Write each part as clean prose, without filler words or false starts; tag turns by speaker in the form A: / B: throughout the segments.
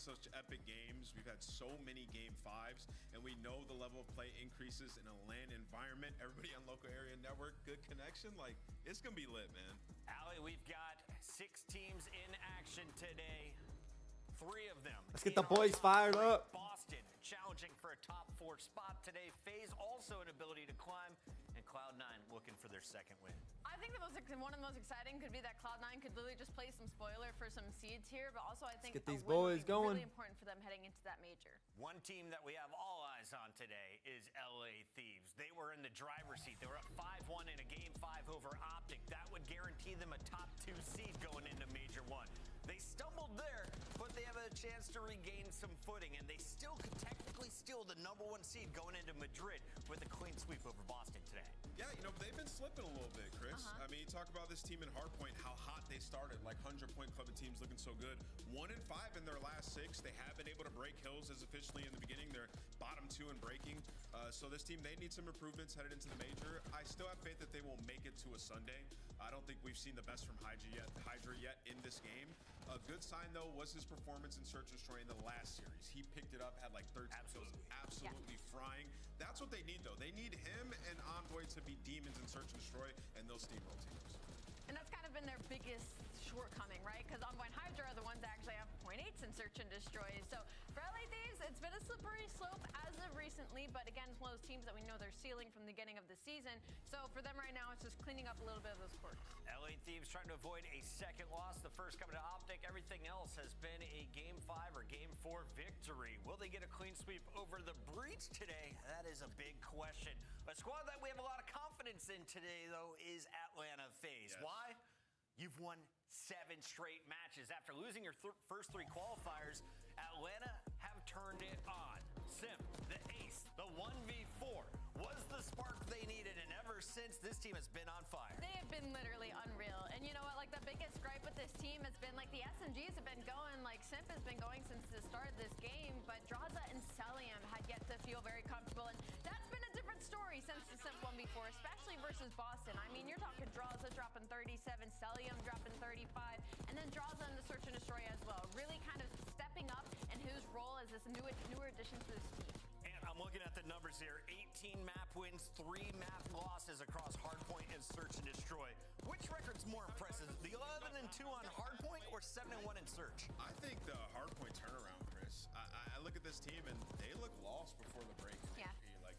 A: such epic games. We've had so many game 5s, and we know the level of play increases in a LAN environment. Everybody on local area network, good connection. Like, it's gonna be lit, man.
B: Allie, we've got 6 teams in action today. 3 of them.
C: Let's get the boys fired up.
B: Boston challenging for a top 4 spot today. FaZe also an ability to climb, and Cloud9 looking for their second win.
D: I think one of the most exciting could be that Cloud9 could literally just play some spoiler for some seeds here, but also I think
C: get these
D: a win would
C: boys
D: be
C: going.
D: really important for them heading into that major.
B: One team that we have all eyes on today is LA Thieves. They were in the driver's seat. They were up 5-1 in a game 5 over Optic. That would guarantee them a top 2 seed going into Major 1. They stumbled there, but they have a chance to regain some footing, and they still could technically steal the #1 seed going into Madrid with a clean sweep over Boston today.
A: Yeah, you know, they've been slipping a little bit, Chris. I mean, you talk about this team in Hardpoint, how hot they started, like 100-point club and teams looking so good. 1-5 in their last 6. They have been able to break hills as efficiently in the beginning. They're bottom 2 in breaking. So this team, they need some improvements headed into the major. I still have faith that they will make it to a Sunday. I don't think we've seen the best from Hydra yet in this game. A good sign, though, was his performance in Search and Destroy in the last series. He picked it up, had like 13 kills, absolutely frying. That's what they need, though. They need him and Envoy to be demons in Search and Destroy, and they'll steamroll teams.
D: And that's kind of been their biggest shortcoming, right? Because Envoy and Hydra are the ones that actually have 0.8s in Search and Destroy. So for LA Thieves, it's been a slippery slope as of recently, but again, it's one of those teams that we know they're ceiling from the beginning of the season. So for them right now, it's just cleaning up a little bit of those quirks.
B: LA Thieves trying to avoid a second loss. The first coming to Optic. Everything else has been a game 5 or game 4 victory. Will they get a clean sweep over the Breach today? That is a big question. A squad that we have a lot of confidence in today, though, is Atlanta FaZe.
A: Yes.
B: Why? You've won 7 straight matches. After losing your first 3 qualifiers, Atlanta have turned it on. Simp, the ace, the 1v4 was the spark they needed, and ever since, this team has been on fire.
D: They have been literally unreal. And you know what, like the biggest gripe with this team has been like the SMGs have been going, like Simp has been going since the start of this game, but Draza and Celium had yet to feel very comfortable, and that's been a different story since the Simp 1v4, especially versus Boston. I mean, you're talking Draza dropping 37, Celium dropping 35, and then Draza in the Search and Destroy as well. Really kind of stepping up in whose role as this newer addition to this team.
B: And I'm looking at the numbers here. 18 map wins, 3 map losses across Hardpoint and Search and Destroy. Which record's more impressive, the 11-2 on Hardpoint or 7-1 in Search?
A: I think the Hardpoint turnaround, Chris. I look at this team, and they look lost before the break.
D: Yeah.
A: Like,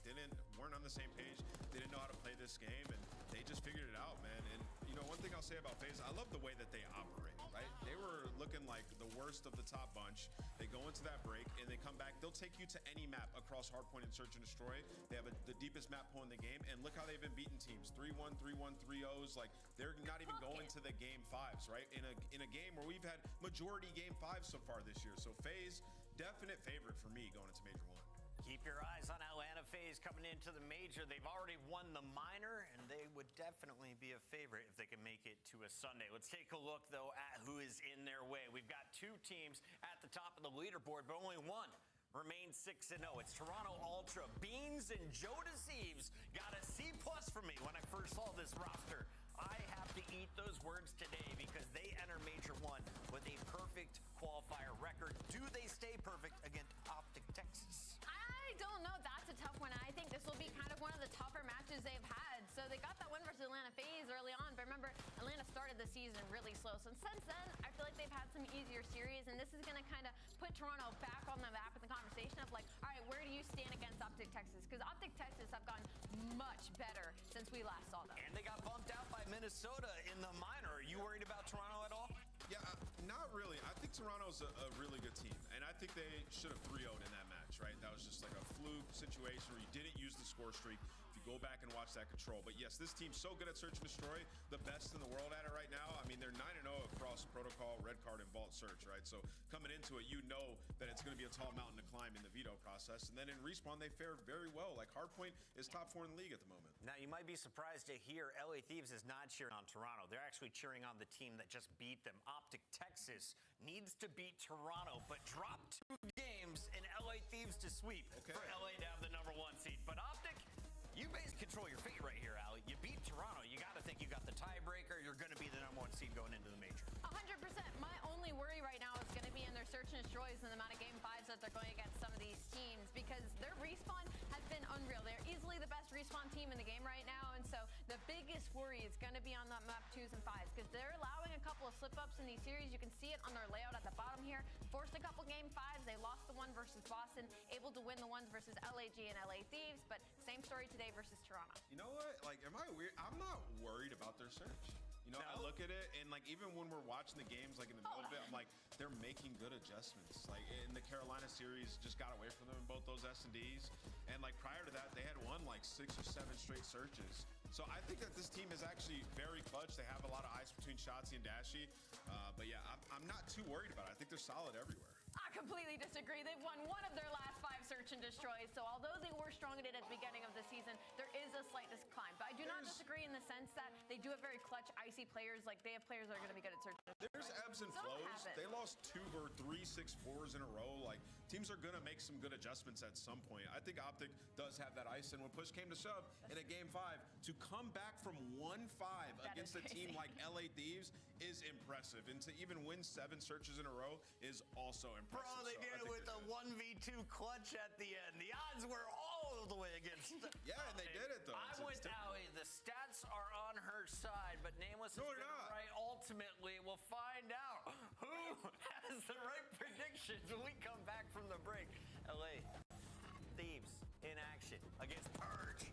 A: weren't on the same page. They didn't know how to play this game, and they just figured it out, man. And, you know, one thing I'll say about FaZe, I love the way that they operate, right? They were looking like the worst of the top bunch. They go into that break, and they come back. They'll take you to any map across Hardpoint and Search and Destroy. They have the deepest map pool in the game, and look how they've been beating teams. 3-1, 3-1, 3-0s. Like, they're not even going to the game 5s, right? In a game where we've had majority game 5s so far this year. So FaZe, definite favorite for me going into Major 1.
B: Keep your eyes on Atlanta FaZe coming into the major. They've already won the minor, and they would definitely be a favorite if they can make it to a Sunday. Let's take a look, though, at who is in their way. We've got 2 teams at the top of the leaderboard, but only one remains 6-0. It's Toronto Ultra. Beans and Joe Deceives got a C+ from me when I first saw this roster. I have to eat those words today because they enter Major 1 with a perfect qualifier record. Do they stay perfect against Optic Texas?
D: I don't know. That's a tough one. I think this will be kind of one of the tougher matches they've had. So they got that win versus Atlanta FaZe early on, but remember, Atlanta started the season really slow. So since then, I feel like they've had some easier series, and this is going to kind of put Toronto back on the map in the conversation of like, all right, where do you stand against Optic Texas? Because Optic Texas have gotten much better since we last saw them.
B: And they got bumped out by Minnesota in the minor. Are you worried about Toronto at all?
A: Yeah, not really. I think Toronto's a really good team, and I think they should have 3-0'd in that match, right? That was just like a fluke situation where you didn't use the score streak. If you go back and watch that control. But yes, this team's so good at Search and Destroy, the best in the world at it right now. I mean, they're 9-0 across Protocol, Red Card, and Vault Search, right? So coming into it, you know that it's going to be a tall mountain to climb in the veto process. And then in Respawn, they fared very well. Like, Hardpoint is top 4 in the league at the moment.
B: Now, you might be surprised to hear LA Thieves is not cheering on Toronto. They're actually cheering on the team that just beat them. Optic Texas needs to beat Toronto, but drop 2 games in LA Thieves to sweep for LA to have the #1 seed. But Optic, you basically control your fate right here, Ali. You beat Toronto. You got to think you got the tiebreaker. You're going to be the #1 seed going into the major.
D: 100%. My only worry right now is going to be in their Search and Destroys and the amount of games that they're going against some of these teams because their respawn has been unreal. They're easily the best respawn team in the game right now, and so the biggest worry is going to be on the map 2s and 5s because they're allowing a couple of slip-ups in these series. You can see it on their layout at the bottom here. Forced a couple game 5s. They lost the one versus Boston, able to win the ones versus LAG and LA Thieves, but same story today versus Toronto.
A: You know what? Like, am I weird? I'm not worried about their search. You know, I look at it, and like even when we're watching the games, like in the middle of it, I'm like, they're making good adjustments. Like in the Carolina series, just got away from them in both those S&Ds, and like prior to that, they had won like 6 or 7 straight searches. So I think that this team is actually very clutch. They have a lot of ice between Shotzi and Dashy, but yeah, I'm not too worried about it. I think they're solid everywhere.
D: I completely disagree. They've won one of their last 5 search and destroys. So although they were strong at it at the beginning of the season, there is a slight decline. But I do not disagree in the sense that they do have very clutch, icy players. Like they have players that are going to be good at search and destroys.
A: There's ebbs and flows. They lost 2 or 3 6-4s in a row. Like teams are going to make some good adjustments at some point. I think Optic does have that ice, and when push came to shove in a game 5, to come back from 1-5 against a team like LA Thieves is impressive, and to even win 7 searches in a row is also impressive.
B: Bro, they did it with a 1v2 clutch at the end. The odds were all the way against
A: Yeah, and they did it, though.
B: I went Allie. The stats are on her side, but Nameless is right. Ultimately, we'll find out who has the right predictions when we come back from the break. LA Thieves in action against Purge.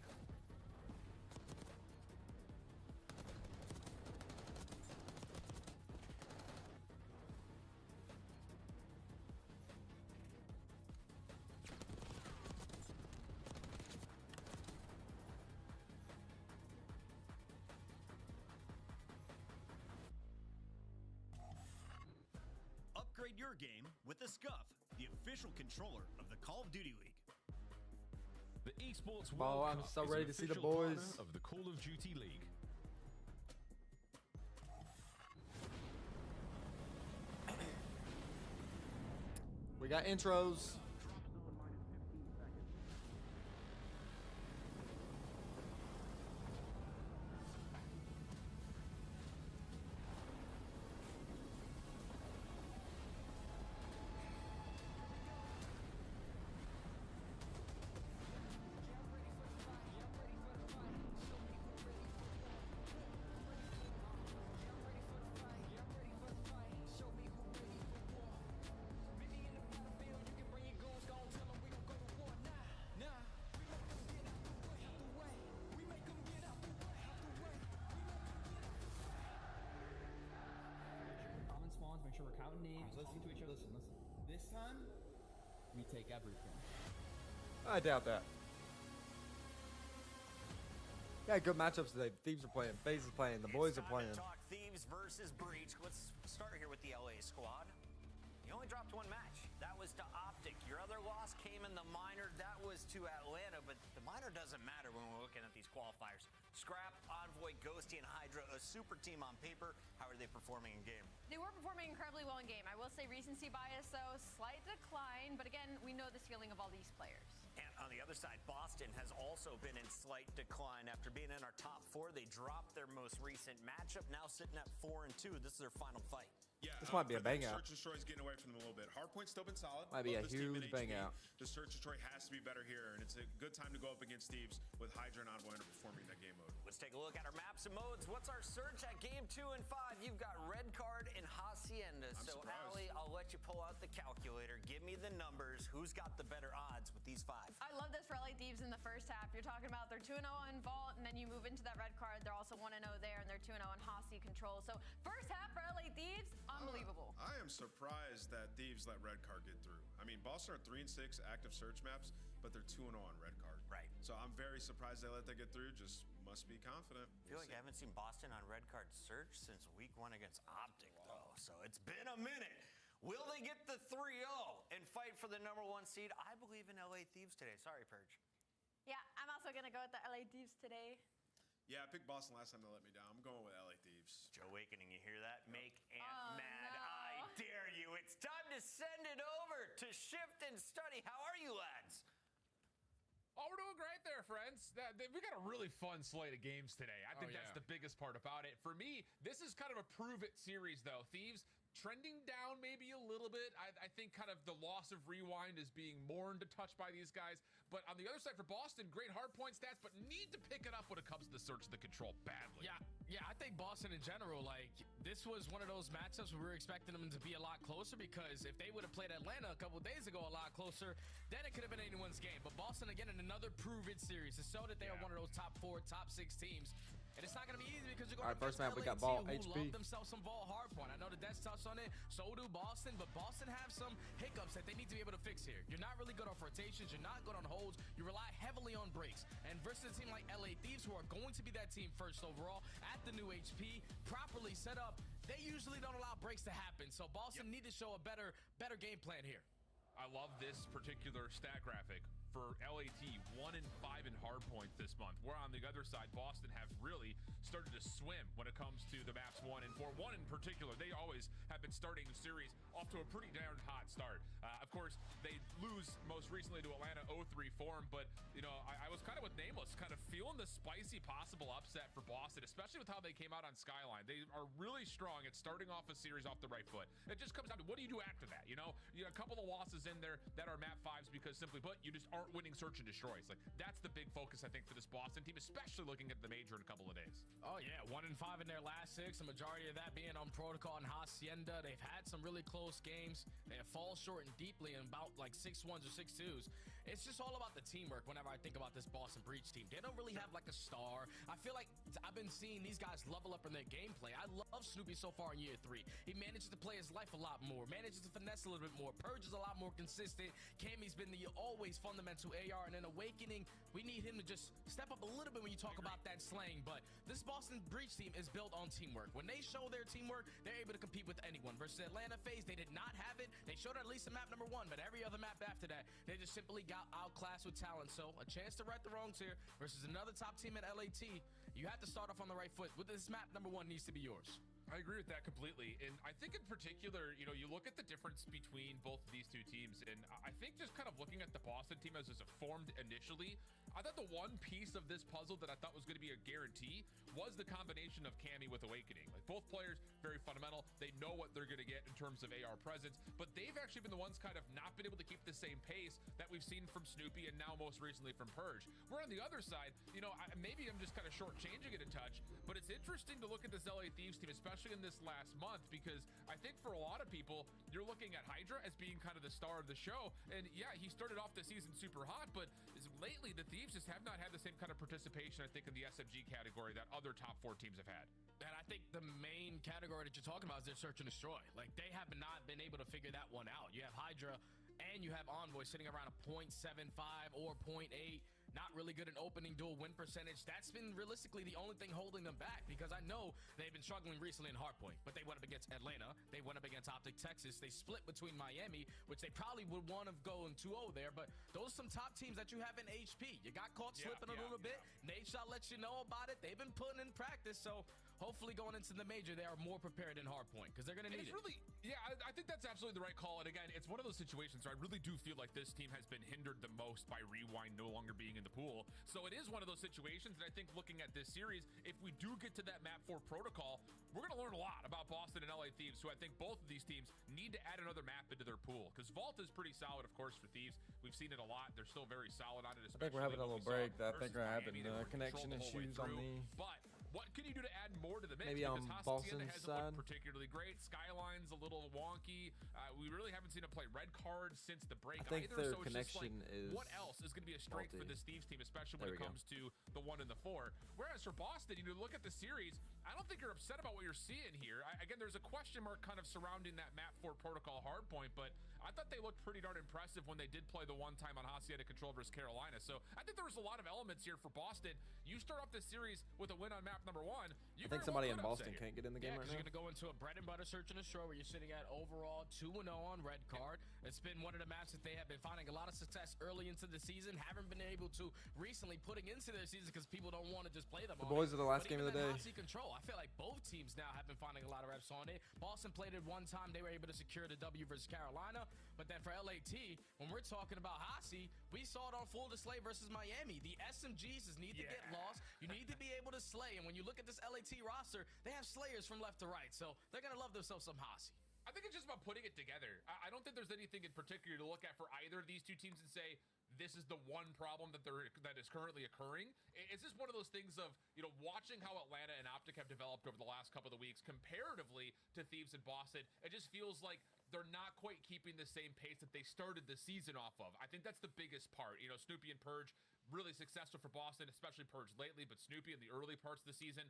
C: Upgrade your game with the Scuff, the official controller of the Call of Duty League.
E: The Esports World
F: I'm
E: Cup
F: so
E: is
F: ready
E: an
F: to see the
E: official
F: boys.
E: partner of the Call of Duty League.
F: We got intros.
G: Make sure we're counting names, listening to each other. Listen. This time, we take everything.
F: I doubt that. Yeah, good matchups today. Thieves are playing, FaZe is playing, the boys are playing.
B: Talk Thieves versus Breach. Let's start here with the LA squad. You only dropped 1 match. That was to Optic. Your other loss came in the minor. That was to Atlanta, but the minor doesn't matter when we're looking at these qualifiers. Scrap, Envoy, Ghosty, and Hydra, a super team on paper. How are they performing in game?
D: They were performing incredibly well in game. I will say recency bias, though, slight decline. But again, we know the ceiling of all these players.
B: And on the other side, Boston has also been in slight decline. After being in our top 4, they dropped their most recent matchup, now sitting at 4-2. This is their final fight.
A: Yeah,
F: This might be a bang out.
A: Search Destroy's getting away from them a little bit. Hardpoint's still been solid.
F: Might be a
A: Love this team in
F: huge bang
A: HP.
F: out.
A: The Search Destroy has to be better here, and it's a good time to go up against Thieves with Hydra and Envoy underperforming that game mode.
B: Let's take a look at our maps and modes. What's our search at game 2 and 5? You've got Red Card and Hacienda.
A: I'm
B: So,
A: surprised.
B: Allie, I'll let you pull out the calculator. Give me the numbers. Who's got the better odds with these 5?
D: I love this for LA Thieves in the first half. You're talking about they're 2-0 on Vault, and then you move into that red card. They're also 1-0 there, and they're 2-0 on Hossie Control. So first half for LA Thieves, unbelievable.
A: I am surprised that Thieves let Red Card get through. I mean, Boston are 3-6 active search maps, but they're 2-0 on Red Card.
B: Right.
A: So I'm very surprised they let that get through. Just must be confident.
B: I feel like I haven't seen Boston on red card search since week 1 against Optic, though. So it's been a minute. Will they get the 3-0 and fight for the number 1 seed? I believe in LA Thieves today. Sorry, Purge.
D: Yeah, I'm also going to go with the LA Thieves today.
A: Yeah, I picked Boston last time they let me down. I'm going with LA Thieves.
B: Joe Awakening, you hear that? Make Ant
D: Oh,
B: mad.
D: no.
B: I dare you. It's time to send it over to Shift and Study. How are you, lads?
H: Oh, we're doing great there, friends. We got a really fun slate of games today. I think that's the biggest part about it. For me, this is kind of a prove-it series, though. Thieves trending down maybe a little bit. I think kind of the loss of rewind is being mourned a touch by these guys. But on the other side for Boston, great hardpoint stats, but need to pick it up when it comes to the search of the control badly.
I: Yeah, I think Boston in general, like, this was one of those matchups where we were expecting them to be a lot closer, because if they would have played Atlanta a couple days ago a lot closer, then it could have been anyone's game. But Boston, again, in another prove-it series to show that they are one of those top 4, top 6 teams. And it's not going to be easy because you're going to
F: first
I: against
F: map, we
I: LA
F: got Vault
I: who
F: HP.
I: love themselves some Vault hardpoint. I know the Death's touched on it, so do Boston, but Boston have some hiccups that they need to be able to fix here. You're not really good on rotations. You're not good on holds. You rely heavily on breaks. And versus a team like LA Thieves, who are going to be that team first overall at the new HP, properly set up, they usually don't allow breaks to happen. So Boston need to show a better game plan here.
H: I love this particular stat graphic for LAT, 1 and 5 in hardpoint this month. Where on the other side, Boston have really started to swim when it comes to the maps 1 and 4. 1 in particular, they always have been starting the series off to a pretty darn hot start. Of course, they lose most recently to Atlanta 0-3 form, but you know, I was kind of with Nameless, kind of feeling the spicy possible upset for Boston, especially with how they came out on Skyline. They are really strong at starting off a series off the right foot. It just comes down to what do you do after that? You know, you got a couple of losses in there that are map 5s because simply put, you just aren't winning search and destroys. Like, that's the big focus, I think, for this Boston team, especially looking at the major in a couple of days.
I: Oh yeah, 1 and 5 in their last 6. The majority of that being on Protocol and Hacienda. They've had some really close games. They have fallen short and deeply in about like 6-1s or 6-2s. It's just all about the teamwork whenever I think about this Boston Breach team. They don't really have like a star. I feel like I've been seeing these guys level up in their gameplay. I love Snoopy so far in year 3. He manages to play his life a lot more, manages to finesse a little bit more. Purge is a lot more consistent. Cammy's been the always fundamental AR, and then Awakening, we need him to just step up a little bit when you talk about that slang. But this Boston Breach team is built on teamwork. When they show their teamwork, they're able to compete with anyone. Versus Atlanta FaZe, they did not have it. They showed at least in map number 1, but every other map after that, they just simply got outclassed with talent. So a chance to right the wrongs here versus another top team at LAT. You have to start off on the right foot. With this map number 1 needs to be yours.
H: I agree with that completely. And I think in particular, you know, you look at the difference between both of these two teams, and I think just kind of looking at the Boston team as it formed initially, I thought the one piece of this puzzle that I thought was going to be a guarantee was the combination of Cammy with Awakening. Like, both players, very fundamental. They know what they're going to get in terms of AR presence, but they've actually been the ones kind of not been able to keep the same pace that we've seen from Snoopy and now most recently from Purge. We're on the other side, you know, maybe I'm just kind of shortchanging it a touch, but it's interesting to look at this LA Thieves team, especially in this last month, because I think for a lot of people, you're looking at Hydra as being kind of the star of the show. And yeah, he started off the season super hot, but lately the Thieves just have not had the same kind of participation, I think, in the SMG category that other top 4 teams have had.
I: And I think the main category that you're talking about is their search and destroy. Like, they have not been able to figure that one out. You have Hydra and you have Envoy sitting around a 0.75 or 0.8. Not really good in opening dual win percentage. That's been realistically the only thing holding them back, because I know they've been struggling recently in hardpoint, but they went up against Atlanta. They went up against Optic Texas. They split between Miami, which they probably would want to go in 2-0 there, but those are some top teams that you have in HP. You got caught slipping a little bit. Nate shall let you know about it. They've been putting in practice, so hopefully going into the major, they are more prepared in hardpoint, because they're going to need it.
H: Really, yeah, I think that's absolutely the right call. And again, it's one of those situations where I really do feel like this team has been hindered the most by Rewind no longer being in the pool. So it is one of those situations that I think looking at this series, if we do get to that map 4 protocol, we're going to learn a lot about Boston and LA Thieves, who I think both of these teams need to add another map into their pool, because Vault is pretty solid, of course, for Thieves. We've seen it a lot. They're still very solid on it.
F: I think we're having a little break. I think we're having connection issues on the...
H: But what can you do to add more to the mix?
F: Maybe on
H: Boston's
F: Boston's side.
H: Particularly great. Skyline's a little wonky. We really haven't seen him play red card since the break
F: I think
H: either.
F: their
H: So it's
F: connection
H: just like,
F: is
H: what else is going to be a strength for this Thieves team, especially when it comes to the 1 and the 4? Whereas for Boston, you look at the series, I don't think you're upset about what you're seeing here. Again, there's a question mark kind of surrounding that map 4 protocol hardpoint, but I thought they looked pretty darn impressive when they did play the one time on Hacienda Control versus Carolina. So I think there was a lot of elements here for Boston. You start off this series with a win on map number 1.
F: I think somebody in Boston can't get in the game right now.
I: You're going to go into a bread and butter search and destroy where you're sitting at overall 2-0 on red card. It's been one of the maps that they have been finding a lot of success early into the season. Haven't been able to recently putting into their season because people don't want to just play them.
F: The boys are the last game of the day.
I: Control. I feel like both teams now have been finding a lot of reps on it. Boston played it one time. They were able to secure the W versus Carolina. But then for LAT, when we're talking about Hasi, we saw it on full display versus Miami. The SMGs need to get lost. You need to be able to slay. And when you look at this LAT roster, they have slayers from left to right. So they're going to love themselves some Hasi.
H: I think it's just about putting it together. I don't think there's anything in particular to look at for either of these two teams and say, this is the one problem that is currently occurring. It's just one of those things of, watching how Atlanta and Optic have developed over the last couple of weeks comparatively to Thieves and Boston. It just feels like they're not quite keeping the same pace that they started the season off of. I think that's the biggest part. Snoopy and Purge, really successful for Boston, especially Purge lately, but Snoopy in the early parts of the season,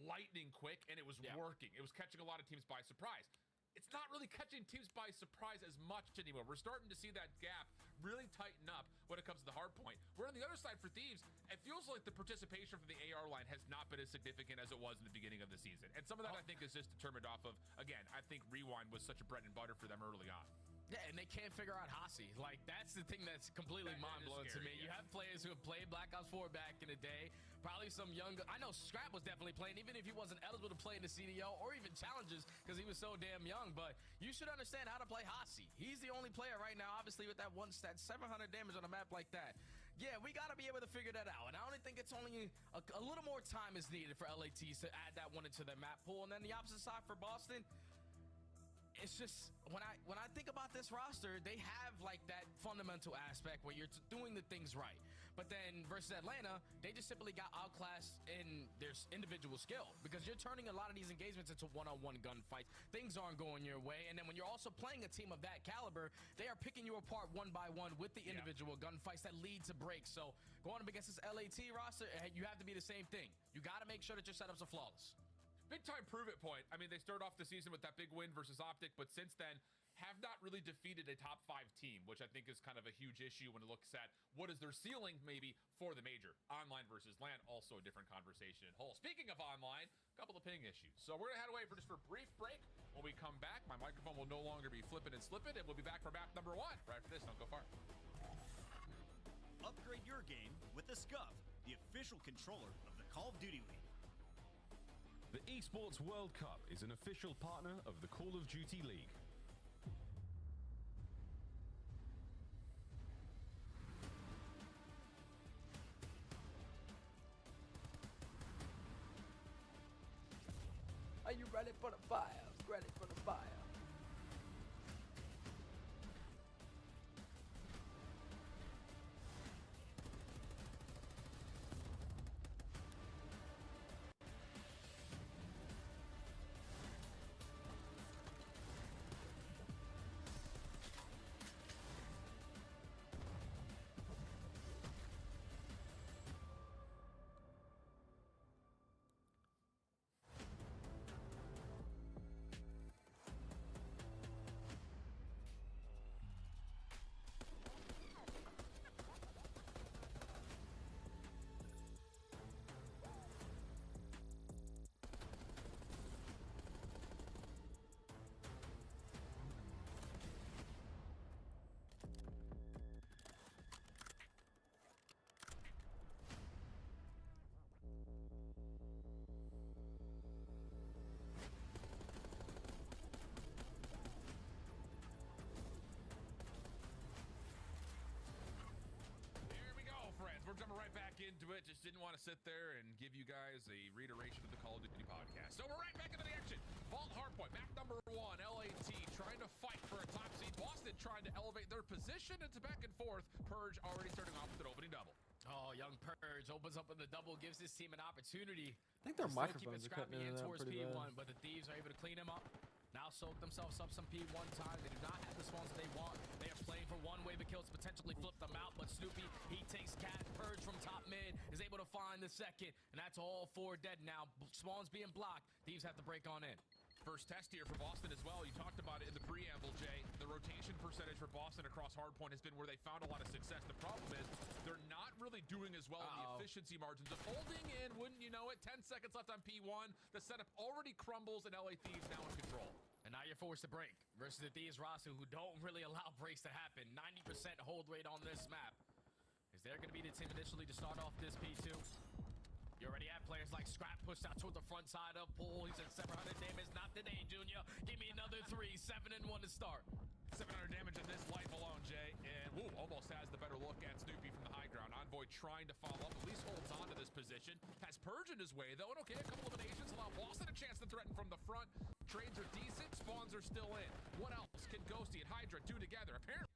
H: lightning quick, and it was working. It was catching a lot of teams by surprise. It's not really catching teams by surprise as much anymore. We're starting to see that gap really tighten up when it comes to the hard point. Where on the other side for Thieves, it feels like the participation from the AR line has not been as significant as it was in the beginning of the season. And some of that I think is just determined off of, again, I think Rewind was such a bread and butter for them early on.
I: Yeah, and they can't figure out Hasi. Like, that's the thing that's completely mind-blowing to me.
H: Yeah.
I: You have players who have played Black Ops 4 back in the day. Probably some young... I know Scrap was definitely playing, even if he wasn't eligible to play in the CDO or even challenges because he was so damn young. But you should understand how to play Hasi. He's the only player right now, obviously, with that one stat, 700 damage on a map like that. Yeah, we got to be able to figure that out. And I only think it's only a little more time is needed for LATs to add that one into their map pool. And then the opposite side for Boston... It's just when I think about this roster, they have like that fundamental aspect where you're doing the things right. But then versus Atlanta, they just simply got outclassed in their individual skill because you're turning a lot of these engagements into one-on-one gunfights. Things aren't going your way. And then when you're also playing a team of that caliber, they are picking you apart one by one with the individual gunfights that lead to breaks. So going up against this LAT roster, you have to be the same thing. You got to make sure that your setups are flawless.
H: Big time prove it point. I mean, they started off the season with that big win versus Optic, but since then have not really defeated a top 5 team, which I think is kind of a huge issue when it looks at what is their ceiling maybe for the major. Online versus LAN, also a different conversation in whole. Speaking of online, a couple of ping issues. So we're gonna head away for just for a brief break. When we come back, my microphone will no longer be flipping and slipping, and we'll be back for map number 1 right after this. Don't go far.
C: Upgrade your game with the Scuff, the official controller of the Call of Duty League.
E: The Esports World Cup is an official partner of the Call of Duty League.
F: Are you ready for the fire? Ready for the fire.
H: We're jumping right back into it. Just didn't want to sit there and give you guys a reiteration of the Call of Duty podcast. So we're right back into the action. Vault Hardpoint, map number 1, LAT trying to fight for a top seed. Boston trying to elevate their position. It's a back and forth. Purge already starting off with an opening double.
I: Oh, young Purge opens up with the double, gives this team an opportunity.
F: I think their
I: to still
F: microphones
I: keep it
F: are cutting
I: scrappy
F: in and out
I: towards
F: pretty
I: P1,
F: bad.
I: but the Thieves are able to clean him up. Now soak themselves up some P1 time. They do not have the spawns that they want. They are playing for one wave of kills, potentially flip them out, but Snoopy, he takes Cat. Purge from top mid is able to find the second, and that's all 4 dead now. Spawns being blocked. Thieves have to break on in.
H: First test here for Boston as well. You talked about it in the preamble, Jay. The rotation percentage for Boston across hardpoint has been where they found a lot of success. The problem is they're not really doing as well in the efficiency margins of holding in, wouldn't you know it, 10 seconds left on P1. The setup already crumbles, and LA Thieves now in control.
I: And now you're forced to break versus the Thieves roster, who don't really allow breaks to happen. 90% hold rate on this map. Is there going to be the team initially to start off this P2? You already have players like Scrap pushed out toward the front side of Pool. He's at 700 damage. Not today, Junior. Give me another 3. 7 and 1 to start.
H: 700 damage in this life alone, Jay. And almost has the better look at Snoopy from the high ground. On Envoy trying to follow up, at least holds on to this position. Has Purge in his way, though, and okay, a couple eliminations allow Boston a chance to threaten from the front. Trades are decent, spawns are still in. What else can Ghosty and Hydra do together? Apparently,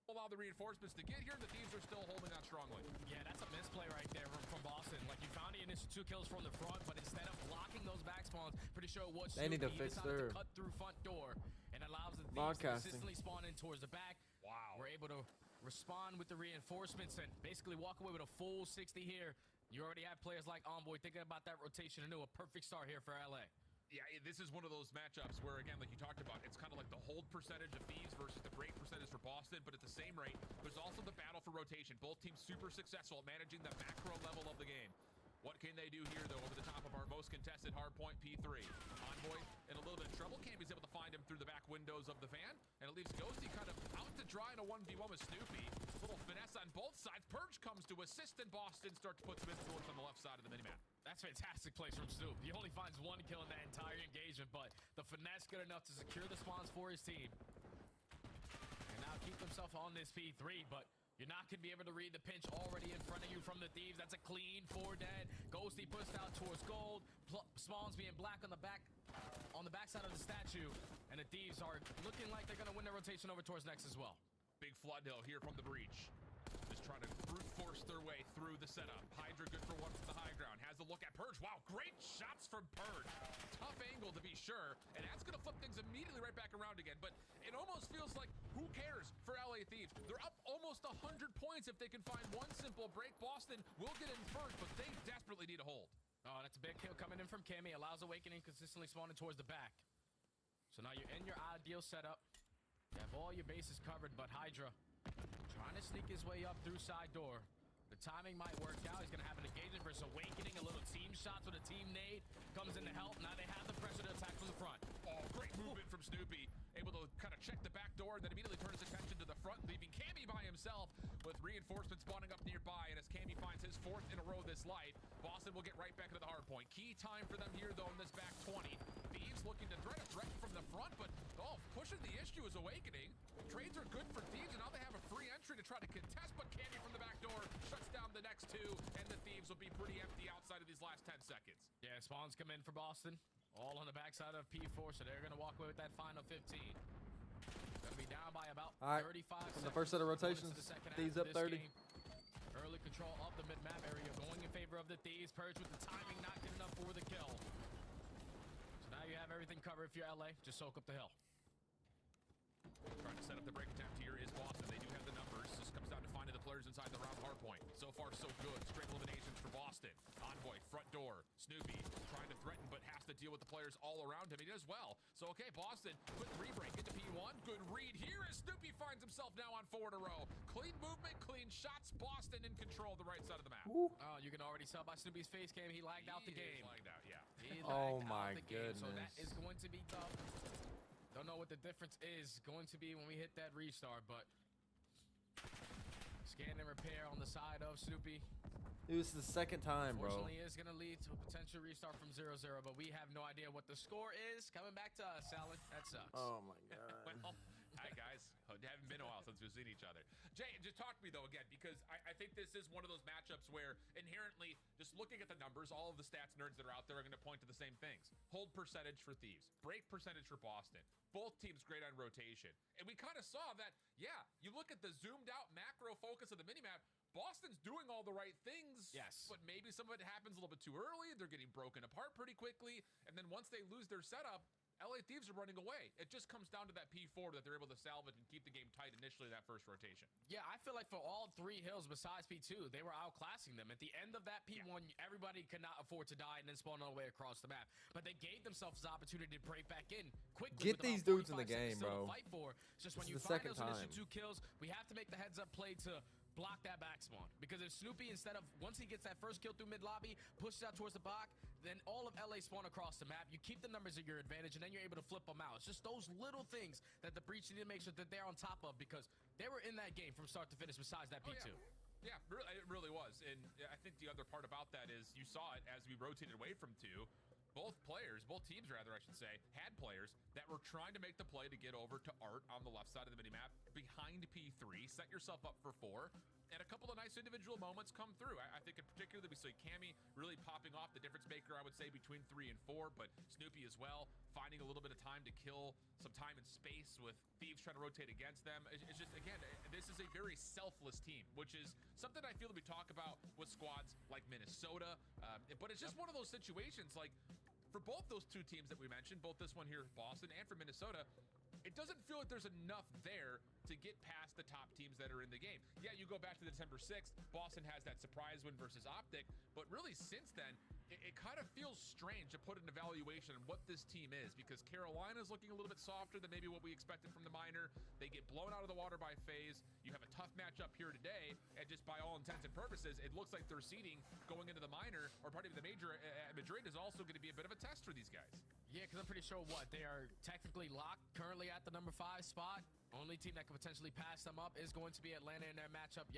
H: allow the reinforcements to get here, and the Thieves are still holding on strongly.
I: Yeah, that's a misplay right there from Boston. Like, you found the initial 2 kills from the front, but instead of blocking those back spawns, pretty sure what
F: They need to
I: Snoopy
F: fix
I: decided
F: their
I: to cut through front door and allows the Thieves to
F: broadcasting.
I: consistently spawn in towards the back.
H: Wow.
I: We're able to respond with the reinforcements and basically walk away with a full 60 here. You already have players like Envoy thinking about that rotation and knew a perfect start here for LA.
H: Yeah, this is one of those matchups where, again, like you talked about, it's kind of like the hold percentage of Thieves versus the break percentage for Boston, but at the same rate, there's also the battle for rotation. Both teams super successful at managing the macro level of the game. What can they do here, though, over the top of our most contested hardpoint P3? Envoy in a little bit of trouble. Cammy's able to find him through the back windows of the van, and it leaves Ghosty kind of out to dry in a 1v1 with Snoopy. Little finesse on both sides. Purge comes to assist, and Boston starts to put some influence on the left side of the minimap.
I: That's fantastic plays from Snoop. He only finds 1 kill in that entire engagement, but the finesse good enough to secure the spawns for his team. And now keep himself on this P3, but you're not going to be able to read the pinch already in front of you from the Thieves. That's a clean 4 dead. Ghosty pushed out towards gold. Spawns being black on the backside of the statue. And the Thieves are looking like they're going to win their rotation over towards next as well.
H: Big flood hill here from the breach. Just trying to brute force their way through the setup. Hydra good for 1 from the high ground. Has a look at Purge. Wow, great shots from Purge. Tough angle to be sure. And that's going to flip things immediately right back around again. But it almost feels like, who cares for LA Thieves? They're up almost 100 points if they can find one simple break. Boston will get in first, but they desperately need a hold.
I: Oh, that's a big kill coming in from Cammy. Allows Awakening consistently spawning towards the back. So now you're in your ideal setup. You have all your bases covered, but Hydra trying to sneak his way up through side door. The timing might work out. He's going to have an engagement versus Awakening. A little team shots with a team nade. Comes in to help. Now they have the pressure to attack from the front.
H: Oh, great movement from Snoopy. Able to kind of check the back door and then immediately turn his attention to the front, leaving Cammy by himself with reinforcements spawning up nearby. And as Cammy finds his 4th in a row this life, Boston will get right back into the hard point. Key time for them here, though, in this back 20. Thieves looking to try to threaten from the front, but pushing the issue is Awakening. Trades are good for Thieves, and now they have a free entry to try to contest, but Cammy from the back door shuts down the next 2, and the Thieves will be pretty empty outside of these last 10 seconds.
I: Yeah, spawns come in for Boston. All on the backside of P4, so they're going to walk away with that final 15. Going to be down by about 35 seconds.
F: The first set of rotations, Thieves up 30.
I: Game. Early control of the mid-map area going in favor of the Thieves. Purge with the timing not good enough for the kill. So now you have everything covered if you're LA. Just soak up the hill.
H: Trying to set up the break attempt here is Boston. They do have the numbers. This comes down to finding the players inside the round hardpoint. So far, so good. Straight eliminations for Boston. Envoy, front door. Snoopy trying to threaten, but has to deal with the players all around him. He does well. So, okay, Boston, quick re-break into P1. Good read here as Snoopy finds himself now on 4 in a row. Clean movement, clean shots. Boston in control of the right side of the map.
I: Oh, you can already tell by Snoopy's face cam. He lagged out the game.
H: Lagged out, yeah.
F: Oh my goodness.
I: So that is going to be tough. Don't know what the difference is going to be when we hit that restart, but scan and repair on the side of Snoopy.
F: It was the second time, bro.
I: Unfortunately, is going to lead to a potential restart from 0-0, but we have no idea what the score is. Coming back to us, Alan. That sucks.
F: Oh my god.
H: Well, hi guys. Haven't been a while since we've seen each other. Jay, just talk to me though again, because I think this is one of those matchups where inherently, just looking at the numbers, all of the stats nerds that are out there are going to point to the same things. Hold percentage for Thieves, break percentage for Boston. Both teams great on rotation. And we kind of saw that, yeah, you look at the zoomed out macro focus of the minimap, Boston's doing all the right things.
I: Yes.
H: But maybe some of it happens a little bit too early. They're getting broken apart pretty quickly. And then once they lose their setup, LA Thieves are running away. It just comes down to that P4 that they're able to salvage and keep the game tight initially that first rotation.
I: Yeah, I feel like for all 3 hills besides P2, they were outclassing them. At the end of that P1, everybody could not afford to die and then spawn all the way across the map. But they gave themselves the opportunity to break back in quickly.
F: Get these dudes in the game, bro.
I: Fight for. It's just when
F: This
I: you
F: is the
I: find
F: second
I: those initial
F: time.
I: 2 kills, we have to make the heads-up play to block that back spawn. Because if Snoopy, instead of, once he gets that first kill through mid-lobby, pushes out towards the block, then all of LA spawn across the map. You keep the numbers at your advantage, and then you're able to flip them out. It's just those little things that the Breach need to make sure that they're on top of, because they were in that game from start to finish besides that P2.
H: Yeah, it really was. And I think the other part about that is you saw it as we rotated away from 2. both teams rather, I should say, had players that were trying to make the play to get over to Art on the left side of the minimap behind P3, set yourself up for 4, and a couple of nice individual moments come through. I think in particular we saw Cammy really popping off, the difference maker, I would say, between 3 and 4, but Snoopy as well, finding a little bit of time to kill some time and space with Thieves trying to rotate against them. It's just, again, this is a very selfless team, which is something I feel that we talk about with squads like Minnesota, but it's just one of those situations, like, for both those two teams that we mentioned, both this one here, Boston, and for Minnesota, it doesn't feel like there's enough there to get past the top teams that are in the game. Yeah, you go back to December 6th, Boston has that surprise win versus Optic, but really since then, it kind of feels strange to put an evaluation on what this team is, because Carolina's looking a little bit softer than maybe what we expected from the minor. They get blown out of the water by FaZe. You have a tough matchup here today, and just by all intents and purposes, it looks like their seeding going into the minor, or part of the major at Madrid, is also going to be a bit of a test for these guys.
I: Yeah, because I'm pretty sure they are technically locked currently at the number 5 spot. Only team that could potentially pass them up is going to be Atlanta in their matchup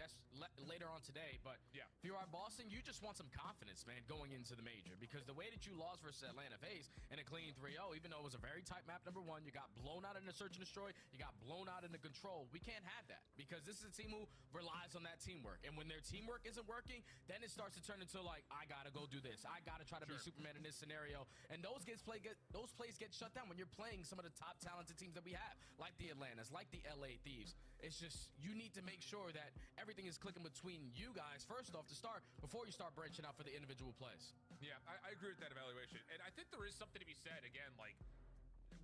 I: later on today. But
H: yeah,
I: if you are Boston, you just want some confidence, man, going into the major. Because the way that you lost versus Atlanta FaZe in a clean 3-0, even though it was a very tight map, number 1, you got blown out in the search and destroy, you got blown out in the control. We can't have that, because this is a team who relies on that teamwork. And when their teamwork isn't working, then it starts to turn into like, I gotta go do this. I gotta try to be Superman in this scenario. And those plays get shut down when you're playing some of the top talented teams that we have, like the Atlantas, like the LA Thieves. It's just, you need to make sure that everything is clicking between you guys first off to start, before you start branching out for the individual plays.
H: Yeah, I agree with that evaluation. And I think there is something to be said, again, like,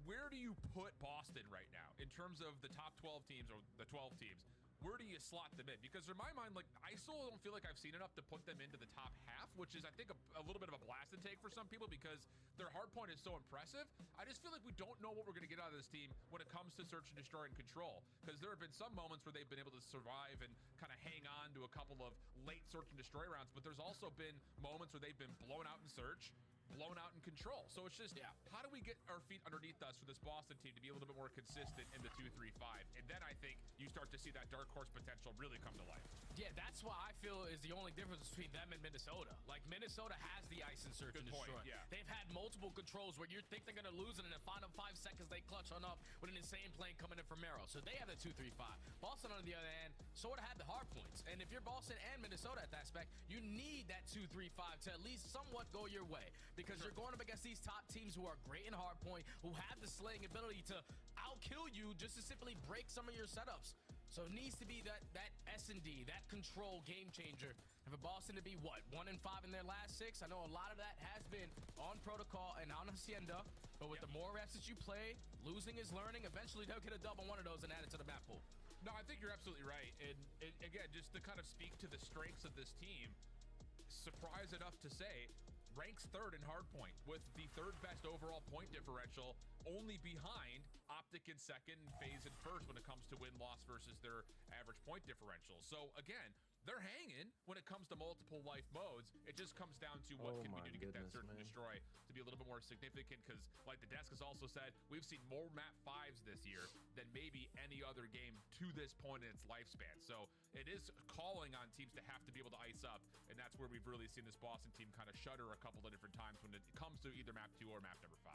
H: where do you put Boston right now in terms of the top 12 teams, or the 12 teams? Where do you slot them in? Because in my mind, like, I still don't feel like I've seen enough to put them into the top half, which is, I think, a little bit of a blast and take for some people, because their hard point is so impressive. I just feel like we don't know what we're going to get out of this team when it comes to search and destroy and control, because there have been some moments where they've been able to survive and kind of hang on to a couple of late search and destroy rounds, but there's also been moments where they've been blown out in search, blown out in control. So it's just, how do we get our feet underneath us for this Boston team to be a little bit more consistent in the 2-3-5? And then I think you start to see that dark horse potential really come to life.
I: Yeah, that's what I feel is the only difference between them and Minnesota. Like, Minnesota has the ice and search and destroy.
H: Yeah.
I: They've had multiple controls where you think they're going to lose, and in the final 5 seconds, they clutch on up with an insane plane coming in from Mero. So they have the 2-3-5. Boston, on the other hand, sort of had the hard points. And if you're Boston and Minnesota at that spec, you need that 2-3-5 to at least somewhat go your way. Because you're going up against these top teams who are great in hardpoint, who have the slaying ability to outkill you just to simply break some of your setups. So it needs to be that S&D, that control game changer. And for Boston to be, what, 1-5 in their last 6? I know a lot of that has been on Protocol and on Hacienda, but with the more reps that you play, losing is learning. Eventually they'll get a dub on one of those and add it to the map pool.
H: No, I think you're absolutely right. And again, just to kind of speak to the strengths of this team, surprise enough to say, ranks 3rd in hardpoint with the 3rd best overall point differential, only behind Optic in 2nd and FaZe in 1st when it comes to win-loss versus their average point differential. So again, they're hanging when it comes to multiple life modes. It just comes down to what can we do to get that search and destroy to be a little bit more significant, because like the desk has also said, we've seen more map 5s this year than maybe any other game to this point in its lifespan. So it is calling on teams to have to be able to ice up, and that's where we've really seen this Boston team kind of shudder a couple of different times when it comes to either map 2 or map number 5.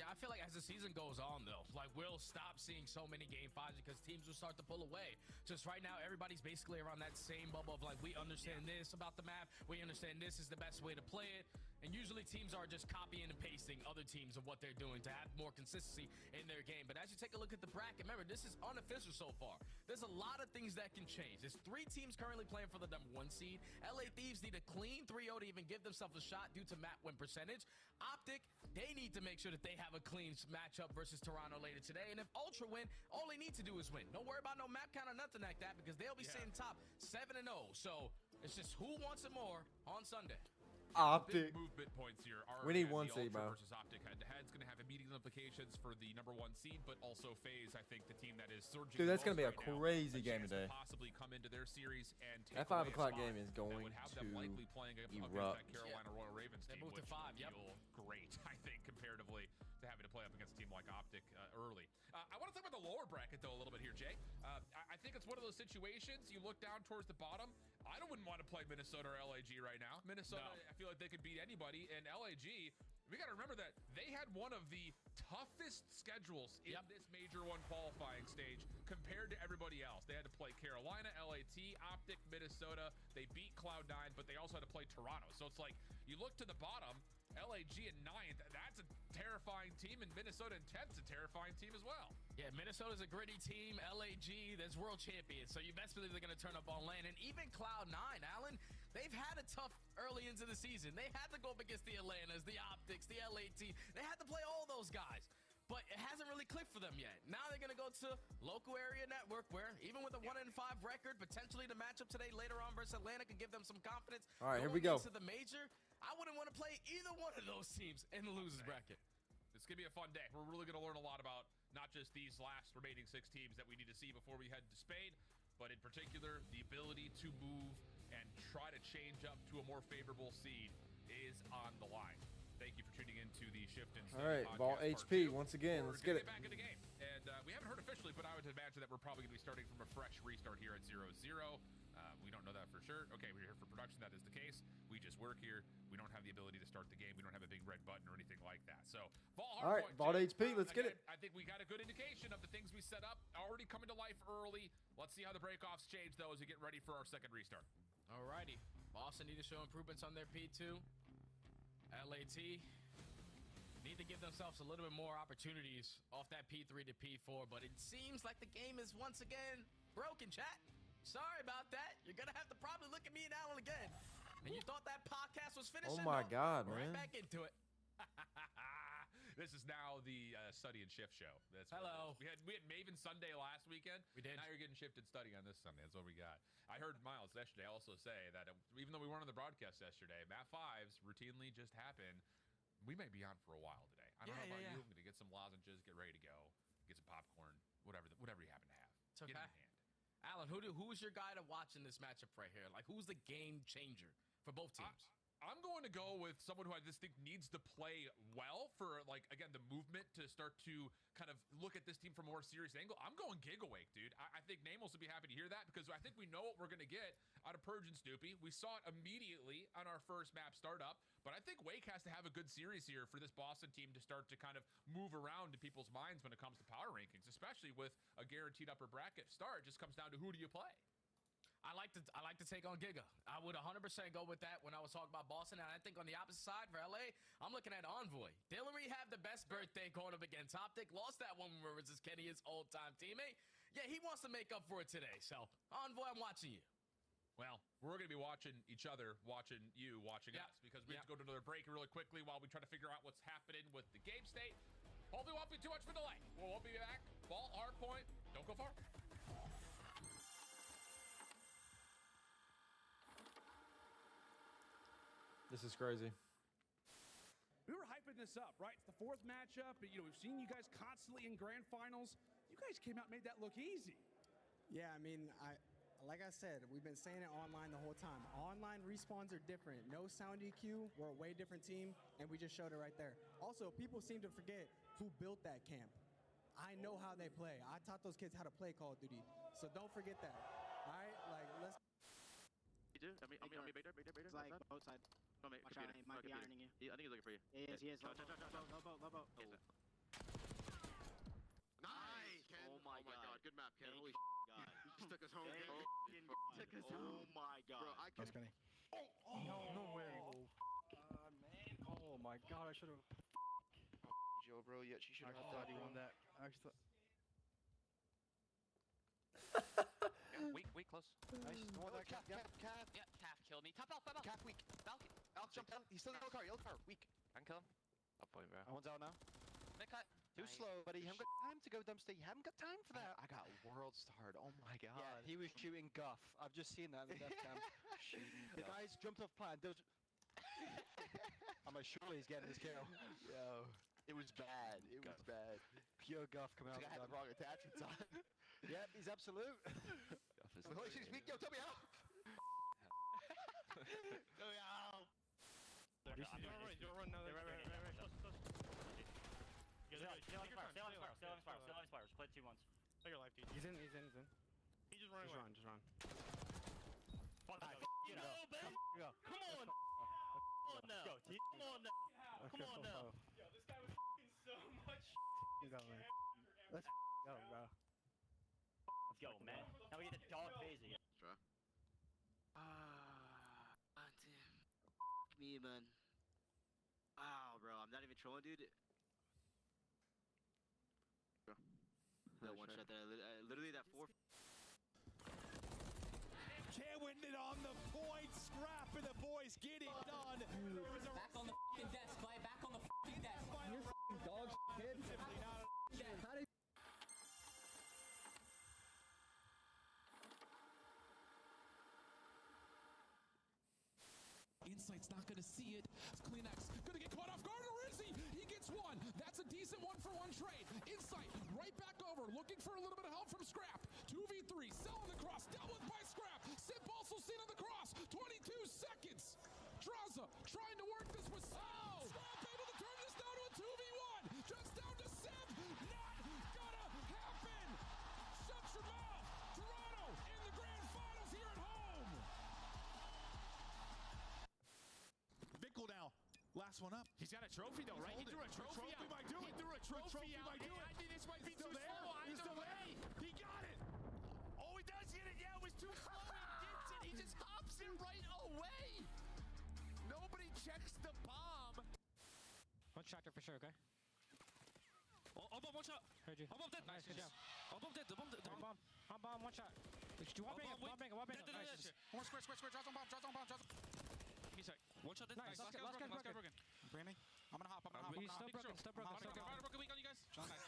I: Yeah, I feel like as the season goes on, though, like, we'll stop seeing so many game 5s because teams will start to pull away. Just right now, everybody's basically around that same bubble of, like, we understand this about the map, we understand this is the best way to play it. And usually teams are just copying and pasting other teams of what they're doing to have more consistency in their game. But as you take a look at the bracket, remember, this is unofficial so far. There's a lot of things that can change. There's 3 teams currently playing for the number 1 seed. LA Thieves need a clean 3-0 to even give themselves a shot due to map win percentage. Optic, they need to make sure that they have a clean matchup versus Toronto later today. And if Ultra win, all they need to do is win. Don't worry about no map count or nothing like that, because they'll be sitting top 7-0. So it's just who wants it more on Sunday.
F: Optic.
H: Big movement points here.
F: We need 1 seed, bro.
H: Versus Optic head-to-head is going to have immediate implications for the number 1 seed, but also FaZe, I think, the team that is surging.
F: Dude, that's going to be a
H: right
F: crazy
H: now,
F: game today.
H: Possibly come into their series and take
F: that 5 o'clock game is going
H: would have them likely playing against that Carolina Royal Ravens team,
I: which
H: to 5, feel great, I think, comparatively to having to play up against a team like Optic early. I want to talk about the lower bracket, though, a little bit here, Jay. I think it's one of those situations. You look down towards the bottom. I wouldn't want to play Minnesota or LAG right now. Minnesota, no. I feel like they could beat anybody. And LAG, we got to remember that they had one of the toughest schedules in this Major 1 qualifying stage compared to everybody else. They had to play Carolina, LAT, Optic, Minnesota. They beat Cloud9, but they also had to play Toronto. So it's like you look to the bottom, LAG in 9th, that's a terrifying team, and Minnesota in 10th is a terrifying team as well.
I: Yeah, Minnesota's a gritty team. LAG, there's world champions, so you best believe they're going to turn up on lane. And even Cloud9, Alan, they've had a tough early into the season. They had to go up against the Atlantas, the Optics, the LAT. They had to play all those guys. But it hasn't really clicked for them yet. Now they're going to go to local area network where even with a 1-5 record, potentially the matchup today later on versus Atlanta could give them some confidence.
F: All right, here we go.
I: To the major, I wouldn't want to play either one of those teams in the losers bracket.
H: It's going to be a fun day. We're really going to learn a lot about not just these last remaining 6 teams that we need to see before we head to Spain, but in particular, the ability to move and try to change up to a more favorable seed is on the line. Thank you for tuning in to the Shift and
F: All right, Vault HP once again. Let's get it.
H: Back in the game. And we haven't heard officially, but I would imagine that we're probably going to be starting from a fresh restart here at 0-0. We don't know that for sure. Okay, we're here for production. That is the case. We just work here. We don't have the ability to start the game. We don't have a big red button or anything like that. So,
F: all right, Vault HP, let's get it.
H: I think we got a good indication of the things we set up already coming to life early. Let's see how the breakoffs change, though, as we get ready for our second restart.
I: All righty. Boston need to show improvements on their P2. LAT need to give themselves a little bit more opportunities off that P3 to P4, but it seems like the game is once again broken, chat. Sorry about that. You're going to have to probably look at me and Alan again. And you thought that podcast was finished?
F: Oh, my God,
I: right
F: man.
I: Back into it.
H: This is now the study and shift show. That's
I: hello.
H: We had Maven Sunday last weekend.
I: We did.
H: Now you're getting shifted study on this Sunday. That's what we got. I heard Miles yesterday also say that even though we weren't on the broadcast yesterday, Map 5s routinely just happen. We may be on for a while today. I don't know about you. I'm going to get some lozenges, get ready to go, get some popcorn, whatever you happen to have.
I: It's okay.
H: Get it in hand.
I: Alan, who's your guy to watch in this matchup right here? Like, who's the game changer for both teams?
H: I'm going to go with someone who I just think needs to play well for, like, again, the movement to start to kind of look at this team from a more serious angle. I'm going Gigawake, dude. I think Namos would be happy to hear that because I think we know what we're going to get out of Purge and Snoopy. We saw it immediately on our first map startup, but I think Wake has to have a good series here for this Boston team to start to kind of move around in people's minds when it comes to power rankings, especially with a guaranteed upper bracket start. It just comes down to who do you play.
I: I like to take on Giga. I would 100% go with that when I was talking about Boston. And I think on the opposite side for LA, I'm looking at Envoy. Dillary had the best birthday going up against Optic. Lost that one versus Kenny, his old-time teammate. Yeah, he wants to make up for it today. So, Envoy, I'm watching you.
H: Well, we're going to be watching each other, watching you, watching us, because we have to go to another break really quickly while we try to figure out what's happening with the game state. Hopefully, it won't be too much of a delay. We'll be back. Ball, hard point. Don't go far.
F: This is crazy.
J: We were hyping this up, right? It's the 4th matchup. We've seen you guys constantly in grand finals. You guys came out and made that look easy.
K: Yeah, I mean, like I said, we've been saying it online the whole time. Online respawns are different. No sound EQ. We're a way different team, and we just showed it right there. Also, people seem to forget who built that camp. I know how they play. I taught those kids how to play Call of Duty, so don't forget that. All right, like let's.
L: You do? I mean, beta.
M: It's like both sides.
L: Watch
M: out, he might be ironing you.
L: I think he's looking for you.
M: He is. Low boat.
L: Nice, Ken.
M: Oh my god.
L: Good map, Ken. Holy
M: God.
L: You just took us home, Ken.
M: Took us home. Oh my god.
L: Bro, I can.
N: No way. Man. Oh my god, I should have.
L: Joe, bro. Yeah, she should have.
N: I thought he won that. I actually thought.
L: Weak, close. Nice. Go on there, Calf. Yeah,
M: Calf killed me. Top out.
L: Calf weak. Falcon. Jump down. He's still in yellow car. Weak. I can kill him. I'll point, bro.
N: One's out now.
M: Mid-cut.
N: Too slow, buddy. You haven't got time to go dumpster. You haven't got time for that.
L: I got world starred. Oh my god.
N: Yeah, he was shooting guff. I've just seen that in the death cam. The guys jumped off plan. I'm like, surely he's getting his kill.
L: Yo. It was bad. It was bad.
N: Pure guff coming out.
L: I had the wrong attachments on.
N: Yep, he's absolute.
L: Holy shit, he's weak. Yo, tell me how.
M: Go out.
N: Don't run now.
M: Stay on fire. Play 2 once.
N: He's in. run away. Just run.
M: You know, baby.
N: Go.
M: Come on. Come on now. Come on now. Come on now.
N: Yo, this guy was so much. Go, man. Let's go, bro.
M: Let's go, man. Now we get the dog phase again.
L: Try.
M: Damn. Me, man. Wow, bro. I'm not even trolling, dude. That one shot there. Literally that 4.
J: Can't win it on the point. Scrap and the boys get it done.
G: Back on the fucking desk, Clay. Back on the fucking desk.
K: You're fucking dog shit, kid. How did
J: Insight's not going to see it. Kleenex going to get caught off guard, or is he? He gets one. That's a decent 1-for-1 trade. Insight right back over, looking for a little bit of help from Scrap. 2v3, selling the cross, dealt with by Scrap. Sip also seen on the cross. 22 seconds. Draza trying to work this with Scrap able to turn this down to a 2v1. Just down to Sip. Not gonna happen. Shut your mouth. Toronto in the grand finals here at home. Bickle now. Last one up.
I: He's got a trophy though, right? He threw a trophy out.
J: Might do it.
I: He threw a trophy out.
J: Might do it.
I: I think this might be
J: Still
I: too
J: there.
I: slow.
J: He's
I: Either
J: still there.
I: way.
J: He got it.
I: Oh, he does get it. Yeah, it was too slow. He gets it. He just hops it right away. Nobody checks the bomb.
G: One shot for sure, okay?
I: Oh, bomb, one shot.
G: Heard you.
I: Oh, bomb dead.
G: Nice, good job.
I: Oh, bomb dead. The bomb dead.
G: Bomb. One shot. One bang. Nice.
I: One square. Draws on bomb. He's like, one shot dead.
G: Nice.
I: Last guy broken.
J: Brandon, I'm gonna hop.
G: He's still broken.
I: Broken weak on you guys.
G: Nice.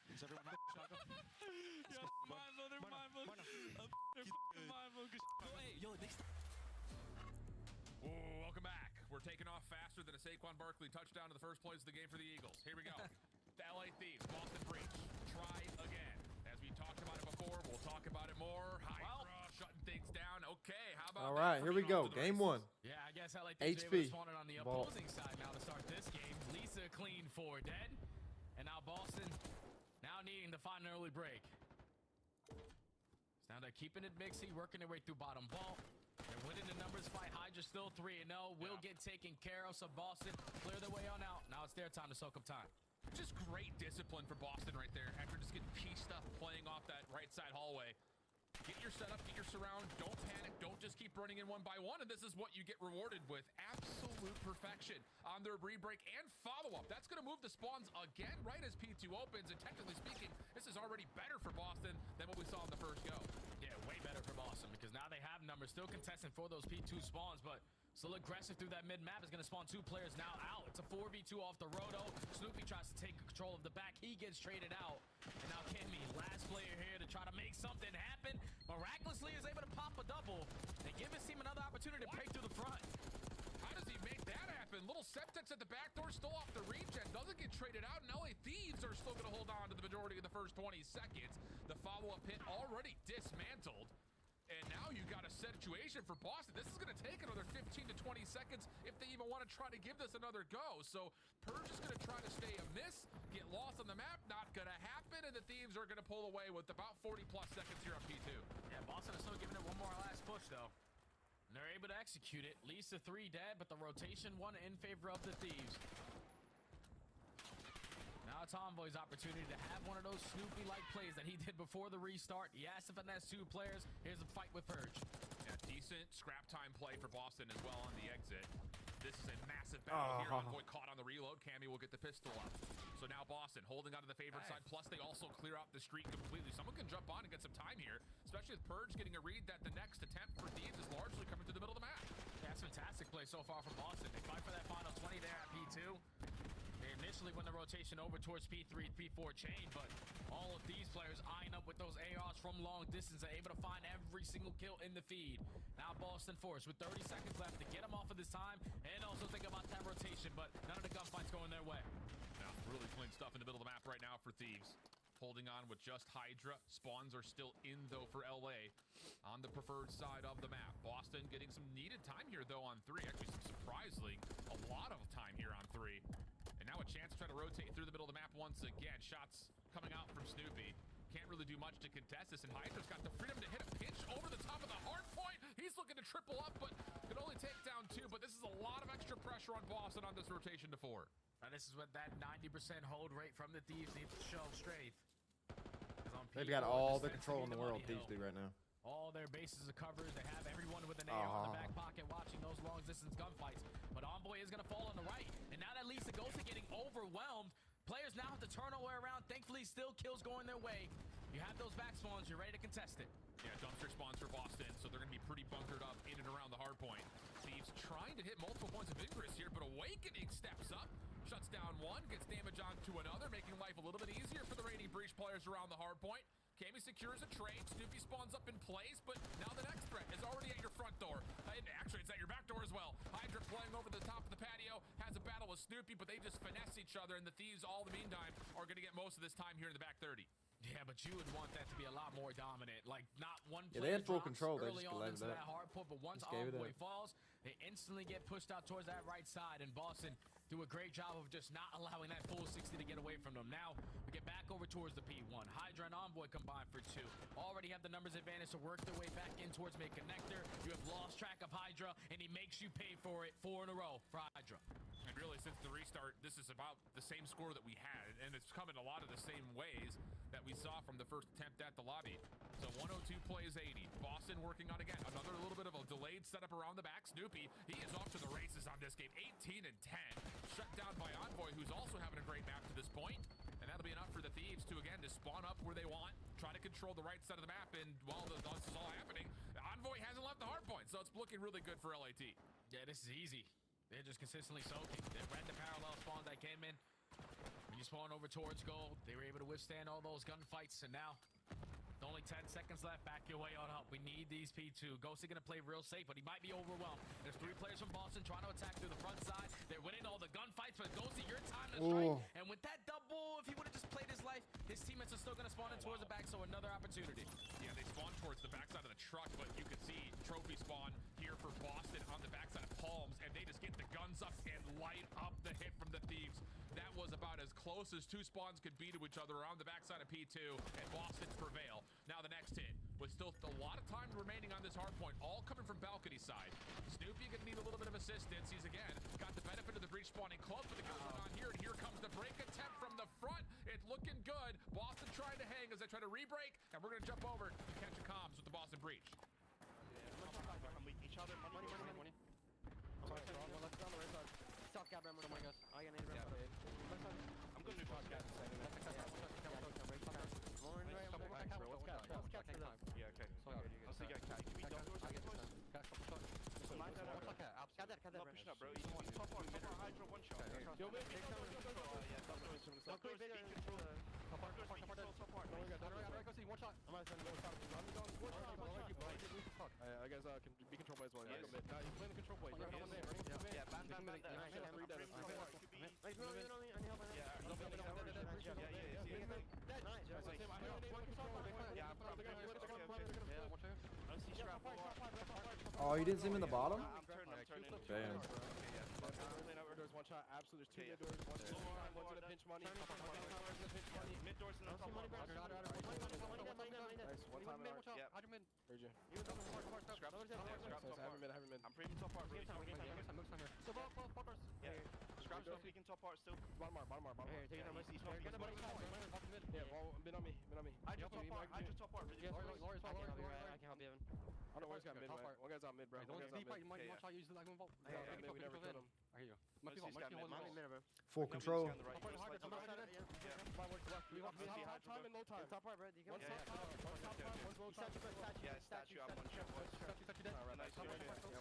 J: Is everyone up?
I: They're mindful. Yo, next.
H: Welcome back. We're taking off faster than a Saquon Barkley touchdown to the first plays of the game for the Eagles. Here we go. The LA Thieves, Boston Breach. Try again. As we talked about it before, we'll talk about it more. Hydra shutting things down. Okay, how about
F: All right, here we go. Game one.
I: Yeah, I guess I like the
F: HP.
I: spawning on the opposing side now to start this game. Lisa clean for dead. And now Boston now needing to find an early break. So now they're keeping it mixy, working their way through bottom vault. They're winning the numbers fight. Hydra still 3-0. Will get taken care of. So Boston clear their way on out. Now it's their time to soak up time.
H: Just great discipline for Boston right there after just getting pieced up playing off that right side hallway. Get your setup, get your surround, don't panic, don't just keep running in one by one, and this is what you get rewarded with. Absolute perfection on their re-break and follow-up. That's going to move the spawns again right as P2 opens, and technically speaking, this is already better for Boston than what we saw in the first go.
I: Yeah, way better for Boston because now they have numbers, still contesting for those P2 spawns, but still aggressive through that mid-map. Is going to spawn 2 players now out. It's a 4v2 off the roto. Snoopy tries to take control of the back. He gets traded out. And now Kimmy, last player here to try to make something happen. Miraculously is able to pop a double and give his team another opportunity to break through the front.
H: How does he make that happen? Little Septex at the back door, still off the regen. Doesn't get traded out, and LA Thieves are still going to hold on to the majority of the first 20 seconds. The follow-up hit already dismantled. And now you got a situation for Boston. This is going to take another 15 to 20 seconds if they even want to try to give this another go. So Purge is going to try to stay amiss, get lost on the map. Not going to happen. And the Thieves are going to pull away with about 40-plus seconds here on P2.
I: Yeah, Boston is still giving it one more last push, though. And they're able to execute it. Lisa 3 dead, but the rotation 1 in favor of the Thieves. Now it's Envoy's opportunity to have one of those Snoopy-like plays that he did before the restart. He has to finesse 2 players. Here's a fight with Purge.
H: Yeah, decent scrap time play for Boston as well on the exit. This is a massive battle here. Envoy caught on the reload. Cammy will get the pistol up. So now Boston holding onto the favorite side. Plus they also clear out the street completely. Someone can jump on and get some time here, especially with Purge getting a read that the next attempt for Thieves is largely coming through the middle of the map.
I: Yeah, that's fantastic play so far from Boston. They fight for that final 20 there at P2. They initially went the rotation over towards P3, P4 chain, but all of these players eyeing up with those ARs from long distance are able to find every single kill in the feed. Now Boston forced with 30 seconds left to get them off of this time and also think about that rotation, but none of the gunfights going their way.
H: Now, really clean stuff in the middle of the map right now for Thieves. Holding on with just Hydra. Spawns are still in, though, for LA on the preferred side of the map. Boston getting some needed time here, though, on 3. Actually, surprisingly, a lot of time here on 3. And now a chance to try to rotate through the middle of the map once again. Shots coming out from Snoopy. can't really do much to contest this, and Hydra's got the freedom to hit a pinch over the top of the hard point. He's looking to triple up, but can only take down 2, but this is a lot of extra pressure on Boston on this rotation to 4.
I: Now this is what that 90% hold rate from the Thieves needs to show straight.
F: They've got all the control in the world, Thieves do right now.
I: All their bases are covered. They have everyone with an AR on the back pocket watching those long-distance gunfights. But Envoy is going to fall on the right. And now that leads to Ghost getting overwhelmed. Players now have to turn all the way around. Thankfully, still kills going their way. You have those back spawns. You're ready to contest it.
H: Yeah, dumpster spawns for Boston, so they're going to be pretty bunkered up in and around the hard point. Thieves trying to hit multiple points of Ingress here, but Awakening steps up, shuts down one, gets damage onto another, making life a little bit easier for the Radiant Breach players around the hard point. Kami secures a trade. Snoopy spawns up in place, but now the next threat is already at your front door. And actually, it's at your back door as well. Hydra flying over the top of the patio, has a battle with Snoopy, but they just finesse each other, and the Thieves, all the meantime, are going to get most of this time here in the back 30.
I: Yeah, but you would want that to be a lot more dominant. Like, not one player
F: they had full control. They
I: early
F: just
I: on
F: let
I: into
F: it
I: that hard point, but once Envoy falls, they instantly get pushed out towards that right side, and Boston do a great job of just not allowing that full 60 to get away from them. Now, we get back over towards the P1. Hydra and Envoy combined for 2. Already have the numbers advantage to work their way back in towards mid-connector. You have lost track of Hydra, and he makes you pay for it 4 in a row for Hydra.
H: And really, since the restart, this is about the same score that we had, and it's come in a lot of the same ways that we saw from the first attempt at the lobby. So 102 plays 80. Boston working on, again, another little bit of a delayed setup around the back. Snoopy, he is off to the races on this game. 18 and 10. Shut down by Envoy, who's also having a great map to this point. And that'll be enough for the Thieves to, again, to spawn up where they want, try to control the right side of the map, and while this is all happening, Envoy hasn't left the hard point, so it's looking really good for LAT.
I: Yeah, this is easy. They're just consistently soaking. They read the parallel spawns that came in. When you spawn over towards gold, they were able to withstand all those gunfights, and now with only 10 seconds left. Back your way on up. We need these P2. Ghosty gonna play real safe, but he might be overwhelmed. There's 3 players from Boston trying to attack through the front side. They're winning all the gunfights, but Ghosty, your time to strike. And with that double, if he would have just played his life, his teammates are still gonna spawn in towards the back, so another opportunity.
H: Yeah, they spawn towards the backside of the truck, but you can see trophy spawn here for Boston on the backside of Palms, and they just get the guns up and light up the hit from the Thieves. That was about as close as 2 spawns could be to each other around the backside of P2, and Boston prevail. Now the next hit, with still a lot of time remaining on this hard point, all coming from balcony side. Snoopy gonna need a little bit of assistance. He's again got the benefit of the breach spawning close, but the kills are not here, and here comes the break attempt from the front. It's looking good. Boston trying to hang as they try to re-break, and we're gonna jump over to catch a comms with the Boston breach.
L: Each other, money. Let's go on the right side. Stop gap, remember, oh my gosh. I got an I'm going to do podcast. Yeah, okay. I'll see you guys. Can we double doors? Not pushing up, bro. Top on Hydra, 1 shot. Yo, wait, yeah, top doors. Top doors, be control. Top doors, be control, top part. Go see, 1 shot. I'm going to go top. I'm going 1 shot. I guess can be controlled by as well. He's playing the control play. Yeah, ban.
F: Oh, you didn't see him in the bottom?
L: I'm turning.
F: Damn.
L: One shot, absolute. There's 2 mid doors. One's gonna pinch money. Mid doors and the top one. Nice. 1 time. Yeah. Heard you. Scrap. Have him mid. I'm premium top part. Yeah. Scrap still peeking top part still. Bottom bar. Here, take it down. Yeah, been on me. Hydra top part. Really. I can help you, Evan. I don't know where's got mid, man. One guy's on mid, bro. One guy's on mid. We never killed him. Here you go.
F: Full control.
L: Time and low time. Top part, bro. You go. One's low time. Yeah, statue up. 1 shot. Statue dead. Nice. Yeah, we're gonna top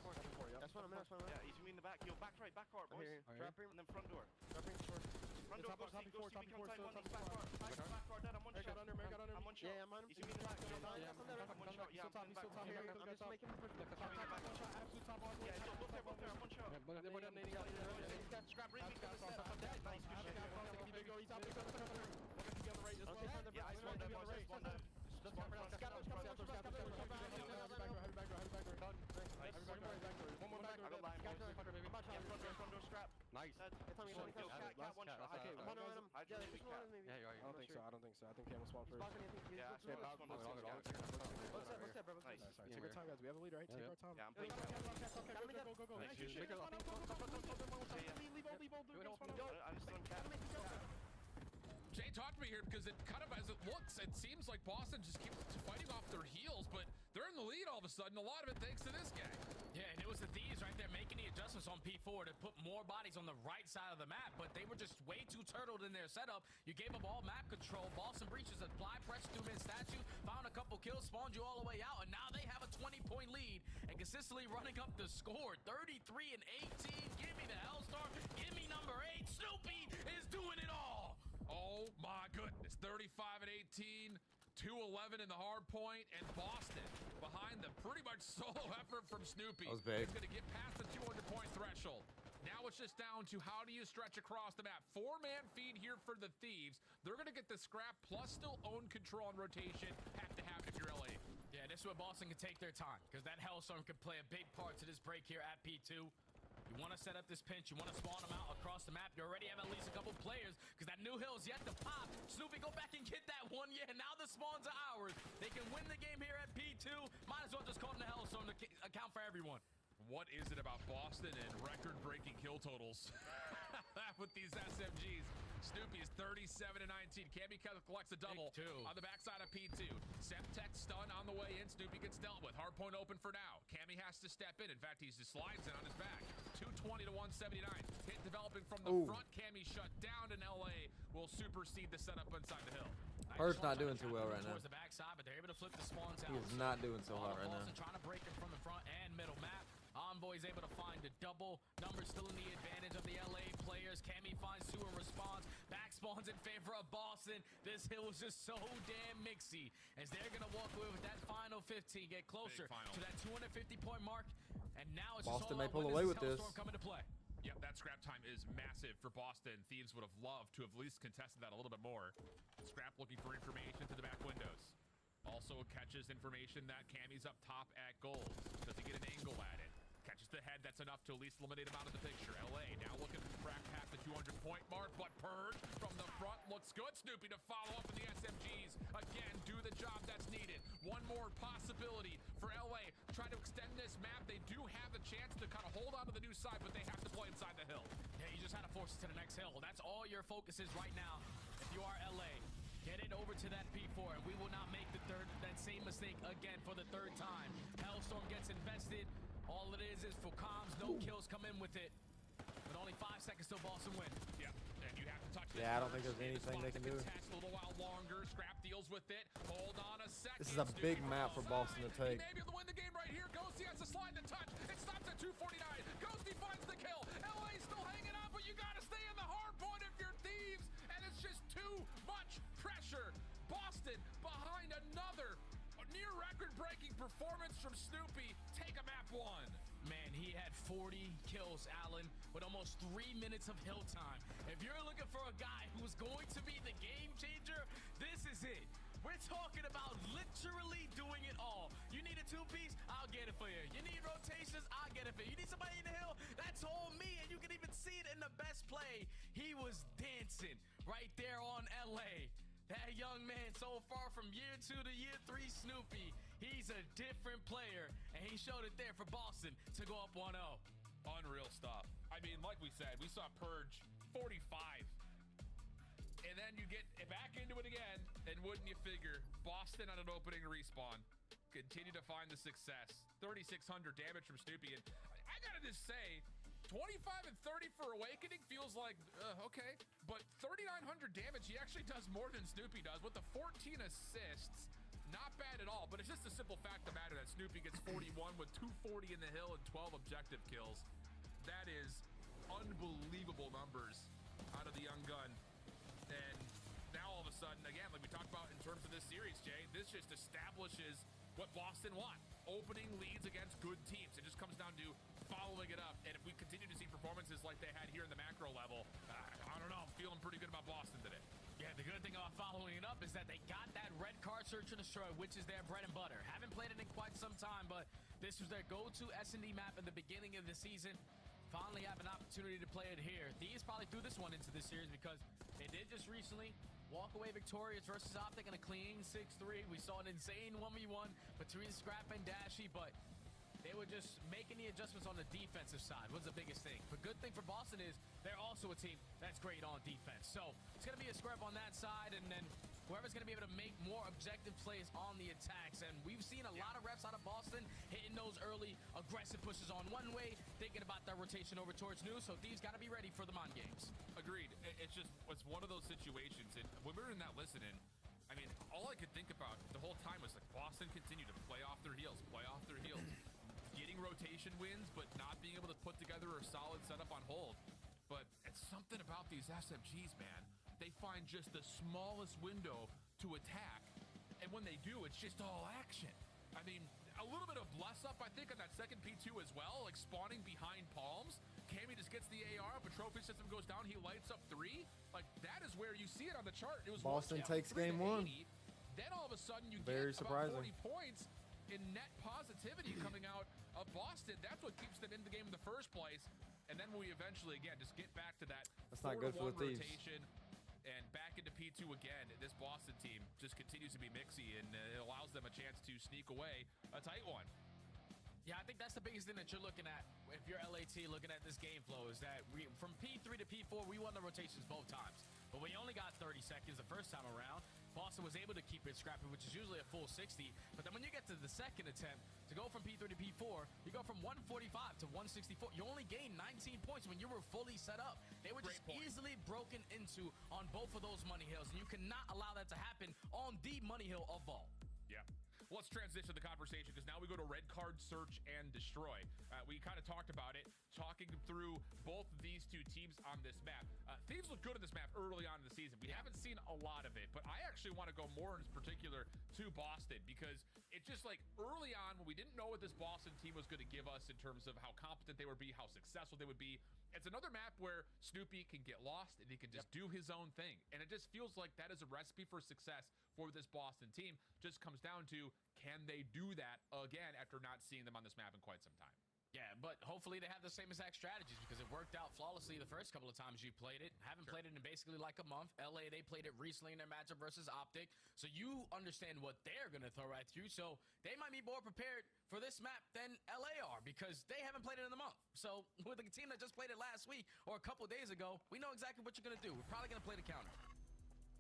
L: part. That's one. Yeah, he's in the back. Yo, back right, back hard, boys. Trap and then front door. Front door, go see, become time 1. He's back hard. Back hard, dead. I'm 1 shot. I'm 1 shot. Yeah, I'm on him. He's in the back. I'm 1 shot. Yeah, I'm back. I'm just making him push. Absolute top hard. Yeah, look there. I'm 1 shot. Scrap, bring me to the set. Nice, good shit. He's up. Yeah, I spawned that boys. I spawned that. One more back. I got line, boys. Front door scrap. Nice. Cat, 1 shot. I'm on him. Yeah, you are.
N: I don't think so. I don't think so. I think Cam will spawn first.
L: Yeah, I spawned.
N: Looks set, bro. Nice. Take our time, guys. We have a lead, right? Take our time.
L: Yeah, I'm playing.
N: Go.
L: Nice.
N: Nice.
L: Leave all. I'm still in cap.
H: Jay, talk to me here because it kind of, as it looks, it seems like Boston just keeps fighting off their heels, but they're in the lead all of a sudden. A lot of it thanks to this guy.
I: Yeah, and it was the Thieves right there making the adjustments on P4 to put more bodies on the right side of the map, but they were just way too turtled in their setup. You gave up all map control. Boston breaches apply pressure through mid statue, found a couple kills, spawned you all the way out, and now they have a 20-point lead and consistently running up the score. 33 and 18. Give me the Hellstorm. Give me number 8. Snoopy is doing it all.
H: Oh my goodness, 35 and 18, 2-11 in the hard point, and Boston behind the pretty much solo effort from Snoopy.
F: That was big.
H: He's going to get past the 200-point threshold. Now it's just down to how do you stretch across the map. 4-man feed here for the Thieves. They're going to get the scrap plus still own control and rotation. Have to have it if you're LA.
I: Yeah, this is where Boston can take their time because that Hellstorm could play a big part to this break here at P2. You want to set up this pinch. You want to spawn them out across the map. You already have at least a couple players because that new hill's yet to pop. Snoopy, go back and get that one. Yeah, now the spawns are ours. They can win the game here at P2. Might as well just call it the Hellstorm to account for everyone.
H: What is it about Boston and record-breaking kill totals with these SMGs? Snoopy is 37 and 19. Cammy collects a double on the backside of P2. Semtech stun on the way in. Snoopy gets dealt with. Hardpoint open for now. Cammy has to step in. In fact, he just slides in on his back. 220 to 179. Hit developing from the front. Cammy shut down, and LA will supersede the setup inside the hill.
F: Bird's not doing too well right now.
I: The backside, but they're able to flip the spawns out.
F: He's not doing so hot right now.
I: Trying to break it from the front and middle map. Envoy is able to find a double. Numbers still in the advantage of the LA players. Cammy finds two in response. Back spawns in favor of Boston. This hill was just so damn mixy as they're going to walk away with that final 15. Get closer to that 250-point mark. And now it's
F: Boston
I: just all
F: may pull away with this.
I: Coming to play.
H: Yep, that scrap time is massive for Boston. Thieves would have loved to have at least contested that a little bit more. Scrap looking for information to the back windows. Also catches information that Cammy's up top at gold. Does he get an angle at it? Catches the head, that's enough to at least eliminate him out of the picture. LA now looking to crack past the 200-point mark, but Purge from the front looks good. Snoopy to follow up in the SMGs. Again, do the job that's needed. One more possibility for LA. Trying to extend this map. They do have the chance to kind of hold on to the new side, but they have to play inside the hill.
I: Yeah, you just had to force it to the next hill. That's all your focus is right now. If you are LA, get it over to that P4, and we will not make that same mistake again for the third time. Hellstorm gets invested. All it is for comms, no kills come in with it. But only 5 seconds till Boston win.
H: Yeah, and you have to touch this.
F: Yeah, I don't think there's anything they can do.
H: A little while longer. Scrap deals with it. Hold on a second.
F: This is a big map for Boston to take.
H: Maybe able to win the game right here. Ghosty has to slide the touch. It stops at 249. Ghosty finds the kill. LA still hanging on, but you got to stay in the hard point if you're Thieves. And it's just too much pressure. Boston behind another near record-breaking performance from Snoopy. Take a map one.
I: Man, he had 40 kills, Allen, with almost 3 minutes of hill time. If you're looking for a guy who's going to be the game changer, this is it. We're talking about literally doing it all. You need a two-piece? I'll get it for you. You need rotations? I'll get it for you. You need somebody in the hill? That's all me, and you can even see it in the best play. He was dancing right there on LA. That young man so far from year 2 to year 3 Snoopy. He's a different player, and he showed it there for Boston to go up 1-0.
H: Unreal stuff. I mean, like we said, we saw Purge 45. And then you get back into it again, and wouldn't you figure, Boston on an opening respawn. Continue to find the success. 3,600 damage from Snoopy. And I gotta just say, 25 and 30 for Awakening feels like, okay. But 3,900 damage, he actually does more than Snoopy does. With the 14 assists, not bad at all. But it's just a simple fact of the matter that Snoopy gets 41 with 240 in the hill and 12 objective kills. That is unbelievable numbers out of the young gun. And now all of a sudden, again, like we talked about in terms of this series, Jay, this just establishes what Boston want. Opening leads against good teams. It just comes down to following it up. And if we continue to see performances like they had here in the macro level, I don't know, I'm feeling pretty good about Boston today.
I: Yeah, the good thing about following it up is that they got that red card search and destroy, which is their bread and butter. Haven't played it in quite some time, but this was their go-to S&D map in the beginning of the season. Finally have an opportunity to play it here. These probably threw this one into this series because they did just recently walk away victorious versus Optic in a clean 6-3. We saw an insane 1v1 between Scrap and Dashy, but they were just making the adjustments on the defensive side was the biggest thing. The good thing for Boston is they're also a team that's great on defense. So it's going to be a scrap on that side, and then whoever's going to be able to make more objective plays on the attacks. And we've seen a lot of reps out of Boston hitting those early aggressive pushes on one way, thinking about that rotation over towards new. So Thieves got to be ready for the Mon games.
H: Agreed. It's one of those situations. And when we were in that listening, I mean, all I could think about the whole time was like Boston continued to play off their heels, getting rotation wins, but not being able to put together a solid setup on hold. But it's something about these SMGs, man. They find just the smallest window to attack, and when they do, it's just all action. I mean, a little bit of bless up, I think, on that second P2 as well, like spawning behind palms. Cammy just gets the AR up, a trophy system goes down, he lights up 3. Like, that is where you see it on the chart. It was
F: Boston takes game 1.
H: Then all of a sudden you
F: Very
H: get
F: surprising.
H: about 40 points in net positivity coming out of Boston. That's what keeps them in the game in the first place. And then we eventually, again, just get back to that.
F: That's not good for the Thieves.
H: Rotation and back into P2 again. This Boston team just continues to be mixy, and it allows them a chance to sneak away a tight one.
I: Yeah, I think that's the biggest thing that you're looking at if you're LAT looking at this game flow is that from P3 to P4, we won the rotations both times. But we only got 30 seconds the first time around. Boston was able to keep it scrappy, which is usually a full 60. But then when you get to the second attempt, to go from P3 to P4, you go from 145 to 164. You only gained 19 points when you were fully set up. They were just easily broken into on both of those money hills, and you cannot allow that to happen on the money hill of all.
H: Yeah. Let's transition the conversation because now we go to red card, search, and destroy. We kind of talked about it, talking through both of these two teams on this map. Thieves look good on this map early on in the season. We haven't seen a lot of it, but I actually want to go more in particular to Boston because it's just like early on when we didn't know what this Boston team was going to give us in terms of how competent they would be, how successful they would be. It's another map where Snoopy can get lost and he can just do his own thing. And it just feels like that is a recipe for success for this Boston team. Just comes down to, can they do that again after not seeing them on this map in quite some time?
I: Yeah, but hopefully they have the same exact strategies because it worked out flawlessly the first couple of times you played it. Haven't played it in basically like a month. LA, they played it recently in their matchup versus Optic. So you understand what they're going to throw at you. So they might be more prepared for this map than LA are because they haven't played it in a month. So with a team that just played it last week or a couple of days ago, we know exactly what you're going to do. We're probably going to play the counter.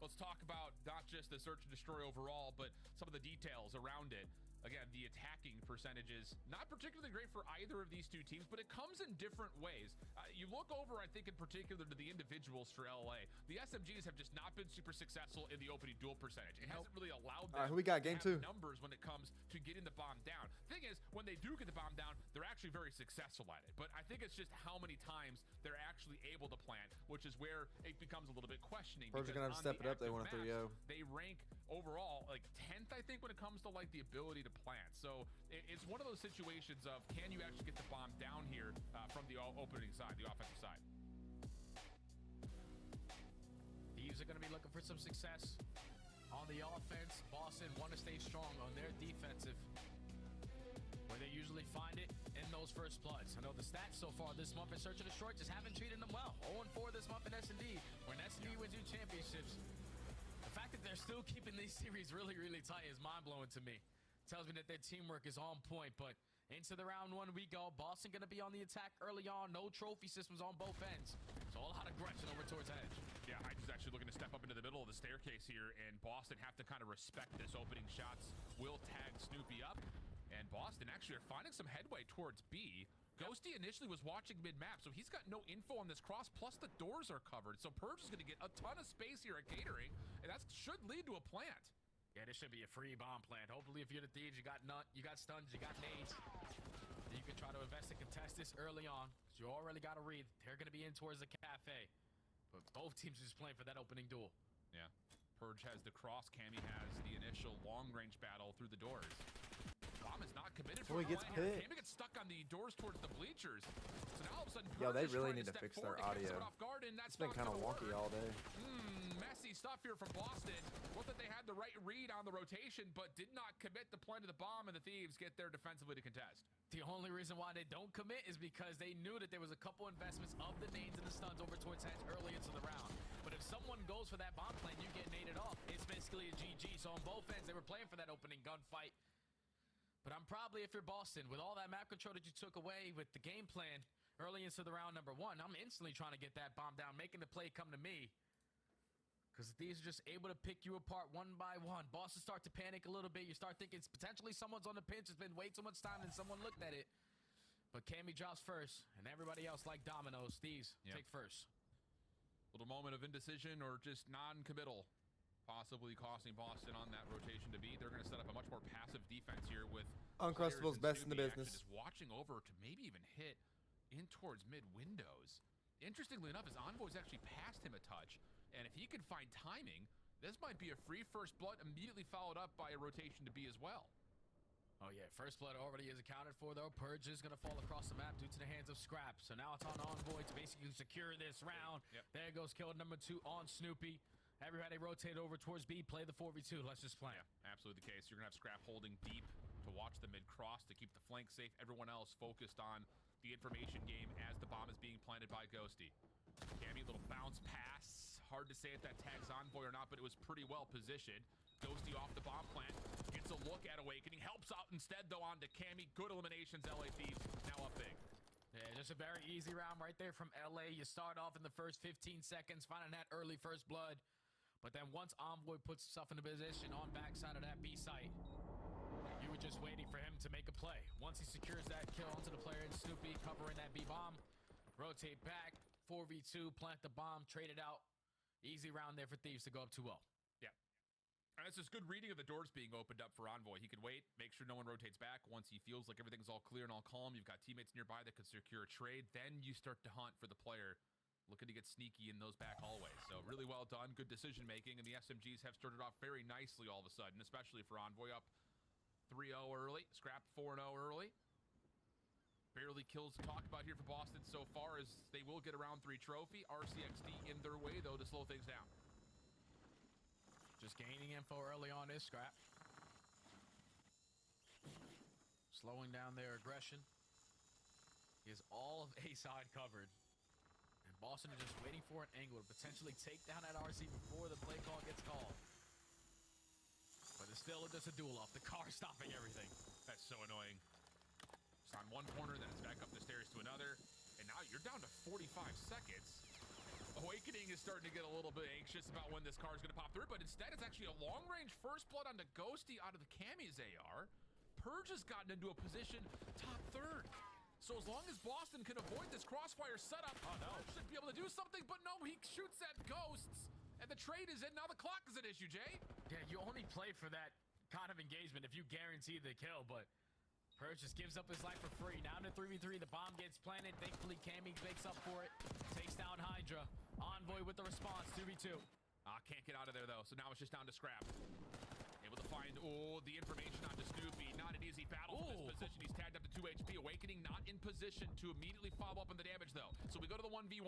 H: Let's talk about not just the search and destroy overall, but some of the details around it. Again, the attacking percentages, not particularly great for either of these two teams, but it comes in different ways. You look over, I think, in particular to the individuals for LA. The SMGs have just not been super successful in the opening duel percentage. It hasn't really allowed them
F: we got game
H: to have
F: 2.
H: numbers when it comes to getting the bomb down. Thing is, when they do get the bomb down, they're actually very successful at it. But I think it's just how many times they're actually able to plant, which is where it becomes a little bit questioning.
F: Persia's gonna have to step it up. They want a 3-0.
H: They rank overall like 10th, I think, when it comes to like the ability to plant. So it's one of those situations of, can you actually get the bomb down here from the opening side, the offensive side?
I: Thieves are going to be looking for some success on the offense. Boston want to stay strong on their defensive, where they usually find it in those first bloods. I know the stats so far this month in Search and Destroy just haven't treated them well. 0-4 this month in S&D. When S&D wins you championships, the fact that they're still keeping these series really, really tight is mind-blowing to me. Tells me that their teamwork is on point, but into the round 1 we go. Boston going to be on the attack early on. No trophy systems on both ends. So a lot of aggression over towards edge.
H: Yeah, Hydra's actually looking to step up into the middle of the staircase here, and Boston have to kind of respect this opening shots. Will tag Snoopy up, and Boston actually are finding some headway towards B. Ghosty initially was watching mid-map, so he's got no info on this cross, plus the doors are covered. So Purge is going to get a ton of space here at catering, and that should lead to a plant.
I: Yeah, this should be a free bomb plant. Hopefully, if you're the Thieves, you got stuns, you got nades. You can try to invest and contest this early on, because you already got a read. They're going to be in towards the cafe. But both teams are just playing for that opening duel.
H: Yeah. Purge has the cross. Cammy has the initial long-range battle through the doors. Bomb is not committed
F: Oh,
H: for
F: he gets
H: Atlanta here.
F: picked.
H: Cammy gets stuck on the doors towards the bleachers. So now all of a sudden,
F: Yo, they
H: Purge is
F: really
H: trying
F: need to
H: step
F: fix their
H: forward to catch
F: audio.
H: someone off guard, and that's
F: It's been
H: not
F: kind of
H: gonna
F: wonky
H: work.
F: all day.
H: Messy stuff here from Boston. Wasn't that they had the right read on the rotation, but did not commit the plan to the bomb, and the Thieves get there defensively to contest.
I: The only reason why they don't commit is because they knew that there was a couple investments of the nades and the stuns over towards Hedge early into the round. But if someone goes for that bomb plan, you get naded off. It's basically a GG. So on both ends, they were playing for that opening gunfight. But I'm probably, if you're Boston, with all that map control that you took away with the game plan early into the round number 1, I'm instantly trying to get that bomb down, making the play come to me. Because these are just able to pick you apart one by one. Boston start to panic a little bit. You start thinking potentially someone's on the pinch. It's been way too much time and someone looked at it. But Cammy drops first, and everybody else like dominoes. Thieves take first.
H: Little moment of indecision or just non-committal, possibly costing Boston on that rotation to beat. They're going to set up a much more passive defense here with
F: Uncrustables best in the
H: Snoopy
F: business.
H: actually just watching over to maybe even hit in towards mid windows. Interestingly enough, his envoy's actually passed him a touch. And if he can find timing, this might be a free first blood immediately followed up by a rotation to B as well.
I: Oh yeah, first blood already is accounted for though. Purge is going to fall across the map due to the hands of Scrap. So now it's on Envoy to basically secure this round. There goes kill number 2 on Snoopy. Everybody rotate over towards B, play the 4v2. Let's just play.
H: Yeah, absolutely the case. You're going to have Scrap holding deep to watch the mid cross to keep the flank safe. Everyone else focused on the information game as the bomb is being planted by Ghosty. Cammy, little bounce pass. Hard to say if that tags Envoy or not, but it was pretty well positioned. Ghosty off the bomb plant. Gets a look at Awakening. Helps out instead, though, onto Cammy. Good eliminations, LA Thieves. Now up big.
I: Yeah, just a very easy round right there from LA. You start off in the first 15 seconds, finding that early first blood. But then once Envoy puts himself in a position on backside of that B site, you were just waiting for him to make a play. Once he secures that kill onto the player, and Snoopy covering that B bomb, rotate back, 4v2, plant the bomb, trade it out. Easy round there for Thieves to go up 2-0.
H: Yeah. And it's just good reading of the doors being opened up for Envoy. He can wait, make sure no one rotates back. Once he feels like everything's all clear and all calm, you've got teammates nearby that could secure a trade. Then you start to hunt for the player looking to get sneaky in those back hallways. So really well done, good decision making, and the SMGs have started off very nicely all of a sudden, especially for Envoy up 3-0 early, Scrap 4-0 early. Barely kills to talk about here for Boston so far as they will get a round 3 trophy. RCXD in their way, though, to slow things down.
I: Just gaining info early on this Scrap. Slowing down their aggression. He has all of A side covered. And Boston is just waiting for an angle to potentially take down that RC before the play call gets called. But it's still just a duel off. The car stopping everything.
H: That's so annoying. It's on one corner, then it's back up the stairs to another. And now you're down to 45 seconds. Awakening is starting to get a little bit anxious about when this car is going to pop through, but instead it's actually a long-range first blood onto Ghosty out of the Cammy's AR. Purge has gotten into a position top 3rd. So as long as Boston can avoid this crossfire setup, Purge should be able to do something, but no, he shoots at Ghosts. And the trade is in. Now the clock is an issue, Jay.
I: Yeah, you only play for that kind of engagement if you guarantee the kill, but Purge just gives up his life for free. Now to 3v3, the bomb gets planted. Thankfully, Cammy makes up for it. Takes down Hydra. Envoy with the response, 2v2.
H: Can't get out of there, though, so now it's just down to Scrap. Able to find, the information onto Snoopy. Not an easy battle from this position. He's tagged up to 2 HP. Awakening not in position to immediately follow up on the damage, though. So we go to the 1v1.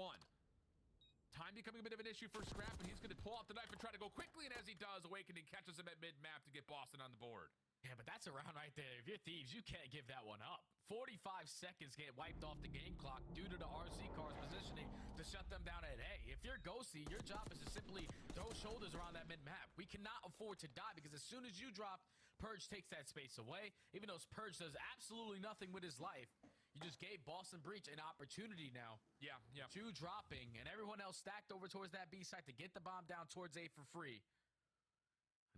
H: Time becoming a bit of an issue for Scrap, and he's going to pull out the knife and try to go quickly, and as he does, Awakening catches him at mid-map to get Boston on the board.
I: Yeah, but that's a round right there. If you're Thieves, you can't give that one up. 45 seconds get wiped off the game clock due to the RC car's positioning to shut them down at A. If you're Ghosty, your job is to simply throw shoulders around that mid-map. We cannot afford to die because as soon as you drop, Purge takes that space away. Even though Purge does absolutely nothing with his life, you just gave Boston Breach an opportunity now.
H: Yeah.
I: Two dropping, and everyone else stacked over towards that B site to get the bomb down towards A for free.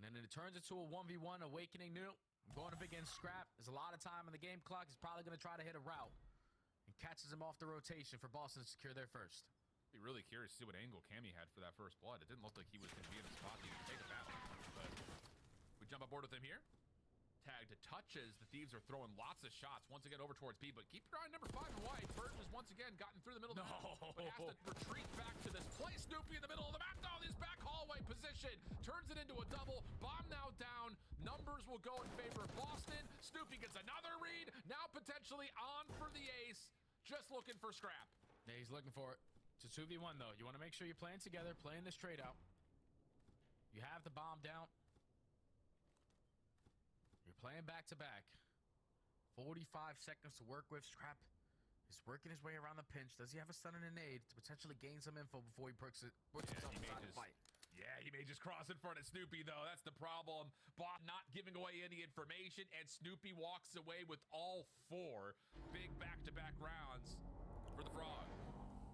I: And then it turns into a 1v1. Awakening new. I'm going up against Scrap. There's a lot of time on the game clock. He's probably going to try to hit a route. And catches him off the rotation for Boston to secure their first.
H: Be really curious to see what angle Cammy had for that first blood. It didn't look like he was going to be in a spot to take a battle. But we jump aboard with him here. tag to touches. The Thieves are throwing lots of shots once again over towards B, but keep your eye on number 5 in white. Purge has once again gotten through the middle of the map, but has to retreat back to this place. Snoopy in the middle of the map. No, this back hallway position turns it into a double. Bomb now down. Numbers will go in favor of Boston. Snoopy gets another read. Now potentially on for the ace. Just looking for scrap.
I: Yeah, he's looking for it. It's a 2v1 though. You want to make sure you're playing together, playing this trade out. You have the bomb down. You're playing back to back. 45 seconds to work with. Scrap is working his way around the pinch. Does he have a stun and a nade to potentially gain some info before he puts himself inside the fight?
H: Yeah, he may just cross in front of Snoopy, though. That's the problem. Bob not giving away any information, and Snoopy walks away with all 4 big back-to-back rounds for the Frog.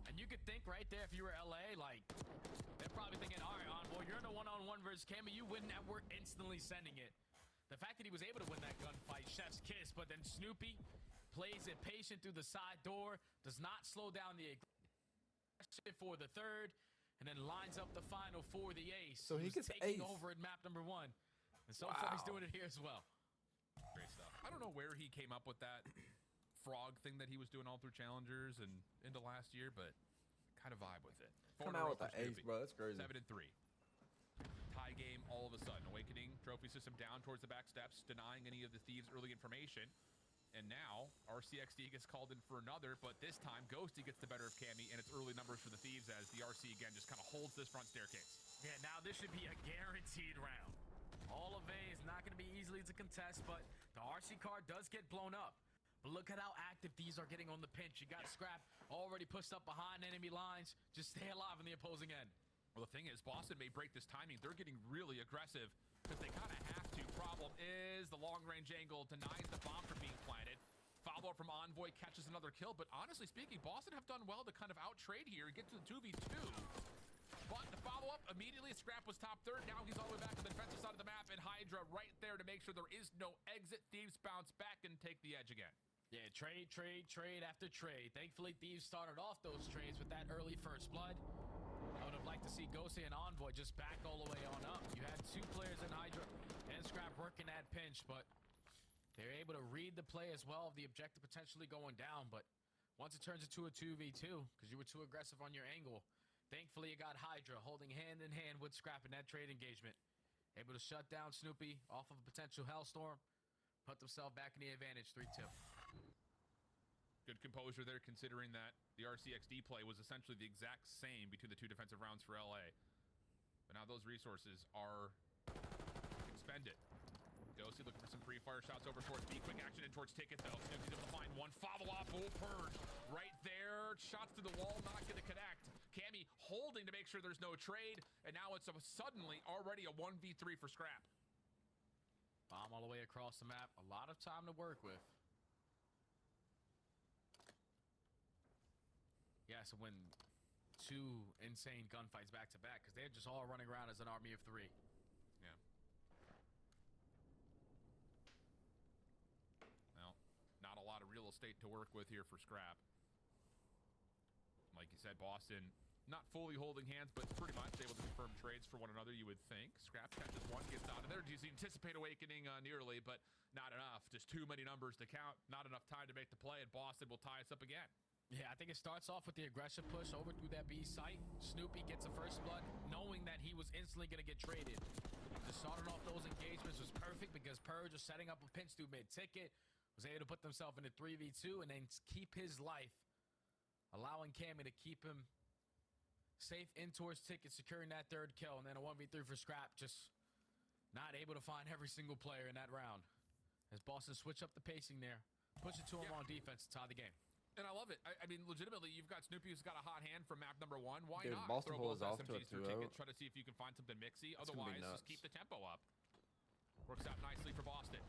I: And you could think right there, if you were LA, like, they're probably thinking, all right, Envoy, you're in a one-on-one versus Cammy. You win that, we're instantly sending it. The fact that he was able to win that gunfight, chef's kiss, but then Snoopy plays it patient through the side door, does not slow down the aggression for the third, and then lines up the final for the ace.
F: So he gets
I: taking
F: ace
I: over at map number 1. And so far he's doing it here as well.
H: Great stuff. I don't know where he came up with that frog thing that he was doing all through challengers and into last year, but kind of vibe with it.
F: Come out with the ace, bro. That's crazy.
H: 7-3. Tie game all of a sudden. Awakening trophy system down towards the back steps, denying any of the Thieves' early information. And now RCXD gets called in for another, but this time Ghosty gets the better of Cammy and its early numbers for the Thieves as the RC again just kind of holds this front staircase.
I: Yeah, now this should be a guaranteed round. All of A is not going to be easily to contest, but the RC card does get blown up. But look at how active these are getting on the pinch. You got Scrap already pushed up behind enemy lines. Just stay alive on the opposing end.
H: Well, the thing is, Boston may break this timing. They're getting really aggressive because they kind of have to. Problem is the long-range angle denies the bomb from being planted. Follow-up from Envoy catches another kill, but honestly speaking, Boston have done well to kind of out-trade here and get to the 2v2. But the follow-up, immediately Scrap was top third. Now he's all the way back to the defensive side of the map, and Hydra right there to make sure there is no exit. Thieves bounce back and take the edge again.
I: Yeah, trade after trade. Thankfully, Thieves started off those trades with that early first blood. I would have liked to see Ghosty and Envoy just back all the way on up. You had 2 players in Hydra and Scrap working that pinch, but they're able to read the play as well of the objective potentially going down. But once it turns into a 2v2, because you were too aggressive on your angle, thankfully you got Hydra holding hand in hand with Scrap in that trade engagement. Able to shut down Snoopy off of a potential Hellstorm, put themselves back in the advantage, 3-2.
H: Good composure there, considering that the RCXD play was essentially the exact same between the 2 defensive rounds for LA. But now those resources are expended. Ghosty looking for some pre-fire shots over towards B. Quick action in towards Ticket, though. Snoopy's able to find one. Follow-up, Purge right there. Shots to the wall, not going to connect. Cammy holding to make sure there's no trade. And now it's suddenly already a 1v3 for Scrap.
I: Bomb all the way across the map. A lot of time to work with. Yeah, so when 2 insane gunfights back to back, because they're just all running around as an army of 3.
H: Yeah. Well, not a lot of real estate to work with here for Scrap. Like you said, Boston not fully holding hands, but pretty much able to confirm trades for one another, you would think. Scrap catches one, gets out of there. Do you anticipate Awakening nearly, but not enough. Just too many numbers to count. Not enough time to make the play, and Boston will tie us up again.
I: Yeah, I think it starts off with the aggressive push over through that B site. Snoopy gets a first blood, knowing that he was instantly going to get traded. Just starting off those engagements was perfect because Purge was setting up a pinch through mid-ticket, was able to put themselves in a 3v2 and then keep his life, allowing Cammy to keep him safe in towards Ticket, securing that third kill, and then a 1v3 for Scrap, just not able to find every single player in that round. As Boston switch up the pacing there, push it to him on defense to tie the game.
H: And I love it. I mean, legitimately, you've got Snoopy who's got a hot hand from map number 1. Why not
F: Boston
H: throw both
F: off to a
H: SMGs through Ticket, try to see if you can find something mixy. Otherwise, just keep the tempo up. Works out nicely for Boston.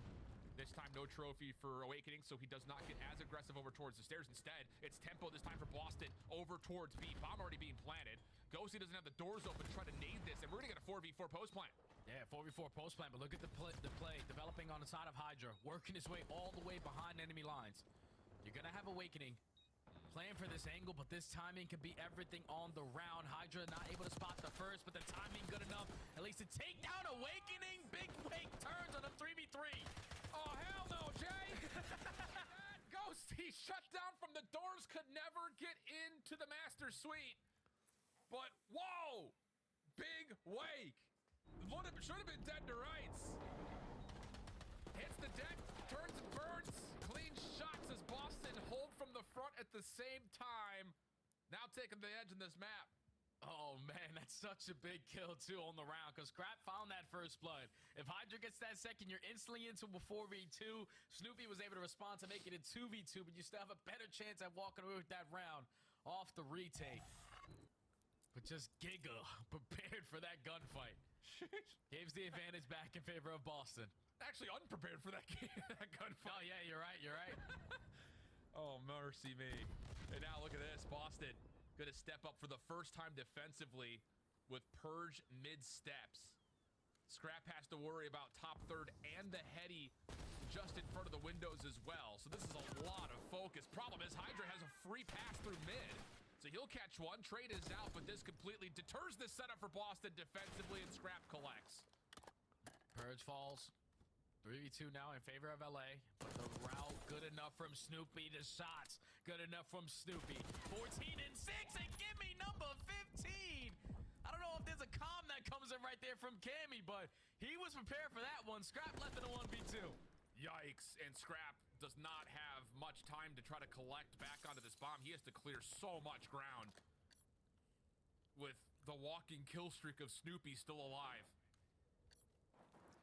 H: This time, no trophy for Awakening, so he does not get as aggressive over towards the stairs. Instead, it's tempo this time for Boston over towards B. Bomb already being planted. Ghosty doesn't have the doors open to try to nade this, and we're going to get a 4v4 post plant.
I: Yeah, 4v4 post plant, but look at the play developing on the side of Hydra, working his way all the way behind enemy lines. You're going to have Awakening playing for this angle, but this timing could be everything on the round. Hydra not able to spot the first, but the timing good enough at least to take down Awakening. Big wake turns on a 3v3.
H: bittersweet. But, whoa! Big wake. Should have been dead to rights. Hits the deck, turns and burns. Clean shots as Boston hold from the front at the same time. Now taking the edge in this map.
I: Oh, man, that's such a big kill, too, on the round, because Scrap found that first blood. If Hydra gets that second, you're instantly into a 4v2. Snoopy was able to respond to make it a 2v2, but you still have a better chance at walking away with that round off the retake. But just Giga prepared for that gunfight. Gives the advantage back in favor of Boston.
H: Actually unprepared for that gunfight.
I: Oh, yeah, you're right, you're right.
H: Oh, mercy me. And now look at this, Boston gonna step up for the first time defensively with Purge mid-steps. Scrap has to worry about top third and the heady just in front of the windows as well. So this is a lot of focus. Problem is Hydra has a free pass through mid. So he'll catch one, trade is out, but this completely deters this setup for Boston defensively, and Scrap collects.
I: Purge falls. 3v2 now in favor of LA, but the route good enough from Snoopy. The shots good enough from Snoopy. 14 and 6, and give me number 15. I don't know if there's a calm that comes in right there from Cammy, but he was prepared for that one. Scrap left in a 1v2.
H: Yikes, and Scrap does not have much time to try to collect back onto this bomb. He has to clear so much ground with the walking kill streak of Snoopy still alive.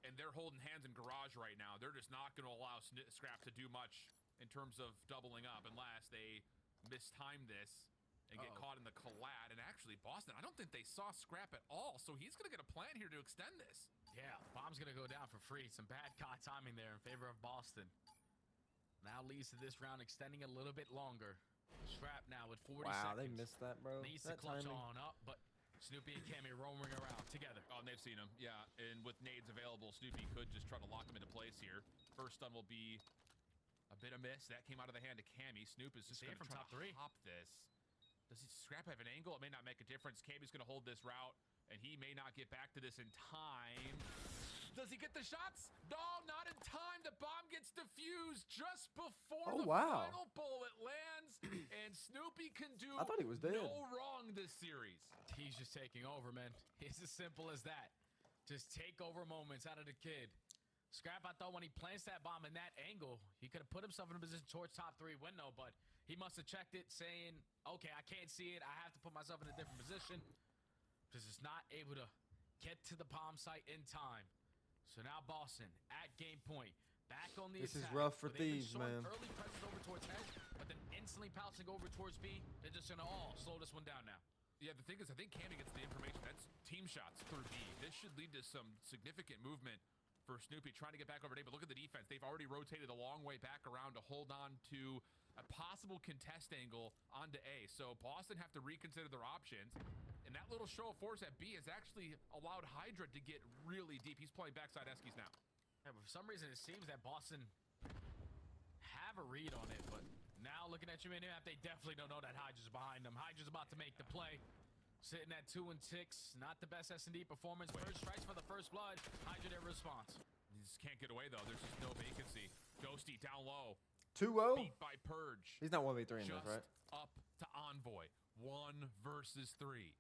H: And they're holding hands in garage right now. They're just not going to allow Scrap to do much in terms of doubling up unless they mistime this and get caught in the collide. And actually, Boston, I don't think they saw Scrap at all. So he's going to get a plan here to extend this.
I: Yeah, bomb's going to go down for free. Some bad timing there in favor of Boston. Now leads to this round extending a little bit longer. Scrap now with 40 seconds.
F: Wow, they missed that, bro.
I: Needs to clutch on up, but Snoopy and Cammy roaming around together.
H: Oh, and they've seen him. Yeah, and with nades available, Snoopy could just try to lock him into place here. First stun will be a bit of miss. That came out of the hand of Cammy. Snoop is just going to try to hop this. Does he Scrap have an angle? It may not make a difference. Cammy's going to hold this route, and he may not get back to this in time. Does he get the shots? No, not in time. The bomb gets defused just before the final bullet lands, and Snoopy can do
F: I thought he was dead.
H: no wrong this series.
I: He's just taking over, man. It's as simple as that. Just take over moments out of the kid. Scrap, I thought when he plants that bomb in that angle, he could have put himself in a position towards top 3 window, but he must have checked it saying, okay, I can't see it. I have to put myself in a different position. Just is not able to get to the bomb site in time. So now Boston at game point. Back on the
F: This
I: attack.
F: is rough for Thieves, man.
I: Early presses over towards Hedge, but then instantly pouncing over towards B. They're just going to all slow this one down now.
H: Yeah, the thing is, I think Cammy gets the information. That's team shots through B. This should lead to some significant movement for Snoopy trying to get back over A. But look at the defense. They've already rotated a long way back around to hold on to a possible contest angle onto A. So Boston have to reconsider their options. And that little show of force at B has actually allowed Hydra to get really deep. He's playing backside Eskies now.
I: Yeah, but for some reason, it seems that Boston have a read on it. But now looking at your mini-map, they definitely don't know that Hydra's behind them. Hydra's about to make the play. Sitting at 2 and 6. Not the best S&D performance. Purge strikes for the first blood. Hydra their response.
H: He just can't get away, though. There's just no vacancy. Ghosty down low.
F: 2-0?
H: Beat by Purge.
F: He's not 1v3 in this,
H: Just
F: right?
H: up to Envoy. 1 versus 3.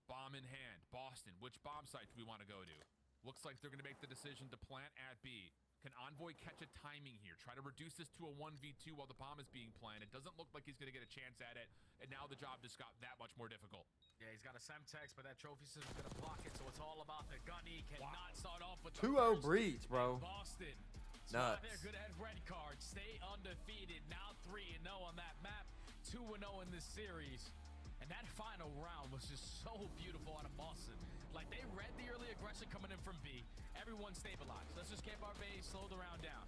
H: Bomb in hand. Boston, which bomb site do we want to go to? Looks like they're going to make the decision to plant at B. Can Envoy catch a timing here? Try to reduce this to a 1v2 while the bomb is being planted. Doesn't look like he's going to get a chance at it. And now the job just got that much more difficult.
I: Yeah, he's got a Semtex, but that trophy system's going to block it. So it's all about the gun. He cannot start off with
F: 2-0 breach, bro.
I: Boston.
F: Nuts.
I: They're good at red card. Stay undefeated. Now 3-0 on that map. 2-0 in this series. And that final round was just so beautiful out of Boston. Like, they read the early aggression coming in from B. Everyone stabilized. Let's just camp our base, slow the round down.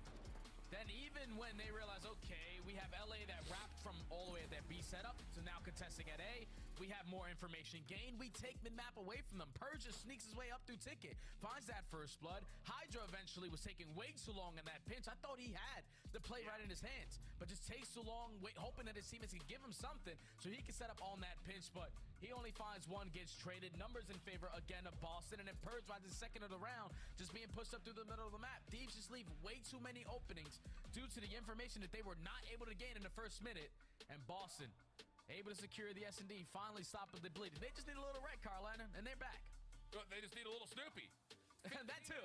I: Then even when they realize, okay, we have LA that wrapped from all the way at that B setup to now contesting at A, we have more information gained. We take mid-map away from them. Purge just sneaks his way up through Ticket, finds that first blood. Hydra eventually was taking way too long in that pinch. I thought he had the play right in his hands, but just takes too long, hoping that his teammates can give him something so he can set up on that pinch, but he only finds one, gets traded. Numbers in favor again of Boston, and then Purge by the second of the round, just being pushed up through the middle of the map. Thieves just leave way too many openings due to the information that they were not able to gain in the first minute, and Boston able to secure the S&D, finally stopping the bleeding. They just need a little red card, Landon, and they're back.
H: They just need a little Snoopy.
I: That too.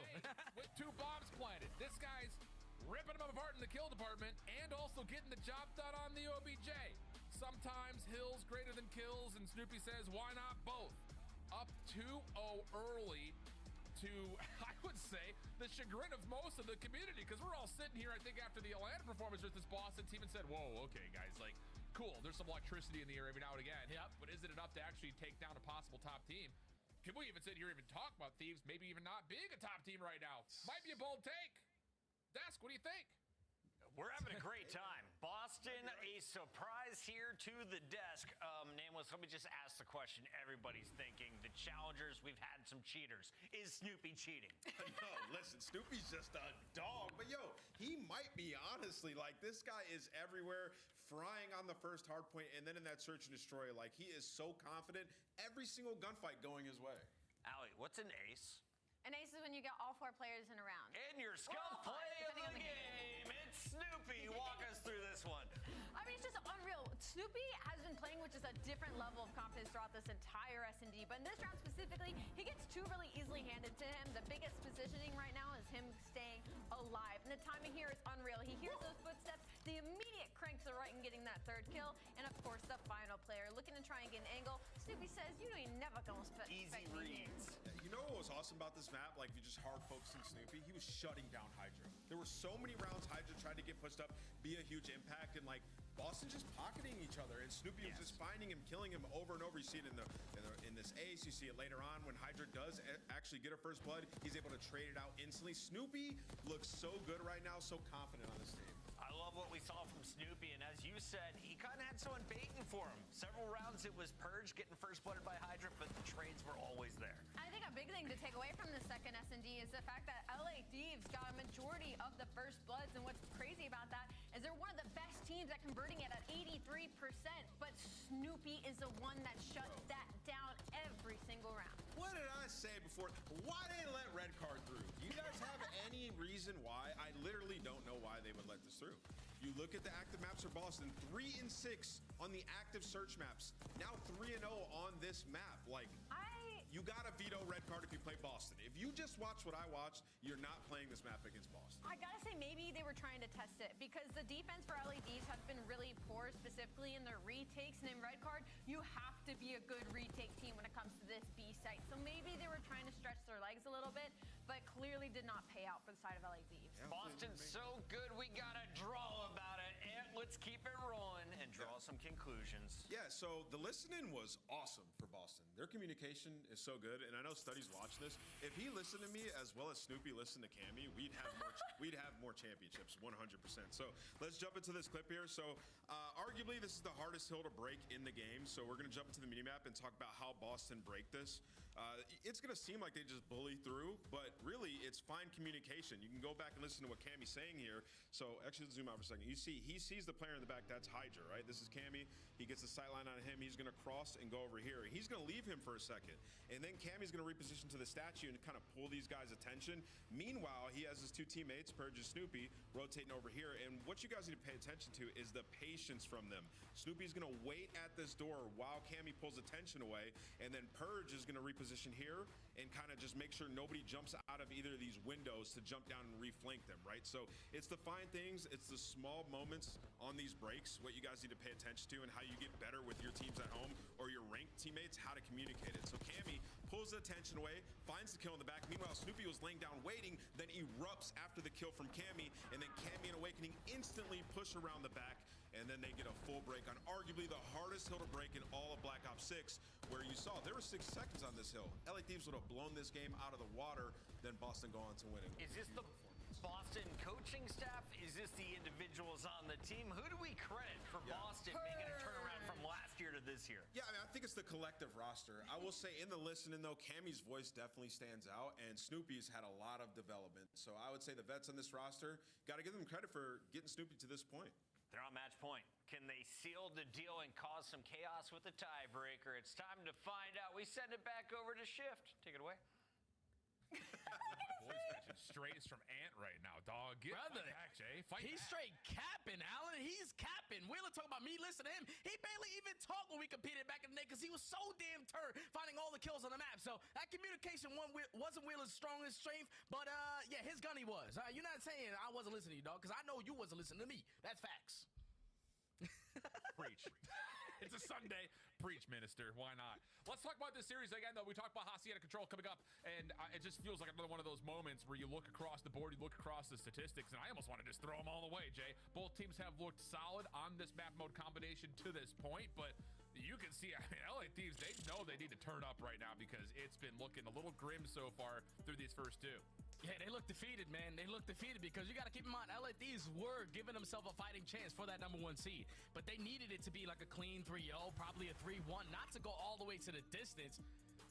H: With 2 bombs planted. This guy's ripping them apart in the kill department and also getting the job done on the OBJ. Sometimes hills greater than kills, and Snoopy says, why not both? Up 2-0 early to, I would say, the chagrin of most of the community, because we're all sitting here, I think, after the Atlanta performance with this Boston team and said, whoa, okay, guys, like, cool, there's some electricity in the air every now and again.
I: Yep.
H: But is it enough to actually take down a possible top team? Can we even sit here even talk about Thieves maybe even not being a top team right now? Might be a bold take. Desk, what do you think?
B: We're having a great time. Boston, a surprise here to the desk. Nameless, let me just ask the question everybody's thinking. The challengers, we've had some cheaters. Is Snoopy cheating?
A: No, listen, Snoopy's just a dog. But, yo, he might be, honestly. Like, this guy is everywhere, frying on the first hard point, and then in that search and destroy. Like, he is so confident. Every single gunfight going his way.
B: Allie, what's an ace?
D: An ace is when you get all 4 players in a round.
B: And your scuff play of the game. It's Snoopy. Walk us through this one.
D: I mean, it's just unreal. Snoopy has been playing with just a different level of confidence throughout this entire S&D. But in this round specifically, he gets 2 really easily handed to him. The biggest positioning right now is him staying alive. And the timing here is unreal. He hears those footsteps. The immediate crank to the right and getting that 3rd kill. And, of course, the final player looking to try and get an angle. Snoopy says, you ain't never going to expect
B: Easy
D: me.
B: reads.
A: You know what was awesome about this map? Like, if you just hard focusing Snoopy, he was shutting down Hydra. There were so many rounds Hydra tried to get pushed up, be a huge impact, and like Boston just pocketing each other, and Snoopy was just finding him, killing him over and over. You see it in this ace. You see it later on when Hydra does actually get her first blood. He's able to trade it out instantly. Snoopy looks so good right now, so confident on this team.
B: I love what we saw from Snoopy, and as you said, he kind of had someone baiting for him. Several rounds it was Purge getting first blooded by Hydra, but the trades were always there.
D: I think a big thing to take away from the second S&D is the fact that LA Thieves got a majority of the first bloods, and what's crazy about that is they're one of the best teams at converting it at 83%, but Snoopy is the one that shuts that down every single round.
A: What did I say before? Why they let red card through? Do you guys have any reason why? I literally don't know why they would let this through. You look at the active maps for Boston, 3-6 on the active search maps. Now 3-0 on this map. Like, you gotta veto red card if you play Boston. If you just watch what I watched, you're not playing this map against Boston.
D: I gotta say, maybe they were trying to test it because the defense for LADs has been really poor, specifically in their retakes. And in red card, you have to be a good retake team when it comes to this B site. So maybe they were trying to stretch their legs a little bit, but clearly did not pay out for the side of LADs.
B: Yeah, Boston's so good, we gotta draw about it. And let's keep it rolling and draw some conclusions.
A: Yeah, so the listening was awesome for Boston. Their communication is so good, and I know Study's watched this. If he listened to me as well as Snoopy listened to Cammy, we'd have more championships, 100%. So let's jump into this clip here. So arguably, this is the hardest hill to break in the game. So we're going to jump into the minimap and talk about how Boston break this. It's going to seem like they just bully through, but really, it's fine communication. You can go back and listen to what Cammy's saying here. So actually, let's zoom out for a second. You see, he sees the player in the back. That's Hydra, right? This is Cammy. He gets the sight line on him. He's going to cross and go over here. He's going to leave him for a second. And then Cammy's going to reposition to the statue and kind of pull these guys' attention. Meanwhile, he has his 2 teammates, Purge and Snoopy, rotating over here. And what you guys need to pay attention to is the patience from them. Snoopy's going to wait at this door while Cammy pulls attention away. And then Purge is going to reposition here and kind of just make sure nobody jumps out of either of these windows to jump down and reflank them, right? So it's the fine things, it's the small moments on these breaks, what you guys need to pay attention to and how you get better with your teams at home or your ranked teammates, how to communicate it. So Cammy pulls the attention away, finds the kill in the back. Meanwhile, Snoopy was laying down waiting, then erupts after the kill from Cammy, and then Cammy and Awakening instantly push around the back, and then they get a full break on arguably the hardest hill to break in all of Black Ops 6, where you saw there were 6 seconds on this hill. LA Thieves would have blown this game out of the water, then Boston go on to win it.
B: Is this the Boston coaching staff? Is this the individuals on the team? Who do we credit for Boston making a turnaround from last year to this year?
A: Yeah, I mean, I think it's the collective roster. I will say in the listening, though, Cammy's voice definitely stands out, and Snoopy's had a lot of development. So I would say the vets on this roster, got to give them credit for getting Snoopy to this point.
B: They're on match point. Can they seal the deal and cause some chaos with a tiebreaker? It's time to find out. We send it back over to Shift. Take it away.
H: My boy's catching strays from Ant right now, dog. Get back, Jay. fight
I: He's
H: back.
I: straight capping, Alan. He's capping. Wheeler talking about me listening to him. He barely even talked when we competed back in the day because he was so damn turned finding all the kills on the map. So that communication wasn't Wheeler's strongest strength, but yeah, his gunny was. You're not saying I wasn't listening to you, dog, because I know you wasn't listening to me. That's facts.
H: Preach. It's a Sunday. Preach, minister. Why not? Let's talk about this series again, though. We talked about Hacienda Control coming up, and it just feels like another one of those moments where you look across the board, you look across the statistics, and I almost want to just throw them all away, Jay. Both teams have looked solid on this map mode combination to this point, but you can see, I mean, LA Thieves, they know they need to turn up right now because it's been looking a little grim so far through these first two.
I: Yeah, they look defeated, man. They look defeated because you got to keep in mind, LA Thieves were giving themselves a fighting chance for that #1 seed, but they needed it to be like a clean 3-0, probably a 3-1, not to go all the way to the distance.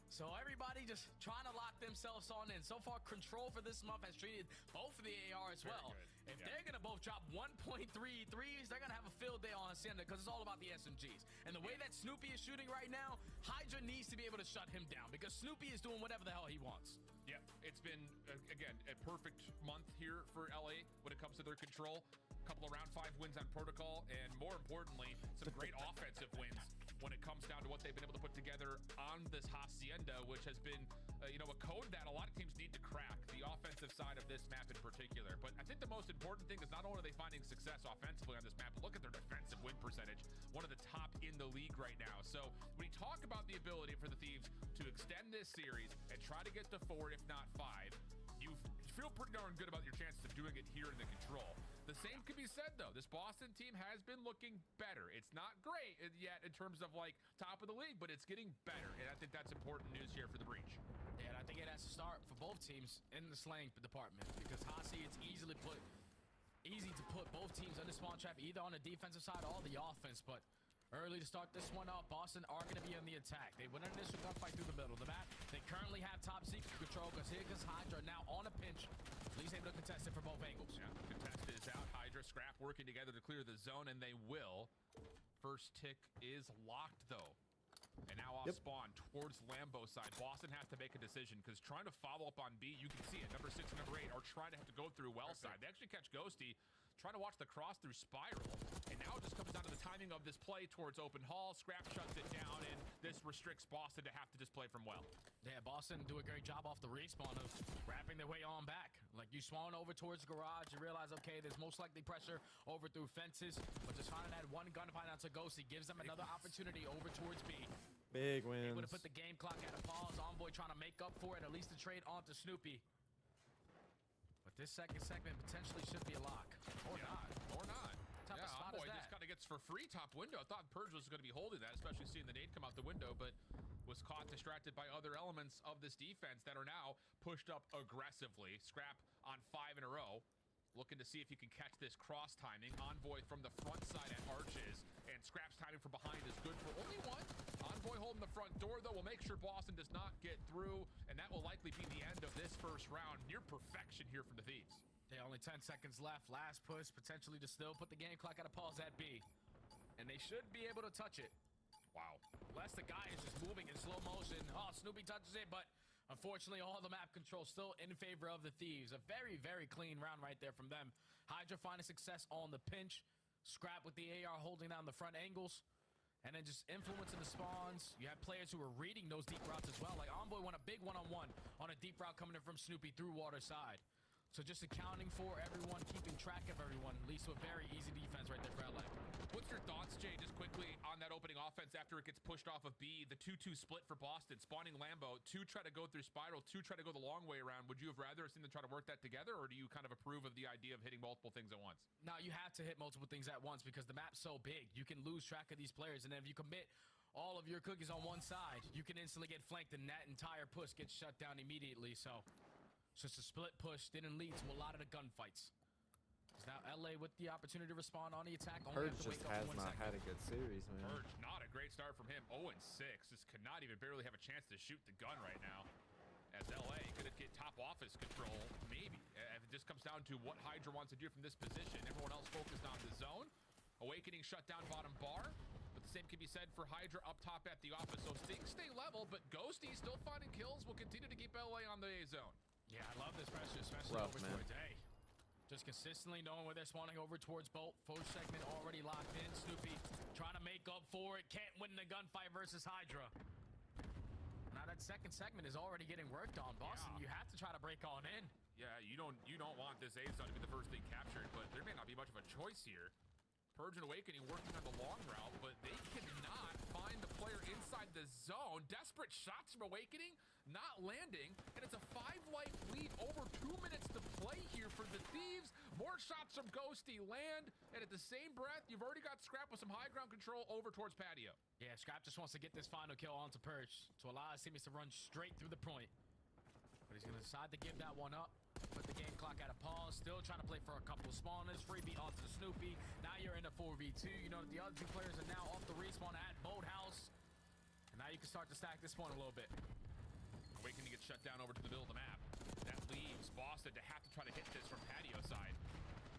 I: So everybody just trying to lock themselves on in. So far, Control for this month has treated both of the AR as well. If they're going to both drop 1.3 threes, they're going to have a field day on Hacienda because it's all about the SMGs. And the way that Snoopy is shooting right now, Hydra needs to be able to shut him down because Snoopy is doing whatever the hell he wants.
H: Yeah, it's been, again, a perfect month here for LA when it comes to their Control. A couple of round 5 wins on Protocol, and more importantly, some great offensive wins when it comes down to what they've been able to put together on this Hacienda, which has been, a code that a lot of teams need to crack, the offensive side of this map in particular. But I think the most important thing is not only are they finding success offensively on this map, but look at their defensive win percentage, one of the top in the league right now. So when you talk about the ability for the Thieves to extend this series and try to get to 4, if not 5, you feel pretty darn good about your chances of doing it here in the Control. The same could be said, though. This Boston team has been looking better. It's not great yet in terms of, top of the league, but it's getting better, and I think that's important news here for the Breach.
I: Yeah, and I think it has to start for both teams in the slang department because Hasi, it's easy to put both teams on the spawn trap, either on the defensive side or the offense, but early to start this one up, Boston are going to be on the attack. They win an initial gunfight through the middle of the map. They currently have top secret control because Hydra are now on a pinch. At least able to contest it from both angles.
H: Yeah, contested is out. Hydra, Scrap working together to clear the zone, and they will. First tick is locked, though. And now off spawn towards Lambo side. Boston has to make a decision because trying to follow up on B, you can see it. Number 6 and number 8 are trying to have to go through well side. They actually catch Ghosty trying to watch the cross through Spiral. And now it just comes down to the timing of this play towards open hall. Scrap shuts it down, and this restricts Boston to have to just play from well.
I: Yeah, Boston do a great job off the respawn of wrapping their way on back. Like, you spawn over towards the garage, you realize, okay, there's most likely pressure over through fences, but just finding that one gunfight out to Ghosty gives them another opportunity over towards B.
F: Big wins.
I: Able to put the game clock at a pause. Envoy trying to make up for it, at least to trade onto Snoopy. But this second segment potentially should be a lock. Or not.
H: Or not.
I: What type of spot
H: Envoy
I: is that?
H: just kind of gets for free top window. I thought Purge was going to be holding that, especially seeing the nade come out the window, but was caught distracted by other elements of this defense that are now pushed up aggressively. Scrap on 5 in a row. Looking to see if he can catch this cross timing. Envoy from the front side at Arches, and Scrap's timing from behind is good for only one. Envoy holding the front door, though, will make sure Boston does not get through, and that will likely be the end of this first round. Near perfection here from the Thieves.
I: Yeah, only 10 seconds left. Last push, potentially to still put the game clock at a pause at B. And they should be able to touch it.
H: Wow.
I: Unless the guy is just moving in slow motion. Oh, Snoopy touches it, but unfortunately, all the map control still in favor of the Thieves. A very, very clean round right there from them. Hydra finding success on the pinch. Scrap with the AR holding down the front angles. And then just influencing the spawns. You have players who are reading those deep routes as well. Like Envoy won a big one-on-one on a deep route coming in from Snoopy through water side. So just accounting for everyone, keeping track of everyone, leads to a very easy defense right there for LA.
H: What's your thoughts, Jay, just quickly on that opening offense after it gets pushed off of B, the 2-2 split for Boston, spawning Lambo, 2 try to go through Spiral, 2 try to go the long way around. Would you have rather seen them try to work that together, or do you kind of approve of the idea of hitting multiple things at once?
I: Now, you have to hit multiple things at once because the map's so big. You can lose track of these players, and then if you commit all of your cookies on one side, you can instantly get flanked, and that entire push gets shut down immediately. So just a split push didn't lead to a lot of the gunfights. Now LA with the opportunity to respond on the attack.
F: Purge just has not had a good series, man.
H: Purge, not a great start from him. 0-6. Just cannot even barely have a chance to shoot the gun right now. As LA could get top office control, maybe. If it just comes down to what Hydra wants to do from this position. Everyone else focused on the zone. Awakening shut down bottom bar. But the same can be said for Hydra up top at the office. So things stay level, but Ghosty still finding kills. Will continue to keep LA on the A zone.
I: Yeah, I love this pressure, especially
F: rough,
I: over
F: man.
I: towards A. Just consistently knowing where they're spawning over towards Bolt. First segment already locked in. Snoopy trying to make up for it. Can't win the gunfight versus Hydra. Now that second segment is already getting worked on. Boston, you have to try to break on in.
H: Yeah, you don't want this A zone to be the first thing captured, but there may not be much of a choice here. Purge and Awakening working on the long route, but they cannot find the player inside the zone. Desperate shots from Awakening, not landing, and it's a 5-life lead. Over 2 minutes to play here for the Thieves. More shots from Ghosty land, and at the same breath, you've already got Scrap with some high ground control over towards Patio.
I: Yeah, Scrap just wants to get this final kill onto Purge to allow his teammates to run straight through the point. But he's going to decide to give that one up. Put the game clock at a pause. Still trying to play for a couple of spawners. Freebie onto the Snoopy. Now you're in a 4v2. You know that the other two players are now off the respawn at Boathouse. And now you can start to stack this point a little bit.
H: Awakening gets shut down over to the middle of the map. That leaves Boston to have to try to hit this from Patio side.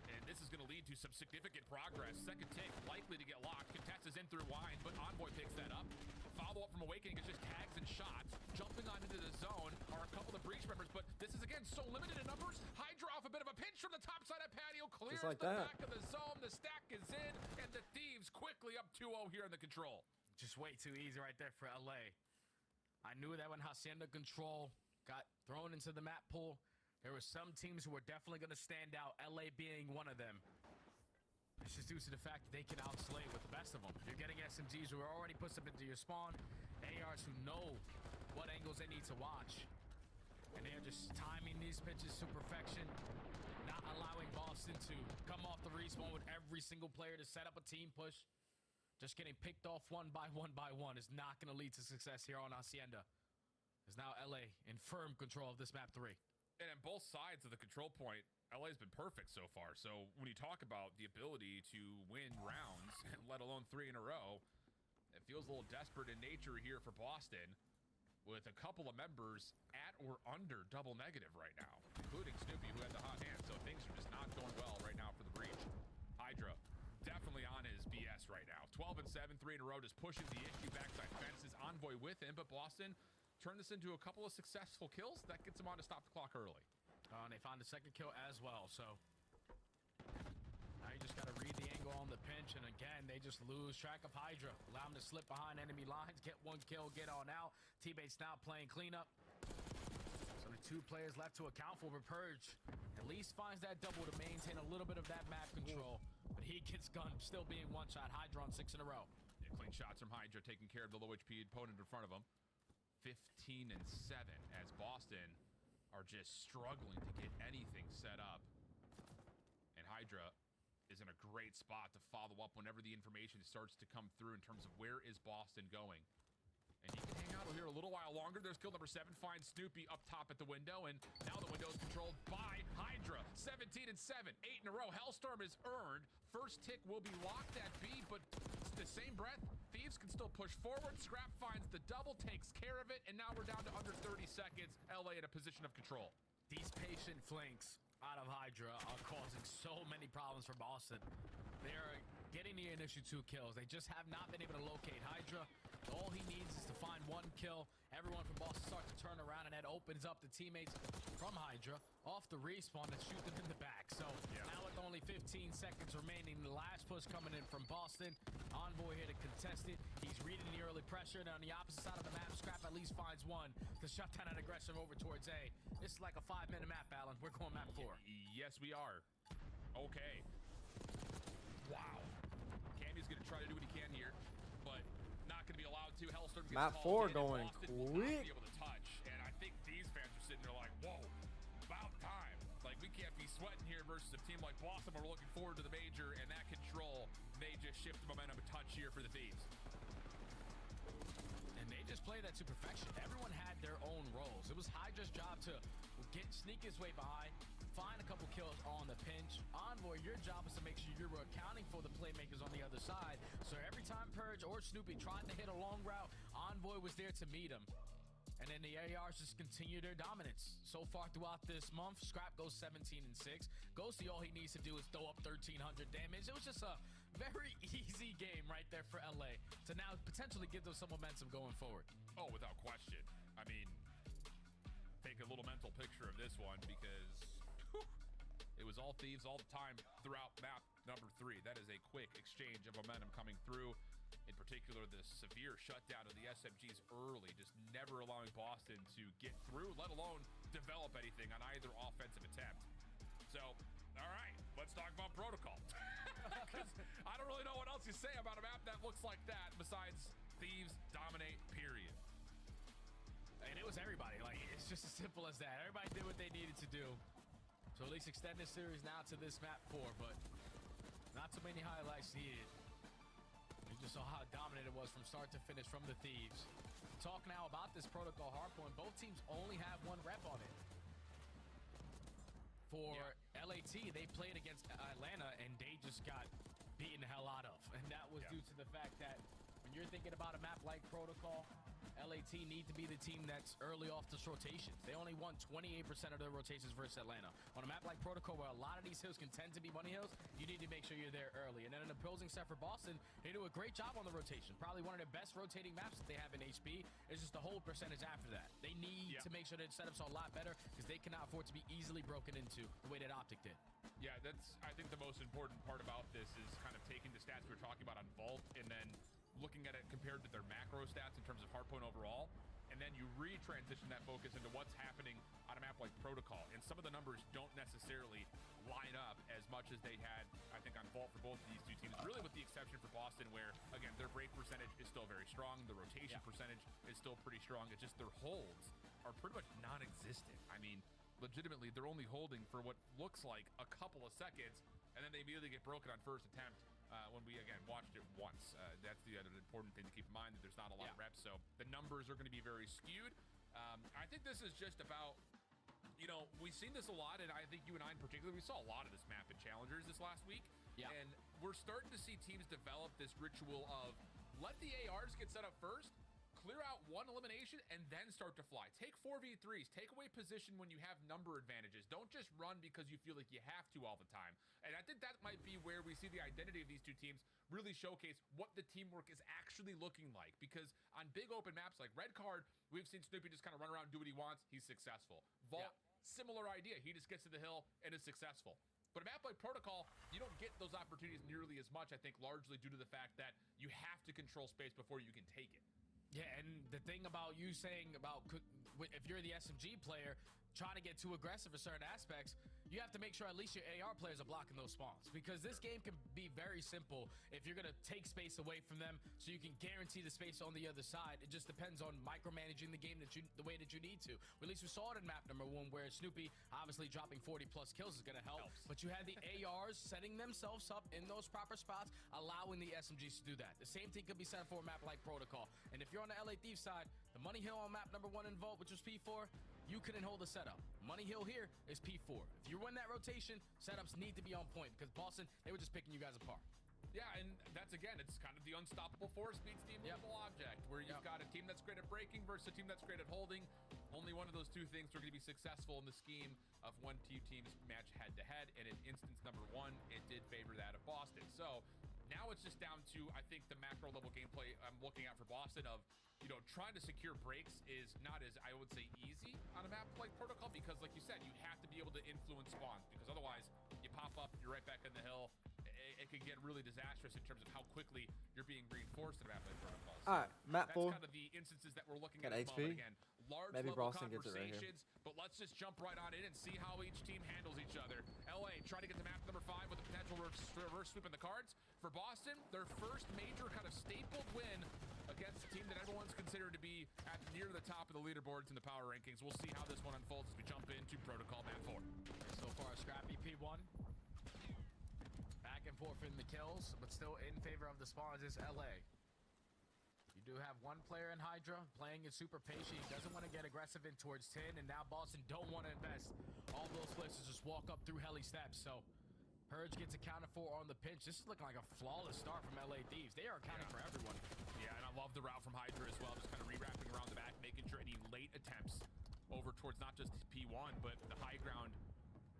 H: And this is going to lead to some significant progress. Second tick likely to get locked. Contest is in through Wine, but Envoy picks that up. Follow-up from Awakening is just tags and shots. Jumping on into the zone are a couple of breach members, but this is, again, so limited in numbers. Hydra off a bit of a pinch from the top side of Patio. Clears
F: like
H: the
F: that.
H: back of the zone. The stack is in, and the Thieves quickly up 2-0 here in the control.
I: Just way too easy right there for LA. I knew that when Hacienda Control got thrown into the map pool, there were some teams who were definitely going to stand out, LA being one of them. It's just due to the fact that they can outslay with the best of them. You're getting SMGs who are already put them into your spawn, ARs who know what angles they need to watch. And they're just timing these pitches to perfection, not allowing Boston to come off the respawn with every single player to set up a team push. Just getting picked off one by one is not going to lead to success here on Hacienda. As now LA in firm control of this map 3.
H: And on both sides of the control point, LA's been perfect so far. So when you talk about the ability to win rounds, let alone 3 in a row, it feels a little desperate in nature here for Boston, with a couple of members at or under double negative right now, including Snoopy, who had the hot hand. So things are just not going well right now for the breach. Hydra definitely on his BS right now. 12 and 7, 3 in a row, just pushing the issue backside fences. Envoy with him, but Boston turned this into a couple of successful kills. That gets them on to stop the clock early.
I: And they found the second kill as well, so now you just got to read the angle on the pinch, and again, they just lose track of Hydra. Allow them to slip behind enemy lines, get one kill, get on out. Teammates now playing cleanup. So the 2 players left to account for, but Purge at least finds that double to maintain a little bit of that map control, but he gets gunned, still being one-shot. Hydra on 6 in a row.
H: Yeah, clean shots from Hydra, taking care of the low HP opponent in front of him. 15 and 7 as Boston are just struggling to get anything set up. And Hydra is in a great spot to follow up whenever the information starts to come through in terms of where is Boston going. And he can hang out here a little while longer. There's kill number 7, finds Snoopy up top at the window, and now the window is controlled by Hydra. 17 and 7, 8 in a row. Hellstorm is earned. First tick will be locked at B, but the same breath, Thieves can still push forward. Scrap finds the double, takes care of it, and now we're down to under 30 seconds. LA in a position of control.
I: These patient flanks out of Hydra are causing so many problems for Boston. They're getting the initial 2 kills. They just have not been able to locate Hydra. All he needs is to find 1 kill. Everyone from Boston starts to turn around, and that opens up the teammates from Hydra off the respawn and shoot them in the back. So now with only 15 seconds remaining, the last push coming in from Boston. Envoy here to contest it. He's reading the early pressure, and on the opposite side of the map, Scrap at least finds 1 to shut down that aggression over towards A. This is like a 5-minute map, Alan. We're going map 4.
H: Yes, we are. Okay. Wow. Cammy's going to try to do what he can here, but not going to be allowed to. Hellstorm gets
F: Map 4 going quick.
H: Be able to touch, and I think these fans are sitting there like, whoa, about time. Like, we can't be sweating here versus a team like Boston. We're looking forward to the major, and that control may just shift the momentum a touch here for the Thieves.
I: And they just played that to perfection. Everyone had their own roles. It was Hydra's job to sneak his way behind, find a couple kills on the pinch. Envoy, your job is to make sure you were accounting for the playmakers on the other side. So every time Purge or Snoopy tried to hit a long route, Envoy was there to meet him. And then the ARs just continue their dominance. So far throughout this month, Scrap goes 17 and 6. Ghosty, all he needs to do is throw up 1,300 damage. It was just a very easy game right there for LA to now potentially give them some momentum going forward.
H: Oh, without question. I mean, take a little mental picture of this one because It was all Thieves all the time throughout map number 3. That is a quick exchange of momentum coming through. In particular, the severe shutdown of the SMGs early, just never allowing Boston to get through, let alone develop anything on either offensive attempt. So, all right, let's talk about protocol. Because I don't really know what else you say about a map that looks like that besides Thieves dominate, period.
I: And it was everybody. Like, it's just as simple as that. Everybody did what they needed to do. So at least extend this series now to this map 4, but not too many highlights needed. You just saw how dominant it was from start to finish from the Thieves. Talk now about this protocol hardpoint. Both teams only have 1 rep on it. For LAT, they played against Atlanta, and they just got beaten the hell out of. And that was due to the fact that when you're thinking about a map like protocol, LAT need to be the team that's early off this rotations. They only won 28% of their rotations versus Atlanta. On a map like protocol, where a lot of these hills can tend to be money hills, you need to make sure you're there early. And then in the opposing set for Boston, they do a great job on the rotation. Probably one of the best rotating maps that they have in HP. It's just the hold percentage after that. They need to make sure their setups are a lot better, because they cannot afford to be easily broken into the way that Optic did.
H: Yeah, that's, I think, the most important part about this is kind of taking the stats we were talking about on Vault and then looking at it compared to their macro stats in terms of hardpoint overall, and then you re-transition that focus into what's happening on a map like Protocol. And some of the numbers don't necessarily line up as much as they had, I think, on Vault for both of these two teams, really with the exception for Boston, where, again, their break percentage is still very strong, the rotation percentage is still pretty strong. It's just their holds are pretty much non-existent. I mean, legitimately, they're only holding for what looks like a couple of seconds, and then they immediately get broken on first attempt. When we, again, watched it once. That's the other important thing to keep in mind, that there's not a lot of reps, so the numbers are going to be very skewed. I think this is just about, you know, we've seen this a lot, and I think you and I in particular, we saw a lot of this map in Challengers this last week, and we're starting to see teams develop this ritual of let the ARs get set up first, clear out 1 elimination, and then start to fly. Take 4v3s. Take away position when you have number advantages. Don't just run because you feel like you have to all the time. And I think that might be where we see the identity of these two teams really showcase what the teamwork is actually looking like. Because on big open maps like Red Card, we've seen Snoopy just kind of run around, do what he wants. He's successful. Vault, similar idea. He just gets to the hill and is successful. But a map like Protocol, you don't get those opportunities nearly as much, I think, largely due to the fact that you have to control space before you can take it.
I: Yeah, and the thing about you saying about if you're the SMG player trying to get too aggressive in certain aspects, you have to make sure at least your AR players are blocking those spawns, because this game can be very simple if you're going to take space away from them so you can guarantee the space on the other side. It just depends on micromanaging the game the way that you need to. At least we saw it in map number 1, where Snoopy obviously dropping 40 plus kills is going to help. But you had the ARs setting themselves up in those proper spots, allowing the SMGs to do that. The same thing could be said for a map like Protocol. And if you're on the LA Thieves side, the Money Hill on map number 1 in Vault, which was P4, you couldn't hold a setup. Money Hill here is P4. If you win that rotation, setups need to be on point, because Boston, they were just picking you guys apart.
H: Yeah, and that's, again, it's kind of the unstoppable force meets the immovable object, where you've got a team that's great at breaking versus a team that's great at holding. Only one of those two things are going to be successful in the scheme of when two teams match head-to-head, and in instance number 1, it did favor that of Boston. So now it's just down to, I think, the macro-level gameplay I'm looking at for Boston of, you know, trying to secure breaks is not as, I would say, easy on a map like Protocol, because, like you said, you have to be able to influence spawns, because otherwise you pop up, you're right back in the hill. It could get really disastrous in terms of how quickly you're being reinforced in a map like Protocol. So
F: all right, map 4.
H: That's kind of the instances that we're looking at the moment. Again, large
F: Maybe
H: level
F: Boston gets it right here.
H: But let's just jump right on in and see how each team handles each other. LA trying to get to map number 5 with a potential reverse sweep in the cards. For Boston, their first major kind of stapled win against a team that everyone's considered to be at near the top of the leaderboards in the power rankings. We'll see how this one unfolds as we jump into Protocol map 4.
I: So far, scrappy P1. Back and forth in the kills, but still in favor of the spawns is LA. You do have one player in Hydra playing it super patient. He doesn't want to get aggressive in towards 10, and now Boston don't want to invest all those places, just walk up through heli steps. So Purge gets accounted for on the pinch. This is looking like a flawless start from LA Thieves. They are accounting for everyone.
H: Yeah, and I love the route from Hydra as well, just kind of re-wrapping around the back, making sure any late attempts over towards not just P1, but the high ground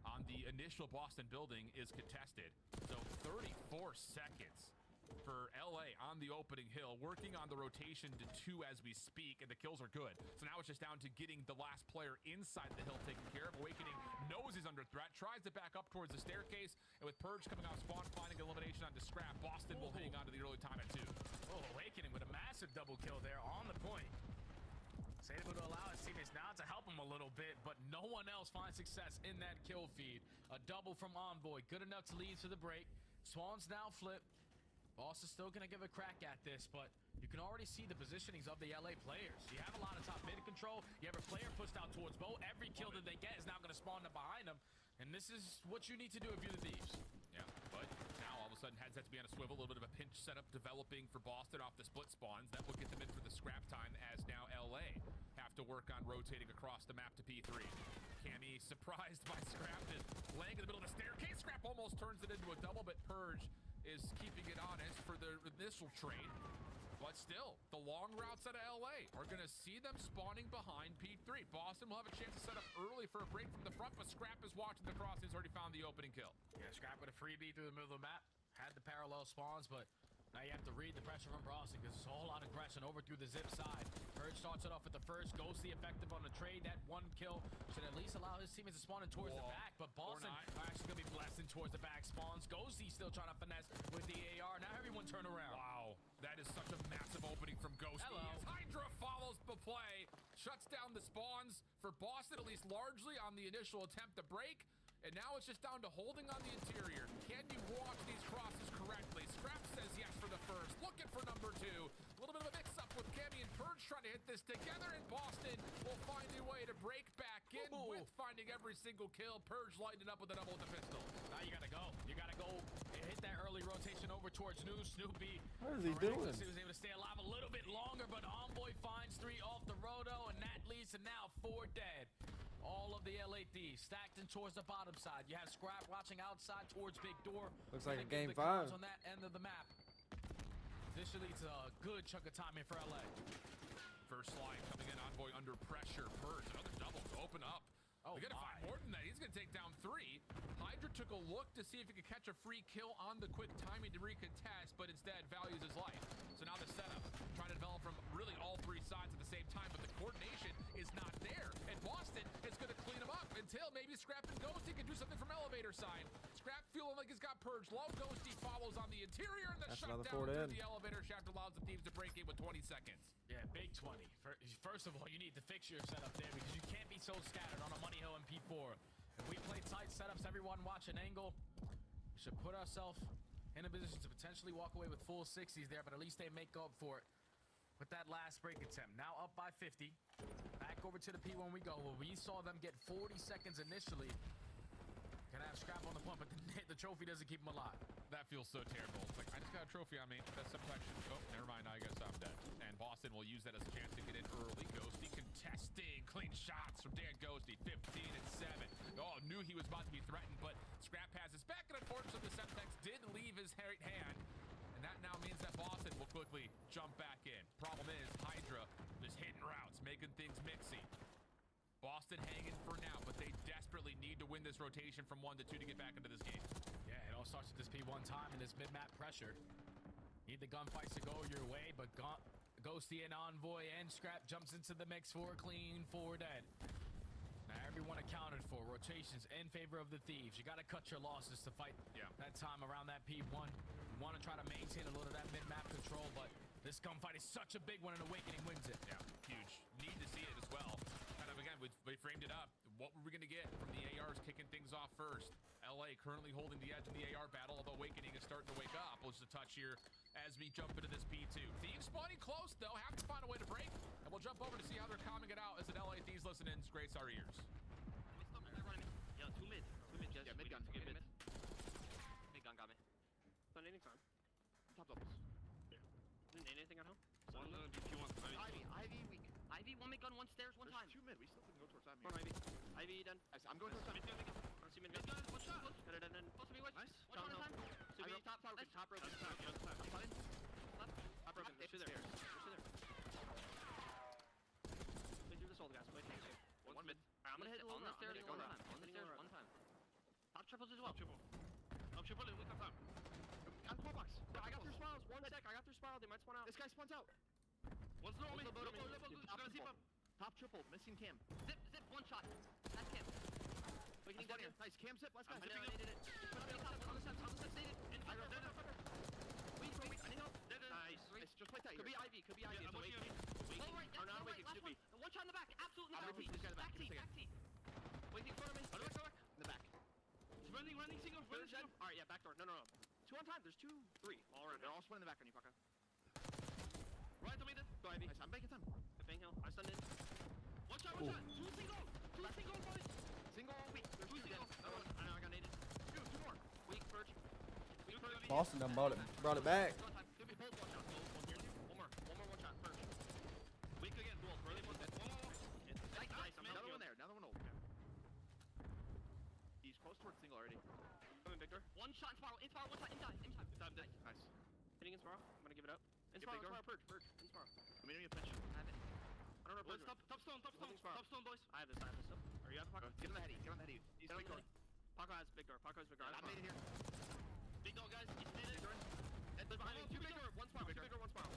H: on the initial Boston building is contested. So 34 seconds for LA on the opening hill, working on the rotation to 2 as we speak, and the kills are good. So now it's just down to getting the last player inside the hill taken care of. Awakening knows he's under threat, tries to back up towards the staircase, and with Purge coming off spawn, finding elimination onto Scrap, Boston will hang on to the early time at 2.
I: Oh, Awakening with a massive double kill there on the point. He's able to allow his teammates now to help him a little bit, but no one else finds success in that kill feed. A double from Envoy, good enough to lead to the break. Swans now flip. Boss is still going to give a crack at this, but you can already see the positionings of the LA players. You have a lot of top mid control. You have a player pushed out towards Bo. Every kill that they get is now going to spawn up behind them. And this is what you need to do if you're the Thieves.
H: Yeah, but now all of a sudden heads have to be on a swivel. A little bit of a pinch setup developing for Boston off the split spawns. That will get them in for the scrap time, as now LA have to work on rotating across the map to P3. Cammy surprised by Scrap, just laying in the middle of the staircase. Scrap almost turns it into a double, but Purge is keeping it honest for the initial trade. But still, the long routes out of LA are going to see them spawning behind P3. Boston will have a chance to set up early for a break from the front, but Scrap is watching the cross. He's already found the opening kill.
I: Yeah, Scrap with a freebie through the middle of the map. Had the parallel spawns, but now you have to read the pressure from Boston because there's a whole lot of aggression over through the zip side. Purge starts it off with the first. Ghosty effective on the trade. That one kill should at least allow his teammates to spawn in towards the back, but Boston are actually going to be blasting towards the back spawns. Ghosty still trying to finesse with the AR. Now everyone turn around.
H: Wow, that is such a massive opening from Ghosty.
I: Hello.
H: As Hydra follows the play, shuts down the spawns for Boston, at least largely on the initial attempt to break. And now it's just down to holding on the interior. Can you watch these crosses correctly? Scrap says yes for the first. Looking for number 2. A little bit of a mix-up with Cammy and Purge trying to hit this together, and Boston will find a way to break back in with finding every single kill. Purge lighting it up with a double with the pistol.
I: Now you gotta go. You gotta go and hit that early rotation over towards New Snoopy.
F: What is he doing?
I: He was able to stay alive a little bit longer, but Envoy finds 3 off the roto, and that leads to now 4 dead. All of the LA Thieves stacked in towards the bottom side. You have Scrap watching outside towards Big Door.
F: Looks like a game 5
I: on that end of the map. This should lead to a good chunk of time in for LA.
H: First slide coming in, Envoy under pressure. Purge, another double to open up.
I: Oh,
H: they're gonna find more than that. He's gonna take down 3. Hydra took a look to see if he could catch a free kill on the quick timing to recontest, but instead values his life. So now the setup, trying to develop from really all 3 sides at the same time, but the coordination is not there. And Boston is gonna clean him up until maybe Scrap and Ghosty can do something from elevator side. Scrap feeling like he's got Purge low. Ghosty follows on the interior, and the shutdown through the elevator shaft allows the Thieves to break in with 20 seconds.
I: Yeah, big 20. First of all, you need the fixture set up there because you can't be so scattered on a money hill in P4. If we play tight setups, everyone watch an angle, we should put ourselves in a position to potentially walk away with full 60s there, but at least they make up for it with that last break attempt. Now up by 50. Back over to the P1 we go. Well, we saw them get 40 seconds initially. Gonna have Scrap on the pump, but the trophy doesn't keep him alive.
H: That feels so terrible. It's like, I just got a trophy on me. That's subtraction. Oh, never mind. I guess I'm dead. And Boston will use that as a chance to get in early. Ghosty contesting. Clean shots from Dan Ghosty. 15 and 7. Oh, knew he was about to be threatened, but Scrap has his back. And unfortunately, the Semtex did leave his right hand. And that now means that Boston will quickly jump back in. Problem is, Hydra is hitting routes, making things mixy. Boston hanging for now, but they desperately need to win this rotation from 1 to 2 to get back into this game.
I: Yeah, it all starts with this P1 time and this mid-map pressure. Need the gunfights to go your way, but Ghosty and Envoy and Scrap jumps into the mix for a clean 4 dead. Now everyone accounted for. Rotations in favor of the Thieves. You got to cut your losses to fight that time around that P1. You want to try to maintain a little of that mid-map control, but this gunfight is such a big one, and Awakening wins it.
H: Yeah, huge. Need to see it as well. Kind of, again, we framed it up. What were we going to get from the ARs kicking things off first? LA currently holding the edge in the AR battle, although Awakening is starting to wake up. We'll just a touch here as we jump into this P2. Thieves spawning close, though. Have to find a way to break. And we'll jump over to see how they're calming it out as an LA Thieves listening grace our ears.
M: Yeah, 2 mid. 2 mid, just. Yeah, mid gun. Mid gun. Mid gun got me.
L: On any time. Top doubles. Yeah.
M: Anything at home?
L: One DP one.
M: Ivy weak. Ivy, 1 mid gun, 1 stairs, 1 time.
L: 2 mid. We still can go towards that.
M: Come on, Ivy. Ivy done.
L: I'm going towards that.
M: Mid gun, mid gun. I see mid gun. One shot. Got it, and close to me, watch.
L: Nice.
M: Watch 1 time. So we top broken. Top broken. Top broken. Top broken. There's 2 there. There's 2 there. Play through this old guys. Play tanks.
L: 1 mid.
M: I'm gonna hit on the stairs 1 time. On the stairs 1 time. Top triples as well.
L: Triple. Triple. We come time. I'm 4 box. I got 3 smiles. spiral. They might spawn out. This guy spawns out. One's low on me. Top triple. Missing Cam. Zip. One shot. That's Cam. Wakening down here. Nice. Cam zip. Let's go. I needed it. On the steps. Needed. Wait. I need help. Nice. Just like that. Could be Ivy.
M: Yeah, I'm watching him.
L: Or not Waking. Snoopy.
M: One shot in the back. Absolutely not.
L: Back T. Waking in front of me. In the back.
M: He's running single.
L: Alright, yeah, back door. No. 2 on time. There's 2, 3. All around. They're all split in the back on you, Paka.
M: Right on me then.
L: Go, Ivy. Nice. I'm back in time.
M: Bang hill. I stunned in. One shot. 2 single. 2 single, boys.
L: Single. Wait. There's 2 dead.
M: I know. I got naded.
L: 2 more.
M: Weak perch.
F: Boston done brought it back.
L: Give me both 1 shot. One more 1 shot. Perch.
M: Weak again. Duel. Early one. One more.
L: Nice. Another one there. Another one old. He's close towards single already.
M: Coming, Victor. One shot in spiral. In spiral. One shot. In time. Dead.
L: Nice.
M: Hitting in spiral. I'm gonna give it up. In
L: Get
M: spiral.
L: bigger.
M: Perch. In spiral.
L: I'm hitting attention.
M: I have it.
L: I don't know.
M: Well, top stone, boys. I have this.
L: Are you at the Paco? Get on the heady. He's big door.
M: Paco has big door.
L: I'm made it here.
M: Big dog, guys. He's made it.
L: They're behind me.
M: 2 big door. 1 spiral. 2 big door. 1 spiral.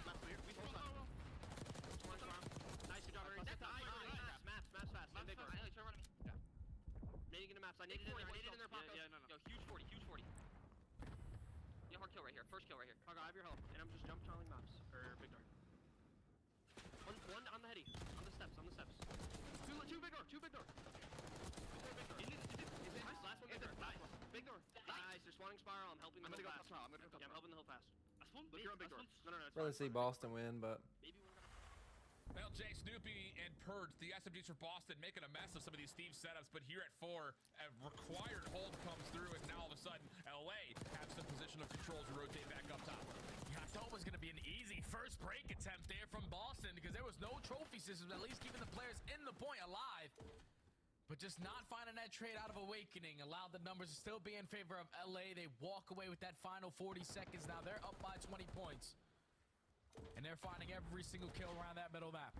L: Left clear. We spawned out.
M: One spiral. Nice. Good job, Harry. Maps fast. One big door. Try to run at me.
L: Yeah.
M: Nading into maps. I naded in there, Paco. Yeah, no. Yo, huge 40. Yeah, hard kill right here. First kill right here.
L: Paco, I have your help.
M: And I'm just jump charling maps. Or big door. One on the heady. On the steps. 2 big door. 2 big door. Nice. Last one big door. Nice. Big door. Nice. They're spawning spiral. I'm helping them.
L: I'm gonna go.
M: I'm helping the hill fast. Last one.
L: Look, you're on big door.
M: No.
F: Rather see Boston win, but
M: Maybe one.
H: Well, Jay, Snoopy, and Purge, the SMGs for Boston, making a mess of some of these Steve setups, but here at 4, a required hold comes through, and now all of a sudden, LA have some positional control to rotate back up top.
I: Yeah, I thought it was going to be an easy first break attempt there from Boston because there was no trophy system, at least keeping the players in the point alive. But just not finding that trade out of Awakening allowed the numbers to still be in favor of LA. They walk away with that final 40 seconds. Now they're up by 20 points. And they're finding every single kill around that middle map.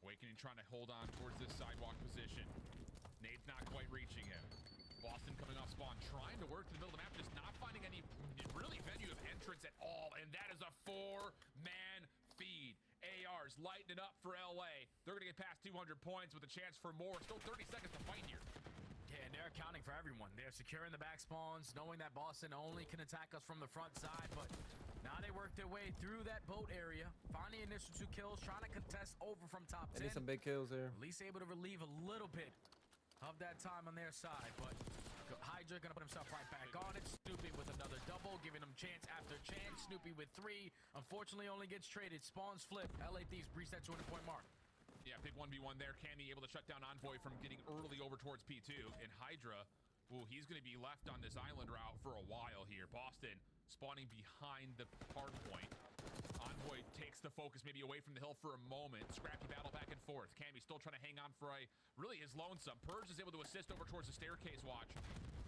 H: Awakening trying to hold on towards this sidewalk position. Nade's not quite reaching him. Boston coming off spawn, trying to work to the middle of the map, just not finding any really venue of entrance at all. And that is a 4-man feed. ARs lighting it up for LA. They're going to get past 200 points with a chance for more. Still 30 seconds to fight here.
I: Yeah, and they're accounting for everyone. They're securing the back spawns, knowing that Boston only can attack us from the front side, but now they work their way through that boat area, find the initial 2 kills, trying to contest over from top 10.
F: they need some big kills here.
I: At least able to relieve a little bit of that time on their side, but Hydra gonna put himself right back on it. Snoopy with another double, giving him chance after chance. Snoopy with 3, unfortunately only gets traded. Spawns flip. LA Thieves breach that 200-point mark.
H: Yeah, big 1v1 there. Cammy able to shut down Envoy from getting early over towards P2. And Hydra, ooh, he's going to be left on this island route for a while here. Boston spawning behind the hard point. Envoy takes the focus maybe away from the hill for a moment. Scrappy battle back and forth. Cammy still trying to hang on for really his lonesome. Purge is able to assist over towards the staircase watch.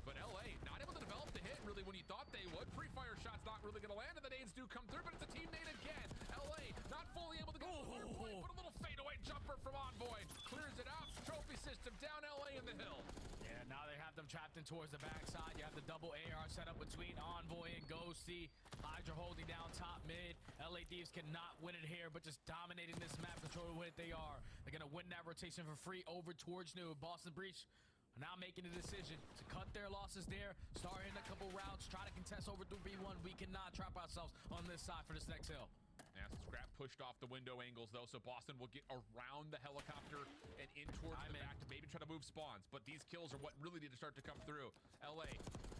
H: But LA not able to develop the hit really when you thought they would. Pre-fire shots not really going to land, and the nades do come through, but it's a team nade again. LA not fully able to get to the hard point, but a little fadeaway jumper from Envoy. Clears it out. Trophy system down LA in the hill.
I: Yeah, now they have them trapped in towards the backside. You have the double AR set up between Envoy and Ghosty. Hydra holding down top mid. LA Thieves cannot win it here, but just dominating this map, controlling what they are. They're going to win that rotation for free over towards New. Boston Breach are now making a decision to cut their losses there, start in a couple routes, try to contest over 3v1. We cannot trap ourselves on this side for this next hill.
H: Yeah, Scrap pushed off the window angles, though, so Boston will get around the helicopter and in towards the back to maybe try to move spawns. But these kills are what really need to start to come through. LA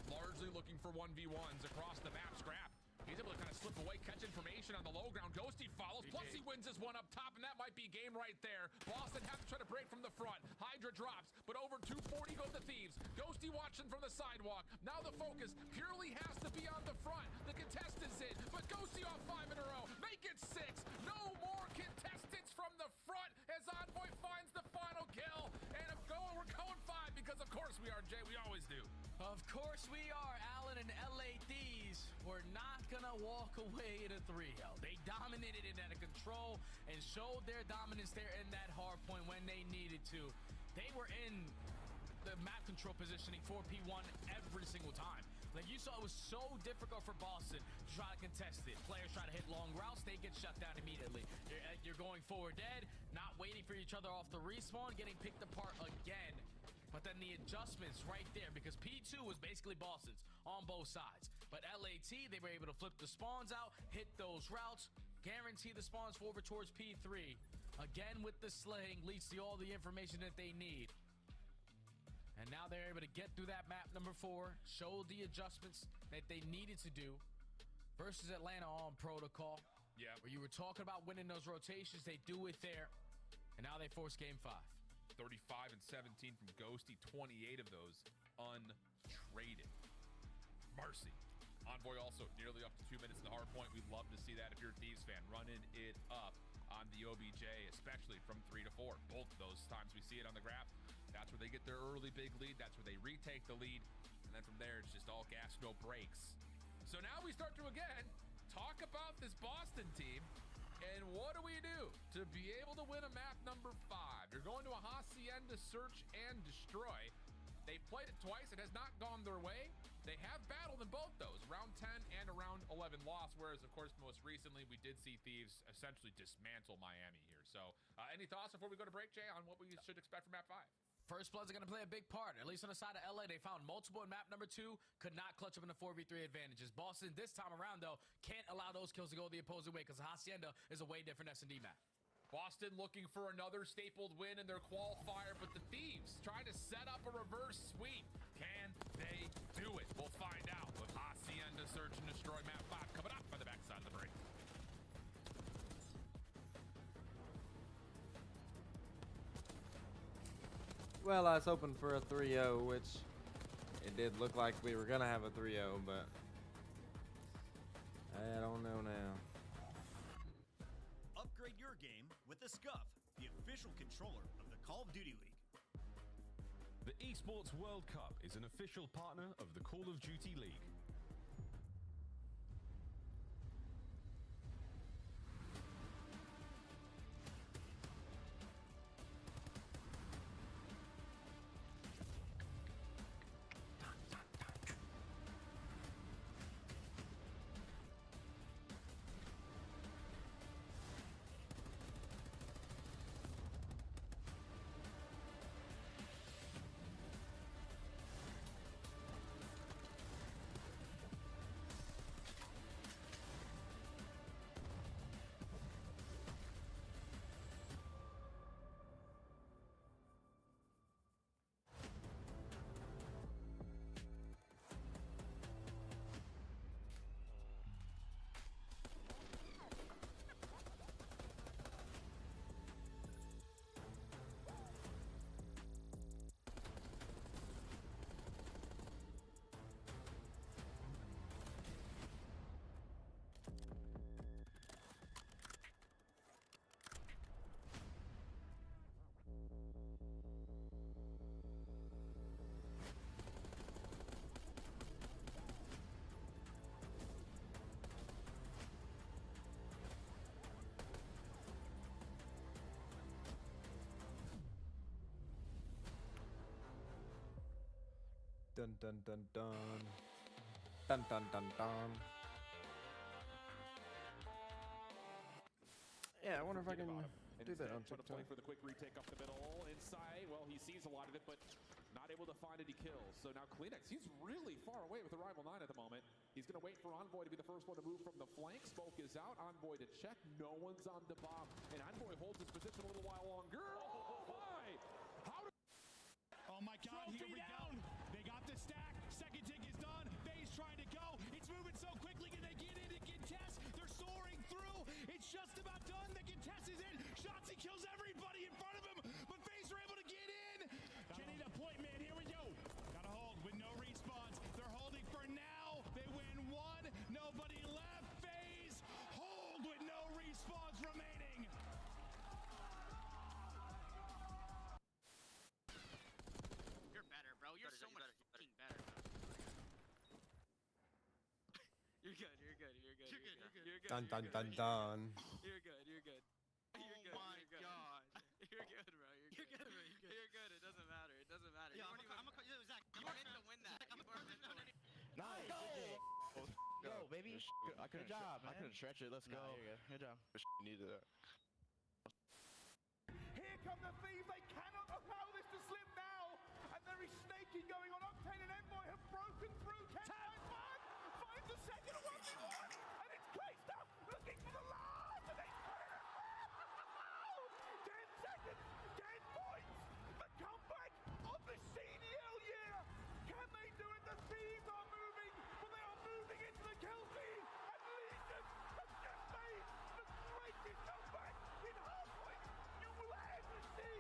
H: largely looking for 1v1s across the map. Scrap, he's able to kind of slip away, catch information on the low ground. Ghosty follows, plus he wins his one up top, and that might be game right there. Boston have to try to break from the front. Hydra drops, but over 240 go the Thieves. Ghosty watching from the sidewalk. Now the focus purely has to be on the front. The contest is in, but Ghosty off 5 in a row. Make it 6. No more contestants from the front as Envoy finds the final kill. And we're going 5 because of course we are, Jay. We always do.
I: Of course we are. Allen and LA Thieves were not gonna walk away in a 3-0. They dominated it out of control and showed their dominance there in that hard point when they needed to. They were in the map control positioning for P1 every single time. Like, you saw it was so difficult for Boston to try to contest it. Players try to hit long routes, they get shut down immediately. You're going forward dead, not waiting for each other off the respawn, getting picked apart again. But then the adjustments right there, because P2 was basically Boston's on both sides. But LAT, they were able to flip the spawns out, hit those routes, guarantee the spawns forward towards P3. Again with the slaying, leads to all the information that they need. And now they're able to get through that map number 4, show the adjustments that they needed to do versus Atlanta on protocol.
H: Yeah.
I: Where you were talking about winning those rotations, they do it there. And now they force game 5.
H: 35 and 17 from Ghosty, 28 of those untraded. Mercy. Envoy also nearly up to 2 minutes in the hard point. We'd love to see that if you're a Thieves fan, running it up on the OBJ, especially from 3 to 4. Both of those times we see it on the graph, that's where they get their early big lead. That's where they retake the lead. And then from there, it's just all gas, no brakes. So now we start to, again, talk about this Boston team. And what do we do to be able to win a map number 5? You're going to a Hacienda search and destroy. They've played it twice. It has not gone their way. They have battled in both those, round 10 and around 11 loss, whereas, of course, most recently we did see Thieves essentially dismantle Miami here. So any thoughts before we go to break, Jay, on what we should expect from map 5?
I: First Bloods are going to play a big part. At least on the side of LA, they found multiple in map number 2, could not clutch up in the 4v3 advantages. Boston, this time around, though, can't allow those kills to go the opposing way because Hacienda is a way different S&D map.
H: Boston looking for another stapled win in their qualifier, but the Thieves trying to set up a reverse sweep. Can they do it? We'll find out with Hacienda Search and Destroy map 5 coming up on the backside of the break.
F: Well, I was hoping for a 3-0, which it did look like we were going to have a 3-0, but I don't know now.
C: Upgrade your game with the Scuff, the official controller of the Call of Duty League.
E: The Esports World Cup is an official partner of the Call of Duty League.
F: Dun dun dun dun. Dun dun dun dun. Yeah, I wonder if I can do that on TikTok.
J: For the quick retake up the middle. Inside, well, he sees a lot of it, but not able to find any kills. So now Kleenex, he's really far away with Arrival 9 at the moment. He's going to wait for Envoy to be the first one to move from the flank. Smoke is out. Envoy to check. No one's on the bomb. And Envoy holds his position a little while longer. Oh, my! How do...
O: Oh, my God, here we go. They got the stack. Second tick is done. Faye's trying to go. It's moving so quickly. Can they get in and contest? They're soaring through. It's just about done. The contest is in. Shotzzy kills everybody in front of him, but Faye's are able to get in. Getting a point, man. Here we go. Gotta hold with no respawns. They're holding for now. They win one. Nobody left. Faye's hold with no respawns remaining.
M: You're better, bro. You're so much fucking better. You're good. You're good. You're good. You're good. You're good.
F: Dun dun dun dun.
M: You're good. You're good. You're good. Oh my God. You're good, bro. You're good. You're good. It doesn't matter. It doesn't matter.
L: Yeah,
M: You weren't even. Zach, you weren't in to win that. You weren't in to win.
L: Nice. baby. Good job, man. I couldn't stretch it. Let's go. Good job.
N: You needed that.
O: Here come the Thieves. They cannot allow this to slip now. And there is snaking going on. Octane and Envoy have broken through. Finds the second 1v1. And it's Clayster looking for the last. And they put it out. 10 seconds. 10 points. The comeback of the CDL year. Can they do it? The Thieves are moving. But they are moving into the kill feed. And Legion has just made the greatest comeback in Hardpoint you will ever see.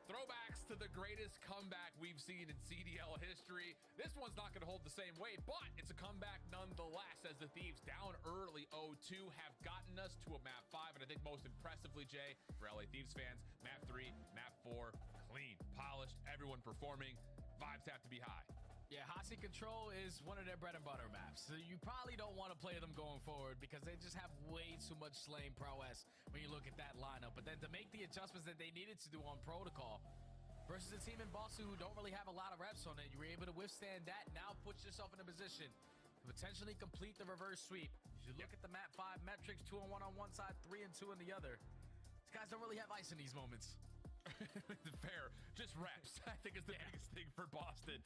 H: Throwbacks to the greatest comeback we've seen in CDL history. This one's not going to hold the same weight, but it's a comeback nonetheless, as the Thieves, down early 0-2, have gotten us to a map 5, and I think most impressively, Jay, for LA Thieves fans, map 3, map 4, clean, polished, everyone performing. Vibes have to be high.
I: Yeah, Hossie Control is one of their bread and butter maps. So you probably don't want to play them going forward because they just have way too much slaying prowess when you look at that lineup. But then to make the adjustments that they needed to do on protocol versus a team in Boston who don't really have a lot of reps on it, you were able to withstand that. Now put yourself in a position to potentially complete the reverse sweep. You look at the map 5 metrics, 2-on-1 on one side, 3-2 on the other. These guys don't really have ice in these moments.
H: Fair, just reps, I think is the biggest thing for Boston.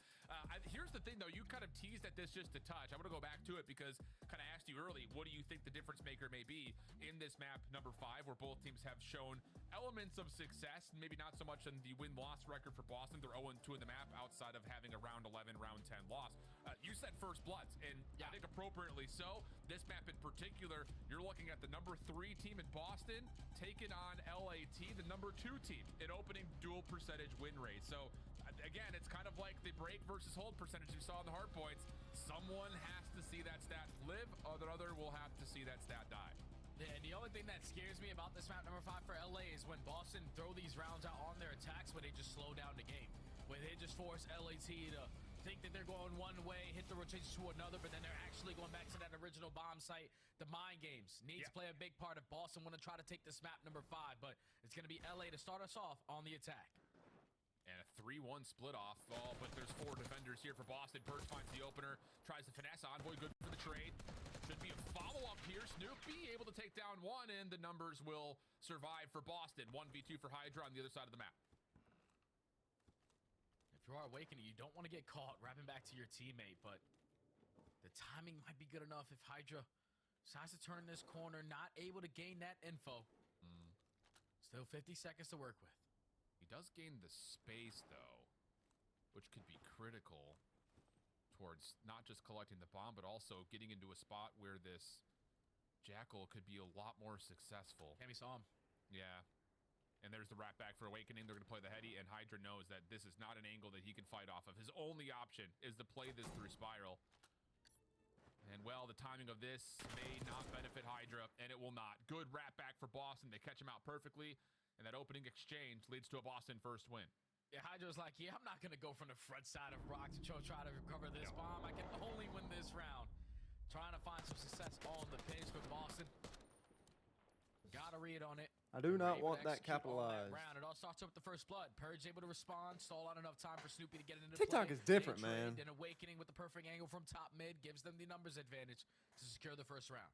H: Here's the thing, though. You kind of teased at this just a touch. I'm going to go back to it because kind of asked you early, what do you think the difference maker may be in this map number 5, where both teams have shown elements of success, maybe not so much in the win-loss record for Boston. They're 0-2 in the map outside of having a round 11, round 10 loss. You said first bloods, and I think appropriately so. This map in particular, you're looking at the number 3 team in Boston taking on LAT, the number 2 team, in opening dual percentage win rate. So again, it's kind of like the break versus hold percentage you saw in the hard points. Someone has to see that stat live, or the other will have to see that stat die.
I: Yeah, and the only thing that scares me about this map number 5 for LA is when Boston throw these rounds out on their attacks, where they just slow down the game, where they just force LAT to think that they're going one way, hit the rotation to another, but then they're actually going back to that original bomb site. The mind games need to play a big part if Boston want to try to take this map number 5, but it's going to be LA to start us off on the attack.
H: And a 3-1 split off. Oh, but there's 4 defenders here for Boston. Perch finds the opener, tries to finesse Envoy, good for the trade. Should be a follow-up here. Snoopy able to take down 1, and the numbers will survive for Boston. 1v2 for Hydra on the other side of the map.
I: If you are Awakening, you don't want to get caught wrapping back to your teammate, but the timing might be good enough if Hydra decides to turn this corner, not able to gain that info. Still 50 seconds to work with.
H: He does gain the space, though, which could be critical towards not just collecting the bomb, but also getting into a spot where this Jackal could be a lot more successful.
I: Cammy saw him.
H: Yeah. And there's the wrap back for Awakening. They're going to play the heady, and Hydra knows that this is not an angle that he can fight off of. His only option is to play this through Spiral. And, well, the timing of this may not benefit Hydra, and it will not. Good wrap back for Boston. They catch him out perfectly, and that opening exchange leads to a Boston first win.
I: Yeah, Hydra's like, yeah, I'm not going to go from the front side of Rock to try to recover this bomb. I can only win this round. Trying to find some success on the pinch with Boston. Got a read on it.
F: I do not want that capitalized.
I: Round. It all starts up with the first blood. Purge able to respond, stall out enough time for Snoopy to get into
F: TikTok
I: play.
F: is different, man.
I: Then Awakening with the perfect angle from top mid gives them the numbers advantage to secure the first round.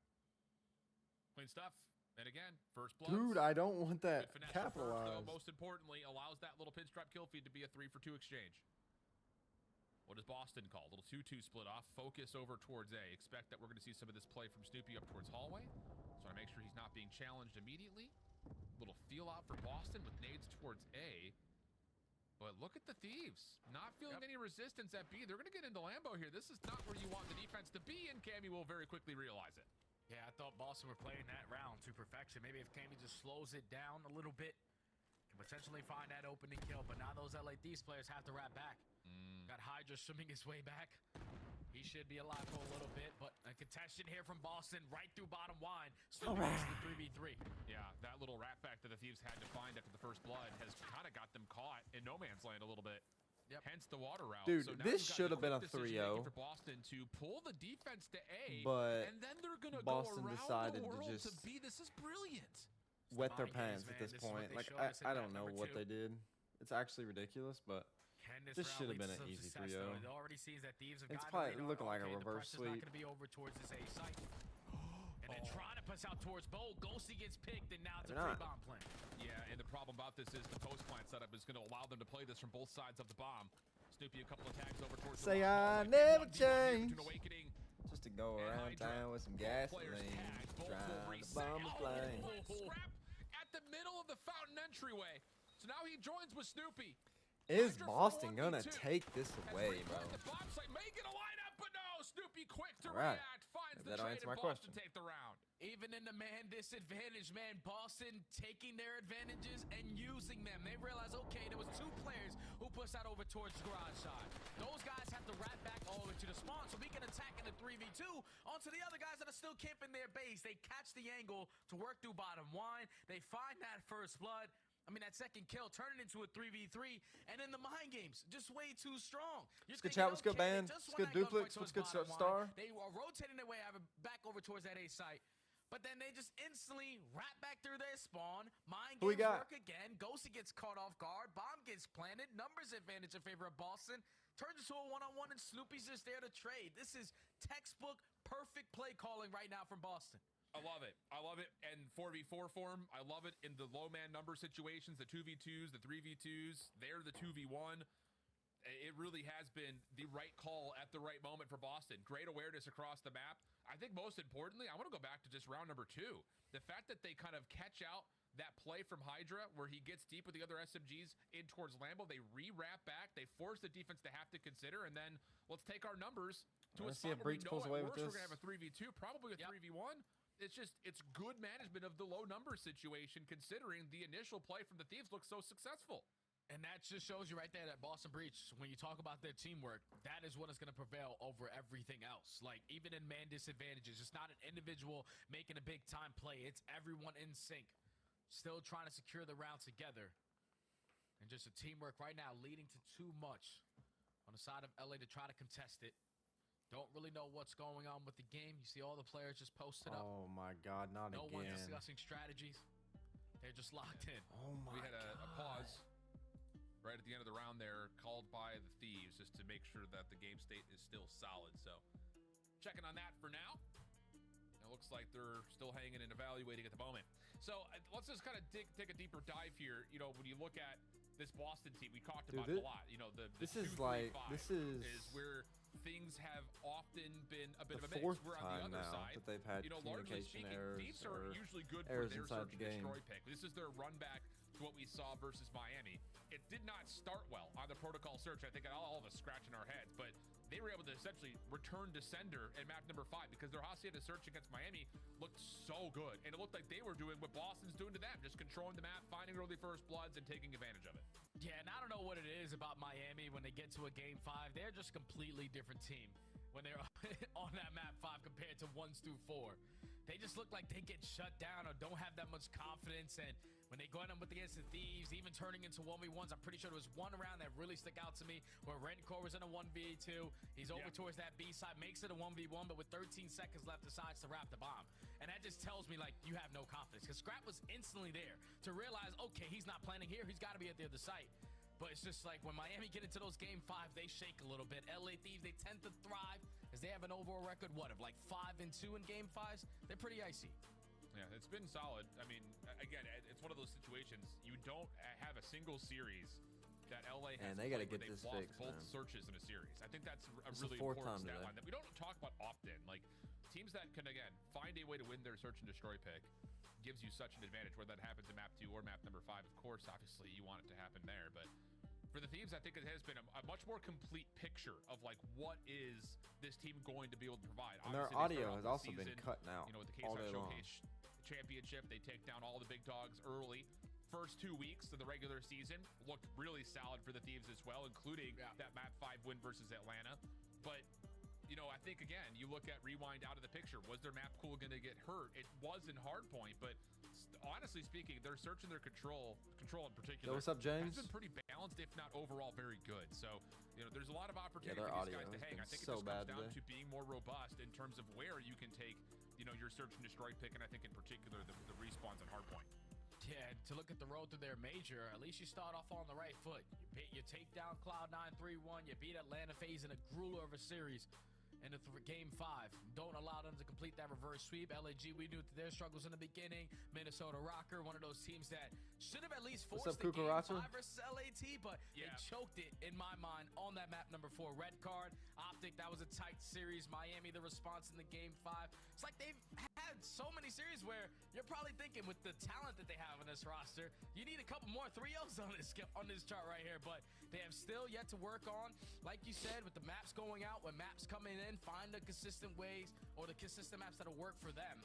H: Clean stuff. And again, first blood.
F: Dude, I don't want that capitalized.
H: First, though, most importantly, allows that little pinstripe kill feed to be a 3-for-2 exchange. What does Boston call? A little 2-2 split off. Focus over towards A. Expect that we're going to see some of this play from Snoopy up towards hallway. So I make sure he's not being challenged immediately. Little feel out for Boston with nades towards A. But look at the Thieves. Not feeling any resistance at B. They're going to get into Lambo here. This is not where you want the defense to be, and Cammy will very quickly realize it.
I: Yeah, I thought Boston were playing that round to perfection. Maybe if Cammy just slows it down a little bit, can potentially find that opening kill. But now those LA Thieves players have to wrap back. Got Hydra swimming his way back. He should be alive for a little bit, but a contestation here from Boston right through bottom wine. Still the 3v3.
H: Yeah, that little wrap back that the Thieves had to find after the first blood has kind of got them caught in no man's land a little bit. Hence the water route.
F: Dude,
H: so
F: this should have been a 3-0.
H: For Boston to pull the defense to A,
F: but
H: and then they're going to
F: Boston
H: go around
F: decided
H: the world
F: to just
H: B. This is brilliant.
F: wet their pants at this point. Like, I don't know what they did. It's actually ridiculous, but this should have been an easy 3-0.
I: It already seems that Thieves have
F: It's
I: got
F: probably
I: it on,
F: looking like a
I: okay,
F: reverse
I: the pressure's not
F: sweep.
I: going to be over towards this A site. And then trying to push out towards Bo. Ghosty gets picked, and now it's a free bomb plant.
H: Yeah, and the problem about this is the post plant setup is going to allow them to play this from both sides of the bomb. Snoopy a couple of tags over towards
F: Say
H: the
F: I
H: bomb.
F: never change.
H: Awakening.
F: Just to go around town with some gasoline, trying to bomb a plane.
H: Scrap at the middle of the fountain entryway. So now he joins with Snoopy.
F: Is Boston gonna take this away, bro?
H: The bomb site making a lineup, but no. Snoopy quick to
F: All right.
H: react, finds
F: If
H: the
F: that don't
H: trade,
F: answer
H: and
F: my
H: Boston
F: question.
H: take the round.
I: Even in the man disadvantage, man, Boston taking their advantages and using them. They realize, okay, there was 2 players who pushed out over towards the garage side. Those guys have to wrap back all the way to the spawn so we can attack in the 3v2 onto the other guys that are still camping their base. They catch the angle to work through bottom line. They find that first blood. I mean, that second kill, turn it into a 3v3, and then the mind games, just way too strong.
F: What's good, chat? What's good, band? What's good, Duplex? What's good, Star?
I: They were rotating their way back over towards that A site, but then they just instantly wrap back through their spawn. Mind
F: Who we
I: games
F: got?
I: work again. Ghosty gets caught off guard. Bomb gets planted. Numbers advantage in favor of Boston. Turns into a one-on-one, and Snoopy's just there to trade. This is textbook perfect play calling right now from Boston.
H: I love it. I love it. And 4v4 form, I love it in the low man number situations, the 2v2s, the 3v2s, they're the 2v1. It really has been the right call at the right moment for Boston. Great awareness across the map. I think most importantly, I want to go back to just round number 2. The fact that they kind of catch out that play from Hydra where he gets deep with the other SMGs in towards Lambo. They re-wrap back. They force the defense to have to consider. And then let's take our numbers to a spot where we know at worst we're going to have a 3v2, probably a 3v1. It's just, it's good management of the low number situation considering the initial play from the Thieves looks so successful.
I: And that just shows you right there that Boston Breach, when you talk about their teamwork, that is what is going to prevail over everything else. Like, even in man disadvantages, it's not an individual making a big time play. It's everyone in sync, still trying to secure the round together. And just a teamwork right now leading to too much on the side of LA to try to contest it. Don't really know what's going on with the game. You see all the players just posted up.
F: Oh my God, not
I: no
F: again.
I: one discussing strategies. They're just locked in.
F: Oh my
H: We had a pause right at the end of the round there called by the Thieves just to make sure that the game state is still solid. So checking on that for now. It looks like they're still hanging and evaluating at the moment. So let's just kind of take a deeper dive here. You know, when you look at this Boston team, we talked about it a lot. You know,
F: this is like, this is
H: where things have often been a bit
F: the
H: of a mix.
F: fourth
H: We're on the
F: time
H: other
F: now
H: side.
F: that they've had
H: You know, largely
F: communication
H: speaking,
F: errors
H: Thieves are
F: or
H: usually good for
F: errors
H: their
F: inside
H: search
F: the
H: and
F: game.
H: destroy pick. This is their run back to what we saw versus Miami. It did not start well on the protocol search. I think all of us scratching our heads, but they were able to essentially return to sender in map number 5 because their Hacienda search against Miami looked so good. And it looked like they were doing what Boston's doing to them, just controlling the map, finding early first bloods, and taking advantage of it.
I: Yeah, and I don't know what it is about Miami when they get to a game 5. They're just a completely different team when they're on that map 5 compared to 1s through 4. They just look like they get shut down or don't have that much confidence. And when they go in against the Thieves, even turning into 1v1s, I'm pretty sure there was one round that really stuck out to me where Rencore was in a 1v2. He's over towards that B side, makes it a 1v1, but with 13 seconds left, decides to wrap the bomb. And that just tells me, like, you have no confidence. Because Scrap was instantly there to realize, okay, he's not planning here. He's got to be at the other site. But it's just like when Miami get into those game 5s, they shake a little bit. LA Thieves, they tend to thrive as they have an overall record, what, of like 5-2 in game 5s? They're pretty icy.
H: Yeah, it's been solid. I mean, again, it's one of those situations. You don't have a single series that LA has.
F: And they got to get
H: they've
F: this
H: lost
F: fixed,
H: both
F: man.
H: searches in a series. I think that's a
F: It's
H: really
F: the fourth
H: important
F: time
H: stat
F: today.
H: line that we don't talk about often. Like teams that can, again, find a way to win their search and destroy pick gives you such an advantage, whether that happens in map 2 or map number 5. Of course, obviously, you want it to happen there, but for the Thieves, I think it has been a much more complete picture of like what is this team going to be able to provide.
F: And their
H: Obviously, they
F: audio
H: start
F: has
H: off
F: also
H: the
F: been
H: season,
F: cut now
H: You know, with the
F: all
H: Case
F: day long.
H: Showcase Championship, they take down all the big dogs early. First 2 weeks of the regular season looked really solid for the Thieves as well, including that map 5 win versus Atlanta. But you know, I think again, you look at Rewind out of the picture. Was their map cool going to get hurt? It was in Hardpoint, but honestly speaking, their search and their control in particular,
F: Yo, what's up, James?
H: has been pretty balanced, if not overall very good. So, you know, there's a lot of opportunity
F: their
H: for these
F: audio
H: guys to
F: has
H: hang.
F: been
H: I think
F: so
H: it just
F: bad
H: comes down
F: today.
H: to being more robust in terms of where you can take, you know, your search and destroy pick, and I think in particular the respawns on Hardpoint.
I: Yeah, to look at the road to their major, at least you start off on the right foot. You take down Cloud9 3-1. You beat Atlanta FaZe in a grueler of a series in game 5. Don't allow them to complete that reverse sweep. LAG, we knew their struggles in the beginning. Minnesota Rocker, one of those teams that should have at least forced the game 5 versus LAT, but they choked it, in my mind, on that map number 4. Red card, Optic, that was a tight series. Miami, the response in the game 5. It's like they've had so many series where you're probably thinking with the talent that they have on this roster, you need a couple more 3-0s on this chart right here, but they have still yet to work on, like you said, with the maps going out, when maps coming in, find the consistent ways or the consistent maps that'll work for them.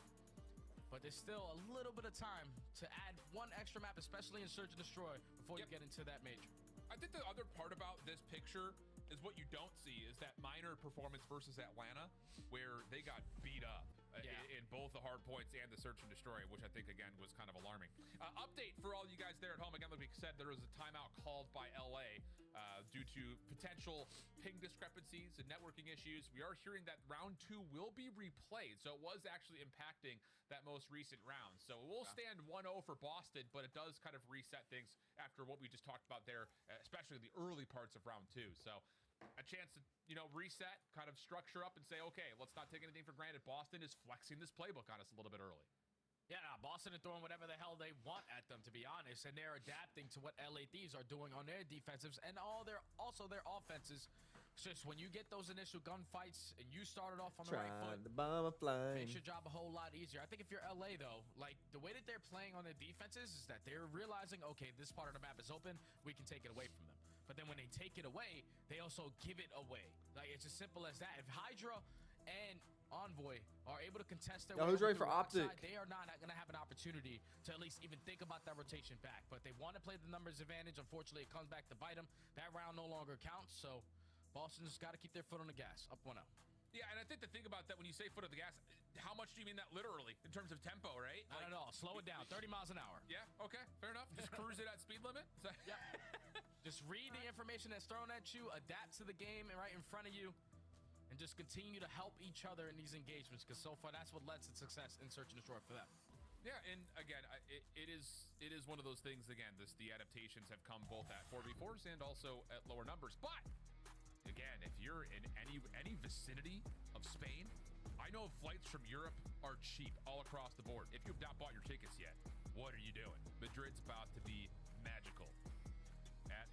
I: But there's still a little bit of time to add one extra map, especially in Search and Destroy, before you get into that major.
H: I think the other part about this picture is what you don't see is that minor performance versus Atlanta, where they got beat up in both the hard points and the Search and Destroy, which I think, again, was kind of alarming. Update for all you guys there at home. Again, like we said, there was a timeout called by LA due to potential ping discrepancies and networking issues. We are hearing that round 2 will be replayed, so it was actually impacting that most recent round. So it will stand 1-0 for Boston, but it does kind of reset things after what we just talked about there, especially the early parts of round 2. So a chance to, reset, kind of structure up and say, okay, let's not take anything for granted. Boston is flexing this playbook on us a little bit early.
I: Yeah, Boston are throwing whatever the hell they want at them, to be honest, and they're adapting to what LA Thieves are doing on their defensives and also their offenses. It's just when you get those initial gunfights and you started off on the right foot,
F: to bomb a flame.
I: makes your job a whole lot easier. I think if you're LA, though, like the way that they're playing on their defenses is that they're realizing, okay, this part of the map is open, we can take it away from them. But then when they take it away, they also give it away. Like, it's as simple as that. If Hydra and Envoy are able to contest their way
F: who's ready for
I: Optic?
F: Optic?
I: They are not going to have an opportunity to at least even think about that rotation back. But they want to play the numbers advantage. Unfortunately, it comes back to bite them. That round no longer counts. So Boston's got to keep their foot on the gas. Up 1-0.
H: Yeah, and I think the thing about that, when you say foot on the gas, how much do you mean that literally in terms of tempo, right?
I: Not at all. Slow it down. 30 miles an hour.
H: Yeah, okay, fair enough. Just cruise it at speed limit.
I: Yep. Just read the information that's thrown at you, adapt to the game and right in front of you, and just continue to help each other in these engagements, because so far that's what led to success in Search and Destroy for them.
H: Yeah, and again, it is one of those things. Again, the adaptations have come both at 4v4s and also at lower numbers. But again, if you're in any vicinity of Spain, I know flights from Europe are cheap all across the board. If you've not bought your tickets yet, what are you doing? Madrid's about to be magical at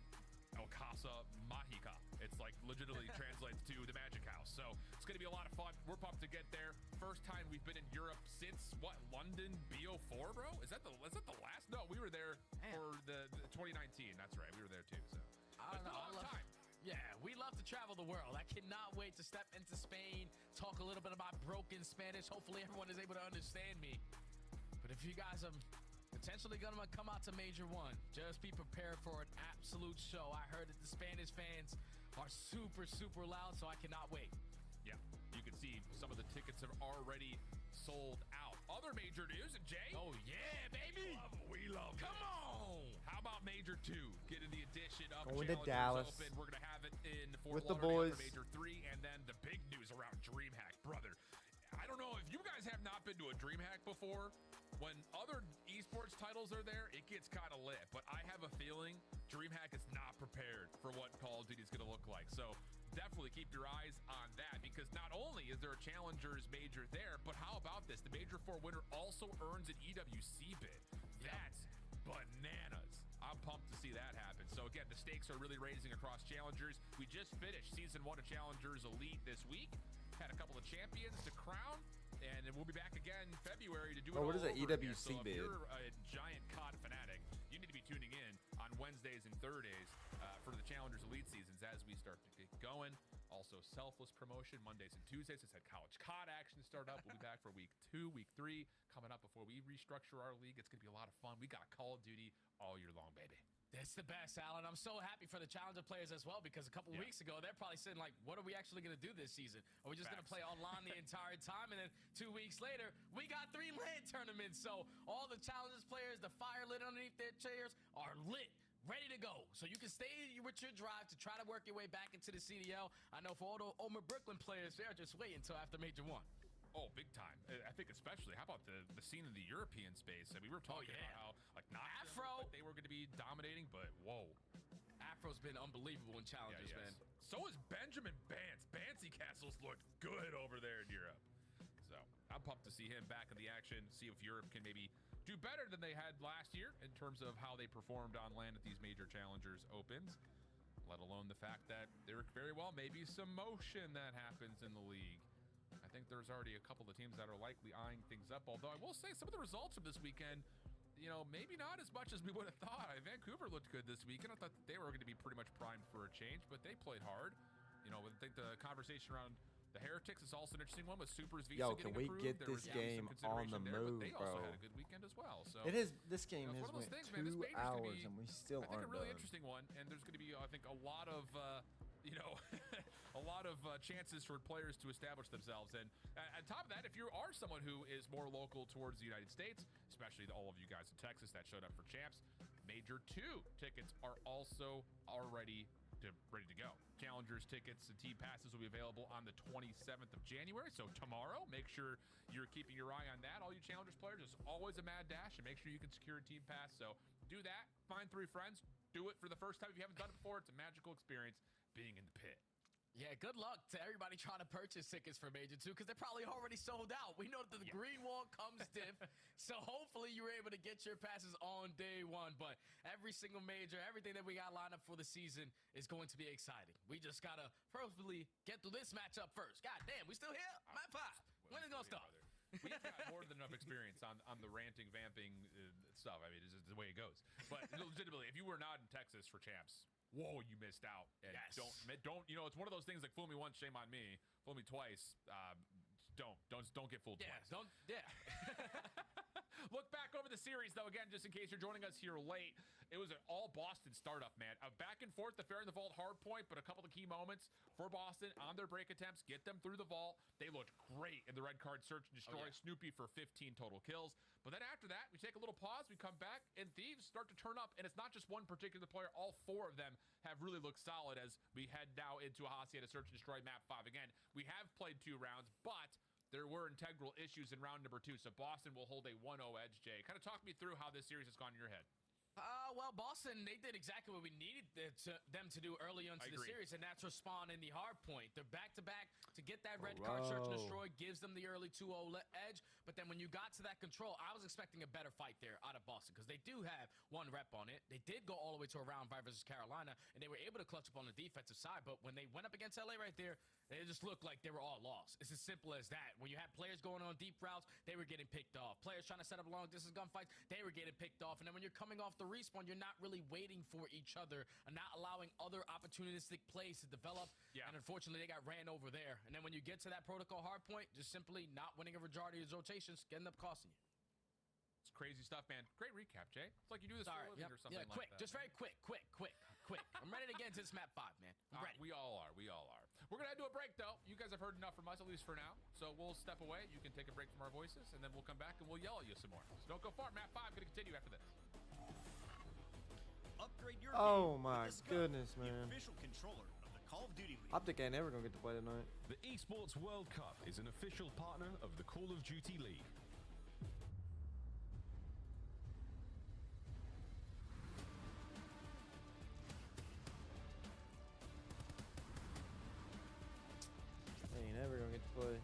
H: El Casa Mágica. It's like legitimately translates to the Magic House. So it's going to be a lot of fun. We're pumped to get there. First time we've been in Europe since what? London BO4, bro? Is that the last? No, we were there for the 2019. That's right. We were there too. So
I: I don't know. A long time. Yeah, we love to travel the world. I cannot wait to step into Spain, talk a little bit about broken Spanish. Hopefully everyone is able to understand me. But if you guys are potentially going to come out to Major 1, just be prepared for an absolute show. I heard that the Spanish fans are super, super loud, so I cannot wait.
H: Yeah, you can see some of the tickets have already sold out. Other major news, Jay.
I: Oh, yeah, baby.
H: We love
I: Come on.
H: How about Major 2? Getting the addition of
F: Going to
H: Challengers
F: Dallas.
H: Open. We're going to have it in Fort
F: With the
H: Lauderdale
F: boys.
H: for Major 3, and then the big news around DreamHack. Brother, I don't know if you guys have not been to a DreamHack before. When other esports titles are there, it gets kind of lit. But I have a feeling DreamHack is not prepared for what Call of Duty is going to look like. So definitely keep your eyes on that, because not only is there a Challengers Major there, but how about this? The Major 4 winner also earns an EWC bid. That's bananas. I'm pumped to see that happen. So again, the stakes are really raising across Challengers. We just finished Season 1 of Challengers Elite this week. Had a couple of champions to crown, and we'll be back again in February to do it all
F: what is an
H: over again.
F: EWC
H: So
F: bid?
H: if you're a giant COD fanatic, you need to be tuning in on Wednesdays and Thursdays for the Challengers Elite seasons as we start to get going. Also, selfless promotion Mondays and Tuesdays. It's had college COD action start up. We'll be back for week 2, week 3 coming up before we restructure our league. It's going to be a lot of fun. We got Call of Duty all year long, baby.
I: That's the best, Alan. I'm so happy for the Challenger players as well, because a couple weeks ago, they're probably saying, like, what are we actually going to do this season? Are we just going to play online the entire time? And then 2 weeks later, we got 3 LAN tournaments. So all the Challengers players, the fire lit underneath their chairs are lit, ready to go. So you can stay with your drive to try to work your way back into the CDL. I know for all the Omer Brooklyn players, they're just waiting until after Major 1.
H: Oh, big time. I think especially, how about the scene in the European space? I mean, we were talking about how, like, not
I: Afro,
H: they were going to be dominating, but whoa.
I: Afro's been unbelievable in challenges, man.
H: So is Benjamin Bance. Bancy Castles looked good over there in Europe. So I'm pumped to see him back in the action, see if Europe can maybe do better than they had last year in terms of how they performed on land at these major challengers opens, let alone the fact that there very well may be some motion that happens in the league. I think there's already a couple of teams that are likely eyeing things up, although I will say some of the results from this weekend, you know, maybe not as much as we would have thought. Vancouver looked good this weekend. I thought that they were going to be pretty much primed for a change, but they played hard. You know, I think the conversation around the Heretics is also an interesting one with Supers Visa
F: can
H: getting
F: we
H: approved.
F: get
H: There
F: this
H: was
F: game
H: some
F: on the
H: consideration there,
F: move,
H: but they
F: bro?
H: also had a good weekend as well. So
F: It is. This game
H: it's
F: has
H: one of those
F: went
H: things, man. This
F: 2
H: major's gonna
F: hours
H: be,
F: and we still
H: I think,
F: aren't
H: a really
F: done.
H: interesting one, and there's going to be, I think, a lot of you know, a lot of chances for players to establish themselves. And on top of that, if you are someone who is more local towards the United States, especially all of you guys in Texas that showed up for Champs, Major 2 tickets are also already ready to go. Challengers tickets and team passes will be available on the 27th of January. So tomorrow, make sure you're keeping your eye on that. All you Challengers players, it's always a mad dash, and make sure you can secure a team pass. So do that. Find 3 friends. Do it for the first time. If you haven't done it before, it's a magical experience being in the pit.
I: Yeah, good luck to everybody trying to purchase tickets for Major 2 because they're probably already sold out. We know that the green wall comes stiff, so hopefully you're able to get your passes on day one. But every single major, everything that we got lined up for the season is going to be exciting. We just got to probably get through this matchup first. God damn, we still here? Map 5. When is it going to start?
H: We've got more than enough experience on the ranting, vamping stuff. I mean, it's just the way it goes. But legitimately, if you were not in Texas for Champs, whoa, you missed out. And don't, you know, it's one of those things like fool me once, shame on me. Fool me twice. Don't get fooled twice. Look back over the series, though, again, just in case you're joining us here late. It was an all Boston startup, man. Back and forth, the fair and the vault hard point, but a couple of key moments for Boston on their break attempts, get them through the vault. They looked great in the red card search and destroy. Snoopy for 15 total kills. But then after that, we take a little pause, we come back, and Thieves start to turn up. And it's not just one particular player. All 4 of them have really looked solid as we head now into a Hacienda search and destroy map 5. Again, we have played 2 rounds, but there were integral issues in round number 2. So Boston will hold a 1-0 edge, Jay. Kind of talk me through how this series has gone in your head.
I: Well, Boston, they did exactly what we needed them to do early into the series, and that's respond in the hard point. They're back-to-back to get that red card search and destroy, gives them the early 2-0 edge. But then when you got to that control, I was expecting a better fight there out of Boston because they do have 1 rep on it. They did go all the way to a round 5 versus Carolina, and they were able to clutch up on the defensive side. But when they went up against LA right there, it just looked like they were all lost. It's as simple as that. When you had players going on deep routes, they were getting picked off. Players trying to set up long-distance gunfights, they were getting picked off. And then when you're coming off the respawn, you're not really waiting for each other and not allowing other opportunistic plays to develop. And unfortunately, they got ran over there. And then when you get to that protocol hard point, just simply not winning a majority of those rotations can end up costing you.
H: It's crazy stuff, man. Great recap, Jay. It's like you do this for a living or something like
I: quick,
H: that.
I: Just very quick. I'm ready to get into this map 5, man. I'm ready.
H: We all are. We're going to head to a break, though. You guys have heard enough from us, at least for now. So we'll step away. You can take a break from our voices, and then we'll come back and we'll yell at you some more. So don't go far. Map 5 going to continue after this.
C: Upgrade your
F: Oh
C: game
F: my
C: with the Scope,
F: goodness,
C: the
F: man.
C: official controller of the Call of Duty League.
F: Optic ain't never gonna get to play tonight.
E: The Esports World Cup is an official partner of the Call of Duty League.
F: They ain't never gonna get to play.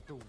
F: Do.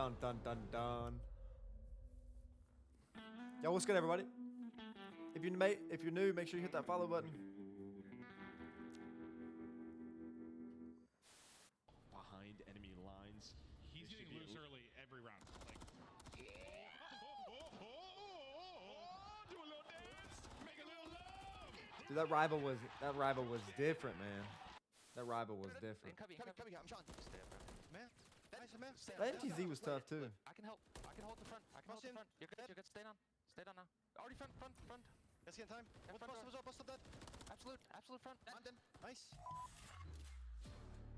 F: Dun dun dun dun. Yo, what's good, everybody? If you're new, make sure you hit that follow button.
O: Behind enemy lines.
J: He's getting loose early every round. Like, do a little dance, make a little love.
F: Dude, that rival was different, man. That rival was different.
L: Cubby, I'm Sean. Man, nice, man.
F: That MTZ was tough too.
L: I can help. I can hold the front. I can hold the front. You're good. You're good. Stay down. Stay down now. Already front. Let's get in time. What's bust of that? Absolute front. London. Nice.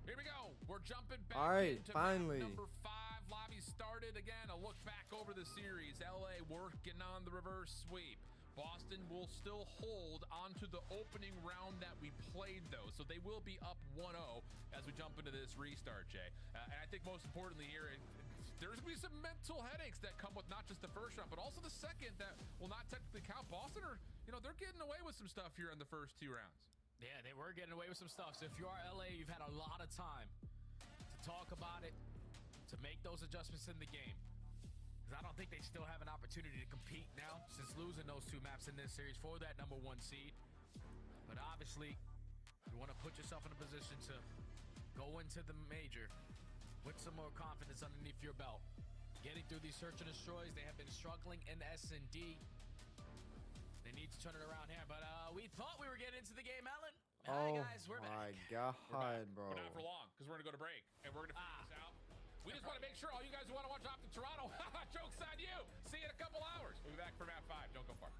H: Here we go. We're jumping back
F: All right,
H: into
F: finally.
H: map number 5. Lobby started again. A look back over the series. LA working on the reverse sweep. Boston will still hold onto the opening round that we played, though. So they will be up 1-0 as we jump into this restart, Jay. And I think most importantly here, there's going to be some mental headaches that come with not just the first round, but also the second that will not technically count. Boston are, they're getting away with some stuff here in the first 2 rounds.
I: Yeah, they were getting away with some stuff. So if you are LA, you've had a lot of time to talk about it, to make those adjustments in the game. Because I don't think they still have an opportunity to compete now since losing those 2 maps in this series for that #1 seed. But obviously, you want to put yourself in a position to go into the major with some more confidence underneath your belt. Getting through these search and destroys, they have been struggling in S&D. They need to turn it around here, but we thought we were getting into the game, Ellen.
F: Oh
I: guys, we're
F: my
I: back.
F: God, bro.
H: But not for long, because we're going to go to break, and we're going to figure this out. We just want to make sure all you guys who want to watch Optic Toronto, joke's on you. See you in a couple hours. We'll be back for map 5. Don't go far.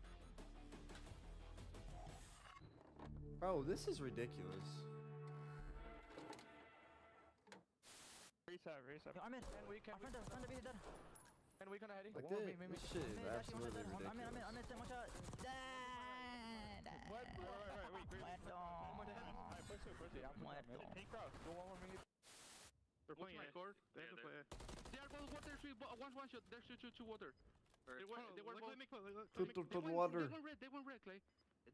F: Bro, this is ridiculous.
L: Reset.
M: I'm in. Front of me, dead.
L: And we gonna head in.
F: Like this shit is absolutely ridiculous.
M: I'm in. One shot.
L: What? Wait. Take cross. Go one more minute. They're playing my court. They have to play it.
M: They are both water. One shot. There's two water. They were both.
F: Water.
M: They went red, Clay.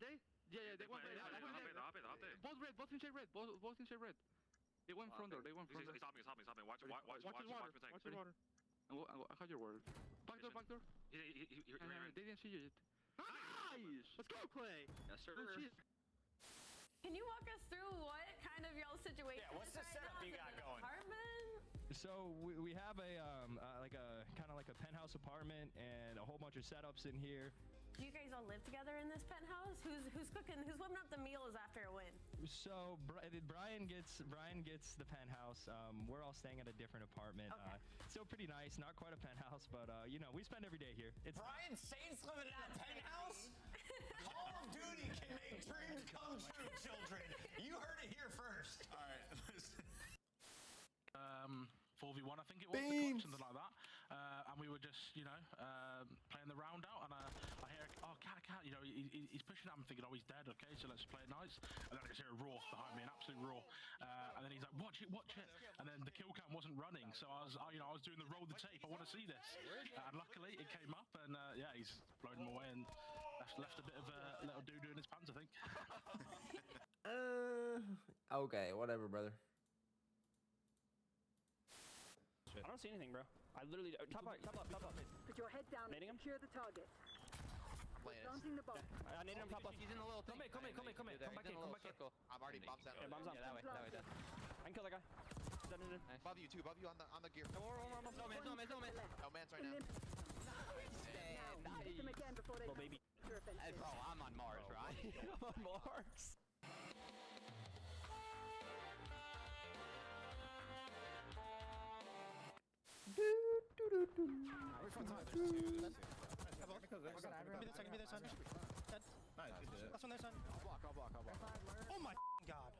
M: They? Yeah, they went red. Both red. Both in shade red. Both in shade red. They went front door.
P: He's hopping. Watch his
M: water. I got your word. Back door.
P: He
M: they didn't see you yet. Nice! Let's go, Clay!
P: Yes, sir.
D: Can you walk us through what kind of y'all situation?
B: Yeah, what's the setup you got going?
D: Apartment?
Q: So we have a kind of like a penthouse apartment and a whole bunch of setups in here.
D: Do you guys all live together in this penthouse? Who's cooking? Who's whipping up the meals after a win?
Q: So Brian gets the penthouse. We're all staying at a different apartment.
D: Okay.
Q: Still pretty nice, not quite a penthouse, but we spend every day here. It's
B: Brian Saints living in a penthouse? Call of Duty can make dreams come true, children. You heard it here first.
A: All right.
J: 4v1, I think it was, something like that. And we were just, playing the round out, and I hear, cat, he's pushing up. I'm thinking, he's dead. Okay, so let's play it nice. And then I just hear a roar behind me, an absolute roar. And then he's like, watch it. And then the kill cam wasn't running, so I was doing the roll the tape. I want to see this. And luckily, it came up, and he's blown him away and left a bit of a little doo-doo in his pants, I think.
F: Okay, whatever, brother.
R: I don't see anything, bro. I literally top up.
S: Put your head down.
R: Nading him.
S: Secure the target. Planting the bomb.
R: I naded him top left.
L: He's in the little thing.
R: Come back in.
L: I'm already bombs down.
R: Yeah, bombs down. That way. I can kill that guy. Dead.
L: Above you on the gear.
R: No man's right now.
S: Hit them again before they.
R: Little baby.
L: Hey, bro, I'm on Mars, right?
R: I'm on Mars.
G: Which one's on? There's two. Give me this son. Dead. Nice. Last one there, son.
L: I'll block.
G: Oh my God.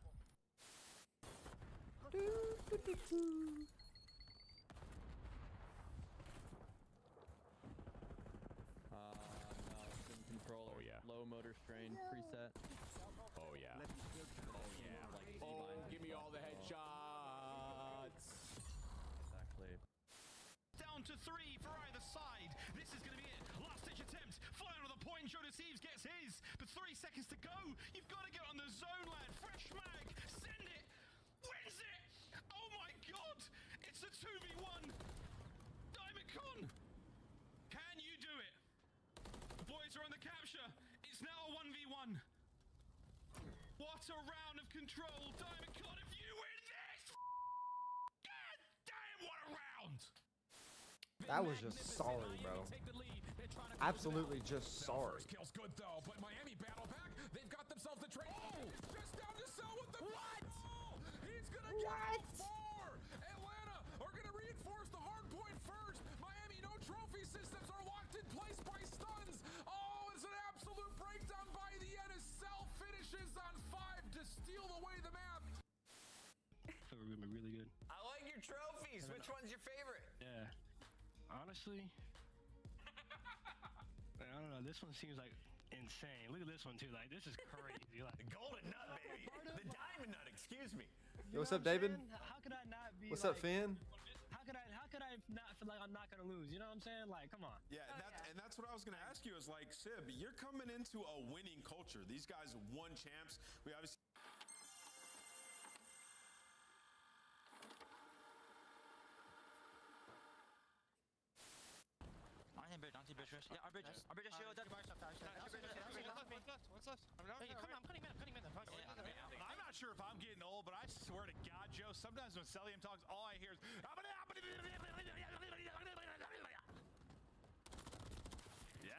T: No, sim controller. Oh, yeah. Low motor strain preset.
E: Oh, yeah.
T: Give me all the headshots. Exactly.
O: Down to 3 for either side. This is going to be it. Last ditch attempt. Flying with a point. Joe Deceives gets his. But 3 seconds to go. You've got to get on the zone, lad. Fresh mag. Send it. Wins it. Oh my God. It's a 2v1. guys are on the capture. It's now a 1v1. What a round of control. Diamond God, if you win this, God damn, what a round.
F: That was just sorry, bro. Absolutely just sorry.
J: First kill's good though, but Miami battle back. They've got themselves the trade. Oh, just down to Cell with the what? He's gonna get four. Atlanta are gonna reinforce the hard point first. Miami, no trophy systems are locked in place by stuns. Oh, it's an absolute breakdown by the end as Cell finishes on 5 to steal away the map.
Q: We're gonna be really good.
B: I like your trophies. Which one's your favorite?
Q: Yeah. Honestly, I don't know. This one seems like insane. Look at this one too. Like this is crazy. Like
B: the golden nut, baby. The diamond nut. Excuse me.
F: Yo, what's up, David?
Q: How could I not be?
F: What's up, Finn?
Q: How could I not feel like I'm not gonna lose? You know what I'm saying? Like, come on.
A: Yeah, and that's what I was gonna ask you is like, Sib, you're coming into a winning culture. These guys won champs. We obviously.
L: Yeah, our bridge is shield. I'm not sure if I'm getting old, but I swear to God, Joe, sometimes when Celium talks, all I hear is. Yeah.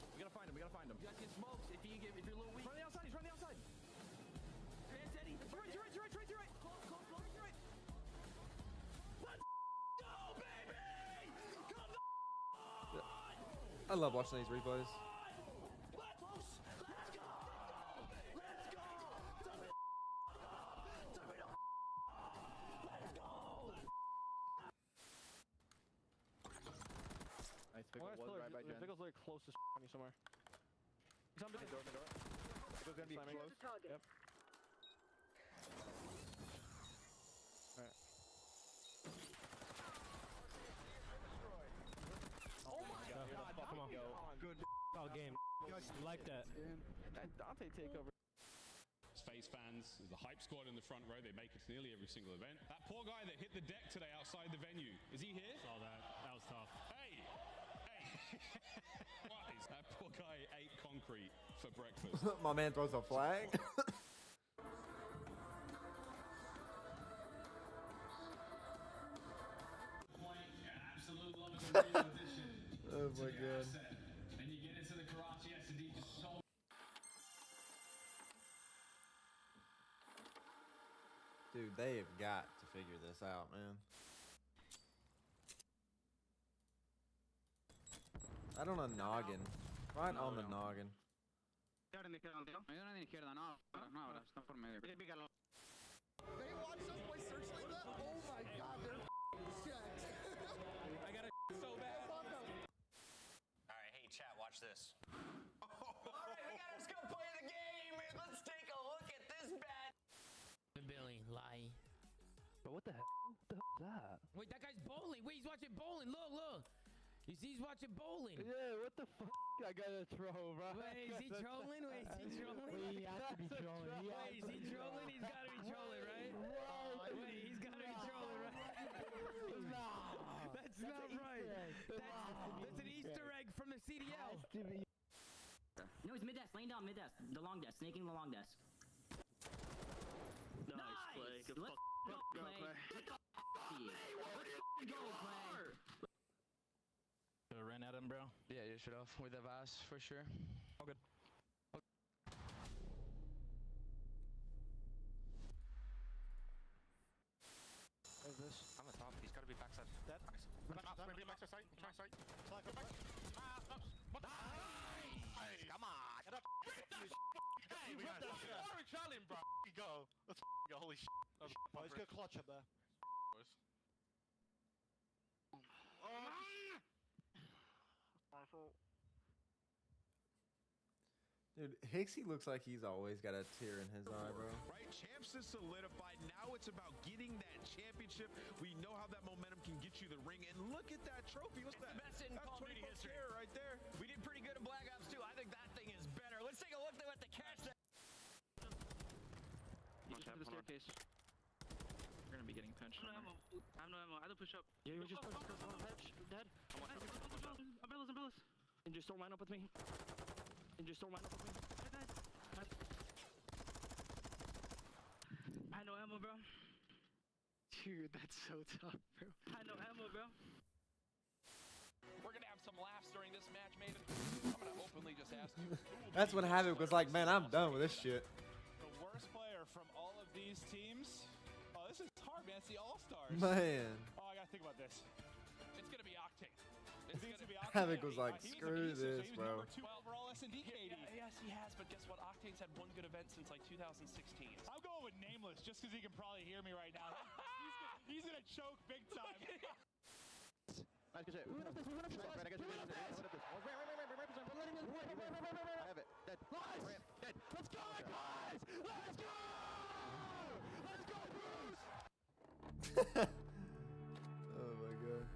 Q: We gotta find him. We gotta find him.
I: You guys get smokes if you're a little weak.
Q: Run the outside. He's running the outside.
I: Hands, Eddie.
Q: You're right.
I: Close, you're right.
Q: Let's go, baby! Come
F: I love watching these replays.
L: Nice pickle was right by Jen.
Q: Pickle's like close to on you somewhere. He's on the door.
L: Pickle's gonna be close.
S: Target.
Q: Yep. Alright.
L: Oh my God!
Q: Come on. Good game. You like that?
L: That Dante takeover.
U: FaZe fans, the hype squad in the front row, they make it to nearly every single event. That poor guy that hit the deck today outside the venue, is he here?
Q: Saw that. That was tough.
U: Hey! What is that poor guy ate concrete for breakfast?
F: My man throws a flag. Oh my God.
O: And you get into the Karachi S&D just so.
F: Dude, they have got to figure this out, man. Right on a noggin. Right on the noggin.
L: Yo no de izquierda, no ahora, están por medio. Pícalo.
O: They watched us play Searchlight that? Oh my God, they're set.
I: I got it so bad.
B: All right, hey chat, watch this. All right, we gotta just go play the game. Let's take a look at this bad.
I: Billy, lie.
Q: But what the hell? What the hell is that?
I: Wait, that guy's bowling. Wait, he's watching bowling. Look. You see, he's watching bowling.
Q: Yeah, what the fuck? I gotta throw, bro.
I: Wait, is he trolling? He has to be trolling. He's gotta be trolling, right? Wait, he's gotta be trolling, right? That's not right. That's an Easter egg from the CDL.
S: No, he's mid-desk, laying down mid-desk. The long desk, snaking the long desk.
M: Nice play. Good
S: Let's go, Clay. Let's go, Clay.
Q: Should've ran at him, bro.
L: Yeah, you should have with the Vass for sure.
Q: All good.
L: Where's this?
M: On the top. He's gotta be backside.
L: Dead.
M: Maybe backside side. Try side. Nice. Come on.
L: Get up. Hey, we got this.
M: Orange challenge, bro. Go. Let's go. Holy shit.
L: Oh, he's got clutch up there.
F: Dude, Hixie looks like he's always got a tear in his eye, bro.
A: Right, champs is solidified. Now it's about getting that championship. We know how that momentum can get you the ring, and look at that trophy. What's that?
B: The best in Call of Duty history
A: right there.
B: We did pretty good in Black Ops 2. I think that thing is better. Let's take a look though at the catch that.
L: You just to the staircase. You're gonna be getting pinched.
M: I have no ammo. I have to push up.
L: Yeah, you just push.
M: Dead. Umbrellas.
R: And just don't line up with me. And just don't line up with me. I know ammo, bro.
L: Dude, that's so tough, bro.
R: I know ammo, bro.
J: We're gonna have some laughs during this match, Maven. I'm gonna openly just ask you.
F: That's when Havoc was like, man, I'm done with this shit.
N: The worst player from all of these teams. Oh, this is hard, man. It's the All-Stars.
F: Man.
N: Oh, I gotta think about this.
J: It's gonna be Octane.
N: It's gonna be Octane.
F: Havoc was like,
N: He
F: screw
N: was
F: this,
N: he was
F: bro.
N: number 2 overall S&D KD.
J: Yes, he has, but guess what? Octane's had one good event since like 2016.
N: I'm going with Nameless just because he can probably hear me right now. he's gonna choke big time.
L: Nice, good shit. I have it. Dead. Ramp. Dead.
O: Let's go, guys! Let's go! Let's go, Bruce!
F: Oh my god.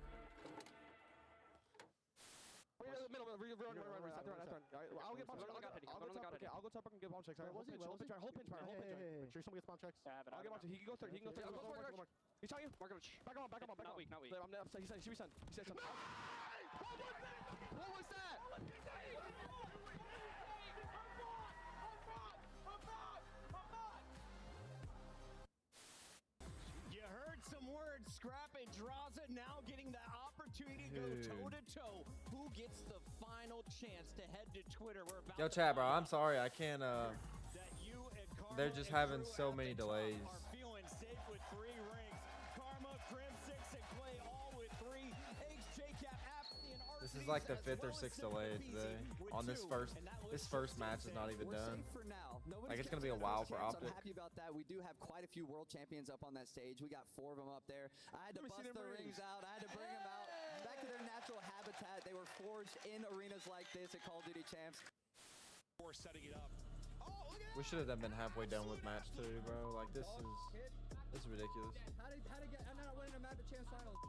L: Middle, run. I'll get bomb checks. I'll go top and get bomb checks. Hold pinch. Hold pinch. Make sure someone gets bomb checks. I'll get bomb checks. He can go third. He's telling you.
R: Markovich.
L: Back on.
R: Not weak.
L: He said, he said something. What was that?
O: You heard some words, Scrap and Draza now getting the opportunity to go toe-to-toe. Who gets the final chance to head to Twitter? We're about
F: Yo, chat, bro, I'm sorry. I can't, they're just having so many delays.
O: are feeling safe with 3 rings. Karma, Crim 6, and Clay all with 3. Eggs, J-Cap, Apathy, and
F: This is like the 5th or 6th delay today. On this first match is not even done. Like, it's gonna be a while for Optic.
K: I'm happy about that. We do have quite a few world champions up on that stage. We got 4 of them up there. I had to bust the rings out. I had to bring them out back to their natural habitat. They were forged in arenas like this at Call of Duty Champs.
N: We're setting it up.
F: We should have been halfway done with match 2, bro. Like, this is ridiculous.
K: How to get I'm not winning a map at Champs Finals.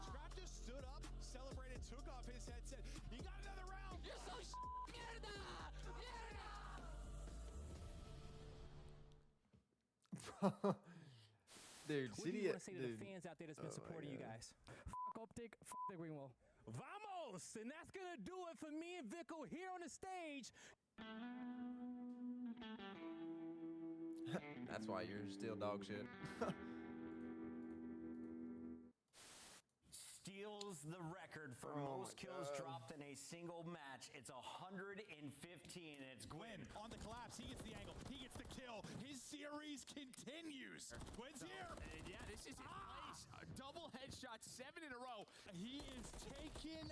O: Scrap just stood up, celebrated, took off his headset. He got another round. You're so
F: Dude,
V: what do you want to say to the fans out there that's been supporting you guys? Fuck Optic, fuck the Greenwell. Vamos! And that's gonna do it for me and Vico here on the stage.
F: That's why you're still dog shit.
B: Steals the record for most kills dropped in a single match. It's 115, and it's Gwyn.
O: On the collapse, he gets the angle, he gets the kill. His series continues. Gwyn's here.
I: Yeah, this is his place. A double headshot, 7 in a row.
O: He is taken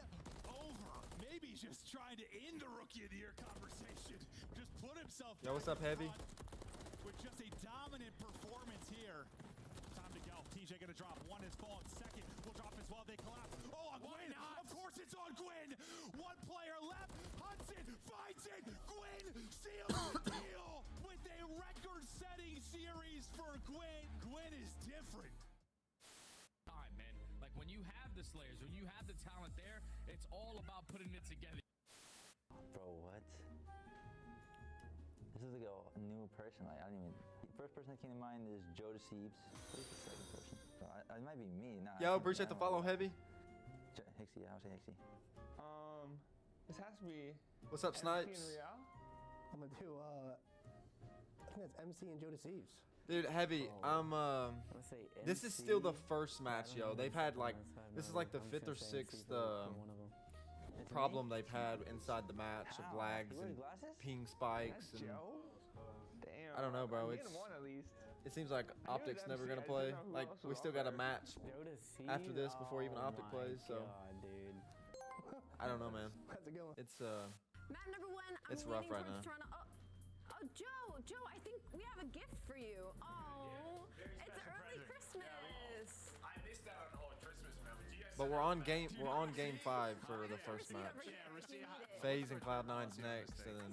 O: over. Maybe he's just trying to end the Rookie of the Year conversation. Just put himself.
F: Yo, what's up, Heavy?
O: With just a dominant performance here. Time to go. TJ gonna drop. 1 is fallen. 2nd will drop as well. They collapse. Oh, on Gwyn. Of course it's on Gwyn. 1 player left. Hudson finds it. Gwyn seals the deal with a record-setting series for Gwyn. Gwyn is different.
I: Time, man. Like, when you have the Slayers, when you have the talent there, it's all about putting it together.
W: Bro, what? This is like a new person. Like, I don't even. The first person that came to mind is Joe Deceives. What is the second person? So it might be me. Nah,
F: Yo, appreciate the follow, Heavy.
W: Hixie, I would say Hixie.
X: This has to be.
F: What's up, Snipes?
X: I'm gonna do. I think that's MC and Joe Deceives.
F: Dude, Heavy, this is still the first match, yo. They've had like, this is like the 5th or 6th problem they've had inside the match of lags and ping spikes and
X: Damn.
F: I don't know, bro.
X: It's one at least.
F: It seems like Optic's never gonna play. Like, we still got a match after this before even Optic plays, so I don't know, man.
X: How's it going?
F: It's
D: Map number 1.
F: It's rough right now.
D: Oh, Joe, I think we have a gift for you. Oh, it's early Christmas.
B: I missed out on all Christmas, man.
F: But we're on game 5 for the first match. FaZe and Cloud9's next, and then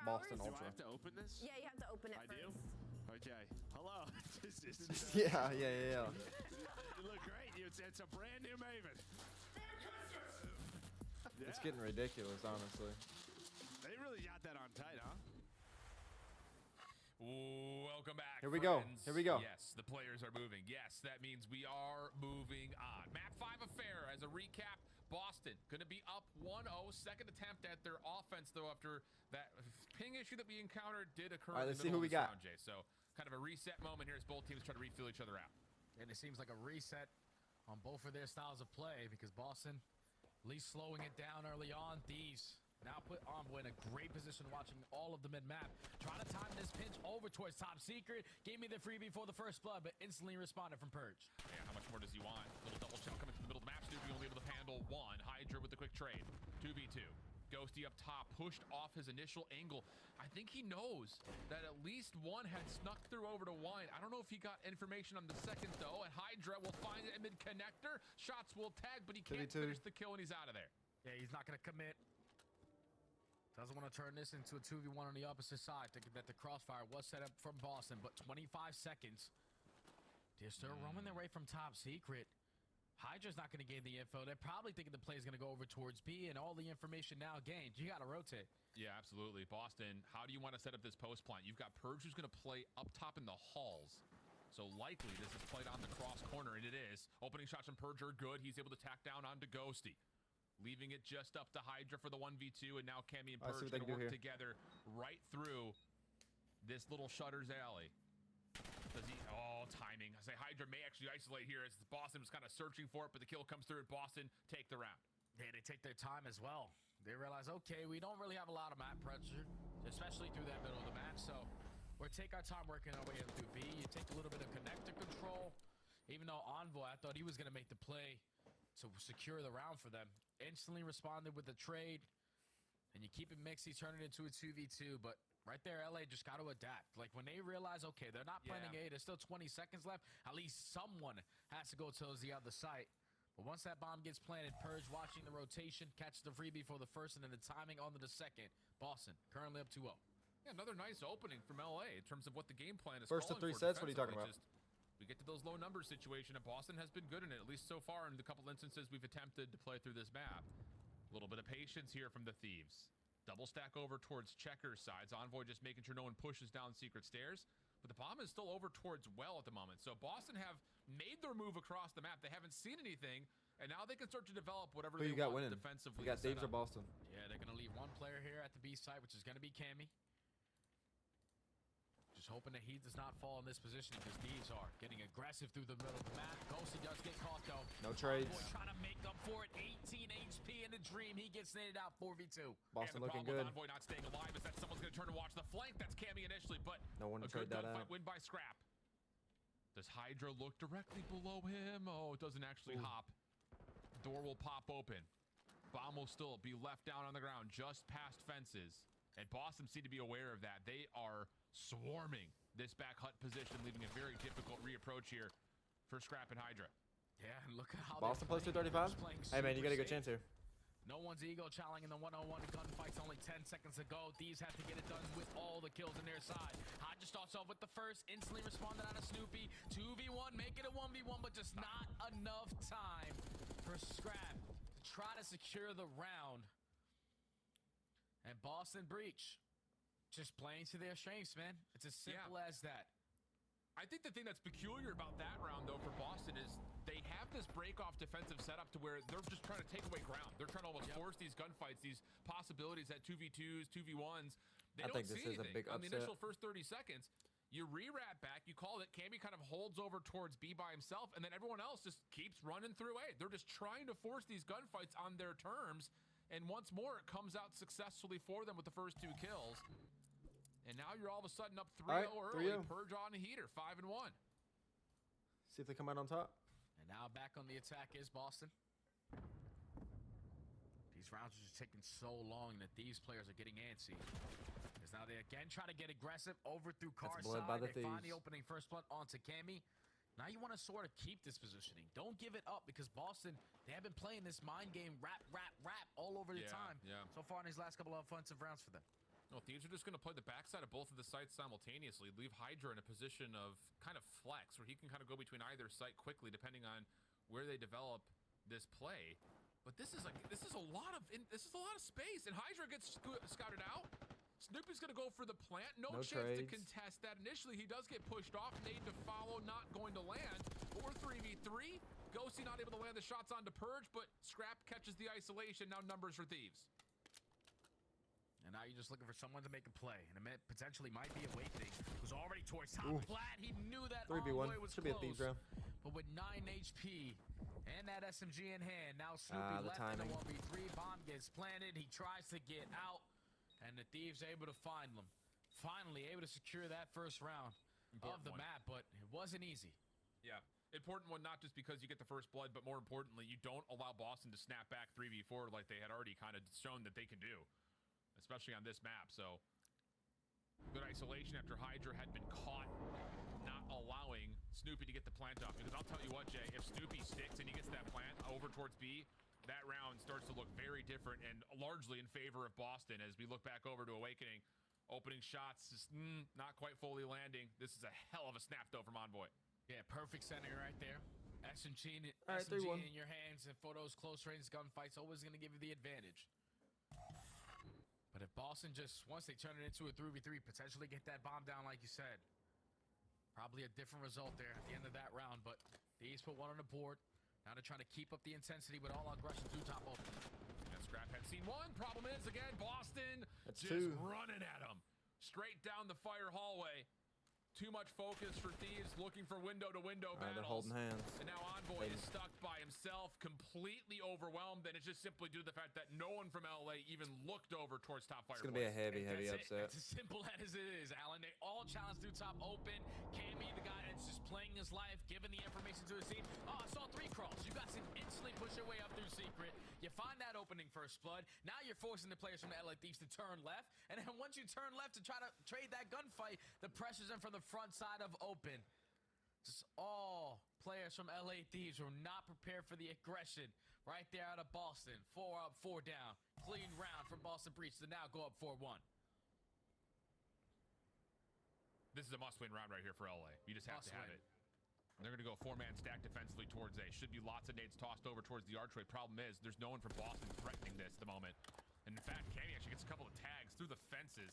F: Boston Ultra.
M: Do I have to open this?
D: Yeah, you have to open it
M: I
D: first.
M: do? Okay. Hello.
F: Yeah.
M: You look great. It's a brand new Maven.
F: It's getting ridiculous, honestly.
C: They really got that on tight, huh?
G: Welcome back.
F: Here we go. Here we go.
G: Yes, the players are moving. Yes, that means we are moving on. Map 5 affair as a recap. Boston going to be up 1-0. Second attempt at their offense, though, after that ping issue that we encountered did occur.
F: All right, let's
G: in
F: see
G: the
F: who we
G: middle
F: got.
G: of this round, Jay. So kind of a reset moment here as both teams try to refill each other out.
I: And it seems like a reset on both of their styles of play because Boston at least slowing it down early on. Thieves now put Envoy in a great position watching all of the mid-map. Trying to time this pinch over towards Top Secret. Gave me the freebie for the first blood, but instantly responded from Purge.
G: Yeah, how much more does he want? Little double shot coming from the middle of the map. Snoopy only able to handle one. Hydra with the quick trade. 2v2. Ghosty up top, pushed off his initial angle. I think he knows that at least one had snuck through over to Wine. I don't know if he got information on the second, though. And Hydra will find it in mid-connector. Shots will tag, but he can't finish the kill, and he's out of there.
I: Yeah, he's not going to commit. Doesn't want to turn this into a 2v1 on the opposite side, thinking that the crossfire was set up from Boston, but 25 seconds. They're still roaming their way from Top Secret. Hydra's not going to gain the info. They're probably thinking the play is going to go over towards B, and all the information now gained. You got to rotate.
G: Yeah, absolutely. Boston, how do you want to set up this post plant? You've got Purge who's going to play up top in the halls. So likely this is played on the cross corner, and it is. Opening shots from Purge are good. He's able to tack down onto Ghosty. Leaving it just up to Hydra for the 1v2, and now Cammy and Purge going to work together right through this little Shutter's alley. Does he? Oh, timing. I say Hydra may actually isolate here as Boston was kind of searching for it, but the kill comes through, and Boston take the round.
I: Yeah, they take their time as well. They realize, okay, we don't really have a lot of map pressure, especially through that middle of the match, so we'll take our time working our way up through B. You take a little bit of connector control. Even though Envoy, I thought he was going to make the play to secure the round for them. Instantly responded with the trade, and you keep it mixed, he turned it into a 2v2, but right there, LA just got to adapt. Like, when they realize, okay, they're not planning A, there's still 20 seconds left, at least someone has to go towards the other site. But once that bomb gets planted, Purge watching the rotation, catches the freebie for the first, and then the timing onto the second. Boston, currently up 2-0.
G: Yeah, another nice opening from LA in terms of what the game plan is.
F: First to 3 sets, what are you talking about?
G: We get to those low numbers situation, and Boston has been good in it, at least so far in the couple instances we've attempted to play through this map. A little bit of patience here from the Thieves. Double stack over towards Checkers sides. Envoy just making sure no one pushes down secret stairs. But the bomb is still over towards Well at the moment. So Boston have made their move across the map. They haven't seen anything, and now they can start to develop whatever
F: Who
G: they
F: you got
G: want
F: winning?
G: defensively.
F: You got Thieves or Boston?
I: Yeah, they're going to leave one player here at the B site, which is going to be Cammy. Just hoping that he does not fall in this position because Thieves are getting aggressive through the middle of the map. Ghosty does get caught, though.
F: No trades.
I: Envoy trying to make up for it. 18 HP in the dream. He gets netted out 4v2.
F: Boston
G: and the
F: looking
G: problem
F: good.
G: with Envoy not staying alive is that someone's going to turn and watch the flank. That's Cammy initially, but
F: no one to trade that out.
G: Win by scrap. Does Hydra look directly below him? Oh, it doesn't actually hop. Door will pop open. Bomb will still be left down on the ground just past fences. And Boston seem to be aware of that. They are swarming this back hut position, leaving a very difficult reapproach here for Scrap and Hydra.
I: Yeah, and look at how
F: Boston plays 235. Hey man, you got a good chance here.
I: No one's ego challenging the 1-on-1 gunfights. Only 10 seconds to go. Thieves have to get it done with all the kills on their side. Hydra starts off with the first, instantly responded out of Snoopy. 2v1, make it a 1v1, but just not enough time for Scrap to try to secure the round. And Boston breach. Just playing to their strengths, man. It's as simple as that.
G: I think the thing that's peculiar about that round, though, for Boston is they have this break-off defensive setup to where they're just trying to take away ground. They're trying to almost force these gunfights, these possibilities at 2v2s, 2v1s. They don't see anything. On the initial first 30 seconds, you re-wrap back, you call it, Cammy kind of holds over towards B by himself, and then everyone else just keeps running through A. They're just trying to force these gunfights on their terms, and once more, it comes out successfully for them with the first 2 kills. And now you're all of a sudden up 3-0 early. Purge on the heater, 5-1.
F: See if they come out on top.
I: And now back on the attack is Boston. These rounds are just taking so long that these players are getting antsy. Because now they again try to get aggressive over through car side. They find the opening first blood onto Cammy. Now you want to sort of keep this positioning. Don't give it up because Boston, they have been playing this mind game rap all over the time. So far in these last couple of offensive rounds for them.
G: No, Thieves are just going to play the backside of both of the sites simultaneously, leave Hydra in a position of kind of flex, where he can kind of go between either site quickly, depending on where they develop this play. But this is a lot of space, and Hydra gets scouted out. Snoopy's gonna go for the plant. No chance to contest that. Initially, he does get pushed off. Nade to follow, not going to land. Or 3v3. Ghosty not able to land the shots onto Purge, but Scrap catches the isolation. Now numbers for Thieves.
I: And now you're just looking for someone to make a play. And it potentially might be Awakening, who's already towards top flat. He knew that Envoy was
F: Should be a Thieves round.
I: But with 9 HP and that SMG in hand, now Snoopy left in a 1v3. Bomb gets planted. He tries to get out. And the Thieves able to find them. Finally able to secure that first round of the map, but it wasn't easy.
G: Yeah, important one, not just because you get the first blood, but more importantly, you don't allow Boston to snap back 3v4 like they had already kind of shown that they can do, especially on this map. So, good isolation after Hydra had been caught not allowing Snoopy to get the plant off. Because I'll tell you what, Jay, if Snoopy sticks and he gets that plant over towards B, that round starts to look very different and largely in favor of Boston as we look back over to Awakening. Opening shots just not quite fully landing. This is a hell of a snap, though, from Envoy.
I: Yeah, perfect centering right there. SMG in your hands, and for those close range gunfights, always going to give you the advantage. But if Boston just, once they turn it into a 3v3, potentially get that bomb down like you said, probably a different result there at the end of that round. But these put one on the board. Now they're trying to keep up the intensity with all aggression through top open.
G: And Scrap had seen one. Problem is, again, Boston running at him. Straight down the fire hallway. Too much focus for Thieves, looking for window-to-window battles.
F: They're holding hands.
G: And now Envoy is stuck by himself, completely overwhelmed, and it's just simply due to the fact that no one from LA even looked over towards top fire.
F: It's going to be a heavy upset.
I: It's as simple as it is, Alan. They all challenge through top open. Cammy, the guy that's just playing his life, giving the information to his team. Oh, I saw 3 crawls. You guys can instantly push your way up through secret. You find that opening first blood. Now you're forcing the players from the LA Thieves to turn left. And then once you turn left to try to trade that gunfight, the pressure's in from the front side of open. Just all players from LA Thieves were not prepared for the aggression right there out of Boston. 4 up, 4 down. Clean round from Boston Breach to now go up 4-1.
G: This is a must-win round right here for LA. You just have to have it. They're going to go 4-man stack defensively towards A. Should be lots of nades tossed over towards the archway. Problem is, there's no one from Boston threatening this at the moment. And in fact, Cammy actually gets a couple of tags through the fences.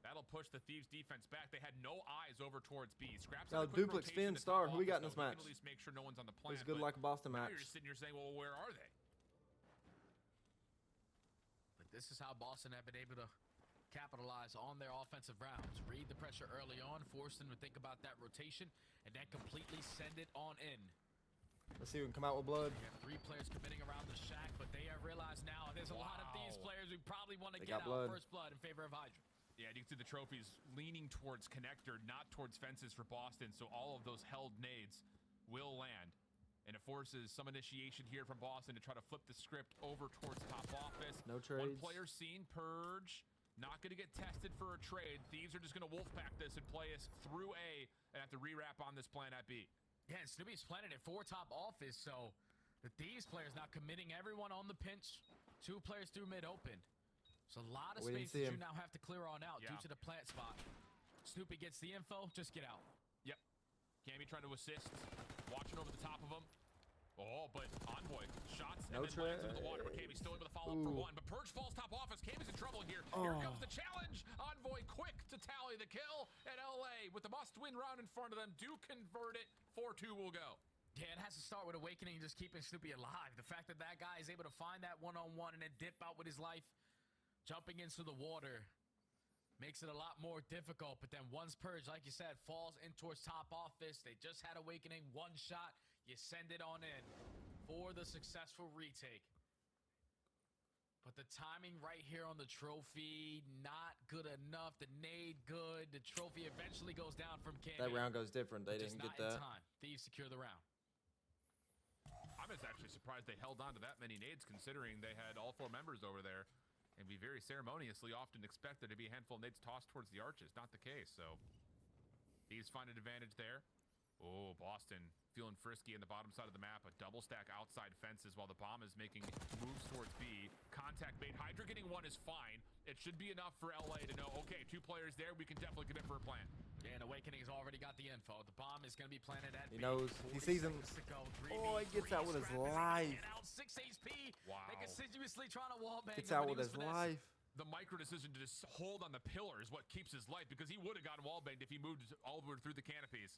G: That'll push the Thieves defense back. They had no eyes over towards B. Scraps
F: now, Duplex, Finn, Star, who we got in this match?
G: At least make sure no one's on the plant.
F: It's good like a Boston match.
G: You're just sitting here saying, well, where are they?
I: But this is how Boston have been able to capitalize on their offensive rounds. Read the pressure early on, force them to think about that rotation, and then completely send it on in.
F: Let's see who can come out with blood.
I: We have 3 players committing around the shack, but they have realized now there's a lot of these players who probably want to get out first blood in favor of Hydra.
G: Yeah, you can see the trophies leaning towards connector, not towards fences for Boston, so all of those held nades will land. And it forces some initiation here from Boston to try to flip the script over towards top office.
F: No trades.
G: One player seen, Purge. Not going to get tested for a trade. Thieves are just going to wolfpack this and play us through A and have to re-wrap on this plan at B.
I: Yeah, and Snoopy's planning it for top office, so the Thieves players now committing everyone on the pinch. 2 players through mid open. So a lot of space that you now have to clear on out due to the plant spot. Snoopy gets the info, just get out.
G: Yep. Cammy trying to assist, watching over the top of him. Oh, but Envoy shots and then lands into the water, but Cammy's still able to follow up for 1. But Purge falls top office. Cammy's in trouble here. Here comes the challenge. Envoy quick to tally the kill at LA with the must-win round in front of them. Do convert it. 4-2 will go.
I: Yeah, it has to start with Awakening, just keeping Snoopy alive. The fact that that guy is able to find that one-on-one and then dip out with his life, jumping into the water, makes it a lot more difficult. But then once Purge, like you said, falls in towards top office, they just had Awakening, 1 shot. You send it on in for the successful retake. But the timing right here on the trophy, not good enough. The nade good. The trophy eventually goes down from Cammy.
F: That round goes different. They didn't get that.
I: Time. Thieves secure the round.
G: I'm just actually surprised they held on to that many nades considering they had all 4 members over there. And we very ceremoniously often expect there to be a handful of nades tossed towards the arches. Not the case, so Thieves find an advantage there. Oh, Boston feeling frisky in the bottom side of the map. A double stack outside fences while the bomb is making moves towards B. Contact made. Hydra getting one is fine. It should be enough for LA to know, okay, 2 players there. We can definitely commit for a plant.
I: Yeah, and Awakening has already got the info. The bomb is going to be planted at
F: He
I: B.
F: knows. He sees him. Oh, he gets out with his life.
I: 6 HP.
G: Wow.
I: They continuously trying to wallbang.
F: Gets out with his life.
G: The micro decision to just hold on the pillar is what keeps his life, because he would have gotten wallbanged if he moved all the way through the canopies.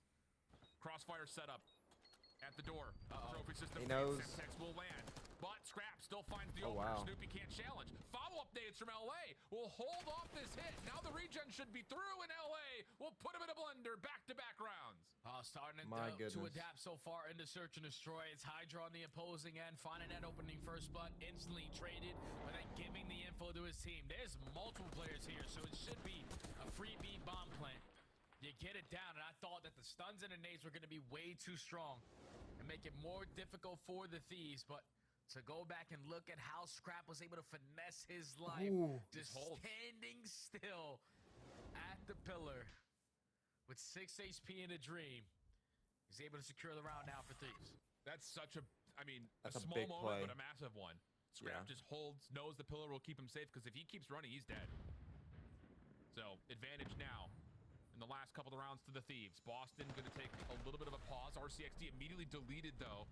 G: Crossfire setup at the door. Trophy system.
F: He knows.
G: Semtex will land. But Scrap still finds the opener.
F: Wow.
G: Snoopy can't challenge. Follow-up nades from LA will hold off this hit. Now the regen should be through in LA. We'll put him in a blender. Back-to-back rounds.
I: Starting
F: to
I: adapt so far into Search and Destroy. It's Hydra on the opposing end, finding that opening first blood, instantly traded, but then giving the info to his team. There's multiple players here, so it should be a free B bomb plant. You get it down, and I thought that the stuns and the nades were going to be way too strong and make it more difficult for the Thieves, but to go back and look at how Scrap was able to finesse his life, just standing still at the pillar with 6 HP in a dream. He's able to secure the round now for Thieves.
G: That's such a, I mean,
F: That's
G: a small
F: big
G: moment,
F: play.
G: but a massive one. Scrap just holds, knows the pillar will keep him safe, because if he keeps running, he's dead. So, advantage now in the last couple of rounds to the Thieves. Boston going to take a little bit of a pause. RCXD immediately deleted, though.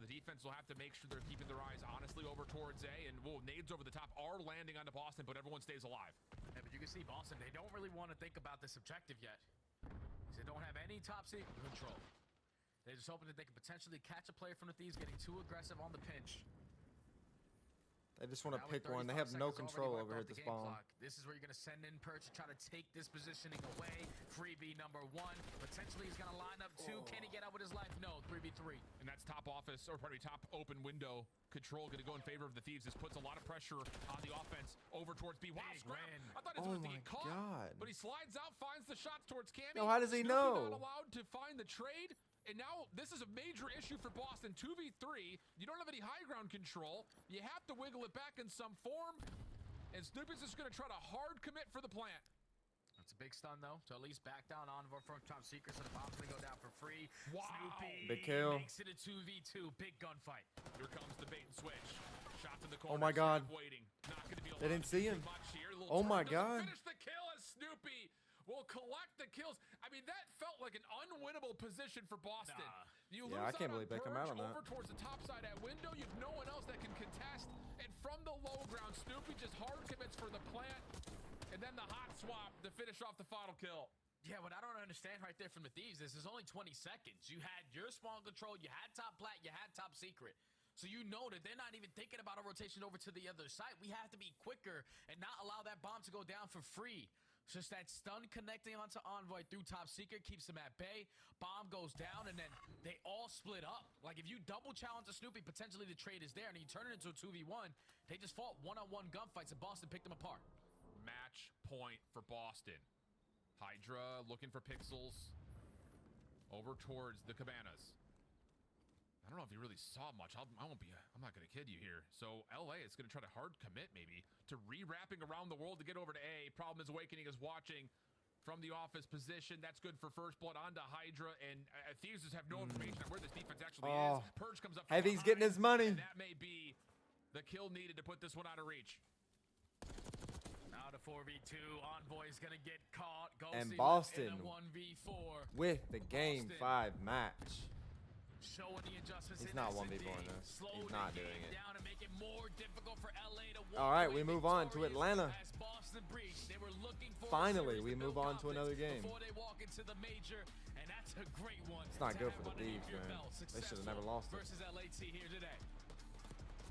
G: The defense will have to make sure they're keeping their eyes honestly over towards A, and nades over the top are landing onto Boston, but everyone stays alive.
I: Yeah, but you can see Boston, they don't really want to think about this objective yet. They don't have any top secret control. They're just hoping that they can potentially catch a player from the Thieves getting too aggressive on the pinch.
F: They just want to
I: Now with
F: pick one. They
I: 35
F: have no
I: seconds
F: control
I: already
F: over
I: wiped
F: here at
I: off
F: this
I: the game
F: bomb.
I: clock. This is where you're going to send in Perch to try to take this positioning away. Freebie number 1. Potentially he's going to line up 2. Can he get out with his life? No. 3v3.
G: And that's top office, or probably top open window control going to go in favor of the Thieves. This puts a lot of pressure on the offense over towards B. Wow, Scrap. I thought he was going to get caught, but he slides out, finds the shots towards Cammy.
F: No, how does he
G: Snoopy
F: know?
G: not allowed to find the trade. And now this is a major issue for Boston. 2v3. You don't have any high ground control. You have to wiggle it back in some form. And Snoopy's just going to try to hard commit for the plant.
I: That's a big stun, though, to at least back down on from top secret, so the bomb's going to go down for free.
G: Wow.
I: Snoopy
F: Big kill.
I: makes it a 2v2. Big gunfight.
G: Here comes the bait and switch. Shots in the corner.
F: Oh my God.
G: Waiting. Not going to be
F: They didn't see him.
G: much here.
F: Oh my
G: God.
F: God.
G: Finish the kill as Snoopy will collect the kills. I mean, that felt like an unwinnable position for Boston. You lose
F: I can't
G: out
F: believe they come
G: Purge
F: out on that.
G: over towards the top side at window. You have no one else that can contest. And from the low ground, Snoopy just hard commits for the plant. And then the hot swap to finish off the final kill.
I: Yeah, what I don't understand right there from the Thieves is there's only 20 seconds. You had your spawn control, you had top plat, you had top secret. So you know that they're not even thinking about a rotation over to the other side. We have to be quicker and not allow that bomb to go down for free. It's just that stun connecting onto Envoy through top secret keeps them at bay. Bomb goes down, and then they all split up. Like, if you double challenge a Snoopy, potentially the trade is there, and you turn it into a 2v1. They just fought one-on-one gunfights, and Boston picked them apart.
G: Match point for Boston. Hydra looking for pixels over towards the Cabanas. I don't know if he really saw much. I'm not going to kid you here. So LA is going to try to hard commit maybe to re-wrapping around the world to get over to A. Problem is Awakening is watching from the office position. That's good for first blood onto Hydra. And Thieves just have no information on where this defense actually is. Purge comes up.
F: Heavy's getting his money.
G: And that may be the kill needed to put this one out of reach.
I: Now to 4v2. Envoy's going to get caught.
F: And Boston
I: in a 1v4.
F: with the game 5 match.
I: Showing the adjustments.
F: He's not 1v4 in this. He's not doing it.
I: Down and make it more difficult for LA to
F: All right, we move on to Atlanta.
I: as Boston breached. They were looking for
F: Finally, we move on to another game.
I: before they walk into the major, and that's a great one.
F: It's not
I: to
F: good
I: have
F: for the
I: underneath
F: Thieves,
I: your
F: man.
I: belt.
F: They should have never lost it.
I: Versus LAT here today.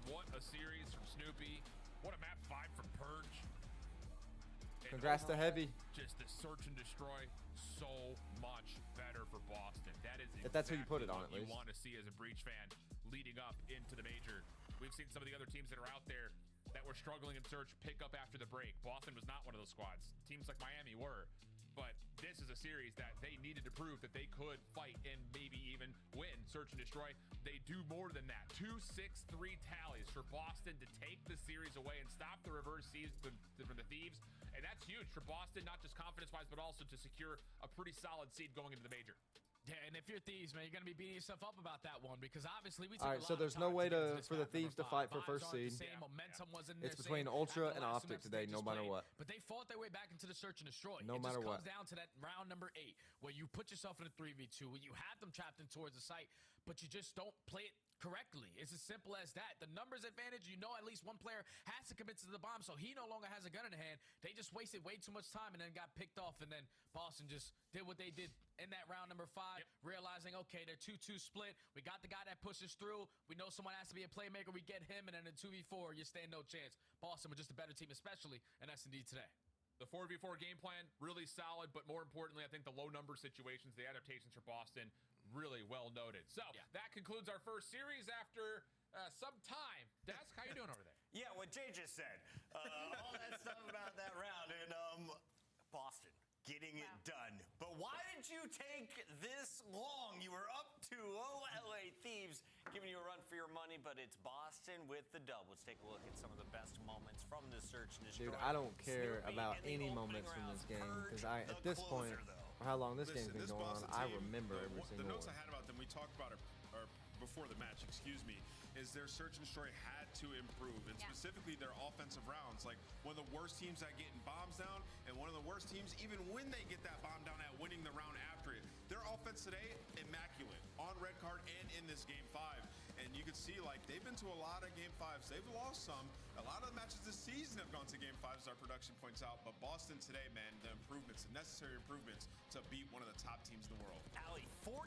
G: What a series from Snoopy. What a map 5 from Purge. And
F: Congrats to
G: overall,
F: Heavy.
G: Just the search and destroy so much better for Boston. That is
F: If that's who you put it on,
G: what
F: at least.
G: you want to see as a Breach fan leading up into the major. We've seen some of the other teams that are out there that were struggling in search pick up after the break. Boston was not one of those squads. Teams like Miami were. But this is a series that they needed to prove that they could fight and maybe even win search and destroy. They do more than that. 2-6-3 tallies for Boston to take the series away and stop the reverse siege from the Thieves. And that's huge for Boston, not just confidence-wise, but also to secure a pretty solid seed going into the major.
I: Yeah, and if you're Thieves, man, you're going to be beating yourself up about that one because obviously we took
F: All right,
I: a
F: so
I: lot
F: there's
I: of
F: no
I: time
F: way
I: to get to this
F: for the
I: map,
F: Thieves to
I: number
F: fight
I: five.
F: for first
I: Vibes aren't
F: seed.
I: the same. Momentum wasn't there.
F: It's between Ultra and Optic today, no matter what.
I: But they fought their way back into the search and destroy.
F: No matter
I: It just
F: what.
I: comes down to that round number 8 where you put yourself in a 3v2, where you have them trapped in towards the site, but you just don't play it correctly. It's as simple as that. The numbers advantage, you know, at least one player has to commit to the bomb, so he no longer has a gun in hand. They just wasted way too much time and then got picked off, and then Boston just did what they did in that round number 5, realizing, okay, they're 2-2 split. We got the guy that pushes through. We know someone has to be a playmaker. We get him, and then in 2v4, you stand no chance. Boston was just a better team, especially in S&D today.
G: The 4v4 game plan, really solid, but more importantly, I think the low number situations, the adaptations for Boston, really well noted. So that concludes our first series after some time. Desk, how you doing over there?
B: Yeah, what Jay just said. All that stuff about that round. And Boston getting it done. But why did you take this long? You were up 2-0, LA Thieves giving you a run for your money, but it's Boston with the dub. Let's take a look at some of the best moments from the search and destroy.
F: Dude, I don't care about any moments from this game because at this point, for how long this game's been going on, I remember every single
A: one. The notes
F: one.
A: I had about them, we talked about it before the match, excuse me, is their search and destroy had to improve, and specifically their offensive rounds. Like one of the worst teams at getting bombs down, and one of the worst teams even when they get that bomb down at winning the round after it. Their offense today, immaculate on red card and in this game 5. And you can see, like, they've been to a lot of game 5s. They've lost some. A lot of the matches this season have gone to game 5s, our production points out. But Boston today, man, the improvements, the necessary improvements to beat one of the top teams in the world.
B: Ali, 49%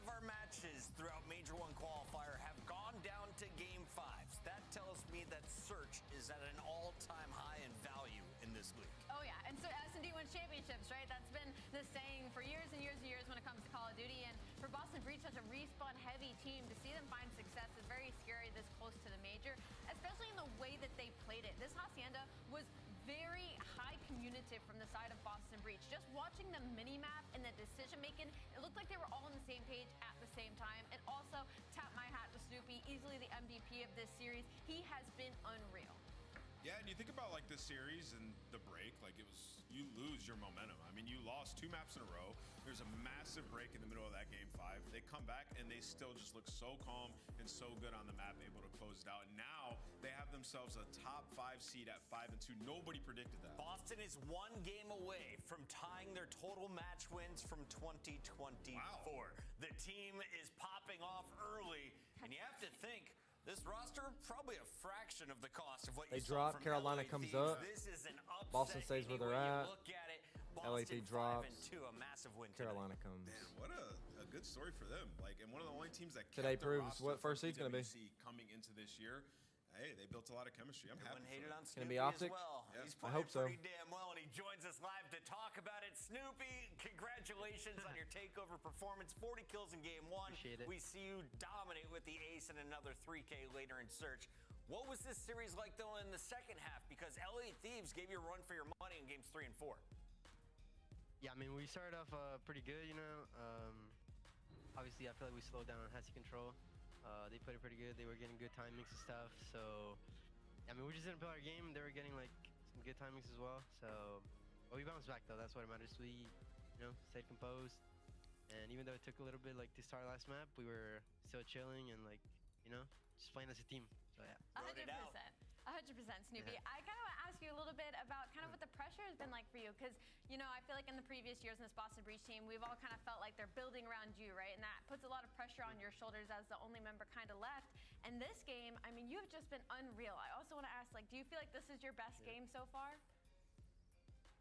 B: of our matches throughout Major 1 qualifier have gone down to game 5s. That tells me that search is at an all-time high in value in this league.
D: Oh, yeah. And so S&D wins championships, right? That's been the saying for years and years and years when it comes to Call of Duty. And for Boston Breach, such a respawn-heavy team, to see them find success is very scary this close to the major, especially in the way that they played it. This Hacienda was very high communicative from the side of Boston Breach. Just watching the mini-map and the decision-making, it looked like they were all on the same page at the same time. And also, tap my hat to Snoopy, easily the MVP of this series. He has been unreal.
A: Yeah, and you think about like this series and the break, like it was, you lose your momentum. I mean, you lost 2 maps in a row. There's a massive break in the middle of that game 5. They come back and they still just look so calm and so good on the map, able to close it out. And now they have themselves a top 5 seed at 5-2. Nobody predicted that.
B: Boston is 1 game away from tying their total match wins from 2024. Wow. The team is popping off early, and you have to think, this roster, probably a fraction of the cost of what
F: They
B: you saw
F: drop,
B: from
F: Carolina
B: LA
F: comes
B: Thieves.
F: up,
B: This is an upset
F: Boston stays where they're at,
B: look at it.
F: LAT
B: Boston
F: drops,
B: 5-2, a massive win
F: Carolina
B: today.
F: comes.
A: Man, what a good story for them. Like, and one of the only teams that
F: Today
A: kept their
F: proves
A: roster
F: what first
A: from
F: seed's gonna be.
A: PwC coming into this year. Hey, they built a lot of chemistry. I'm happy.
B: Hated on
F: Gonna
B: Snoopy
F: be Optic?
B: as well.
A: Yeah.
B: He's
F: I
B: playing
F: hope so.
B: pretty damn well, and he joins us live to talk about it. Snoopy, congratulations on your takeover performance. 40 kills in game 1.
L: Appreciate it.
B: We see you dominate with the ace and another 3K later in search. What was this series like, though, in the second half? Because LA Thieves gave you a run for your money in games 3 and 4.
L: Yeah, I mean, we started off pretty good, you know. Obviously, I feel like we slowed down on Hesi control. They played it pretty good. They were getting good timings and stuff. So, I mean, we just didn't play our game. They were getting, like, some good timings as well. So, but we bounced back, though. That's what matters. We, you know, stayed composed. And even though it took a little bit, like, to start last map, we were still chilling and, like, you know, just playing as a team. So, yeah.
D: 100%. 100%, Snoopy.
L: Yeah.
D: I kind of want to ask you a little bit about kind of what the pressure has been like for you, because, you know, I feel like in the previous years in this Boston Breach team, we've all kind of felt like they're building around you, right? And that puts a lot of pressure on your shoulders as the only member kind of left. And this game, I mean, you have just been unreal. I also want to ask, like, do you feel like this is your best game so far?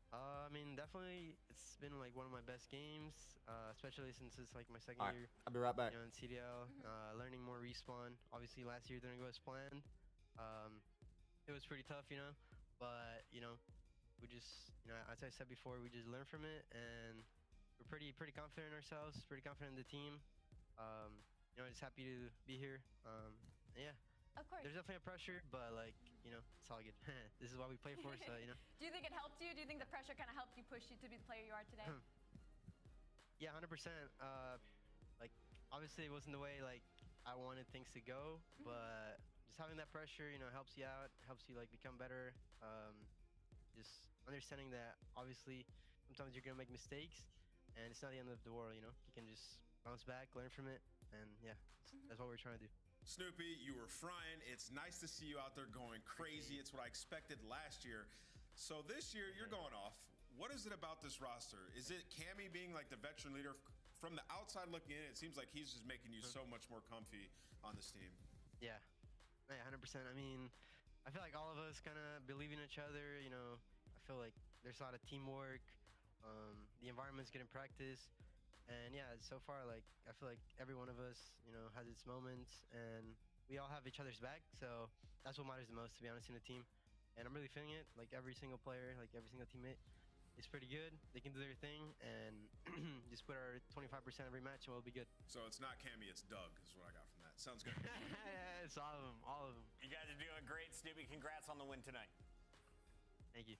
L: I mean, definitely, it's been like one of my best games, especially since it's like my second
F: All right,
L: year.
F: I'll be right back.
L: You know, in CDL, learning more respawn. Obviously, last year didn't go as planned. It was pretty tough, you know, but you know, we just, you know, as I said before, we just learn from it, and we're pretty confident in ourselves, pretty confident in the team. You know, just happy to be here. Yeah.
D: Of course.
L: There's definitely a pressure, but like, you know, it's all good. This is what we play for, so you know.
D: Do you think it helped you? Do you think the pressure kind of helped you push you to be the player you are today?
L: Yeah, 100%. Like, obviously, it wasn't the way like I wanted things to go, but just having that pressure, you know, helps you out, helps you like become better. Just understanding that obviously sometimes you're gonna make mistakes, and it's not the end of the world. You know, you can just bounce back, learn from it, and yeah, that's what we're trying to do.
A: Snoopy, you were frying. It's nice to see you out there going crazy. It's what I expected last year. So this year, you're going off. What is it about this roster? Is it Cammy being like the veteran leader? From the outside looking in, it seems like he's just making you so much more comfy on this team.
L: Yeah, 100%. I mean, I feel like all of us kind of believe in each other. You know, I feel like there's a lot of teamwork. The environment's good in practice. And yeah, so far, like, I feel like every one of us, you know, has its moments, and we all have each other's back. So that's what matters the most, to be honest, in the team. And I'm really feeling it. Like, every single player, like every single teammate is pretty good. They can do their thing, and just put our 25% every match, and we'll be good.
A: So it's not Cammy, it's Doug, is what I got from that. Sounds good.
L: Yeah, it's all of them, all of them.
B: You guys are doing great, Snoopy. Congrats on the win tonight.
L: Thank you.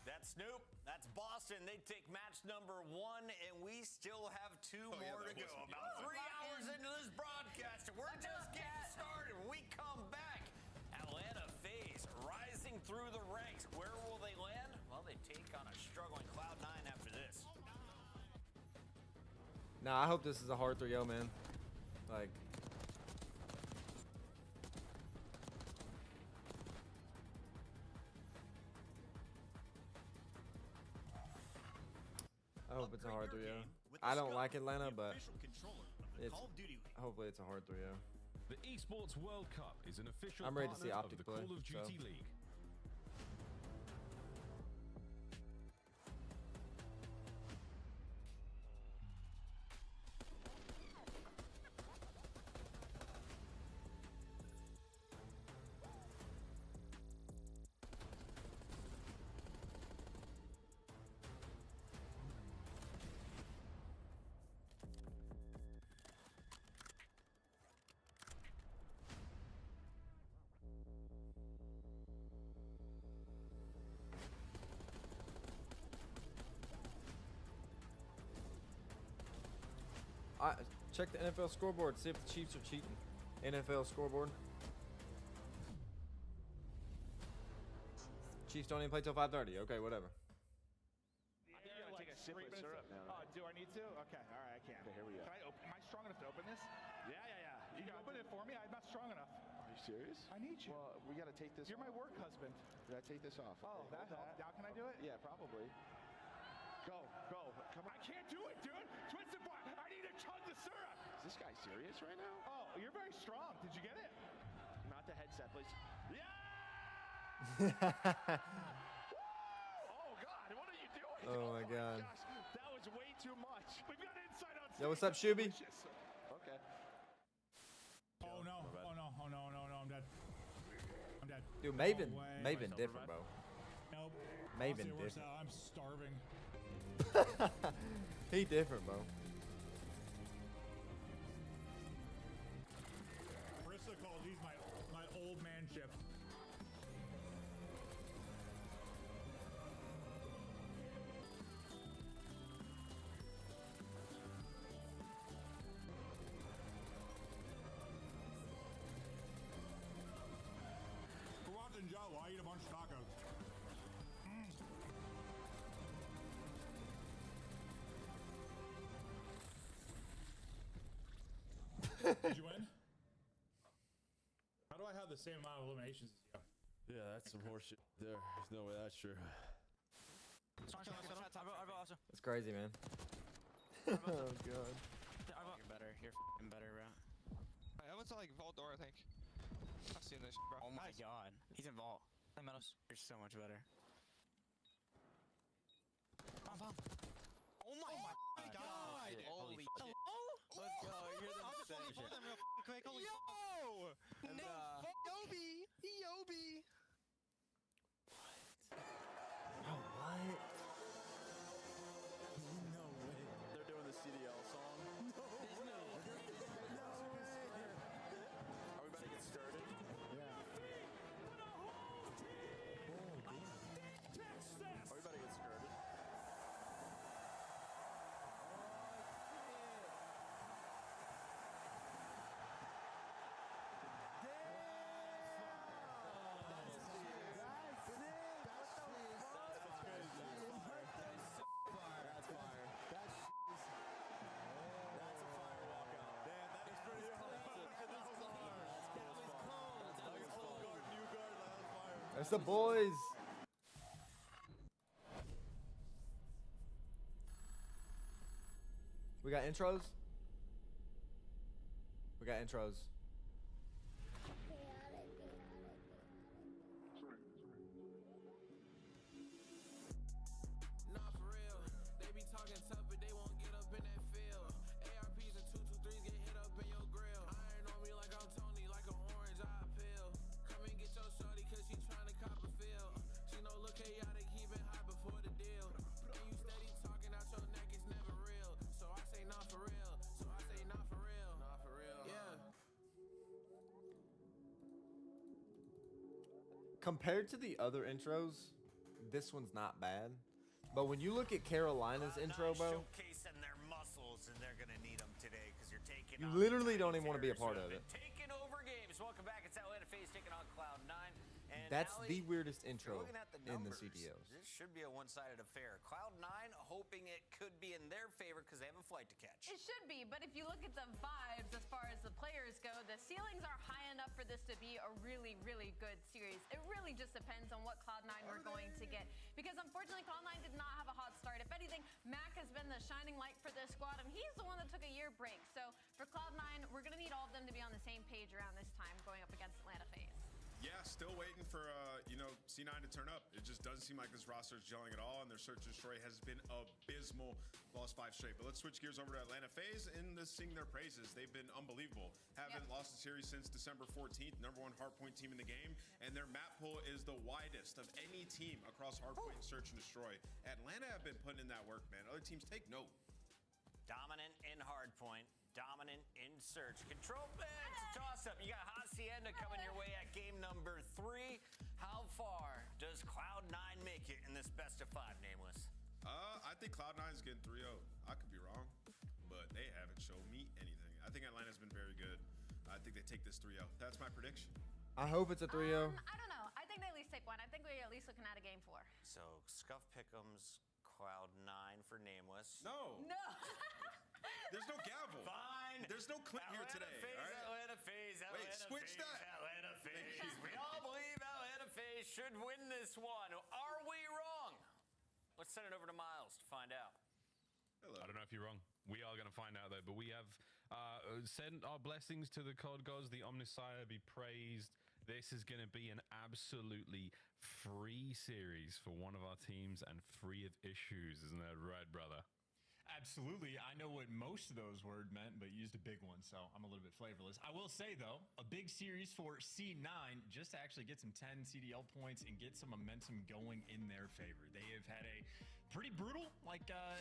B: That's Snoop. That's Boston. They take match number 1, and we still have 2 more to go. About 3 hours into this broadcast, and we're just getting started. When we come back, Atlanta FaZe rising through the ranks. Where will they land? Well, they take on a struggling Cloud9 after this.
F: Nah, I hope this is a hard 3-0, man. Like, I hope it's a hard 3-0. I don't like Atlanta, but it's hopefully it's a hard 3-0.
E: The Esports World Cup is an official
F: I'm ready to see
E: partner
F: Optic
E: of the
F: play,
E: Call of Duty
F: so.
E: League.
F: Check the NFL scoreboard, see if the Chiefs are cheating. NFL scoreboard. Chiefs don't even play till 5:30. Okay, whatever.
N: I think you gotta take a sip of syrup now. Oh, do I need to? Okay, all right, I can. Okay, here we go. Am I strong enough to open this? Yeah. You can open it for me. I'm not strong enough.
H: Are you serious?
N: I need you.
H: Well, we gotta take this.
N: You're my work husband.
H: We gotta take this off.
N: Oh, that helps. Now can I do it?
H: Yeah, probably. Go. Come on.
N: I can't do it, dude. Twisted bar. I need to chug the syrup.
H: Is this guy serious right now?
N: Oh, you're very strong. Did you get it?
H: Not the headset, please.
N: Yeah! Oh, God. What are you doing?
F: Oh, my God.
N: Gosh, that was way too much. We've got insight on
F: Yo, what's up, Shuby?
H: Okay.
N: Oh, no. I'm dead.
F: Dude, Maven
N: No way.
F: different, bro.
N: Nope.
F: Maven
N: Honestly,
F: different.
N: I'm starving.
F: He different, bro.
N: Krista calls these my old man chips. Go out and Joe, I eat a bunch of tacos. Did you win? How do I have the same amount of eliminations as you?
C: Yeah, that's some horseshit there. There's no way that's true.
F: That's crazy, man. Oh, God.
P: You're better. You're f***ing better, bro.
T: I went to like Vault Door, I think. I've seen this, bro.
P: Oh my God. He's in Vault. Hey, Meadows. You're so much better.
T: Oh my God!
P: Holy shit.
T: Hello?
P: Let's go. You're the
T: I'll just
P: same
T: pull
P: shit.
T: them real quick. Holy Yo!
P: And,
T: No, Yobi! Yobi!
F: Oh, what?
H: No way. They're doing the CDL song. No way. Are we about to get started?
N: Yeah.
H: Are we about to get started?
F: It's the boys. We got intros. We got intros. Compared to the other intros, this one's not bad. But when you look at Carolina's intro, bro,
B: Showcasing their muscles, and they're gonna need them today because you're taking.
F: you literally don't even want to be a part of it.
B: Taking over games. Welcome back. It's Atlanta FaZe taking on Cloud9. And
F: That's
B: Allie,
F: the weirdest intro
B: looking at the
F: in the
B: numbers,
F: CDOs.
B: This should be a one-sided affair. Cloud9 hoping it could be in their favor because they have a flight to catch.
D: It should be, but if you look at the vibes as far as the players go, the ceilings are high enough for this to be a really, really good series. It really just depends on what Cloud9 we're going to get. Because unfortunately, Cloud9 did not have a hot start. If anything, Mac has been the shining light for this squad, and he's the one that took a year break. So for Cloud9, we're going to need all of them to be on the same page around this time going up against Atlanta FaZe.
A: Yeah, still waiting for, C9 to turn up. It just doesn't seem like this roster is gelling at all, and their search and destroy has been abysmal. Lost 5 straight. But let's switch gears over to Atlanta FaZe and sing their praises. They've been unbelievable. Haven't lost a series since December 14th. #1 hardpoint team in the game, and their map pool is the widest of any team across hardpoint search and destroy. Atlanta have been putting in that work, man. Other teams take note.
B: Dominant in hardpoint, dominant in search. Control, it's a toss-up. You got Hacienda coming your way at game number 3. How far does Cloud9 make it in this best of 5, Nameless?
A: I think Cloud9 is getting 3-0. I could be wrong, but they haven't shown me anything. I think Atlanta's been very good. I think they take this 3-0. That's my prediction.
F: I hope it's a 3-0.
D: I don't know. I think they at least take one. I think we're at least looking at a game 4.
B: So, Scuff Pick'ems, Cloud9 for Nameless.
A: No.
D: No.
A: There's no gavel.
B: Fine.
A: There's no Clint here today.
B: FaZe,
A: all right?
B: Atlanta FaZe,
A: Wait,
B: Atlanta
A: switch
B: FaZe,
A: that.
B: Atlanta FaZe. We all believe Atlanta FaZe should win this one. Are we wrong? Let's send it over to Miles to find out.
E: Hello. I don't know if you're wrong. We are going to find out, though. But we have sent our blessings to the COD gods. The Omnissiah be praised. This is going to be an absolutely free series for one of our teams and free of issues. Isn't that right, brother?
O: Absolutely. I know what most of those words meant, but used a big one, so I'm a little bit flavorless. I will say, though, a big series for C9 just to actually get some 10 CDL points and get some momentum going in their favor. They have had a pretty brutal,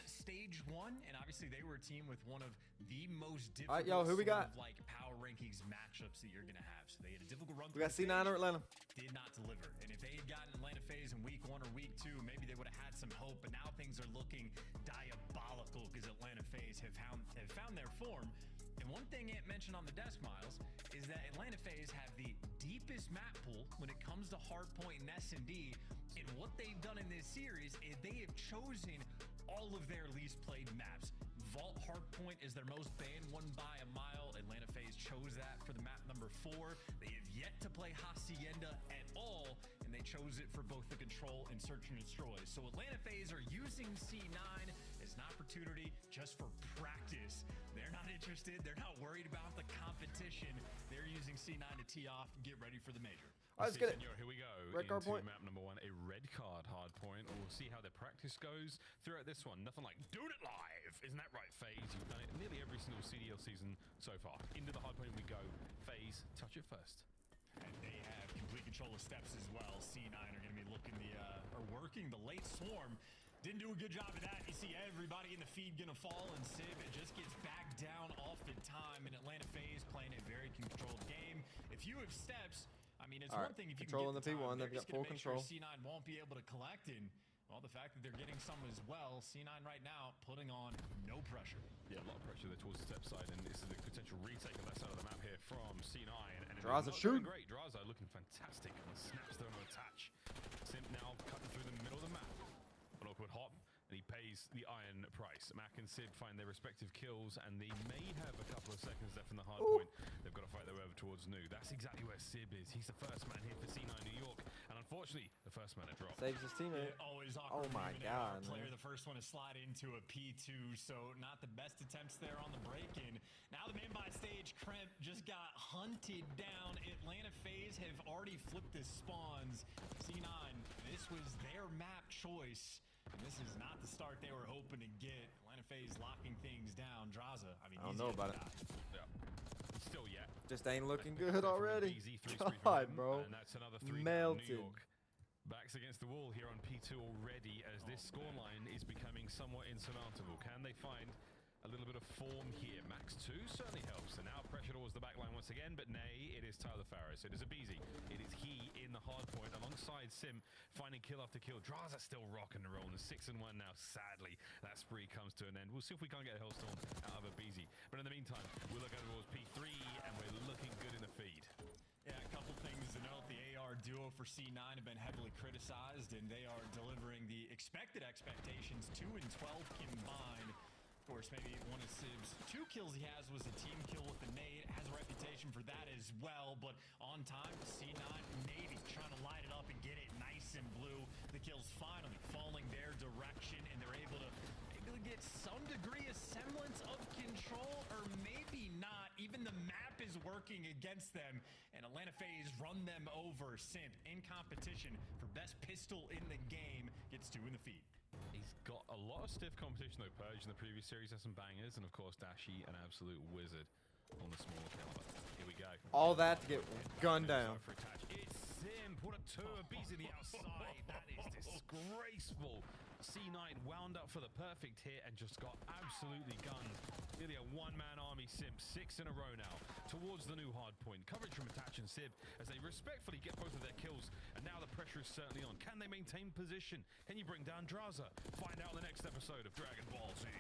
O: stage 1, and obviously they were a team with one of the most difficult
F: who we got?
O: power rankings matchups that you're going to have. So they had a difficult run.
F: We got C9 or Atlanta.
O: Did not deliver. And if they had gotten Atlanta FaZe in week 1 or week 2, maybe they would have had some hope, but now things are looking diabolical because Atlanta FaZe have found their form. And one thing Ant mentioned on the desk, Miles, is that Atlanta FaZe have the deepest map pool when it comes to hardpoint and S&D. And what they've done in this series is they have chosen all of their least played maps. Vault Hardpoint is their most banned one by a mile. Atlanta FaZe chose that for the map number 4. They have yet to play Hacienda at all, and they chose it for both the control and search and destroy. So Atlanta FaZe are using C9 as an opportunity just for practice. They're not interested. They're not worried about the competition. They're using C9 to tee off and get ready for the major.
F: All right, let's get it.
E: Senor, here we go.
F: Red card
E: into
F: point.
E: Map number 1, a red card hard point. We'll see how their practice goes throughout this one. Nothing like doing it live. Isn't that right, FaZe? You've done it nearly every single CDL season so far. Into the hard point we go. FaZe, touch it first.
O: And they have complete control of steps as well. C9 are going to be working the late swarm. Didn't do a good job of that. You see everybody in the feed gonna fall, and Civ, it just gets back down off in time. And Atlanta FaZe playing a very controlled game. If you have steps, I mean, it's one thing if you can get the
F: P1,
O: time,
F: they've got full
O: make
F: control.
O: Sure C9 won't be able to collect, and well, the fact that they're getting some as well, C9 right now putting on no pressure.
E: Yeah, a lot of pressure there towards the step side, and this is a potential retake on that side of the map here from C9. And
F: Draza shoot.
E: Great, Draza looking fantastic, and snaps there on the attach. Simp now cutting through the middle of the map. An awkward hop And he pays the iron price. Mac and Sib find their respective kills, and they may have a couple of seconds left in the hard point. They've got to fight their way over towards Nu. That's exactly where Sib is. He's the first man here for C9 New York, and unfortunately, the first man to drop.
F: Saves his teammate.
J: Yeah, always
F: Oh
J: awkward.
F: my god,
J: player,
F: man.
J: the first one to slide into a P2, so not the best attempts there on the break-in. Now the man by stage, Kremp, just got hunted down. Atlanta FaZe have already flipped his spawns. C9, this was their map choice. And this is not the start they were hoping to get. Atlanta FaZe locking things down. Draza, I mean,
F: I don't know about it.
E: Yeah. Still yet.
F: Just ain't looking good already. God, bro.
E: And that's another 3
F: Melted.
E: New York. Backs against the wall here on P2 already, as this scoreline is becoming somewhat insurmountable. Can they find a little bit of form here? Max 2 certainly helps, and now pressure towards the back line once again, but nay, it is Tyler Farris. It is Abizi. It is he in the hard point alongside Sim, finding kill after kill. Draza still rocking and rolling. 6-1 now, sadly. That spree comes to an end. We'll see if we can't get a Hellstorm out of Abizi. But in the meantime, we'll look over towards P3, and we're looking good in the feed.
J: Yeah, a couple things to note. The AR duo for C9 have been heavily criticized, and they are delivering the expected expectations, 2 and 12 combined. Of course, maybe one of Sib's 2 kills he has was a team kill with the nade. Has a reputation for that as well, but on time, C9 Navy trying to light it up and get it nice and blue. The kills finally falling their direction, and they're able to get some degree of semblance of control, or maybe not. Even the map is working against them, and Atlanta FaZe run them over. Simp in competition for best pistol in the game gets 2 in the feed.
E: He's got a lot of stiff competition though. Purge in the previous series has some bangers, and of course Dashi, an absolute wizard on the smaller caliber. Here we go.
F: All that to get gunned down.
E: It's Sim. What a 2 Abizi the outside. That is disgraceful. C9 wound up for the perfect hit and just got absolutely gunned. Nearly a one-man army. Sim 6 in a row now towards the new hard point. Coverage from Attach and Sib as they respectfully get both of their kills, and now the pressure is certainly on. Can they maintain position? Can you bring down Draza? Find out in the next episode of Dragon Ball Z.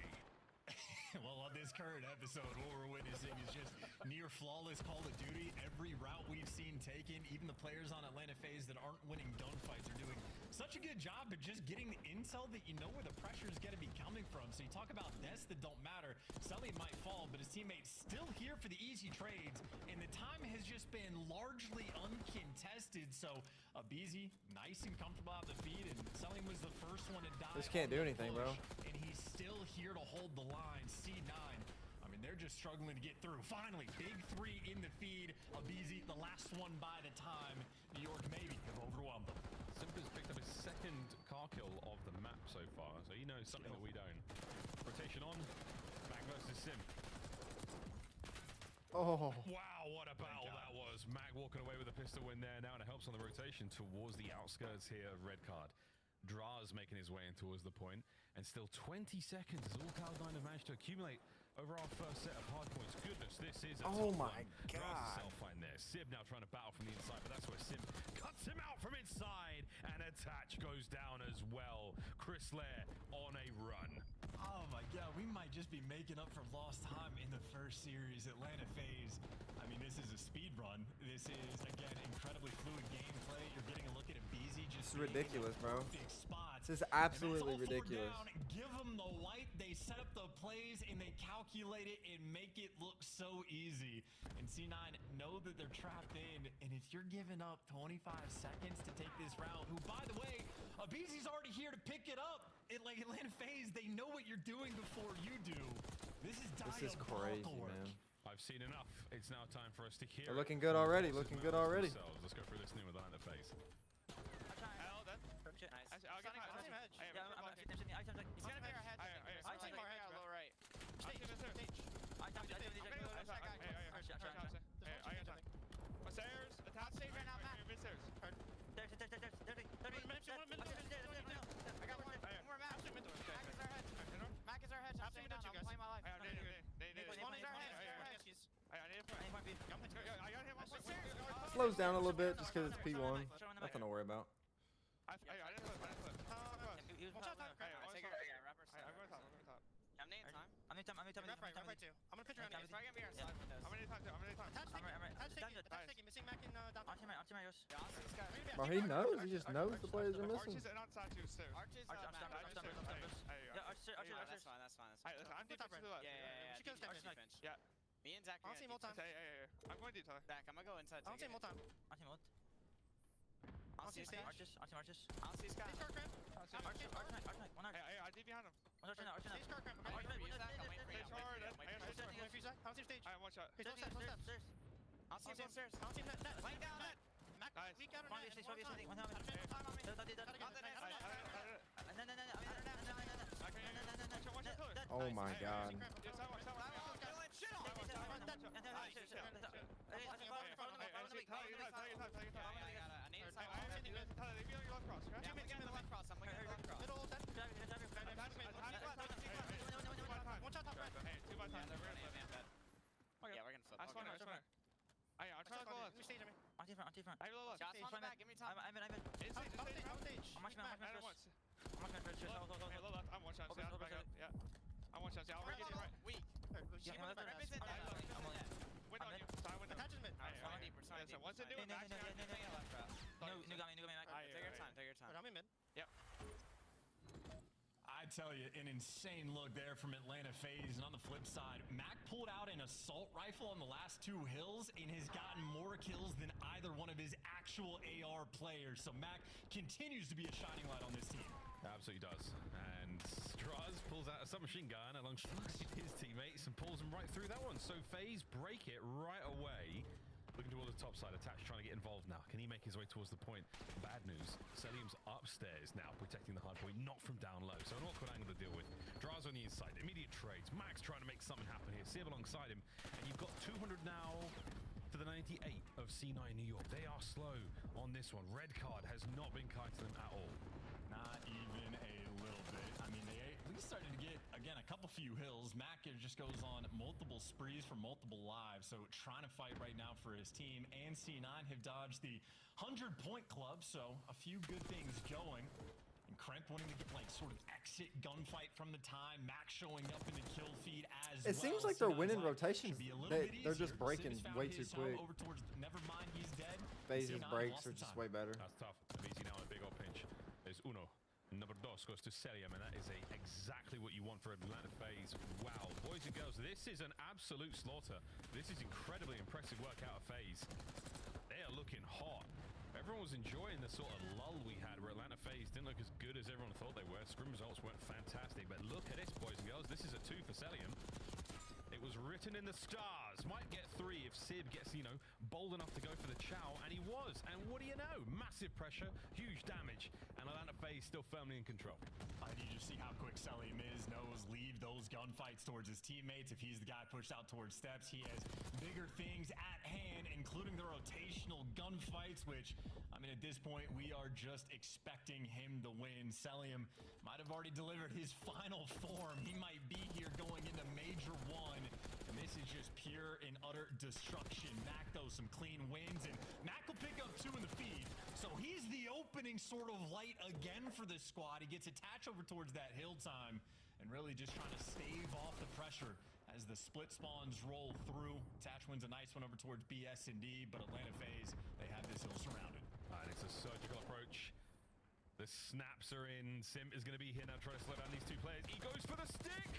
J: Well, on this current episode, what we're witnessing is just near flawless Call of Duty. Every route we've seen taken, even the players on Atlanta FaZe that aren't winning gunfights are doing such a good job at just getting the intel that you know where the pressure is going to be coming from. So you talk about deaths that don't matter. Sully might fall, but his teammate's still here for the easy trades, and the time has just been largely uncontested. So Abizi, nice and comfortable out the feed, and Sully was the first one to die.
F: This can't do anything, bro.
J: And he's still here to hold the line. C9, I mean, they're just struggling to get through. Finally, big 3 in the feed. Abizi, the last one by the time. New York maybe have overwhelmed them.
E: Simba's picked up his second car kill of the map so far, so he knows something that we don't. Rotation on. Mag versus Sim.
F: Oh.
E: Wow, what a battle that was. Mag walking away with a pistol win there now, and it helps on the rotation towards the outskirts here of red card. Draz making his way in towards the point, and still 20 seconds as all Cloud9 have managed to accumulate over our first set of hard points. Goodness, this is a
F: oh
E: tough
F: my
E: one.
F: god.
E: Self-find there. Sib now trying to battle from the inside, but that's where Sim cuts him out from inside, and Attach goes down as well. Chris Lair on a run.
J: Oh my god, we might just be making up for lost time in the first series. Atlanta FaZe, I mean, this is a speed run. This is, again, incredibly fluid gameplay. You're getting a look at Abizi just
F: This is ridiculous, bro.
J: big spots.
F: This is absolutely ridiculous.
J: Down, give them the light. They set up the plays and they calculate it and make it look so easy. And C9 know that they're trapped in. And if you're giving up 25 seconds to take this round, who, by the way, Abizi's already here to pick it up. Like Atlanta FaZe, they know what you're doing before you do. This is
F: crazy,
J: work.
F: man.
E: I've seen enough. It's now time for us to hear.
F: They're looking good already. Looking good already.
E: Let's go through this new with Atlanta FaZe.
T: Nice. I'll get him hedge. He's gonna be our hedge. I'm taking more hedge, low right. Stairs, the top stage right now, Matt. Mid-stairs. I got one. More Matt. Mac is our hedge. I'm staying down. I'm playing my life. One is our hedge.
F: Slows down a little bit just because it's P1. Nothing to worry about.
T: I'm near time. I'm gonna pitch around here. I'm gonna be our side. I'm gonna talk to him. Touch taking. Missing Mac in down. On team, yours. Yeah, I'll see this guy.
F: Bro, he knows. He just knows the players are missing.
L: Arches and on side two stairs.
T: Arches,
L: Arches,
T: Mac,
L: Arches,
T: Arches,
L: Arches,
T: Arches.
L: Arches.
T: Yeah, Arches. That's fine.
L: Alright, listen, I'm defense to the left.
T: Yeah.
L: She goes
T: Arches
L: defense.
T: defense.
L: Yeah.
T: Me and Zach.
L: I'll see more time. I'm going deep, Tyler.
T: Back. I'm gonna go inside.
L: I'll see more time.
T: I'll see
L: stage.
T: Arches. I'll see Scott.
L: Stage card,
T: Arches. One Arches.
L: Hey, I did behind him.
T: Stage card,
L: I'm
T: waiting for Zach. I'm waiting for you.
L: Stage hard.
T: I'm waiting for you.
L: I'll see stage. Alright, one shot.
T: Stairs. I'll see him downstairs.
L: I'll see net.
T: Laying down net.
L: Nice.
T: We got her net. One time.
F: Oh my God.
T: Yeah, we're gonna flip.
L: I'm trying to go left.
T: Let me stage him. On front.
L: I have a look.
T: Shots on back. Give me time. I'm in.
L: Stage.
T: I'm watching
L: I'm one shot. Yeah, back up. Yeah. I'm one shot. Yeah, I'll break it right.
T: Weak.
L: Window on you. Side window.
T: Attachment.
L: Once they do it, back.
T: New got me. Take your time.
L: I'm in mid. Yep.
J: I tell you, an insane look there from Atlanta FaZe. And on the flip side, Mac pulled out an assault rifle on the last 2 hills and has gotten more kills than either one of his actual AR players. So Mac continues to be a shining light on this team.
E: Absolutely does. And Straz pulls out a submachine gun alongside his teammates and pulls them right through that one. So FaZe break it right away. Looking towards the top side, Attach trying to get involved now. Can he make his way towards the point? Bad news. Celium's upstairs now, protecting the hard point, not from down low. So an awkward angle to deal with. Draz on the inside, immediate trades. Max trying to make something happen here. Sib alongside him. And you've got 200 now for the 98 of C9 New York. They are slow on this one. Red card has not been kind to them at all.
J: Not even a little bit. I mean, they at least started to get, again, a couple few hills. Mac just goes on multiple sprees for multiple lives. So trying to fight right now for his team. And C9 have dodged the 100-point club. So a few good things going. And Kremp wanting to get like sort of exit gunfight from the time. Mac showing up in the kill feed as
F: It seems like they're winning rotations. They're just breaking way too quick.
J: Over towards Nevermind, he's dead.
F: FaZe's breaks are just way better.
E: That's tough. BZ now in a big old pinch. There's Uno. Number dos goes to Celium, and that is exactly what you want for Atlanta FaZe. Wow, boys and girls, this is an absolute slaughter. This is incredibly impressive work out of FaZe. They are looking hot. Everyone was enjoying the sort of lull we had where Atlanta FaZe didn't look as good as everyone thought they were. Scrim results weren't fantastic, but look at this, boys and girls. This is a 2 for Celium. It was written in the stars. Might get 3 if Sib gets, bold enough to go for the chow, and he was. And what do you know? Massive pressure, huge damage, and Atlanta FaZe still firmly in control.
J: You just see how quick Celium is, knows leave those gunfights towards his teammates. If he's the guy pushed out towards steps, he has bigger things at hand, including the rotational gunfights, which, at this point, we are just expecting him to win. Celium might have already delivered his final form. He might be here going into Major 1. And this is just pure and utter destruction. Mac, though, some clean wins, and Mac will pick up 2 in the feed. So he's the opening sort of light again for this squad. He gets attached over towards that hill time and really just trying to stave off the pressure as the split spawns roll through. Attach wins a nice one over towards BS&D, but Atlanta FaZe, they have this hill surrounded.
E: And it's a surgical approach. The snaps are in. Sim is going to be here now trying to slow down these 2 players. He goes for the stick.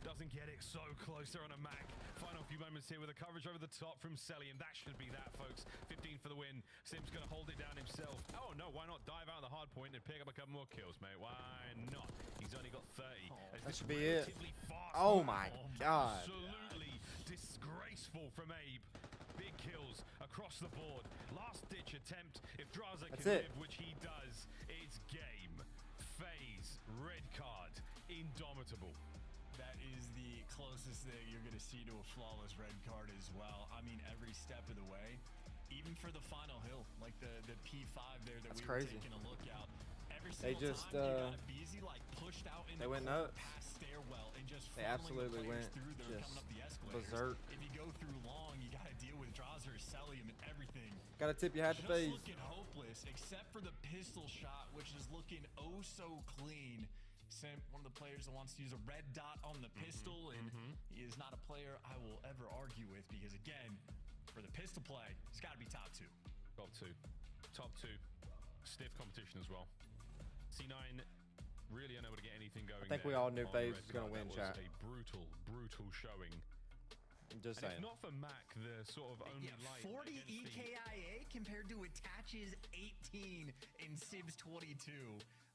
E: Doesn't get it. So closer on a Mac. Final few moments here with a coverage over the top from Celium. That should be that, folks. 15 for the win. Sim's going to hold it down himself. Oh, no. Why not dive out of the hard point and pick up a couple more kills, mate? Why not? He's only got 30.
F: That should be it. Oh, my God.
E: Absolutely disgraceful from Abe. Big kills across the board. Last-ditch attempt. If Draza can live, which he does, it's game. FaZe, red card, indomitable.
J: That is the closest thing you're going to see to a flawless red card as well. Every step of the way, even for the final hill, like the P5 there that we were taking a look at. Every single time you got a BZ pushed out in the past stairwell and just
F: they absolutely went
J: through there,
F: just
J: coming up the escalators.
F: berserk.
J: If you go through long, you got to deal with Drazer, Celium, and everything.
F: Got to tip your hat to FaZe.
J: Just looking hopeless, except for the pistol shot, which is looking oh so clean. Simp, one of the players that wants to use a red dot on the pistol, and he is not a player I will ever argue with because, again, for the pistol play, it's got to be top 2.
E: Top 2. Top 2. stiff competition as well. C9 really unable to get anything going.
F: I think we all knew FaZe was going to win,
E: chat.
F: chat.
E: A brutal showing.
F: I'm just
E: and
F: saying.
E: If not for Mac, the sort of only light.
J: 40 EKIA compared to Attach's 18 in Sib's 22.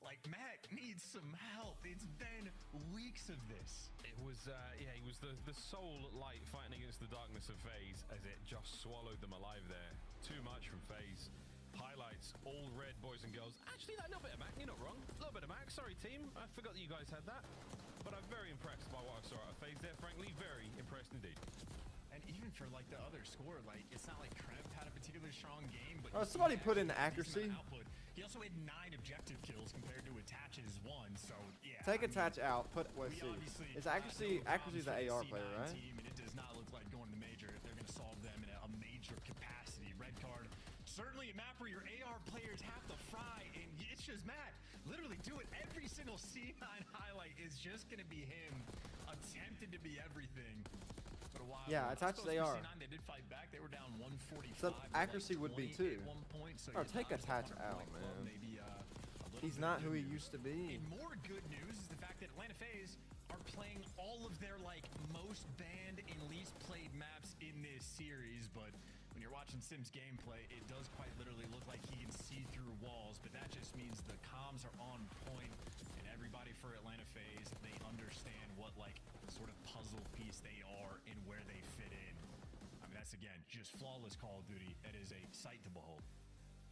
J: Like, Mac needs some help. It's been weeks of this.
E: It was, yeah, he was the sole light fighting against the darkness of FaZe as it just swallowed them alive there. Too much from FaZe. Highlights, all red, boys and girls. Actually, that little bit of Mac, you're not wrong. A little bit of Mac, sorry team. I forgot that you guys had that. But I'm very impressed by what I saw out of FaZe there, frankly. Very impressed indeed.
J: And even for, like, the other score, like, it's not like Kremp had a particularly strong game, but...
F: Oh, somebody put in accuracy.
J: He also had 9 objective kills compared to Attach's 1, so, yeah.
F: Take Attach out, put, let's see. Is accuracy's the AR player, right?
J: Team, and it does not look like going to the major. They're going to solve them in a major capacity. Red card. Certainly a map where your AR players have to fry, and it's just Matt. Literally do it. Every single C9 highlight is just going to be him attempting to be everything. But a while
F: yeah, Attached they are.
J: C9, they did fight back. They were down 145.
F: So accuracy
J: like
F: would be too.
J: Point, so
F: or take Attach out, man.
J: Maybe,
F: he's not who he used to be.
J: And more good news is the fact that Atlanta FaZe are playing all of their like most banned and least played maps in this series, but when you're watching Sim's gameplay, it does quite literally look like he can see through walls, but that just means the comms are on point, and everybody for Atlanta FaZe, they understand what like sort of puzzle piece they are and where they fit in. I mean, that's again, just flawless Call of Duty. It is a sight to behold.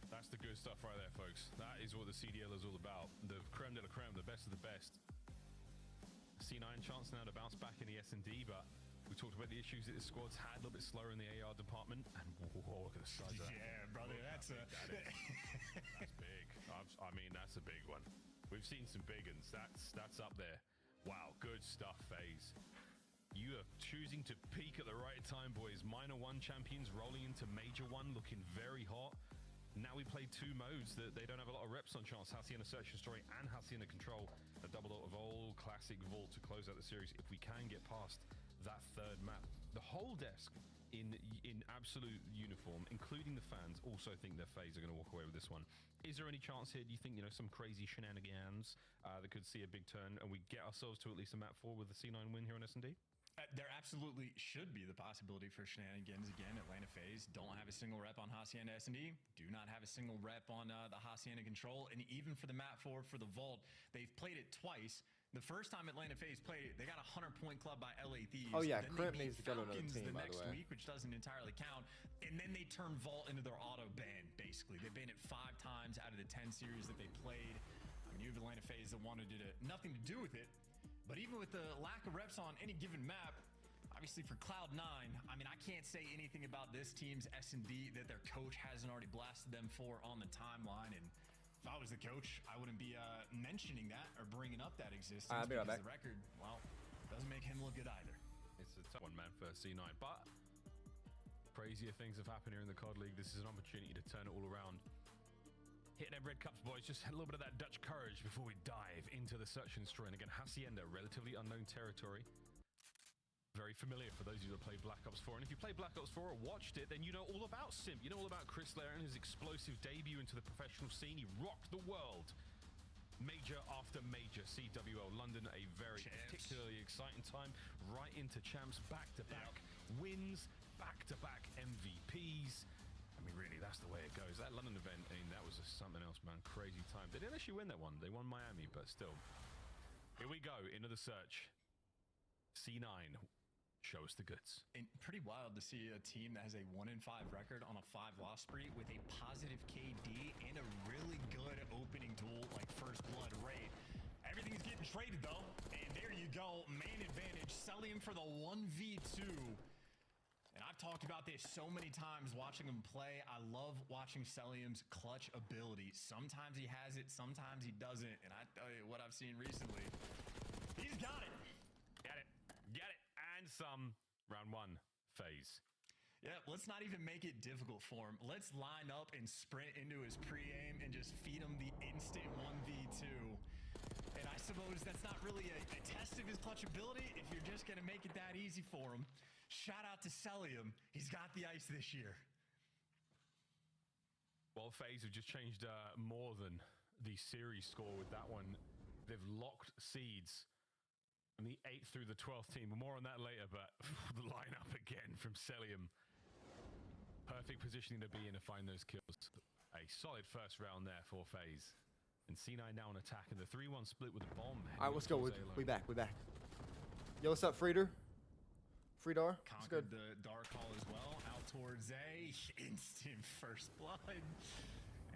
E: That's the good stuff right there, folks. That is what the CDL is all about. The creme de la creme, the best of the best. C9 chance now to bounce back in the S&D, but we talked about the issues that the squad's had, a little bit slower in the AR department. And whoa, look at the size of that.
J: Yeah, brother, that's
E: that's big. I mean, that's a big one. We've seen some big ones. That's up there. Wow, good stuff, FaZe. You are choosing to peak at the right time, boys. Minor 1 champions rolling into Major 1, looking very hot. Now we play 2 modes that they don't have a lot of reps on chance. Hacienda Search and Story and Hacienda Control. A double of old classic Vault to close out the series if we can get past that 3rd map. The whole desk in absolute uniform, including the fans, also think their FaZe are going to walk away with this one. Is there any chance here, do you think, some crazy shenanigans that could see a big turn and we get ourselves to at least a map 4 with the C9 win here on S&D?
J: There absolutely should be the possibility for shenanigans again. Atlanta FaZe don't have a single rep on Hacienda S&D, do not have a single rep on the Hacienda Control, and even for the map 4 for the Vault, they've played it twice. The first time Atlanta FaZe played it, they got a 100-point club by LA Thieves.
F: Oh yeah,
J: then
F: Kremp needs to go to another team, by the way.
J: Next week, which doesn't entirely count, and then they turn Vault into their auto ban, basically. They banned it 5 times out of the 10 series that they played. I mean, you have Atlanta FaZe that wanted nothing to do with it. But even with the lack of reps on any given map, obviously for Cloud9, I mean, I can't say anything about this team's S&D that their coach hasn't already blasted them for on the timeline. And if I was the coach, I wouldn't be mentioning that or bringing up that existence.
F: I'll be right
J: because
F: back.
J: The record, well, doesn't make him look good either.
E: It's a tough one, man, for C9. But crazier things have happened here in the COD League. This is an opportunity to turn it all around. Hitting them red cups, boys. Just a little bit of that Dutch courage before we dive into the search and destroy. And again, Hacienda, relatively unknown territory. Very familiar for those of you that played Black Ops 4. And if you played Black Ops 4 or watched it, then you know all about Simp. You know all about Chris Lair and his explosive debut into the professional scene. He rocked the world. Major after major. CWL London, a very particularly exciting time. Right into champs, back-to-back wins, back-to-back MVPs. I mean, really, that's the way it goes. That London event, I mean, that was just something else, man. Crazy time. They didn't actually win that one. They won Miami, but still. Here we go into the search. C9, show us the goods.
J: And pretty wild to see a team that has a 1-5 record on a 5-loss spree with a positive KD and a really good opening duel like first blood rate. Everything's getting traded though, and there you go, main advantage. Celium for the 1v2. And I've talked about this so many times watching him play. I love watching Celium's clutch ability. Sometimes he has it, sometimes he doesn't. And I tell you what I've seen recently, he's got it.
E: Get it, and some. Round 1, FaZe.
J: Yeah, let's not even make it difficult for him. Let's line up and sprint into his pre-aim and just feed him the instant 1v2. And I suppose that's not really a test of his clutch ability if you're just going to make it that easy for him. Shout out to Celium. He's got the ice this year.
E: Well, FaZe have just changed more than the series score with that one. They've locked seeds from the 8th through the 12th team. More on that later, but the lineup again from Celium. Perfect positioning to be in to find those kills. A solid first round there for FaZe. And C9 now on attack, and the 3-1 split with the bomb.
F: All right, let's go. We back. Yo, what's up, Freeder? Freedar? What's good?
J: The Dark Hall as well. Out towards A. Instant first blood.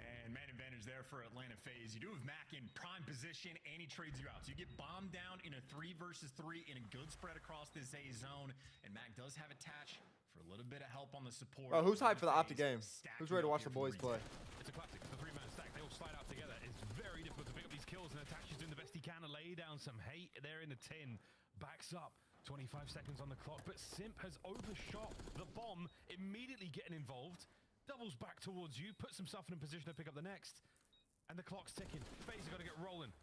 J: And man advantage there for Atlanta FaZe. You do have Mac in prime position, and he trades you out. So you get bombed down in a 3 versus 3 in a good spread across this A zone. And Mac does have attach for a little bit of help on the support.
F: Oh, who's hyped for the Optic game? Who's ready to watch the boys play?
E: It's a classic. It's a 3-man stack. They all slide out together. It's very difficult to pick up these kills, and Attach is doing the best he can to lay down some hate there in the tin. Backs up. 25 seconds on the clock, but Simp has overshot the bomb, immediately getting involved. Doubles back towards you, puts himself in a position to pick up the next. And the clock's ticking. FaZe have got to get rolling.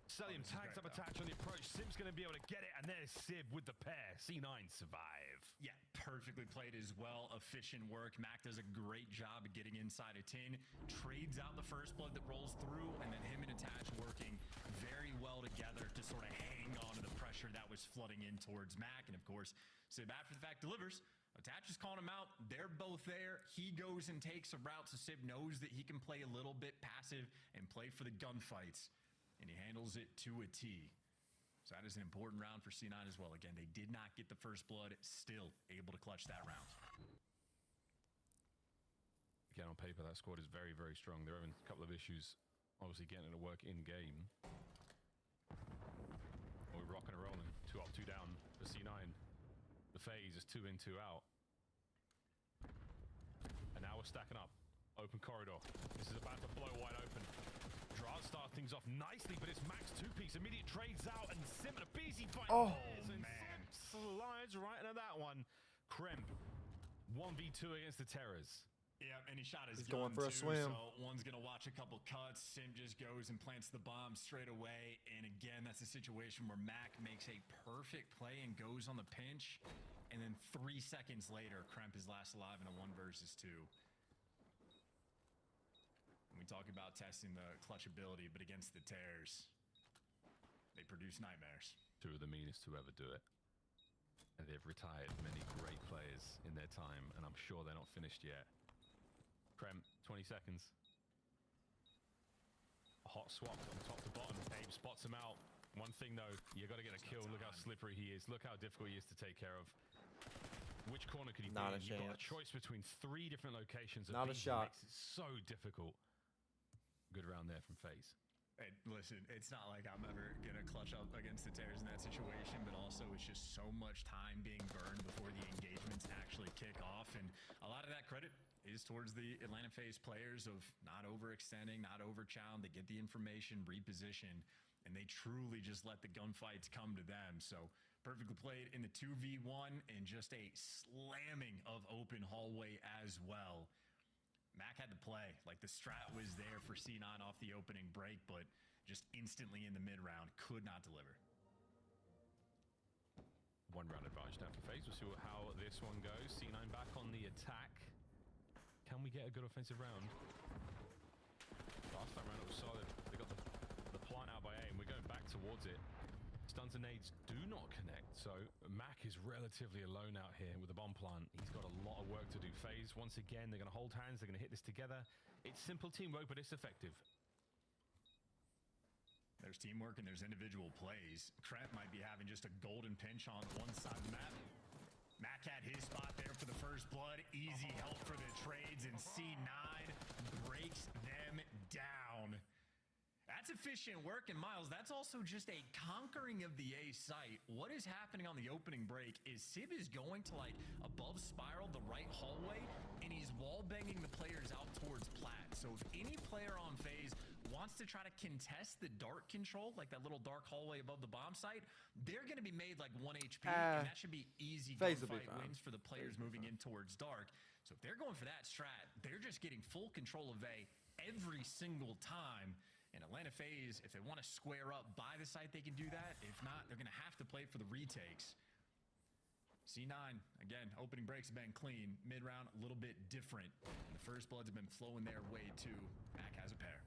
E: Celium tags up Attach on the approach. Simp's going to be able to get it, and there's Sib with the pair. C9 survive.
J: Yeah, perfectly played as well. Efficient work. Mac does a great job of getting inside a tin. Trades out the first blood that rolls through, and then him and Attach working very well together to sort of hang on to the pressure that was flooding in towards Mac. And of course, Sib after the fact delivers. Attach is calling him out. They're both there. He goes and takes a route, so Sib knows that he can play a little bit passive and play for the gunfights. And he handles it to a T. So that is an important round for C9 as well. Again, they did not get the first blood, still able to clutch that round.
E: Again, on paper, that squad is very, very strong. They're having a couple of issues, obviously getting it to work in-game. We're rocking and rolling. 2 up, 2 down for C9. The FaZe is 2 in, 2 out. And now we're stacking up. Open corridor. This is about to blow wide open. Draz start things off nicely, but it's Max 2-piece. Immediate trades out, and Sim and a BZ fight.
F: Oh,
E: man. Slides right into that one. Kremp, 1v2 against the Terrors.
J: Yeah, and he shot his
F: He's
J: gun
F: going for a
J: too,
F: swim.
J: So one's going to watch a couple cuts. Sim just goes and plants the bomb straight away. And again, that's a situation where Mac makes a perfect play and goes on the pinch. And then 3 seconds later, Kremp is last alive in a 1 versus 2. We talk about testing the clutch ability, but against the Terrors, they produce nightmares.
E: 2 of the meanest to ever do it. And they've retired many great players in their time, and I'm sure they're not finished yet. Krem, 20 seconds. A hot swap from top to bottom. Abe spots him out. One thing though, you got to get a kill. Look how slippery he is. Look how difficult he is to take care of. Which corner could he be in? You've got a choice between 3 different locations.
F: Not a shot.
E: Makes it so difficult. Good round there from FaZe.
J: Hey, listen, it's not like I'm ever going to clutch up against the Terrors in that situation, but also it's just so much time being burned before the engagements actually kick off. And a lot of that credit is towards the Atlanta FaZe players of not overextending, not overchowing. They get the information, reposition, and they truly just let the gunfights come to them. So perfectly played in the 2v1 and just a slamming of open hallway as well. Mac had the play. Like, the strat was there for C9 off the opening break, but just instantly in the mid-round could not deliver.
E: 1 round advantage now for FaZe. We'll see how this one goes. C9 back on the attack. Can we get a good offensive round? Last time round it was solid. They got the plant out by A, and we're going back towards it. Stuns and nades do not connect, so Mac is relatively alone out here with the bomb plant. He's got a lot of work to do. FaZe, once again, they're going to hold hands. They're going to hit this together. It's simple teamwork, but it's effective.
J: There's teamwork and there's individual plays. Kremp might be having just a golden pinch on one side of the map. Mac had his spot there for the first blood. Easy help for the trades, and C9 breaks them down. That's efficient work, and Miles, that's also just a conquering of the A site. What is happening on the opening break is Sib is going to, like, above spiral the right hallway, and he's wall-banging the players out towards plat. So if any player on FaZe wants to try to contest the dark control, like that little dark hallway above the bomb site, they're going to be made like 1 HP, and that should be easy gunfight wins for the players moving in towards dark. So if they're going for that strat, they're just getting full control of A every single time. And Atlanta FaZe, if they want to square up by the site, they can do that. If not, they're going to have to play for the retakes. C9, again, opening breaks have been clean. Mid-round, a little bit different. And the first bloods have been flowing their way, too. Mac has a pair.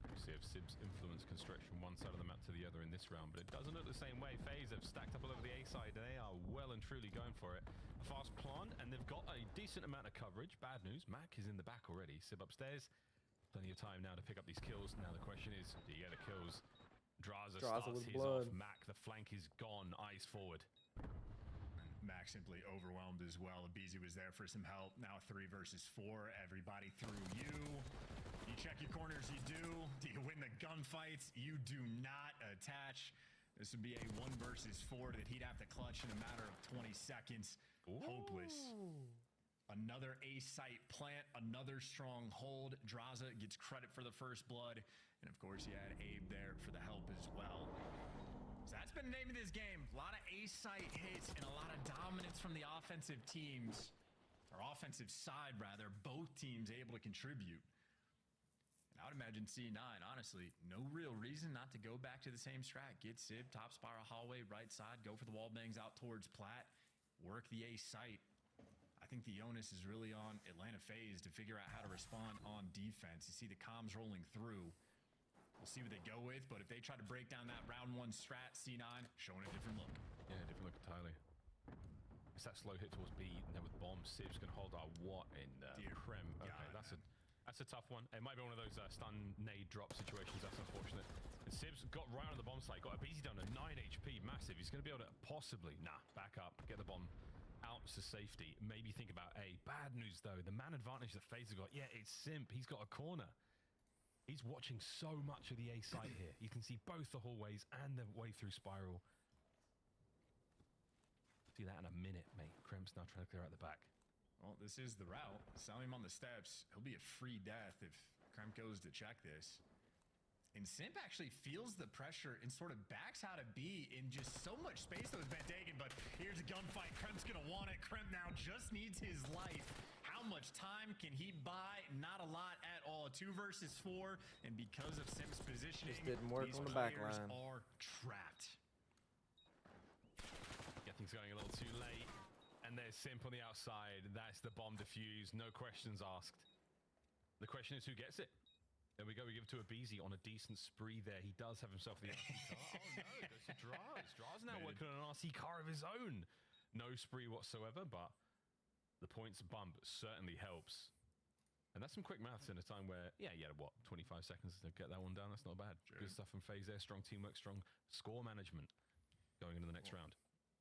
E: We see if Sibs influence can stretch from one side of the map to the other in this round, but it doesn't look the same way. FaZe have stacked up all over the A side. They are well and truly going for it. A fast plant, and they've got a decent amount of coverage. Bad news, Mac is in the back already. Sib upstairs. Plenty of time now to pick up these kills. Now the question is, do you get the kills? Draza starts
F: with
E: his
F: blood.
E: off. Mac, the flank is gone. Eyes forward.
J: Mac simply overwhelmed as well. Abizi was there for some help. Now 3 versus 4. Everybody through you. You check your corners, you do. Do you win the gunfights? You do not attach. This would be a 1 versus 4 that he'd have to clutch in a matter of 20 seconds.
E: Ooh.
J: Hopeless. Another A site plant, another strong hold. Draza gets credit for the first blood. And of course, you had Abe there for the help as well. So that's been the name of this game. A lot of A site hits and a lot of dominance from the offensive teams. Or offensive side, rather. Both teams able to contribute. And I would imagine C9, honestly, no real reason not to go back to the same strat. Get Sib, top spiral hallway, right side, go for the wall bangs out towards Plat, work the A site. I think the onus is really on Atlanta FaZe to figure out how to respond on defense. You see the comms rolling through. We'll see what they go with, but if they try to break down that round 1 strat, C9 showing a different look.
E: Yeah, different look entirely. It's that slow hit towards B, and then with bomb, Sib's gonna hold our what in Prem. Okay, that's a tough one. It might be one of those stun nade drop situations. That's unfortunate. And Sib's got right on the bomb site. Got a BZ down to 9 HP, massive. He's gonna be able to possibly back up, get the bomb out to safety. Maybe think about A. Bad news though, the man advantage that FaZe have got. Yeah, it's Simp. He's got a corner. He's watching so much of the A site here. You can see both the hallways and the way through spiral. See that in a minute, mate. Kremp's now trying to clear out the back.
J: Well, this is the route. Selling him on the steps. He'll be a free death if Kremp goes to check this. And Simp actually feels the pressure and sort of backs out of B in just so much space that was been taken. But here's a gunfight. Kremp's going to want it. Kremp now just needs his life. How much time can he buy? Not a lot at all. 2 versus 4. And because of Simp's positioning,
F: Just didn't work
J: these
F: on the
J: players
F: back line.
J: are trapped.
E: Yeah, things going a little too late. And there's Simp on the outside. That's the bomb defused. No questions asked. The question is who gets it. There we go. We give it to Abizi on a decent spree there. He does have himself the RC car. Oh no, it goes to Draz. Draz now working on an RC car of his own. No spree whatsoever, but the points bump certainly helps. And that's some quick maths in a time where, yeah, you had, what, 25 seconds to get that one down? That's not bad. Good stuff from FaZe there. Strong teamwork, strong score management going into the next round.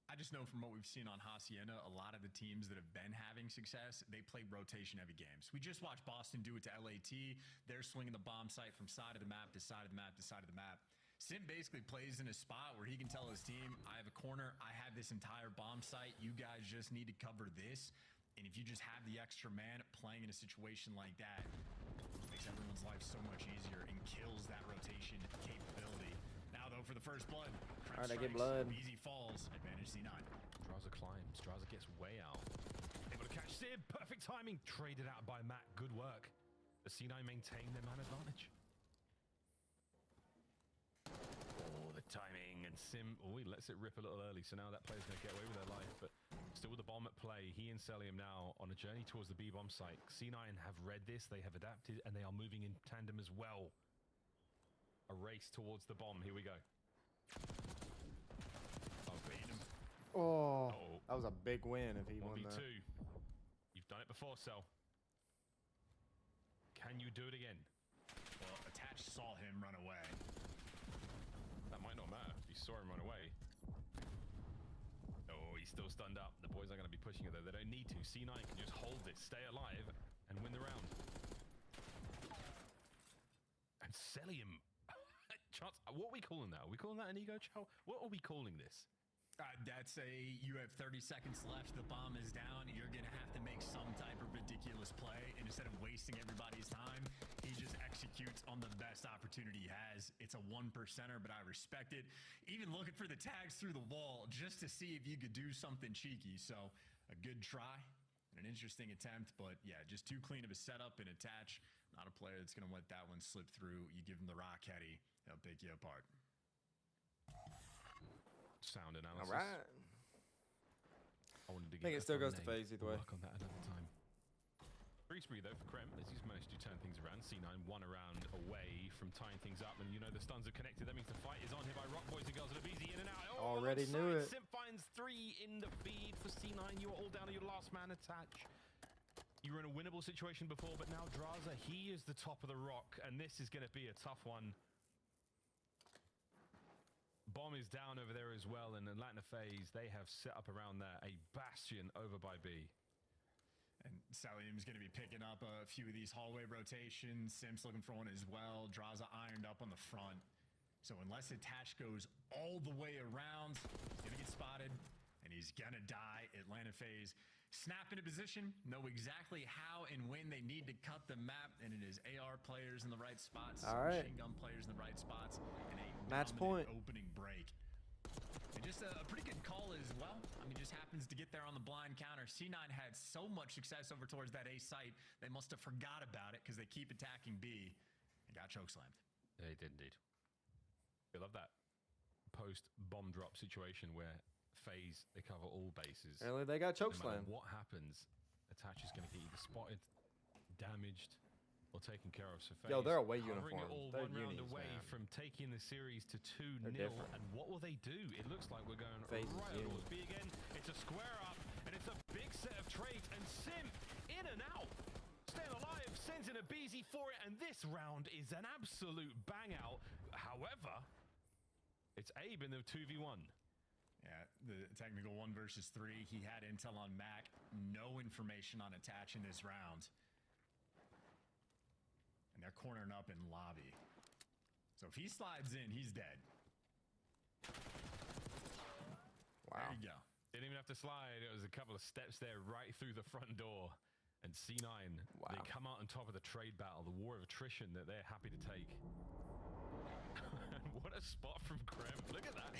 J: I just know from what we've seen on Hacienda, a lot of the teams that have been having success, they play rotation-heavy games. We just watched Boston do it to LAT. They're swinging the bomb site from side of the map to side of the map to side of the map. Sim basically plays in a spot where he can tell his team, I have a corner, I have this entire bomb site, you guys just need to cover this. And if you just have the extra man playing in a situation like that, it makes everyone's life so much easier and kills that rotation capability. Now, though, for the first blood,
F: all right, I get blood.
J: Easy falls, advantage C9.
E: Draza climbs. Draza gets way out. Able to catch Sib. Perfect timing. Traded out by Matt. Good work. The C9 maintain their man advantage. Oh, the timing. And Sim, he lets it rip a little early. So now that player's going to get away with their life. But still with the bomb at play, he and Celium now on a journey towards the B bomb site. C9 have read this. They have adapted. And they are moving in tandem as well. A race towards the bomb. Here we go.
F: Oh, that was a big win if he won that.
E: 1v2. You've done it before, Cell. Can you do it again?
J: Well, Attach saw him run away.
E: That might not matter if you saw him run away. Oh, he's still stunned up. The boys are going to be pushing it though. They don't need to. C9 can just hold this, stay alive, and win the round. And Celium. Chance, what are we calling that? Are we calling that an ego chow? What are we calling this?
J: That's you have 30 seconds left, the bomb is down, you're going to have to make some type of ridiculous play, and instead of wasting everybody's time, he just executes on the best opportunity he has. It's a 1%er, but I respect it. Even looking for the tags through the wall just to see if you could do something cheeky. So a good try and an interesting attempt, but yeah, just too clean of a setup and Attach. Not a player that's going to let that one slip through. You give him the rock heady, he'll pick you apart.
E: Sound analysis.
F: All right.
E: I wanted to
F: I think it still goes to FaZe either way.
E: Work on that another time. Free spree though for Krem as he's managed to turn things around. C9 one around away from tying things up, and you know the stuns are connected. That means the fight is on here by Rock Boys and Girls. And Abizi in and out. Oh,
F: already knew it.
E: Simp finds 3 in the feed for C9. You are all down to your last man attach. You were in a winnable situation before, but now Draza, he is the top of the rock, and this is going to be a tough one. Bomb is down over there as well, and Atlanta FaZe, they have set up around there a bastion over by B.
J: And Salim's going to be picking up a few of these hallway rotations. Sim's looking for one as well. Draza ironed up on the front. So unless attach goes all the way around, he's going to get spotted, and he's going to die. Atlanta FaZe snap into position, know exactly how and when they need to cut the map, and it is AR players in the right spots, machine gun players in the right spots, and a
F: match point
J: opening break. And just a pretty good call as well. I mean, just happens to get there on the blind counter. C9 had so much success over towards that A site, they must have forgot about it because they keep attacking B and got chokeslammed.
E: They did indeed. We love that post-bomb drop situation where FaZe, they cover all bases.
F: Earlier they got
E: No
F: chokeslammed.
E: matter what happens, attach is going to get either spotted, damaged, or taken care of. So FaZe,
F: Yo, they're away
E: hovering
F: uniform.
E: it all
F: They're
E: one round
F: unis,
E: away
F: man.
E: from taking the series to 2-0.
F: different.
E: And what will they do? It looks like we're going
F: FaZe is
E: right
F: unis.
E: towards B again. It's a square up, and it's a big set of trades. And Simp in and out, staying alive, sends in a BZ for it, and this round is an absolute bang out. However, it's Abe in the 2v1.
J: Yeah, the technical 1 versus 3. He had intel on Mac. No information on attach in this round. And they're cornering up in lobby. So if he slides in, he's dead.
F: Wow.
J: There you go.
E: Didn't even have to slide. It was a couple of steps there right through the front door. And C9, they come out on top of the trade battle, the war of attrition that they're happy to take. What a spot from Krem. Look at that.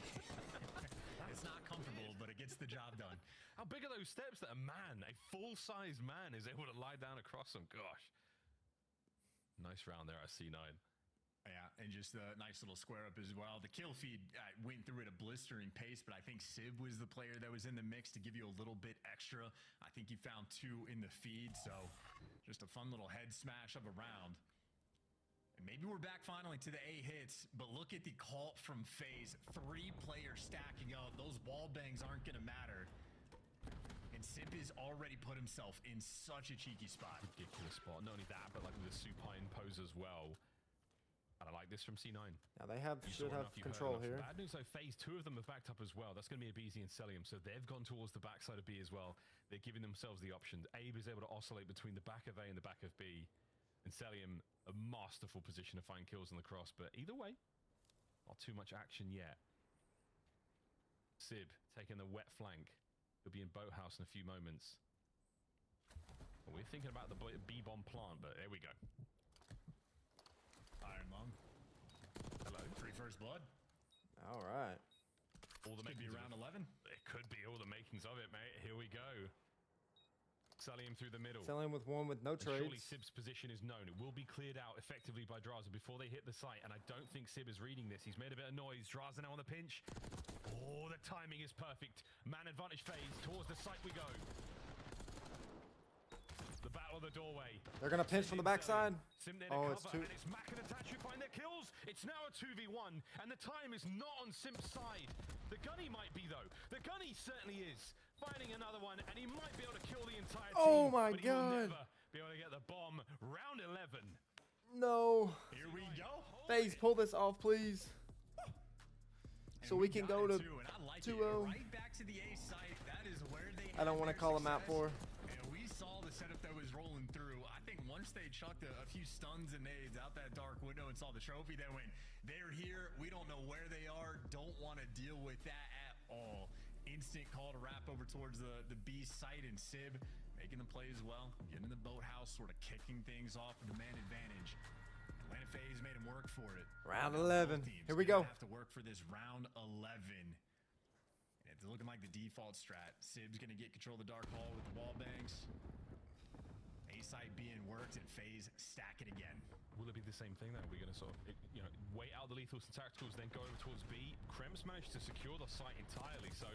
J: It's not comfortable, but it gets the job done.
E: How big are those steps that a full-sized man is able to lie down across them? Gosh. Nice round there at C9.
J: Yeah, and just a nice little square up as well. The kill feed went through at a blistering pace, but I think Sib was the player that was in the mix to give you a little bit extra. I think he found 2 in the feed, so just a fun little head smash of a round. And maybe we're back finally to the A hits, but look at the call from FaZe. 3 players stacking up. Those wall bangs aren't going to matter. And Simp has already put himself in such a cheeky spot.
E: Ridiculous spot. Not only that, but like with the supine pose as well. And I like this from C9.
F: Now they should have control here.
E: Bad news though, FaZe, 2 of them have backed up as well. That's going to be Abizi and Celium, so they've gone towards the backside of B as well. They're giving themselves the option. Abe is able to oscillate between the back of A and the back of B. And Celium, a masterful position to find kills on the cross. But either way, not too much action yet. Sib taking the wet flank. He'll be in Boathouse in a few moments. We're thinking about the B-bomb plant, but there we go.
J: Iron Lung.
E: Hello.
J: 3 first blood.
F: All right.
E: All the
J: could be
E: makings
J: round
E: of
J: 11.
E: It could be all the makings of it, mate. Here we go. Celium through the middle.
F: Celium with 1 with no
E: And surely
F: trades.
E: Sib's position is known. It will be cleared out effectively by Draza before they hit the site, and I don't think Sib is reading this. He's made a bit of noise. Draza now on the pinch. Oh, the timing is perfect. Man advantage phase. Towards the site we go. The battle of the doorway.
F: They're going to pinch from the backside. Oh, it's 2.
E: And it's Mac and Attach who find their kills. It's now a 2v1, and the time is not on Simp's side. The Gunny might be, though. The Gunny certainly is. Finding another one, and he might be able to kill the entire team.
F: Oh my
E: but he will
F: God.
E: never be able to get the bomb. Round 11.
F: No.
J: Here we go.
F: FaZe, pull this off, please. So we can go to 2-0.
J: Right back to the A site. That is where they
F: I don't want to call him out for.
J: And we saw the setup that was rolling through. I think once they chucked a few stuns and nades out that dark window and saw the trophy, they went, they're here. We don't know where they are. Don't want to deal with that at all. Instant call to wrap over towards the B site, and Sib making the play as well. Getting in the boathouse, sort of kicking things off with the man advantage. Atlanta FaZe made him work for it.
F: Round 11. Here we go.
J: Have to work for this round 11. It's looking like the default strat. Sib's going to get control of the dark hall with the wall bangs. A side being worked, and FaZe stack it again.
E: will it be the same thing then? We're going to sort of, wait out the lethals and tacticals, then go over towards B. Krem's managed to secure the site entirely, so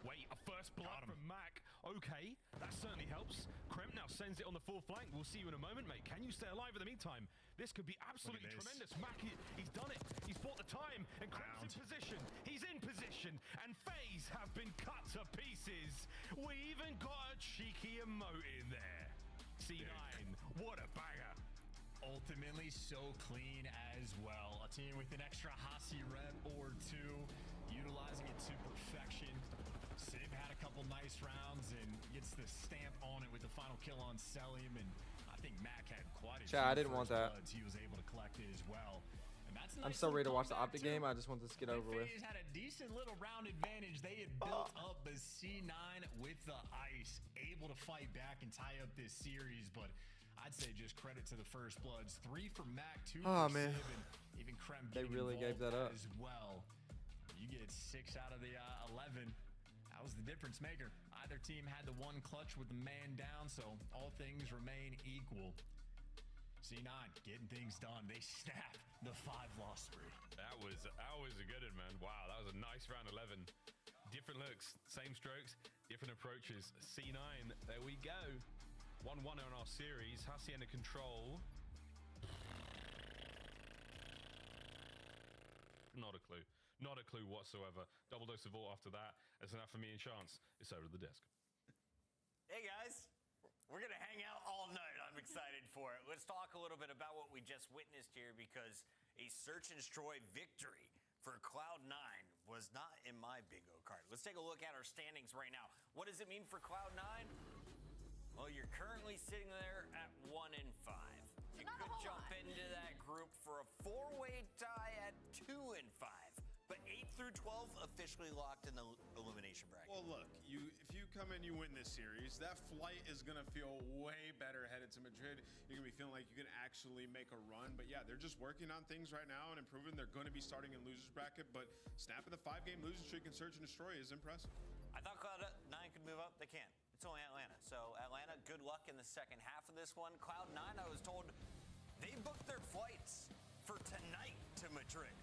E: wait, a first blood from Mac. Okay, that certainly helps. Krem now sends it on the full flank. We'll see you in a moment, mate. Can you stay alive in the meantime? This could be absolutely tremendous. Mac, he's done it. He's bought the time, and Krem's in position. He's in position, and FaZe have been cut to pieces. We even got a cheeky emote in there. C9, what a banger.
J: Ultimately so clean as well. A team with an extra Hasi rep or two, utilizing it to perfection. Sib had a couple nice rounds and gets the stamp on it with the final kill on Selim, and I think Mac had quite a
F: Chat, I didn't want that.
J: He was able to collect it as well. And that's
F: I'm so ready to watch the Optic game. I just want this to get over with.
J: FaZe had a decent little round advantage. They had built up the C9 with the ice, able to fight back and tie up this series, but I'd say just credit to the First Bloods. 3 for Mac, 2 for
F: man.
J: Sib, and even Krem
F: They really gave that up
J: as well. You get 6 out of the 11. That was the difference maker. Either team had the one clutch with the man down, so all things remain equal. C9 getting things done. They snap the 5-loss spree.
E: That was a good one, man. Wow, that was a nice round 11. Different looks, same strokes, different approaches. C9, there we go. 1-1 on our series. Hacienda control. Not a clue. Not a clue whatsoever. Double dose of Vault after that. That's enough for me and Chance. It's over to the desk.
B: Hey, guys. We're going to hang out all night. I'm excited for it. Let's talk a little bit about what we just witnessed here, because a search and destroy victory for Cloud9 was not in my bingo card. Let's take a look at our standings right now. What does it mean for Cloud9? Well, you're currently sitting there at 1-5. You could jump into that group for a 4-way tie at 2-5. But 8 through 12 officially locked in the elimination bracket.
A: Well, look, if you come in, you win this series, that flight is going to feel way better headed to Madrid. You're going to be feeling like you can actually make a run. But yeah, they're just working on things right now and improving. They're going to be starting in losers bracket, but snapping the 5-game losing streak and search and destroy is impressive.
B: I thought Cloud9 could move up. They can't. It's only Atlanta. So Atlanta, good luck in the second half of this one. Cloud9, I was told they booked their flights for tonight to Madrid.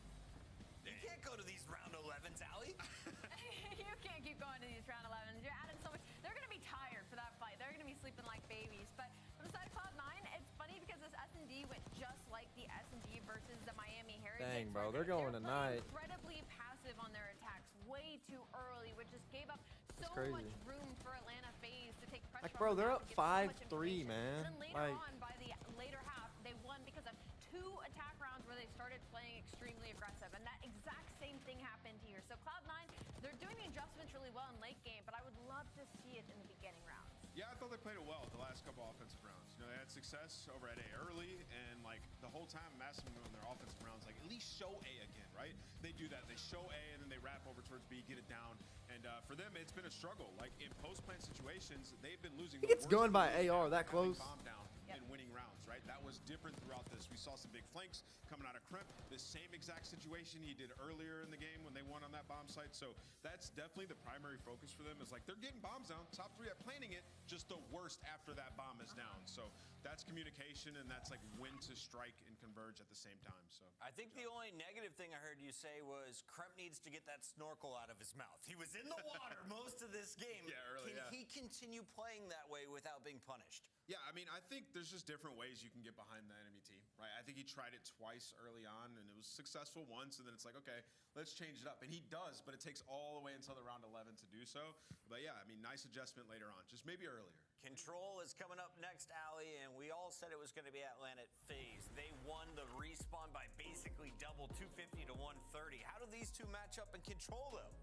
B: You can't go to these round 11s, Allie.
D: You can't keep going to these round 11s. You're adding so much. They're going to be tired for that fight. They're going to be sleeping like babies. But from the side of Cloud9, it's funny because this S&D went just like the S&D versus the Miami Heritage.
F: Dang, bro. They're going tonight.
D: Incredibly passive on their attacks way too early, which just gave up so much room for Atlanta FaZe to take pressure.
F: Like, bro, they're up 5-3, man.
D: And then later on, by the later half, they won because of 2 attack rounds where they started playing extremely aggressive. And that exact same thing happened here. So Cloud9, they're doing the adjustments really well in late game, but I would love to see it in the beginning rounds.
A: Yeah, I thought they played it well the last couple offensive rounds. You know, they had success over at A early, and like the whole time massing them in their offensive rounds, like at least show A again, right? They do that. They show A, and then they wrap over towards B, get it down. And for them, it's been a struggle. Like in post-plant situations, they've been losing.
F: He gets going by AR that close.
A: Bomb down and winning rounds, right? That was different throughout this. We saw some big flanks coming out of Kremp. The same exact situation he did earlier in the game when they won on that bomb site. So that's definitely the primary focus for them, is like they're getting bombs down. Top 3 at planting it, just the worst after that bomb is down. So that's communication, and that's like when to strike and converge at the same time. So
B: I think the only negative thing I heard you say was Kremp needs to get that snorkel out of his mouth. He was in the water most of this game.
A: Yeah, early,
B: Can he continue playing that way without being punished?
A: Yeah, I mean, I think there's just different ways you can get behind the enemy team, right? I think he tried it twice early on, and it was successful once, and then it's like, okay, let's change it up. And he does, but it takes all the way until the round 11 to do so. But yeah, I mean, nice adjustment later on, just maybe earlier.
B: Control is coming up next, Allie, and we all said it was going to be Atlanta FaZe. They won the respawn by basically double, 250 to 130. How do these two match up in Control, though?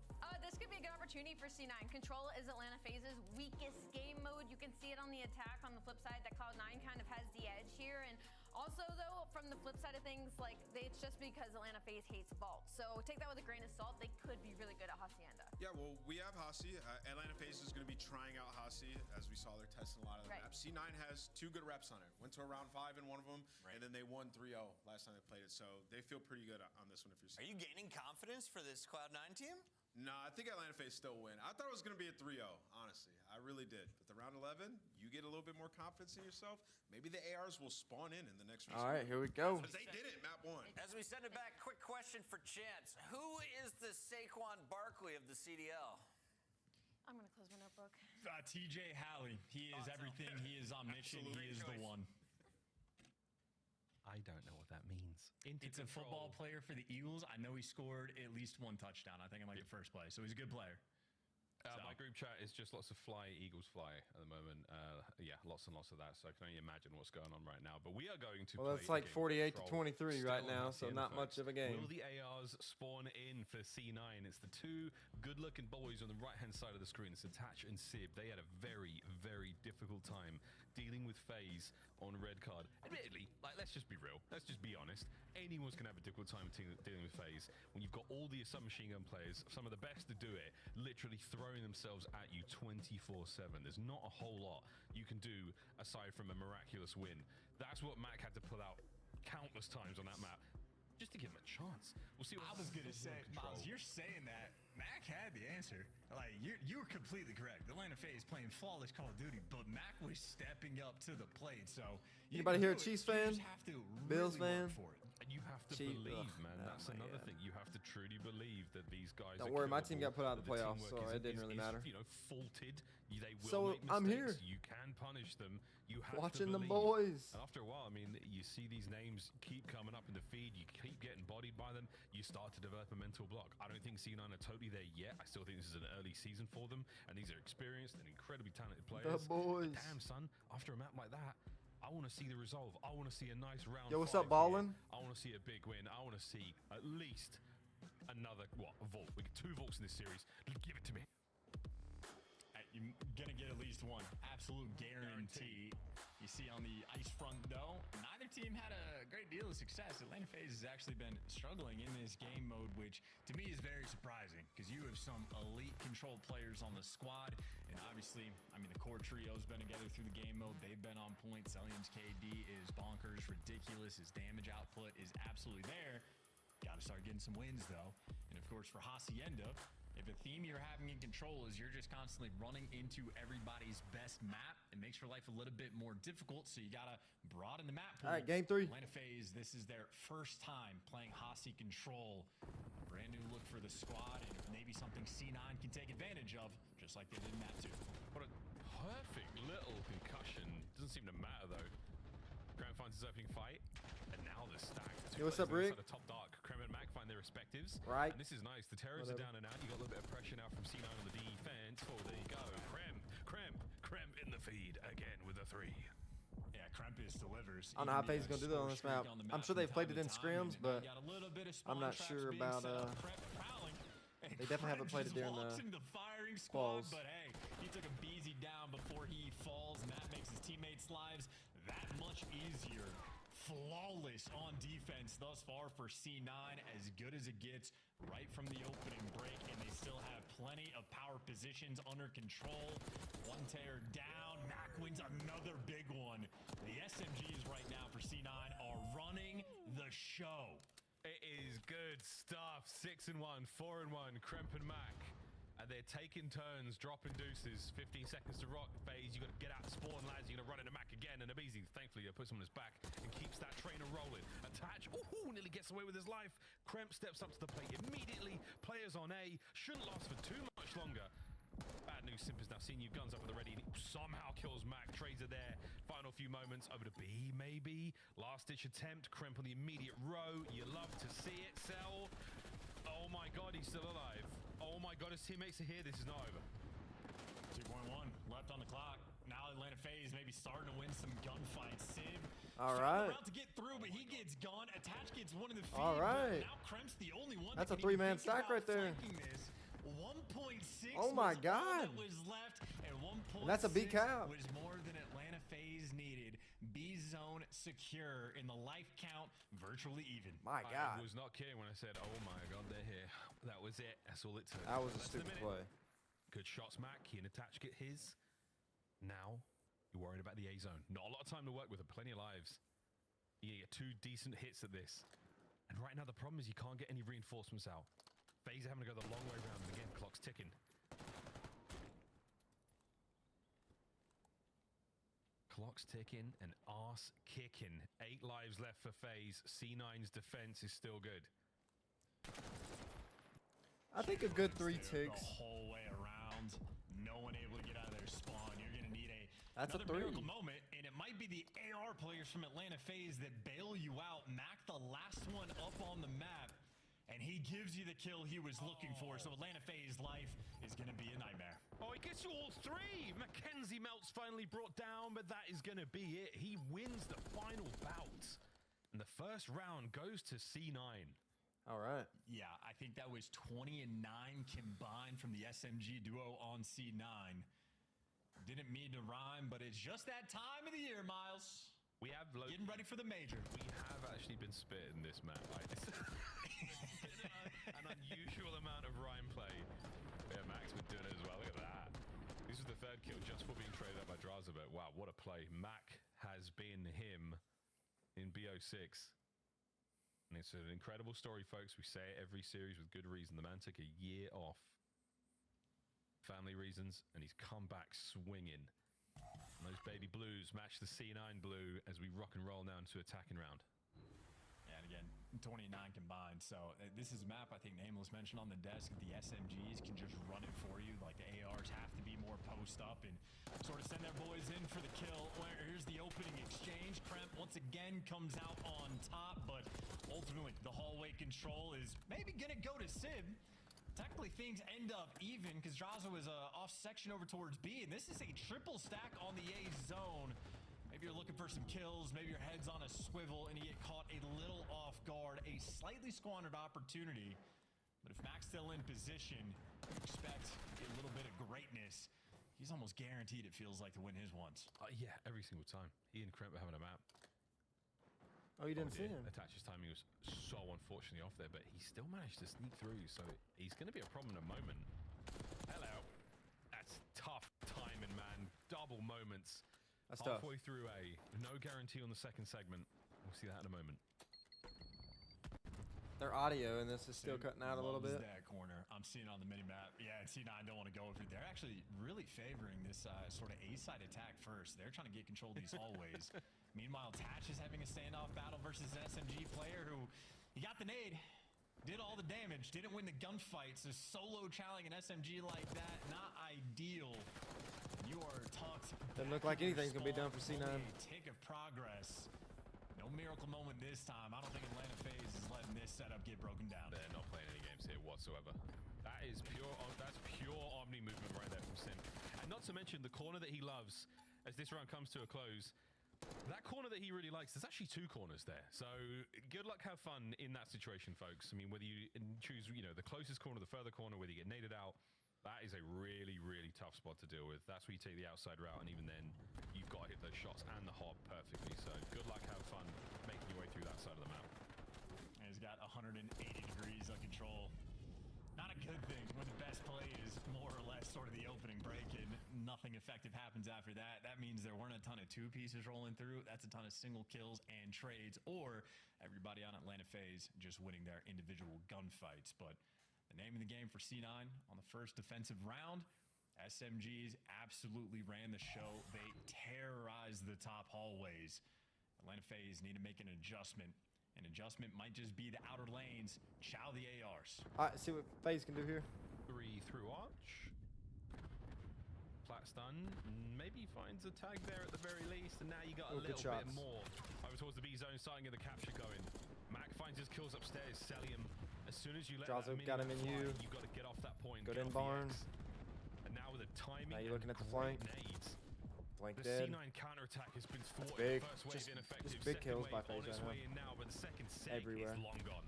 D: This could be a good opportunity for C9. Control is Atlanta FaZe's weakest game mode. You can see it on the attack. On the flip side, that Cloud9 kind of has the edge here. And also, though, from the flip side of things, like it's just because Atlanta FaZe hates Vault. So take that with a grain of salt. They could be really good at Hacienda.
A: Yeah, well, we have Hasi. Atlanta FaZe is going to be trying out Hasi, as we saw they're testing a lot of the maps. C9 has 2 good reps on it. Went to a round 5 in one of them, and then then they won 3-0 last time they played it. So they feel pretty good on this one. If you're
B: Are you gaining confidence for this Cloud9 team?
A: No, I think Atlanta FaZe still win. I thought it was going to be a 3-0, honestly. I really did. But the round 11, you get a little bit more confidence in yourself. Maybe the ARs will spawn in the next
F: All right, here we go.
A: Because they did it, map 1.
B: As we send it back, quick question for Chance. Who is the Saquon Barkley of the CDL?
D: I'm going to close my notebook.
J: TJ Halley. He is everything. He is omniscient. He is the one.
E: I don't know what that means.
J: It's a football player for the Eagles. I know he scored at least 1 touchdown. I think in the first play. So he's a good player.
E: My group chat is just lots of Eagles fly at the moment. Yeah, lots and lots of that. So I can only imagine what's going on right now. But we are going to.
F: Well, it's like 48 to 23 right now, so not much of a game.
E: Will the ARs spawn in for C9? It's the 2 good-looking boys on the right-hand side of the screen. It's Attach and Sib. They had a very, very difficult time dealing with FaZe on red card. Admittedly, let's just be real. Let's just be honest. Anyone's going to have a difficult time dealing with FaZe when you've got all the submachine gun players, some of the best to do it, literally throwing themselves at you 24/7. There's not a whole lot you can do aside from a miraculous win. That's what Mac had to pull out countless times on that map just to give him a chance. We'll see what
J: I was going to say, Miles, you're saying that. Mac had the answer. Like, you were completely correct. Atlanta FaZe playing flawless Call of Duty, but Mac was stepping up to the plate. So
F: anybody here a Chiefs fan? Bills fan?
E: And you have to believe, man. That's another thing. You have to truly believe that these guys.
F: Don't worry, my team got put out of the playoffs, so it didn't really matter.
E: Faulted. They will
F: so
E: make mistakes.
F: I'm here.
E: You can punish them. You have
F: watching
E: to
F: the boys.
E: And after a while, I mean, you see these names keep coming up in the feed. You keep getting bodied by them. You start to develop a mental block. I don't think C9 are totally there yet. I still think this is an early season for them, and these are experienced and incredibly talented players.
F: The boys.
E: But damn, son, after a map like that, I want to see the resolve. I want to see a nice round.
F: Yo, what's up, ballin'?
E: I want to see a big win. I want to see at least another vault. We get 2 vaults in this series. Give it to me.
J: You're gonna get at least 1. Absolute guarantee. You see on the ice front, though, neither team had a great deal of success. Atlanta FaZe has actually been struggling in this game mode, which to me is very surprising because you have some elite control players on the squad. And obviously, I mean, the core trio's been together through the game mode. They've been on point. Celium's KD is bonkers, ridiculous. His damage output is absolutely there. Got to start getting some wins, though. And of course, for Hacienda, if a theme you're having in control is you're just constantly running into everybody's best map, it makes your life a little bit more difficult, so you got to broaden the map pool.
F: All right, game 3.
J: Atlanta FaZe, this is their first time playing Hasi control. A brand new look for the squad, and maybe something C9 can take advantage of, just like they did in that 2.
E: What a perfect little concussion. Doesn't seem to matter, though. Graham finds his opening fight, and now the stack.
F: Hey, what's up, Rick?
E: Top dark. Krem and Mac find their respectives.
F: Right.
E: And this is nice. The terrors are down and out. You got a little bit of pressure now from C9 on the defense. Oh, there you go. Krem in the feed again with a 3.
J: Yeah, Krempis delivers.
F: I don't know how FaZe is going to do that on this map. I'm sure they've played it in scrims, but I'm not sure about... They definitely haven't played it during the quals.
J: But hey, he took a beezy down before he falls, and that makes his teammates' lives that much easier. Flawless on defense thus far for C9, as good as it gets right from the opening break, and they still have plenty of power positions under control. 1 tear down, Mac wins another big one. The SMGs right now for C9 are running the show.
E: It is good stuff. 6-1, 4-1, Kremp and Mac. And they're taking turns, dropping deuces. 15 seconds to rock. FaZe, you got to get out, spawn, lads. You're going to run into Mac again. And Abizi, thankfully, puts him on his back and keeps that trainer rolling. Attach. Ooh, nearly gets away with his life. Kremp steps up to the plate immediately. Players on A. Shouldn't last for too much longer. Bad news, Simp has now seen you guns up at the ready. And somehow kills Mac. Trades are there. Final few moments. Over to B, maybe. Last-ditch attempt. Kremp on the immediate row. You love to see it. Sell. Oh, my God, he's still alive. Oh my God, his teammates are here. This is not over.
J: 2.1 left on the clock. Now Atlanta FaZe maybe starting to win some gunfights. Sib
F: all right.
J: about to get through, but he gets gone. Attach gets one in the feed.
F: All right.
J: Now Kremp's the only one.
F: That's a 3-man stack right there.
J: 1.6.
F: Oh my God.
J: That was left, and 1.6
F: that's a B cap.
J: Was more than Atlanta FaZe needed. B zone secure in the life count, virtually even.
F: My God.
E: I was not kidding when I said, oh my God, they're here. That was it. That's all it took.
F: That was a stupid play.
E: Good shots, Mac. He and Attach get his. Now, you're worried about the A zone. Not a lot of time to work with, plenty of lives. You get 2 decent hits at this. And right now the problem is you can't get any reinforcements out. FaZe are having to go the long way around, and again, clock's ticking. Clock's ticking and arse kicking. 8 lives left for FaZe. C9's defense is still good.
F: I think a good 3 ticks.
J: The whole way around. No one able to get out of their spawn. You're going to need
F: That's a 3
J: miracle moment, and it might be the AR players from Atlanta FaZe that bail you out. Mac, the last one up on the map, and he gives you the kill he was looking for. So Atlanta FaZe life is going to be a nightmare.
E: Oh, he gets you all 3. Mackenzie Melt's finally brought down, but that is going to be it. He wins the final bout. And the first round goes to C9.
F: All right.
J: Yeah, I think that was 20 and 9 combined from the SMG duo on C9. Didn't mean to rhyme, but it's just that time of the year, Miles.
E: We have
J: getting ready for the major.
E: We have actually been spitting this map. An unusual amount of rhyme play. Yeah, Mac's been doing it as well. Look at that. This is the 3rd kill just for being traded up by Draza, but wow, what a play. Mac has been him in BO6. And it's an incredible story, folks. We say it every series with good reason. The man took a year off. Family reasons, and he's come back swinging. And those baby blues match the C9 blue as we rock and roll now into attacking round.
J: Yeah, and again, 29 combined. So this is a map I think Nameless mentioned on the desk. The SMGs can just run it for you. Like the ARs have to be more post up and sort of send their boys in for the kill. Here's the opening exchange. Kremp once again comes out on top, but ultimately the hallway control is maybe gonna go to Sib. Technically, things end up even because Draza was off section over towards B, and this is a triple stack on the A zone. Maybe you're looking for some kills, maybe your head's on a swivel, and you get caught a little off guard. A slightly squandered opportunity, but if Mac's still in position, expect a little bit of greatness. He's almost guaranteed, it feels like, to win his ones.
E: Yeah, every single time. He and Kremp are having a map.
F: Oh, you didn't see him?
E: Attach's timing was so unfortunately off there, but he still managed to sneak through, so he's going to be a problem in a moment. Hello. That's tough timing, man. Double moments.
F: That's
E: halfway
F: tough.
E: Through A. No guarantee on the 2nd segment. We'll see that in a moment.
F: Their audio in this is still cutting out a little bit.
J: That corner. I'm seeing it on the mini-map. Yeah, and C9 don't want to go over it. They're actually really favoring this sort of A-side attack first. They're trying to get control of these hallways. Meanwhile, Tatch is having a standoff battle versus an SMG player who, he got the nade, did all the damage, didn't win the gunfight, so solo challenging an SMG like that, not ideal. You are tucked.
F: Doesn't look like anything's going to be done for C9.
J: Tick of progress. No miracle moment this time. I don't think Atlanta FaZe is letting this setup get broken down.
E: They're not playing any games here whatsoever. That's pure Omni movement right there from Sim. And not to mention the corner that he loves as this round comes to a close. That corner that he really likes, there's actually 2 corners there. So good luck, have fun in that situation, folks. I mean, whether you choose, the closest corner, the further corner, whether you get naded out, that is a really, really tough spot to deal with. That's where you take the outside route, and even then, you've got to hit those shots and the hop perfectly. So good luck, have fun making your way through that side of the map.
J: And he's got 180 degrees of control. Not a good thing when the best play is more or less sort of the opening break-in. Nothing effective happens after that. That means there weren't a ton of 2 pieces rolling through. That's a ton of single kills and trades, or everybody on Atlanta FaZe just winning their individual gunfights. But the name of the game for C9 on the first defensive round, SMGs absolutely ran the show. They terrorized the top hallways. Atlanta FaZe need to make an adjustment. An adjustment might just be the outer lanes. Chow the ARs.
F: All right, see what FaZe can do here.
E: 3 through arch. Plat stun. Maybe finds a tag there at the very least, and now you got a little bit more. Over towards the B zone, starting to get the capture going. Mac finds his kills upstairs. Celium. As soon as you let
F: Draza got him in
E: you. You've got to get off that point.
F: Good in barn.
E: And now with the timing.
F: Now you're looking at the flank.
E: Nades.
F: Flank
E: The
F: dead.
E: C9 counterattack has been thwarted.
F: Big.
E: The first wave ineffective.
F: Just big kills by
E: Second
F: FaZe
E: wave on its
F: right
E: way in now, but the second seg
F: Everywhere.
E: is long gone.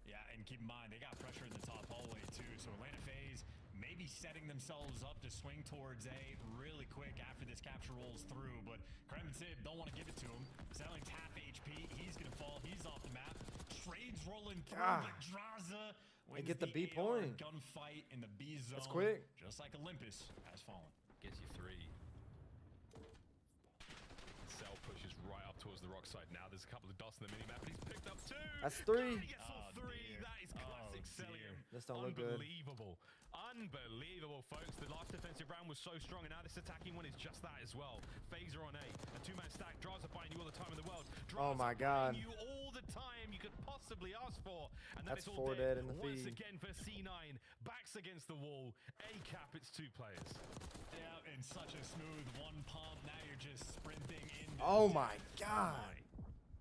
J: Yeah, and keep in mind, they got pressure in the top hallway too, so Atlanta FaZe maybe setting themselves up to swing towards A really quick after this capture rolls through, but Krem and Sib don't want to give it to him. Selling half HP, he's going to fall, he's off the map. Trades rolling through, but Draza wins
F: get the B
J: AR
F: point.
J: gunfight in the B zone.
F: That's quick.
J: Just like Olympus has fallen.
E: Gets you 3. Cell pushes right up towards the rock side. Now there's a couple of dots in the minimap, but he's picked up 2.
F: That's 3.
E: He gets all 3. That is classic Celium.
F: This don't look good.
E: Unbelievable. Unbelievable, folks. The last defensive round was so strong, and now this attacking one is just that as well. Phaser on A. A 2-man stack. Draws are buying you all the time in the world.
F: Oh my God.
E: You all the time you could possibly ask for. And
F: That's
E: all
F: 4 dead in the
E: once
F: feed.
E: again for C9. Backs against the wall. A cap, it's 2 players.
J: Yeah, and such a smooth one pump. Now you're just sprinting in.
F: Oh my God.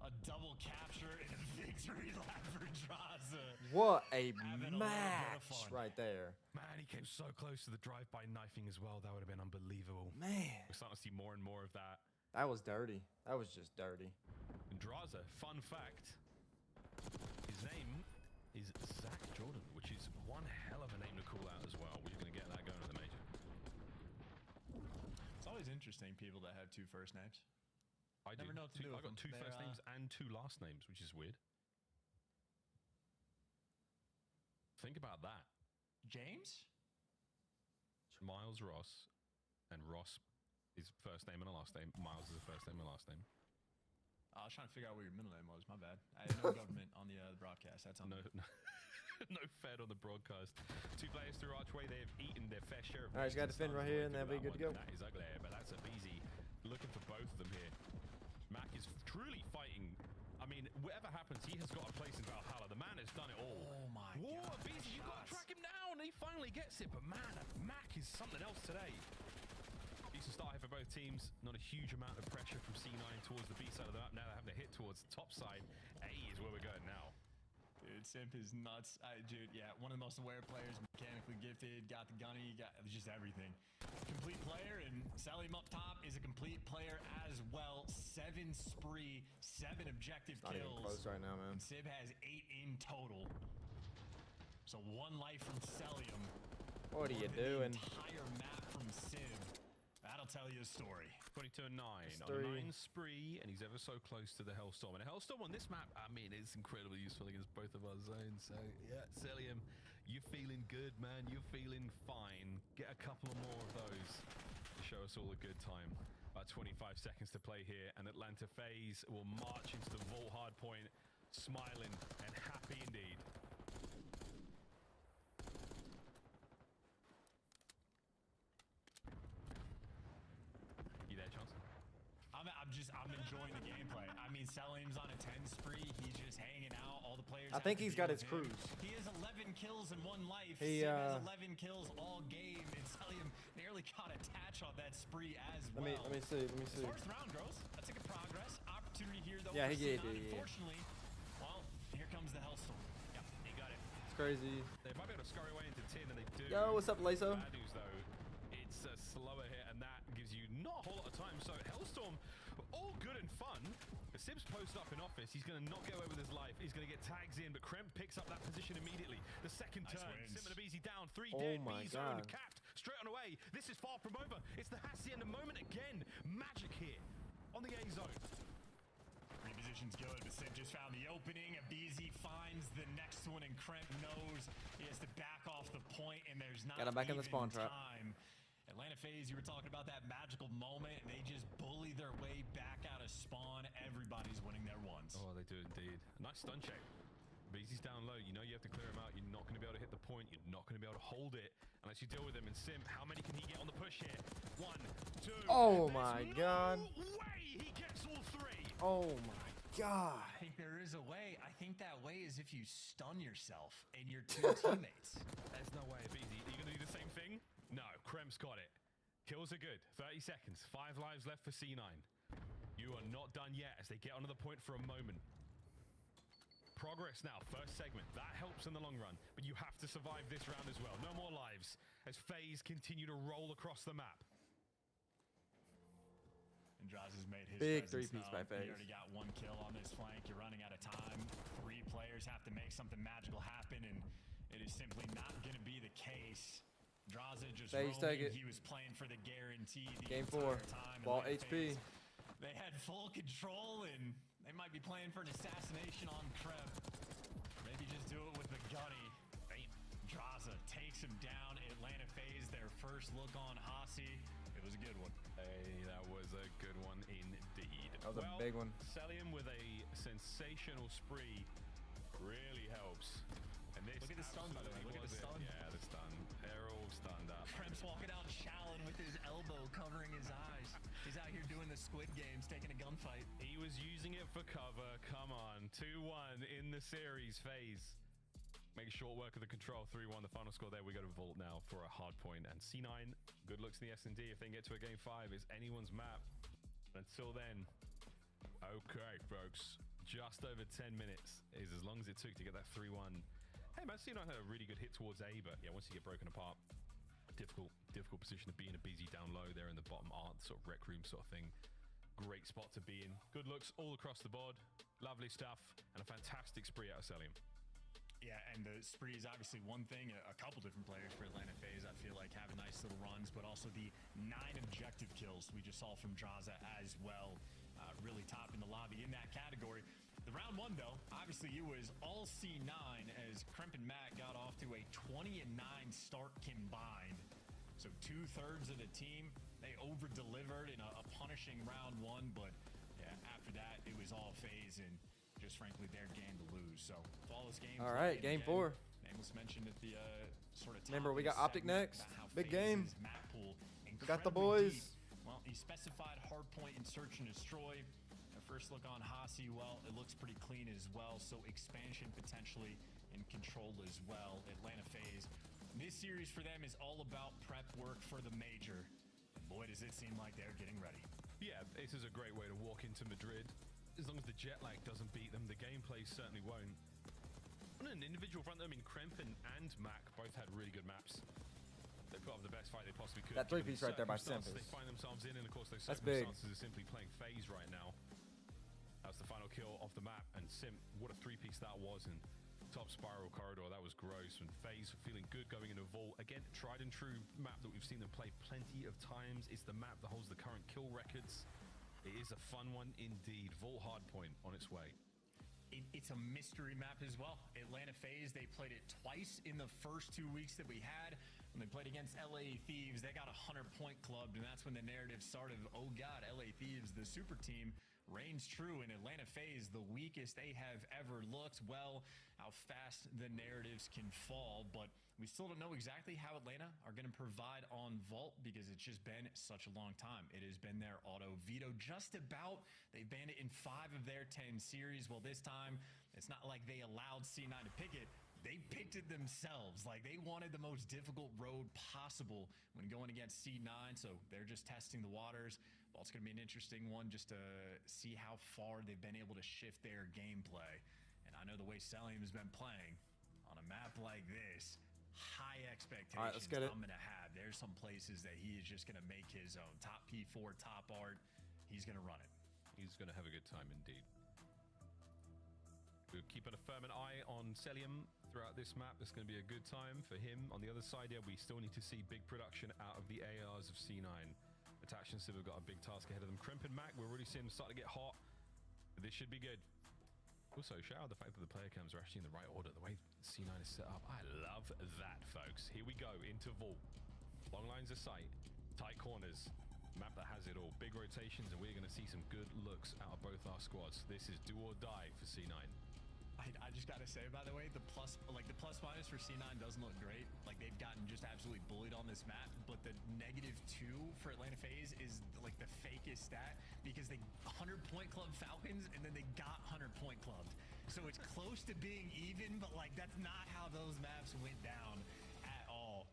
J: A double capture and a victory lap for Draza.
F: What a match right there.
E: Man, he came so close to the drive-by knifing as well. That would have been unbelievable.
F: Man.
E: We're starting to see more and more of that.
F: That was dirty. That was just dirty.
E: And Draza, fun fact, his name is Zach Jordan, which is one hell of a name to call out as well. We're going to get that going at the major.
J: It's always interesting, people that have 2 first names.
E: I
J: never know what to do
E: I
J: with
E: got
J: them.
E: 2 first names and 2 last names, which is weird. Think about that.
J: James?
E: Miles Ross, and Ross is first name and a last name. Miles is a first name and a last name.
J: I was trying to figure out what your middle name was. My bad. I had no government on the broadcast. That's on
E: no Fed on the broadcast. 2 players through Archway. They have eaten their fair share of.
F: All right, he's got to defend right here, and they'll be good to go.
E: That is ugly, but that's a Beezy looking for both of them here. Mac is truly fighting. I mean, whatever happens, he has got a place in Valhalla. The man has done it all.
J: Oh my God.
E: Beezy, you got to track him down. He finally gets it, but man, Mac is something else today. Decent start here for both teams. Not a huge amount of pressure from C9 towards the B side of the map. Now they're having to hit towards the top side. A is where we're going now.
J: Dude, Simp is nuts. Dude, yeah, one of the most aware players, mechanically gifted, got the gunny, got just everything. Complete player, and Salim up top is a complete player as well. 7 spree, 7 objective
F: Not
J: kills.
F: even close right now, man.
J: And Sib has 8 in total. So 1 life from Celium.
F: What are you
J: The
F: doing?
J: entire map from Sib. That'll tell you a story.
E: 22 and 9
F: It's
E: on a
F: 3.
E: 9 spree, and he's ever so close to the Hellstorm. And a Hellstorm on this map, I mean, it's incredibly useful against both of our zones. So yeah, Celium, you're feeling good, man. You're feeling fine. Get a couple more of those to show us all a good time. About 25 seconds to play here, and Atlanta FaZe will march into the vault hard point, smiling and happy indeed. You there, Johnson?
J: I'm enjoying the gameplay. I mean, Selim's on a 10 spree. He's just hanging out. All the players.
F: I think he's got his cruise.
J: He has 11 kills in 1 life.
F: He
J: has 11 kills all game, and Selim nearly got a touch on that spree as well.
F: Let me see.
J: First round, Gross. That's a good progress. Opportunity here, though.
F: Yeah,
J: for
F: he did.
J: C9.
F: Yeah.
J: Unfortunately, well, here comes the Hellstorm. Yep, he got it.
F: It's crazy.
E: They might be able to scurry away into 10, and they do.
F: Yo, what's up, Lazo?
E: Bad news, though. It's a slower hit, and that gives you not a whole lot of time. So Hellstorm, all good and fun. But Sib's posted up in office. He's going to not get away with his life. He's going to get tags in, but Kremp picks up that position immediately. The second turn, Sim and Abizi down, 3 dead.
F: my
E: B-zone
F: God.
E: capped, straight on away. This is far from over. It's the Hacienda moment again. Magic here on the A zone.
J: Reposition's good, but Sim just found the opening. Abizi finds the next one, and Kremp knows he has to back off the point, and there's not
F: Got him back in the
J: even
F: spawn trap.
J: time. Atlanta FaZe, you were talking about that magical moment, and they just bully their way back out of spawn. Everybody's winning their ones.
E: Oh, they do indeed. Nice stun check. Beezy's down low. You know you have to clear him out. You're not going to be able to hit the point. You're not going to be able to hold it unless you deal with him. And Sim, how many can he get on the push here? 1, 2.
F: Oh my God.
E: No way he gets all 3.
F: Oh my God.
J: I think there is a way. I think that way is if you stun yourself and your 2 teammates.
E: There's no way, Beezy. Are you going to do the same thing? No, Krem's got it. Kills are good. 30 seconds. 5 lives left for C9. You are not done yet as they get onto the point for a moment. Progress now. First segment. That helps in the long run. But you have to survive this round as well. No more lives as FaZe continue to roll across the map.
J: And Draws has made his
F: Big
J: presence
F: 3-piece
J: known.
F: by FaZe.
J: You already got 1 kill on this flank. You're running out of time. 3 players have to make something magical happen, and it is simply not going to be the case. Draza just
F: FaZe take it.
J: He was playing for the guarantee the
F: Game
J: entire
F: 4.
J: time.
F: Ball
J: And
F: HP.
J: They had full control, and they might be playing for an assassination on Kremp. Maybe just do it with the gunny. Draza takes him down. Atlanta FaZe their first look on Hasi. It was a good one.
E: Hey, that was a good one indeed.
F: That was a big one.
E: Celium with a sensational spree really helps. And this
J: Look at the stun, by the way. Look at the stun.
E: Yeah, the stun. They're all stunned up.
J: Kremp's walking out shallowing with his elbow covering his eyes. He's out here doing the Squid Games, taking a gunfight.
E: He was using it for cover. Come on. 2-1 in the series phase. Make short work of the control. 3-1, the final score there. We go to Vault now for a hard point. And C9, good looks in the S&D. If they can get to a game 5, it's anyone's map. Until then, okay, folks. Just over 10 minutes is as long as it took to get that 3-1. Hey, man, C9 had a really good hit towards A, but yeah, once you get broken apart, difficult position to be in. A busy down low there in the bottom art, sort of rec room sort of thing. Great spot to be in. Good looks all across the board. Lovely stuff. And a fantastic spree out of Celium.
J: Yeah, and the spree is obviously one thing. A couple different players for Atlanta FaZe, I feel like, having nice little runs, but also the 9 objective kills we just saw from Draza as well. Really top in the lobby in that category. The round 1, though, obviously it was all C9 as Kremp and Matt got off to a 20-9 start combined. So 2/3 of the team, they over-delivered in a punishing round 1, but yeah, after that, it was all FaZe and just frankly their game to lose. So flawless games.
F: All right, game 4.
J: Nameless mentioned at the sort of top.
F: Remember, we got Optic next. Big
J: game.
F: We got the boys.
J: Deep. Well, he specified hardpoint and search and destroy. First look on Hasi, well, it looks pretty clean as well, so expansion potentially in control as well. Atlanta FaZe. This series for them is all about prep work for the major. And boy, does it seem like they're getting ready.
E: Yeah, this is a great way to walk into Madrid. As long as the jet lag doesn't beat them, the gameplay certainly won't. On an individual front, I mean, Kremp and Mac both had really good maps. They put up the best fight they possibly could.
F: That 3-piece right there by Simp.
E: They find themselves in, and of course those
F: That's big.
E: circumstances are simply playing FaZe right now. That's the final kill off the map, and Simp, what a 3-piece that was, and top spiral corridor, that was gross. And FaZe feeling good going into Vault. Again, tried and true map that we've seen them play plenty of times. It's the map that holds the current kill records. It is a fun one indeed. Vault hardpoint on its way.
J: It's a mystery map as well. Atlanta FaZe, they played it twice in the first 2 weeks that we had. When they played against LA Thieves, they got a 100-point clubbed, and that's when the narrative started. Oh God, LA Thieves, the super team, reigns true. In Atlanta FaZe, the weakest they have ever looked. Well, how fast the narratives can fall, but we still don't know exactly how Atlanta are going to provide on Vault because it's just been such a long time. It has been their auto veto just about. They've banned it in 5 of their 10 series. Well, this time, it's not like they allowed C9 to pick it. They picked it themselves. Like, they wanted the most difficult road possible when going against C9, so they're just testing the waters. Well, it's going to be an interesting one just to see how far they've been able to shift their gameplay. And I know the way Celium has been playing on a map like this, high expectations.
F: All right, let's get it.
J: I'm going to have. There's some places that he is just going to make his own. Top P4, top art. He's going to run it.
E: He's going to have a good time indeed. We're keeping a firm eye on Celium throughout this map. It's going to be a good time for him. On the other side, yeah, we still need to see big production out of the ARs of C9. Attach and Civ have got a big task ahead of them. Kremp and Mac, we're already seeing them start to get hot. But this should be good. Also, shout out the fact that the player cams are actually in the right order. The way C9 is set up, I love that, folks. Here we go into Vault. Long lines of sight, tight corners. Map that has it all. Big rotations, and we're going to see some good looks out of both our squads. This is do or die for C9.
J: I just gotta say, by the way, the plus minus for C9 doesn't look great. Like, they've gotten just absolutely bullied on this map, but the -2 for Atlanta FaZe is like the fakest stat because they 100-point club Falcons and then they got 100-point clubbed. So it's close to being even, but like that's not how those maps went down at all.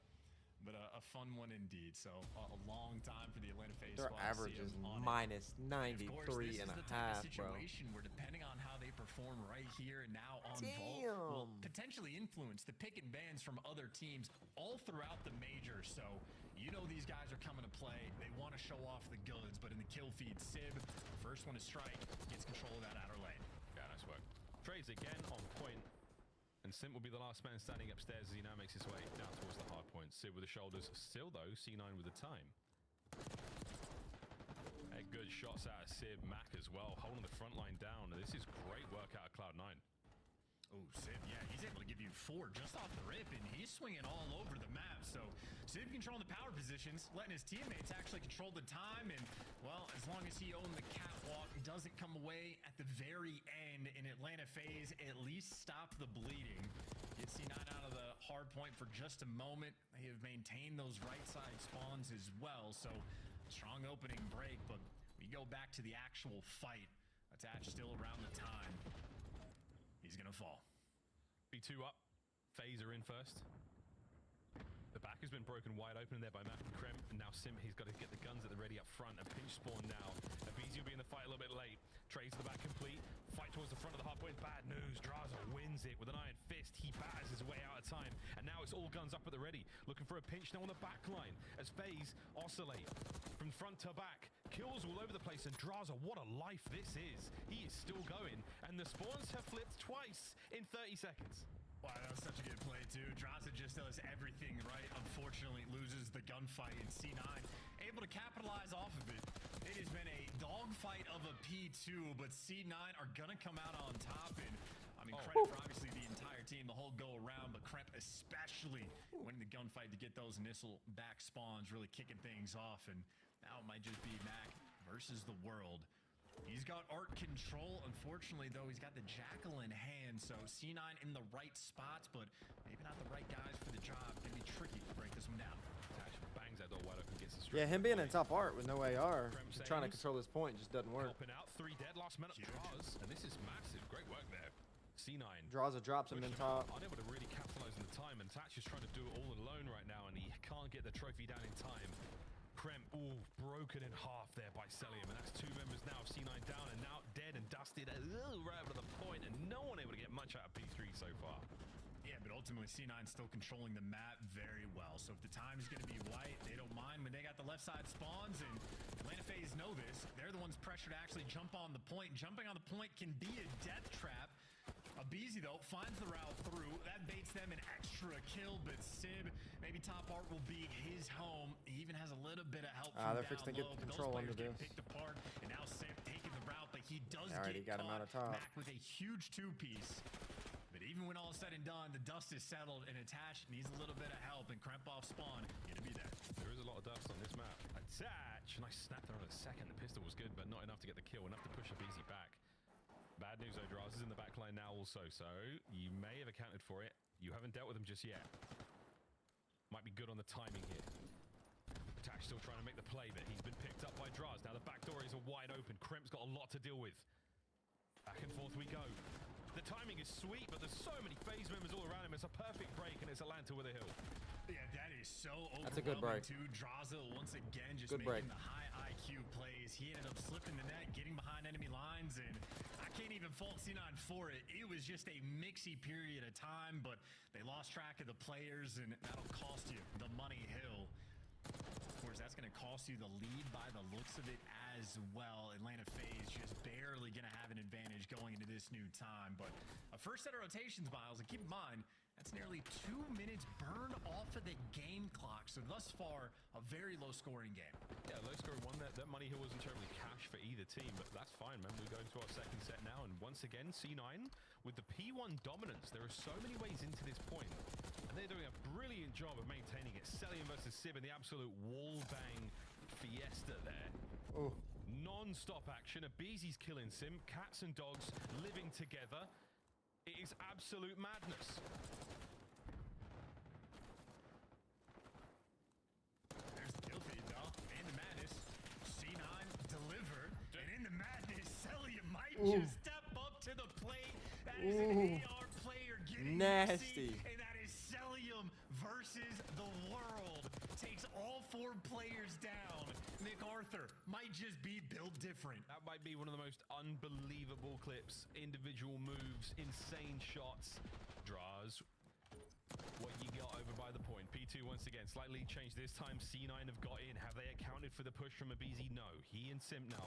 J: But a fun one indeed. So a long time for the Atlanta FaZe
F: Their
J: squad.
F: average is minus 93 and a half, bro.
J: Situation where depending on how they perform right here and now on Vault will potentially influence the pick and bans from other teams all throughout the major. So you know these guys are coming to play. They want to show off the goods, but in the kill feed, Sib, first one to strike, gets control of that outer lane.
E: Yeah, nice work. Trades again on point. And Simp will be the last man standing upstairs as he now makes his way down towards the hard point. Sib with the shoulders. Still, though, C9 with the time. Hey, good shots out of Sib. Mac as well, holding the front line down. This is great work out of Cloud9.
J: Oh, Sim, yeah, he's able to give you 4 just off the rip, and he's swinging all over the map. So Sim controlling the power positions, letting his teammates actually control the time, and, well, as long as he owned the catwalk, doesn't come away at the very end in Atlanta FaZe, at least stop the bleeding. Get C9 out of the hard point for just a moment. They have maintained those right side spawns as well, so strong opening break, but we go back to the actual fight. Attached still around the time. He's gonna fall.
E: B2 up. FaZe are in first. The back has been broken wide open there by Mac and Krem, and now Sim, he's got to get the guns at the ready up front. A pinch spawn now. Abizi will be in the fight a little bit late. Trades to the back complete. Fight towards the front of the hard point. Bad news. Draza wins it with an iron fist. He batters his way out of time. And now it's all guns up at the ready. Looking for a pinch now on the back line as FaZe oscillate from front to back. Kills all over the place. And Draza, what a life this is. He is still going. And the spawns have flipped twice in 30 seconds.
J: Wow, that was such a good play, too. Draza just does everything right. Unfortunately, loses the gunfight, and C9 able to capitalize off of it. It has been a dogfight of a P2, but C9 are going to come out on top. And I mean, credit for obviously the entire team, the whole go-around, but Kremp especially winning the gunfight to get those initial back spawns, really kicking things off. And now it might just be Mac versus the world. He's got art control. Unfortunately, though, he's got the Jackal in hand, so C9 in the right spots, but maybe not the right guys for the job. Gonna be tricky to break this one down.
E: Bangs that door wide open, gets it straight.
F: Yeah, him being in top art with no AR, trying to control this point just doesn't work.
E: Helping out, 3 dead, last minute draws, and this is massive. Great work there. C9.
F: Draza drops him in top.
E: Unable to really capitalize on the time, and Tatch is trying to do it all alone right now, and he can't get the trophy down in time. Krem, broken in half there by Celium, and that's 2 members now of C9 down and now dead and dusted right over to the point, and no one able to get much out of P3 so far.
J: Yeah, but ultimately C9 still controlling the map very well, so if the time's going to be white, they don't mind when they got the left side spawns, and Atlanta FaZe know this. They're the ones pressured to actually jump on the point. Jumping on the point can be a death trap. Abizi, though, finds the route through. That baits them an extra kill, but Sib, maybe top art will be his home. He even has a little bit of help from
F: they're fixing to get the control under this.
J: Picked apart, and now Sib taking the route, but he does
F: already got him out of top.
J: Back with a huge 2-piece. But even when all is said and done, the dust is settled, and Attach needs a little bit of help, and Kremp off spawn, gonna be there.
E: There is a lot of dust on this map. Attach! Nice snap there on a second. The pistol was good, but not enough to get the kill. Enough to push Abizi back. Bad news, though, Draza's in the back line now also, so you may have accounted for it. You haven't dealt with him just yet. Might be good on the timing here. Tash still trying to make the play, but he's been picked up by Draz. Now the back door is wide open. Kremp's got a lot to deal with. Back and forth we go. The timing is sweet, but there's so many FaZe members all around him. It's a perfect break, and it's Atlanta with a hill.
J: Yeah, that is so overwhelming.
F: That's a good break.
J: Too. Draza once again just
F: good
J: making
F: break.
J: the high IQ plays. He ended up slipping the net, getting behind enemy lines, and I can't even fault C9 for it. It was just a mixy period of time, but they lost track of the players, and that'll cost you the money hill. Of course, that's going to cost you the lead by the looks of it as well. Atlanta FaZe just barely going to have an advantage going into this new time, but a first set of rotations, Miles, and keep in mind, that's nearly 2 minutes burned off of the game clock. So thus far, a very low-scoring game.
E: Yeah, low-scoring one. That money hill wasn't terribly cash for either team, but that's fine, man. We go into our second set now, and once again, C9 with the P1 dominance. There are so many ways into this point, and they're doing a brilliant job of maintaining it. Celium versus Sib in the absolute wall-bang fiesta there.
F: Oh.
E: Non-stop action. Abizi's killing Sim. Cats and dogs living together. It is absolute madness.
J: There's the kill feed, though. And the madness. C9 delivered. And in the madness, Celium might just step up to the plate. That is an AR player getting
F: nasty.
J: And that is Celium versus the world. Takes all 4 players down. Nick Arthur might just be built different.
E: That might be one of the most unbelievable clips. Individual moves, insane shots. Draws. What you got over by the point. P2 once again, slightly changed. This time C9 have got in. Have they accounted for the push from Abizi? No. He and Simp now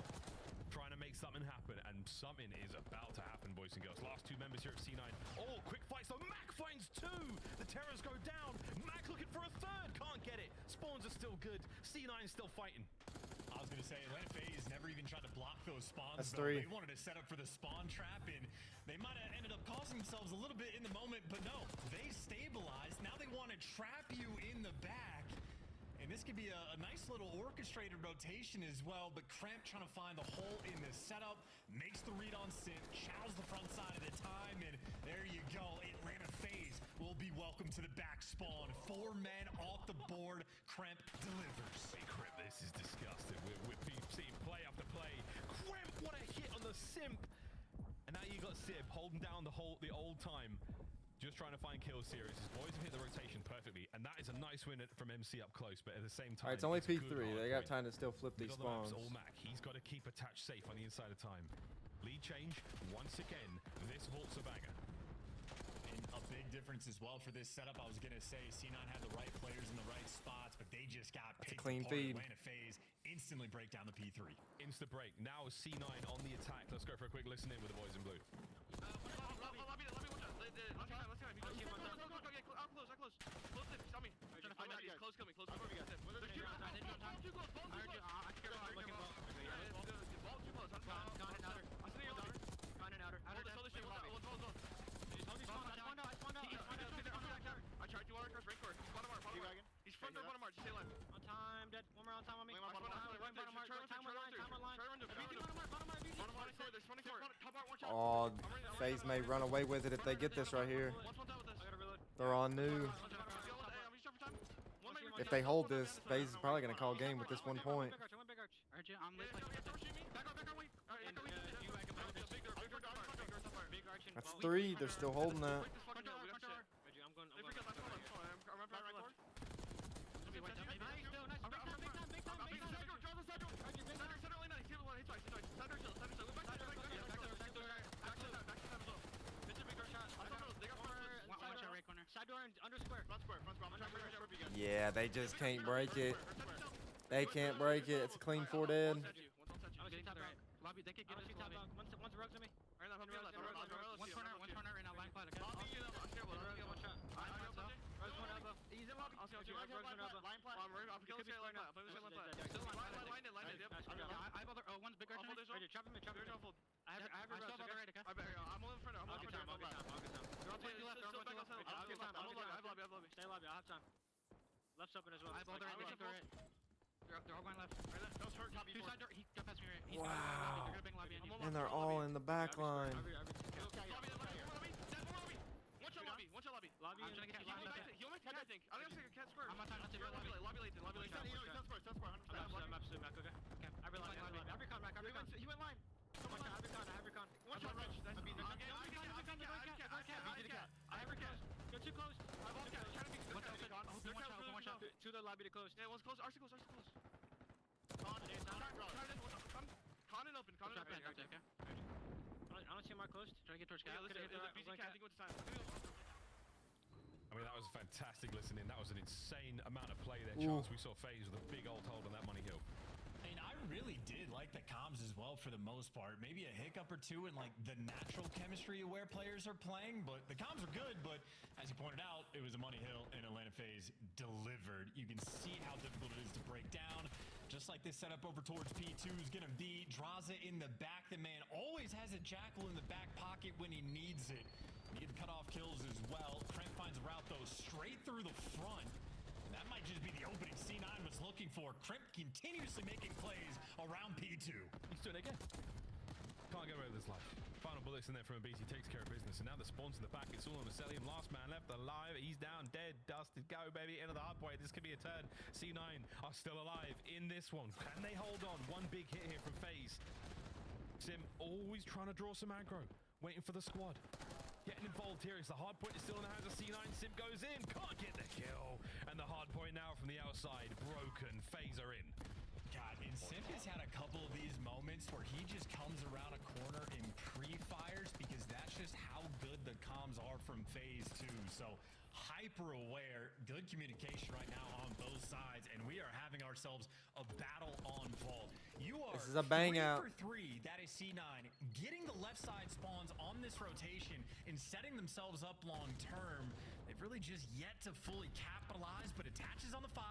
E: trying to make something happen, and something is about to happen, boys and girls. Last 2 members here of C9. Oh, quick fight. So Mac finds 2. The terrors go down. Mac looking for a 3rd. Can't get it. Spawns are still good. C9 is still fighting.
J: I was going to say, Atlanta FaZe never even tried to block those spawns.
F: That's 3.
J: They wanted to set up for the spawn trap, and they might have ended up causing themselves a little bit in the moment, but no, they stabilized. Now they want to trap you in the back. And this could be a nice little orchestrated rotation as well, but Cramp trying to find the hole in the setup, makes the read on Simp, chows the front side at a time, and there you go. Atlanta FaZe will be welcome to the back spawn. 4 men off the board. Cramp delivers.
E: Hey, Cramp, this is disgusting. We're seeing play after play. Cramp, what a hit on the Simp. And now you got Sib holding down the old time. Just trying to find kill series. His boys have hit the rotation perfectly, and that is a nice win from MC up close, but at the same time...
F: All right, it's only P3. They got time to still flip these spawns.
E: All Mac. He's got to keep attached safe on the inside of time. Lead change, once again, this vault's a banger.
J: And a big difference as well for this setup. I was going to say C9 had the right players in the right spots, but they just got picked
F: clean
J: apart.
F: feed.
J: Atlanta FaZe instantly break down the P3.
E: Insta break. Now C9 on the attack. Let's go for a quick listen in with the boys in blue.
M: He's front door, bottom march. Stay alive. On time, dead. One more on time on me. Bottom march. Timer line.
F: Oh, FaZe may run away with it if they get this right here. They're on new. If they hold this, FaZe is probably going to call game with this 1 point. That's 3. They're still holding that. Yeah, they just can't break it. They can't break it. It's a clean 4 dead.
M: Lobby, they could get us to lobby. One's rugs on me. One corner right now, line fight. One shot. Rugs one elbow. He's in lobby. Rugs one elbow. Line fight. One's big arch on me. Chop him in. I have your rugs, okay? I'm all in front. I'll get time. They're all playing left. I have lobby. Stay lobby. I'll have time. Left's open as well. I have all the right. They're all going left. That was hurt. Two side door. He got past me right.
F: Wow.
M: They're gonna bang lobby in.
F: And they're all in the back line.
M: One shot lobby. Lobby. I'm trying to get you. He almost had, I think. I don't think I can't square. I'm not trying to take lobby late. I'm absolutely back. Okay. I realize lobby. I recon back. He went line. I have recon. One shot rich. I have recon. You're too close. I have all cats. One shot. To the lobby to close. Yeah, one's close. RC close. Con and open. Okay. I don't see Mark close. Trying to get towards Cat. I think what's time.
E: I mean, that was fantastic listening. That was an insane amount of play there, Chance. We saw FaZe with a big old hold on that money hill.
J: And I really did like the comms as well for the most part. Maybe a hiccup or two in like the natural chemistry of where players are playing, but the comms are good. But as you pointed out, it was a money hill and Atlanta FaZe delivered. You can see how difficult it is to break down. Just like this setup over towards P2 is going to be. Draza in the back. The man always has a Jackal in the back pocket when he needs it. He can cut off kills as well. Crank finds a route though straight through the front. That might just be the opening C9 was looking for. Crimp continuously making plays around P2.
E: He's doing it again. Can't get away with this life. Final bullets in there from a BC takes care of business. And now the spawns in the back. It's all on the Cellium. Last man left alive. He's down, dead, dusted. Go, baby. Into the hard point. This could be a turn. C9 are still alive in this one. Can they hold on? One big hit here from FaZe. Sim always trying to draw some aggro. Waiting for the squad. Getting involved here. It's the hard point is still in the hands of C9. Sim goes in. Can't get the kill. And the hard point now from the outside. Broken. FaZe are in.
J: God, and Simp has had a couple of these moments where he just comes around a corner and pre-fires because that's just how good the comms are from FaZe too. So hyper aware. Good communication right now on both sides, and we are having ourselves a battle on vault. You are
F: This is a bang
J: 3
F: out.
J: for 3. That is C9 getting the left side spawns on this rotation and setting themselves up long term. They've really just yet to fully capitalize, but attaches on the 5,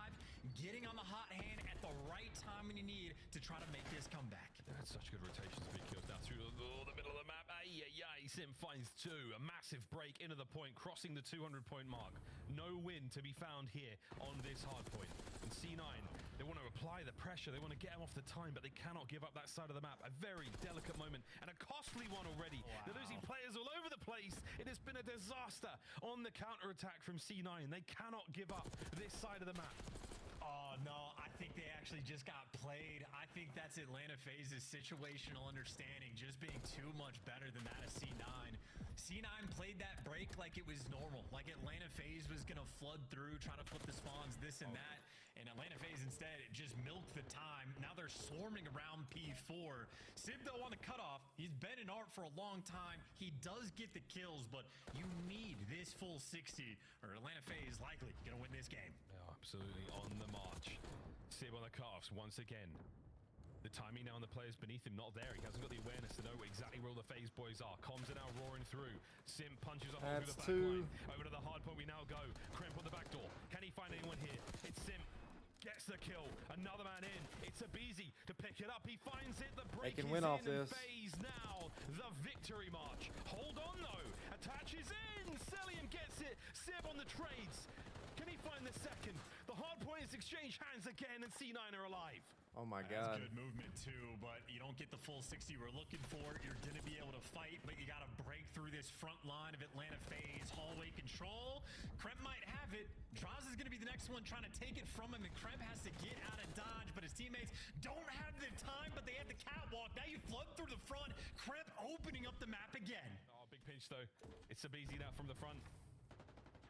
J: getting on the hot hand at the right time when you need to try to make this comeback.
E: That's such good rotations. Big kills down through the middle of the map. Sim finds 2. A massive break into the point, crossing the 200-point mark. No win to be found here on this hard point. And C9, they want to apply the pressure. They want to get him off the time, but they cannot give up that side of the map. A very delicate moment and a costly one already.
J: Wow.
E: They're losing players all over the place. It has been a disaster on the counter-attack from C9. They cannot give up this side of the map.
J: Oh, no, I think they actually just got played. I think that's Atlanta FaZe's situational understanding just being too much better than that of C9. C9 played that break like it was normal, like Atlanta FaZe was going to flood through, try to flip the spawns, this and that. And Atlanta FaZe instead just milked the time. Now they're swarming around P4. Sib, though, on the cutoff. He's been in art for a long time. He does get the kills, but you need this full 60, or Atlanta FaZe likely going to win this game.
E: Yeah, absolutely on the march. Sib on the cutoffs once again. The timing now on the players beneath him, not there. He hasn't got the awareness to know exactly where all the FaZe boys are. Comms are now roaring through. Sim punches up through the back line. Over to the hard point we now go. Crimp on the back door. Can he find anyone here? It's Sim. Gets the kill. Another man in. It's Abizi to pick it up. He finds it. The break
F: they can
E: is
F: win off
E: in,
F: this.
E: And FaZe now the victory march. Hold on though. Attaches in. Celium gets it. Sib on the trades. Can he find the second? The hard point is exchange hands again, and C9 are alive.
F: Oh my
J: That's
F: God.
J: good movement too, but you don't get the full 60 we're looking for. You're gonna be able to fight, but you gotta break through this front line of Atlanta FaZe. Hallway control. Kremp might have it. Draz is gonna be the next one trying to take it from him, and Kremp has to get out of dodge, but his teammates don't have the time, but they have the catwalk. Now you flood through the front. Kremp opening up the map again.
E: Oh, big pinch though. It's Abizi now from the front.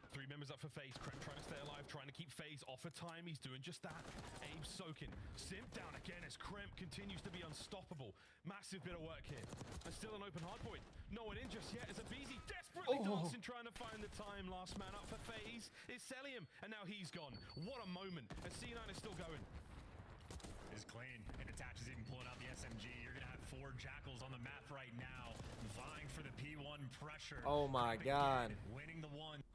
E: 3 members up for FaZe. Kremp trying to stay alive, trying to keep FaZe off of time. He's doing just that. Aim soaking. Simp down again as Kremp continues to be unstoppable. Massive bit of work here. And still an open hardpoint. No one in just yet as Abizi desperately dancing, trying to find the time. Last man up for FaZe is Celium, and now he's gone. What a moment. And C9 is still going.
J: Is clean, and Attaches even pulling out the SMG. You're gonna have 4 Jackals on the map right now, vying for the P1 pressure.
F: Oh my God.
J: Winning the one.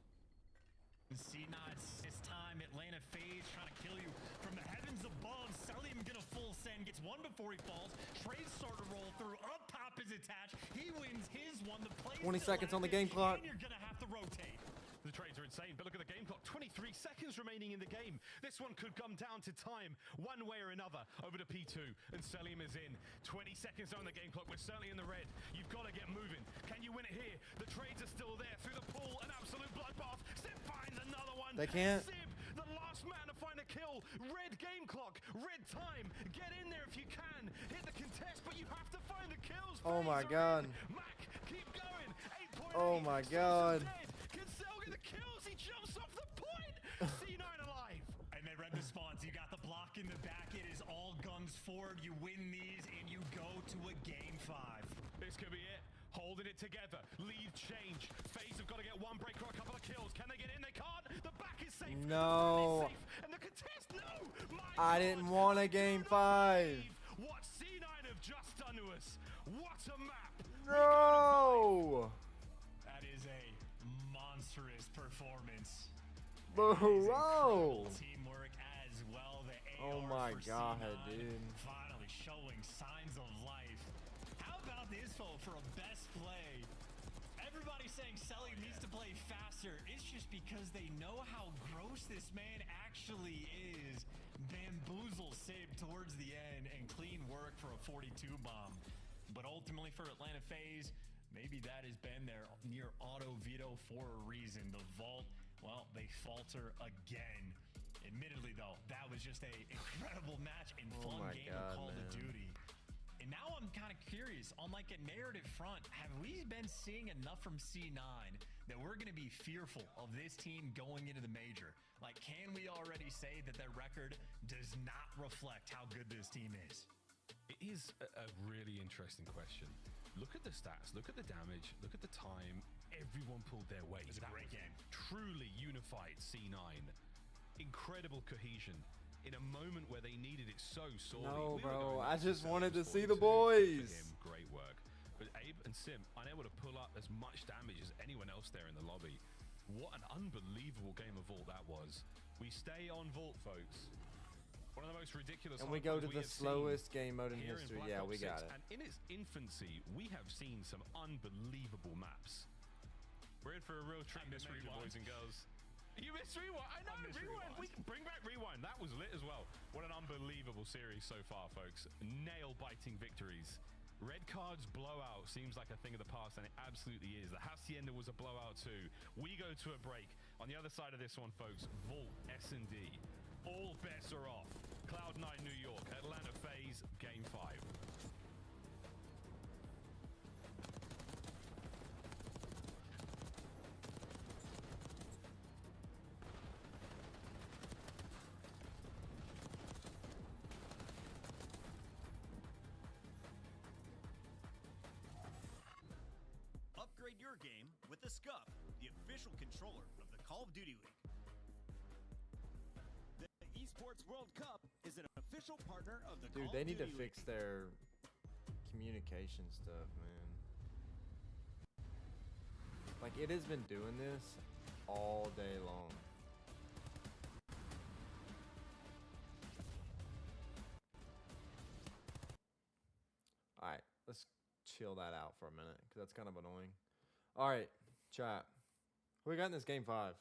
J: C9 this time. Atlanta FaZe trying to kill you from the heavens above. Celium gonna full send, gets one before he falls. Trades start to roll through. Up top is attached. He wins his one. The play
F: 20 seconds on the game clock.
J: And you're gonna have to rotate.
E: The trades are insane, but look at the game clock. 23 seconds remaining in the game. This one could come down to time, one way or another. Over to P2, and Celium is in. 20 seconds on the game clock. We're certainly in the red. You've got to get moving. Can you win it here? The trades are still there. Through the pool, an absolute bloodbath. Sib finds another one.
F: They can't.
E: Sib, the last man to find a kill. Red game clock, red time. Get in there if you can. Hit the contest, but you have to find the kills.
F: Oh my
E: FaZe are
F: God.
E: in. Mac, keep going. 8.8.
F: Oh my God.
E: Can Cel get the kills? He jumps off the point. C9 alive.
J: And they read the spawns. You got the block in the back. It is all guns forward. You win these, and you go to a game 5.
E: This could be it. Holding it together. Lead change. FaZe have got to get one break or a couple of kills. Can they get in? They can't. The back is safe.
F: No.
E: The front is safe. And the contest, no.
F: I didn't want a game 5.
E: What C9 have just done to us. What a map.
F: No.
J: That is a monstrous performance.
F: Bro.
J: Teamwork as well. The
F: Oh
J: AR
F: my
J: for
F: God,
J: C9
F: dude.
J: finally showing signs of life. How about this, though, for a best play? Everybody's saying Celium needs to play faster. It's just because they know how gross this man actually is. Bamboozle Sib towards the end, and clean work for a 42 bomb. But ultimately for Atlanta FaZe, maybe that has been their near auto veto for a reason. The vault, well, they falter again. Admittedly, though, that was just a incredible match and fun game of Call of Duty. And now I'm kind of curious, on like a narrative front, have we been seeing enough from C9 that we're going to be fearful of this team going into the major? Like, can we already say that their record does not reflect how good this team is?
E: It is a really interesting question. Look at the stats, look at the damage, look at the time. everyone pulled their weight.
J: It was a great game.
E: Truly unified C9. Incredible cohesion in a moment where they needed it so sorely.
F: No,
E: We were
F: bro.
E: going
F: I
E: into
F: just wanted to see
E: 42
F: the boys.
E: for him. Great work. But Abe and Sim unable to pull up as much damage as anyone else there in the lobby. What an unbelievable game of Vault that was. We stay on Vault, folks. One of the most ridiculous.
F: And we go to
E: hardpoints
F: the slowest game mode in
E: here
F: history.
E: Black
F: Yeah,
E: Ops
F: we
E: 6.
F: got it.
E: And in its infancy, we have seen some unbelievable maps. We're in for a real treat, boys and girls. You missed Rewind. I know, Rewind. We can bring back Rewind. That was lit as well. What an unbelievable series so far, folks. Nail-biting victories. Red cards blowout seems like a thing of the past, and it absolutely is. The Hacienda was a blowout too. We go to a break. On the other side of this one, folks, Vault, S&D. All bets are off. Cloud9 New York, Atlanta FaZe, Game 5.
Q: Upgrade your game with the SCUF, the official controller of the Call of Duty League. The Esports World Cup is an official partner of the Call of Duty League.
F: Dude, they need to fix their communication stuff, man. Like, it has been doing this all day long. Alright, let's chill that out for a minute, because that's kind of annoying. Alright, chat. Who we got in this game 5?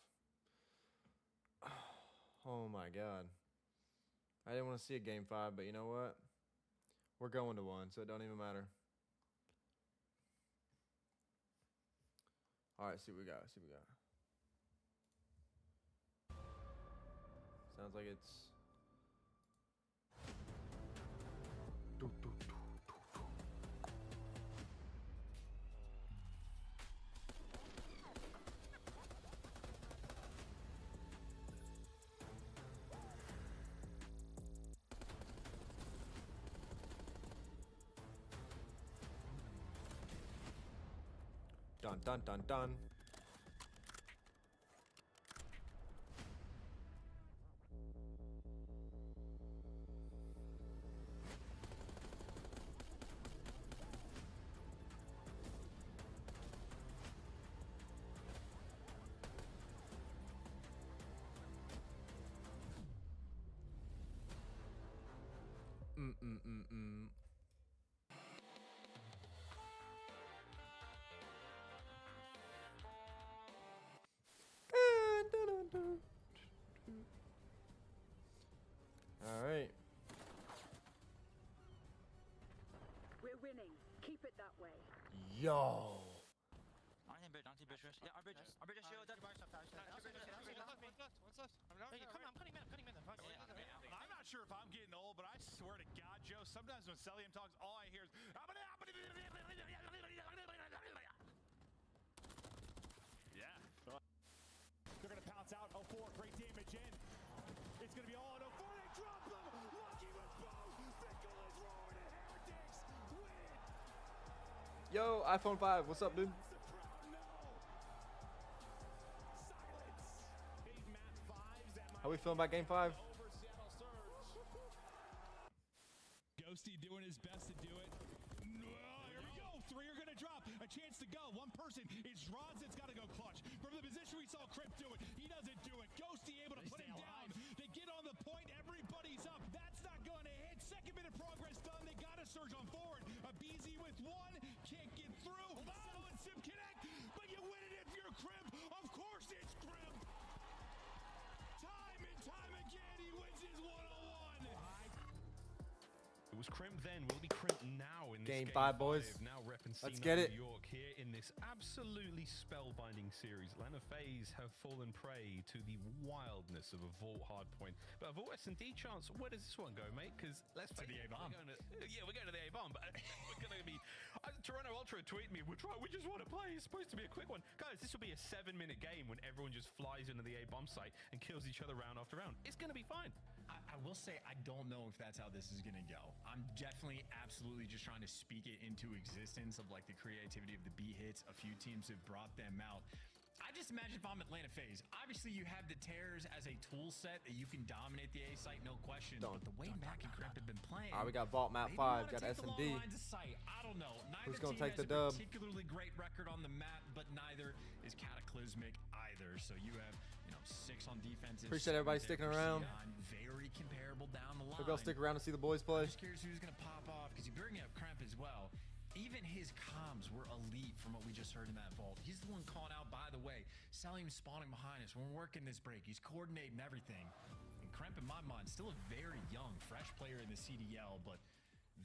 F: Oh my god. I didn't want to see a game 5, but you know what? We're going to one, so it don't even matter. Alright, see what we got, see what we got. Sounds like it's... Dun dun dun dun. Alright.
R: We're winning. Keep it that way.
F: Yo.
P: Yeah, our bridge is shield.
T: I'm
N: not sure if I'm getting old, but I swear to God, Joe, sometimes when Celium talks, all I hear is...
O: Yeah. They're going to pounce out 04. Great damage in. It's going to be all on 04. They drop them. Lucky with both. Fickle is roaring and Heretics win.
F: Yo, iPhone 5. What's up, dude? How we feeling about game 5?
O: Ghosty doing his best to do it. Here we go. 3 are going to drop. A chance to go. One person. It's Rods that's got to go clutch. From the position we saw Crypt do it, he doesn't do it. Ghosty able to put him down. They get on the point. Everybody's up. That's not going to hit. Second minute progress done. They got to surge on forward. A BZ with 1. Can't get through. Sell and Sim connect. But you win it if you're Crimp. Of course it's Crimp. Time and time again, he wins his one-on-one.
E: It was Crimp then. Will it be Crimp now in this
F: Game 5, boys.
E: Now repping
F: Let's
E: C9
F: get it.
E: New York here in this absolutely spellbinding series. Atlanta FaZe have fallen prey to the wildness of a Vault hardpoint. But a Vault S&D chance, where does this one go, mate? Because let's face it, we're going to the A-bomb. But we're going to be... Toronto Ultra tweeted me, we just want to play. It's supposed to be a quick one. Guys, this will be a 7-minute game when everyone just flies into the A-bomb site and kills each other round after round. It's going to be fine.
J: I will say I don't know if that's how this is going to go. I'm definitely absolutely just trying to speak it into existence of like the creativity of the B hits. A few teams have brought them out. I just imagine if I'm Atlanta FaZe, obviously you have the tears as a tool set that you can dominate the A site, no question. But the way Mac and Cremp have been playing,
F: All right, we got Vault Map 5, got S&D.
J: I don't know. Neither
F: Who's gonna
J: team
F: take
J: has
F: the
J: a
F: dub?
J: particularly great record on the map, but neither is cataclysmic either. So you have, 6 on defense.
F: Appreciate everybody sticking around.
J: Very comparable down the line.
F: Maybe I'll stick around to see the boys play.
J: I'm just curious who's going to pop off because you bring up Cremp as well. Even his comms were elite from what we just heard in that vault. He's the one calling out, by the way, Salim's spawning behind us. We're working this break. He's coordinating everything. And Cremp, in my mind, still a very young, fresh player in the CDL, but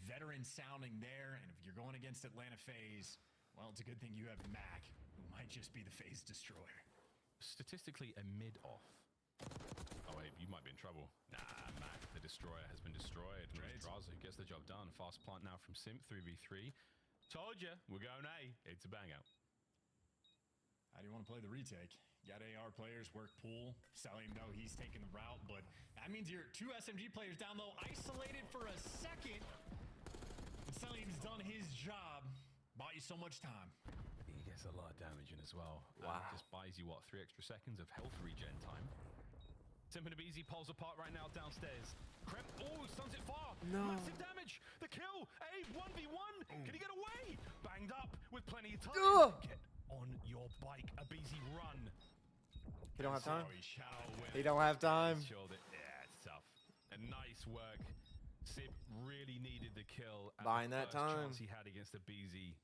J: veteran sounding there. And if you're going against Atlanta FaZe, well, it's a good thing you have Mac, who might just be the FaZe destroyer.
E: Statistically, a mid-off. Oh, wait, you might be in trouble. Nah, Mac, the destroyer, has been destroyed. And it's Draza who gets the job done. Fast plant now from Simp, 3v3. Told you, we're going A. It's a bang out.
J: How do you want to play the retake? You got AR players, work pool. Salim, though, he's taking the route, but that means you're 2 SMG players down low, isolated for a second. And Salim's done his job. Bought you so much time.
E: He gets a lot of damage in as well.
F: Wow.
E: Just buys you, what, 3 extra seconds of health regen time. Simp and Abizi pulls apart right now downstairs. Cremp, stuns it far.
F: No.
E: Massive damage. The kill. A 1v1. Can he get away? Banged up with plenty of time. Get on your bike, Abizi, run.
F: He don't have time. He don't have time.
E: Yeah, it's tough. And nice work. Sib really needed the kill. At
F: Buying
E: the
F: that
E: first
F: time.
E: chance he had against Abizi.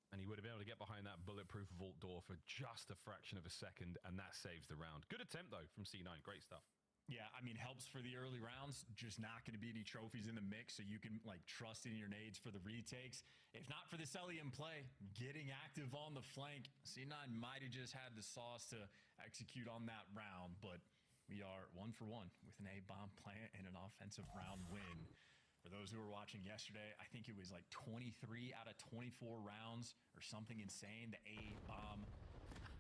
E: And he would have been able to get behind that bulletproof vault door for just a fraction of a second, and that saves the round. Good attempt, though, from C9. Great stuff.
J: Yeah, I mean, helps for the early rounds. Just not going to be any trophies in the mix, so you can, trust in your nades for the retakes. If not for this Elium play, getting active on the flank, C9 might have just had the sauce to execute on that round, but we are 1 for 1 with an A-bomb plant and an offensive round win. For those who were watching yesterday, I think it was 23 out of 24 rounds or something insane. The A-bomb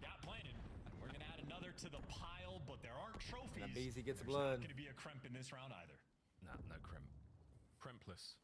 J: got planted. And we're going to add another to the pile, but there aren't trophies.
F: And Abizi gets
J: There's
F: blood.
J: not going to be a Cremp in this round either.
E: No Cremp. Crempless.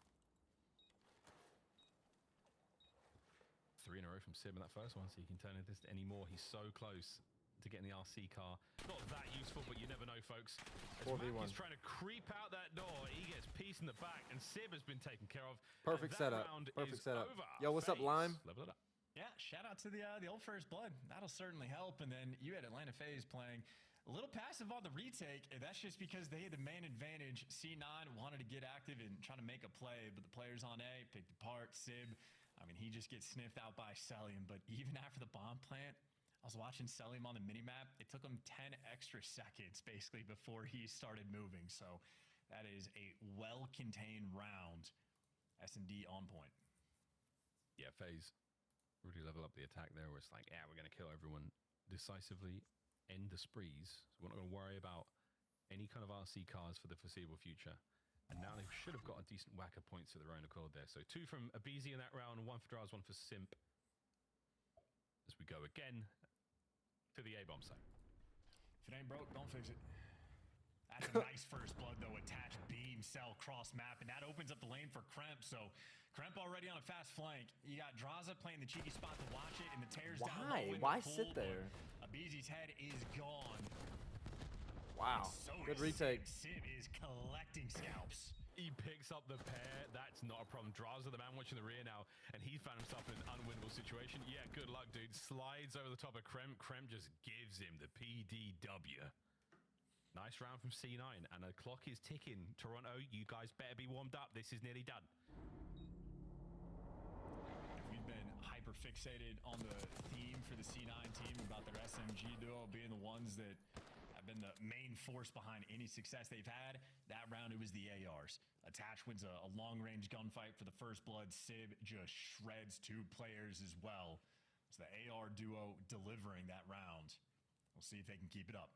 E: 3 in a row from Sib in that first one, so you can turn into this anymore. He's so close to getting the RC car. Not that useful, but you never know, folks. As
F: 4v1.
E: Mac is trying to creep out that door, he gets peace in the back, and Sib has been taken care of.
F: Perfect setup. Perfect setup. Yo, what's up, Lime?
E: Level it up.
J: Yeah, shout out to the old First Blood. That'll certainly help. And then you had Atlanta FaZe playing a little passive on the retake, and that's just because they had the man advantage. C9 wanted to get active and trying to make a play, but the players on A picked apart. Sib, I mean, he just gets sniffed out by Selim. But even after the bomb plant, I was watching Selim on the minimap. It took him 10 extra seconds, basically, before he started moving. So that is a well-contained round. S&D on point.
E: Yeah, FaZe really level up the attack there, where it's like, yeah, we're going to kill everyone decisively, end the sprees. So we're not going to worry about any kind of RC cars for the foreseeable future. And now they should have got a decent whack of points of their own accord there. So 2 from Abizi in that round, 1 for Draz, 1 for Simp. As we go again to the A-bomb site.
J: If it ain't broke, don't fix it. That's a nice first blood, though. Attached beam, cell, cross map, and that opens up the lane for Cremp. So Cremp already on a fast flank. You got Draza playing the cheeky spot to watch it, and the tears down low in the
F: Why
J: pool,
F: sit there?
J: Abizi's head is gone.
F: Wow.
J: So
F: Good retake.
J: Sib is collecting scalps.
E: He picks up the pair. That's not a problem. Draza, the man watching the rear now, and he found himself in an unwinnable situation. Yeah, good luck, dude. Slides over the top of Cremp. Cremp just gives him the PDW. Nice round from C9, and the clock is ticking. Toronto, you guys better be warmed up. This is nearly done.
J: We've been hyper fixated on the theme for the C9 team about their SMG duo being the ones that have been the main force behind any success they've had. That round, it was the ARs. Attach wins a long-range gunfight for the first blood. Sib just shreds 2 players as well. It's the AR duo delivering that round. We'll see if they can keep it up.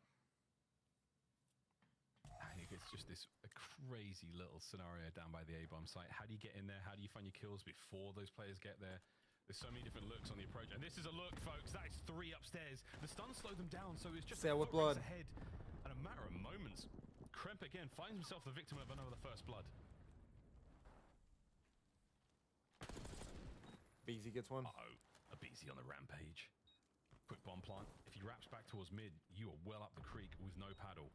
E: I think it's just this crazy little scenario down by the A-bomb site. How do you get in there? How do you find your kills before those players get there? There's so many different looks on the approach. And this is a look, folks. That is 3 upstairs. The stun slowed them down, so it's just
F: Sail with blood.
E: ahead. And a matter of moments, Kremp again finds himself the victim of another first blood.
F: Beezy gets one.
E: Uh-oh, a Beezy on the rampage. Quick bomb plant. If he wraps back towards mid, you are well up the creek with no paddle.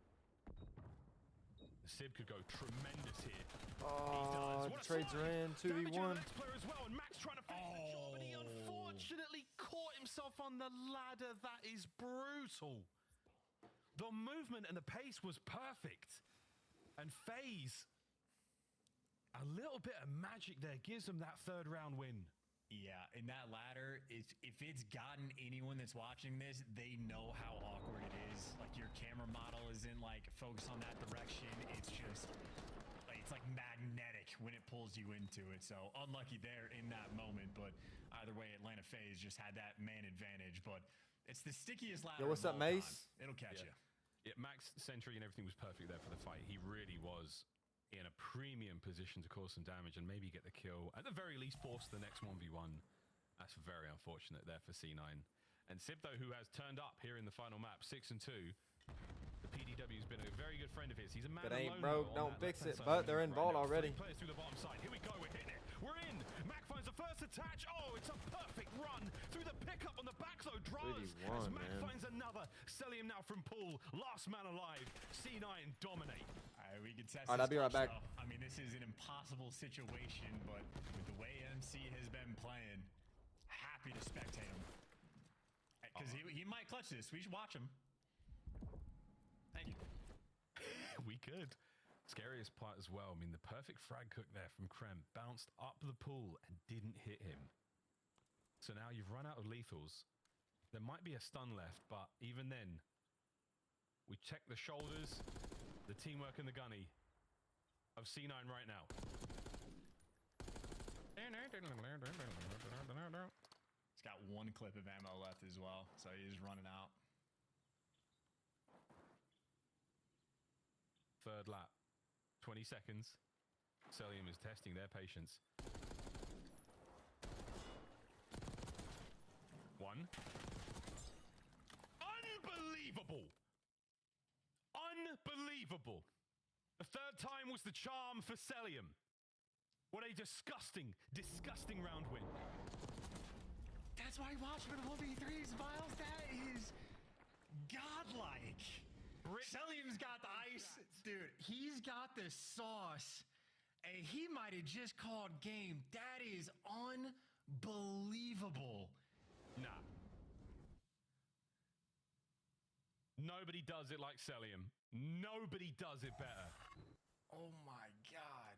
E: Sib could go tremendous here.
F: Oh, the trades are in. 2v1.
E: As well, and Max trying to finish the job, and he unfortunately caught himself on the ladder. That is brutal. The movement and the pace was perfect. And FaZe, a little bit of magic there gives them that third round win.
J: Yeah, and that ladder, if it's gotten anyone that's watching this, they know how awkward it is. Like, your camera model isn't, like, focused on that direction. It's just, like, it's like magnetic when it pulls you into it. So, unlucky there in that moment. But either way, Atlanta FaZe just had that man advantage. But it's the stickiest ladder.
F: Yo, what's up, Mace?
J: It'll catch you.
E: Yeah, Max Sentry and everything was perfect there for the fight. He really was in a premium position to cause some damage and maybe get the kill. At the very least, force the next 1v1. That's very unfortunate there for C9. And Sibtho, who has turned up here in the final map, 6-2. The PDW's been a very good friend of his. He's a man
F: If it ain't
E: alone
F: broke,
E: though,
F: don't fix it.
E: side
F: But they're
E: right
F: involved
E: now.
F: already.
E: Players through the bottom side. Here we go. We're hitting it. We're in. Mac finds the first attach. Oh, it's a perfect run through the pickup on the back though. Draws as Mac finds another. Selling him now from pool. Last man alive. C9 dominate.
J: We can test
F: I'll be right back.
J: I mean, this is an impossible situation, but with the way MC has been playing, happy to spectate him. Because he might clutch this. We should watch him. Thank you.
E: We could. Scariest part as well. I mean, the perfect frag cook there from Krem bounced up the pool and didn't hit him. So now you've run out of lethals. There might be a stun left, but even then, we check the shoulders, the teamwork and the gunny of C9 right now.
J: He's got one clip of ammo left as well, so he's running out.
E: Third lap, 20 seconds. Celium is testing their patience. One. Unbelievable! Unbelievable! The third time was the charm for Celium. What a disgusting, disgusting round win.
J: That's why you watch for the 1v3s, Miles. That is godlike. Celium's got the ice. Dude, he's got the sauce. And he might have just called game. That is unbelievable.
E: Nah. Nobody does it like Celium. Nobody does it better.
J: Oh my God.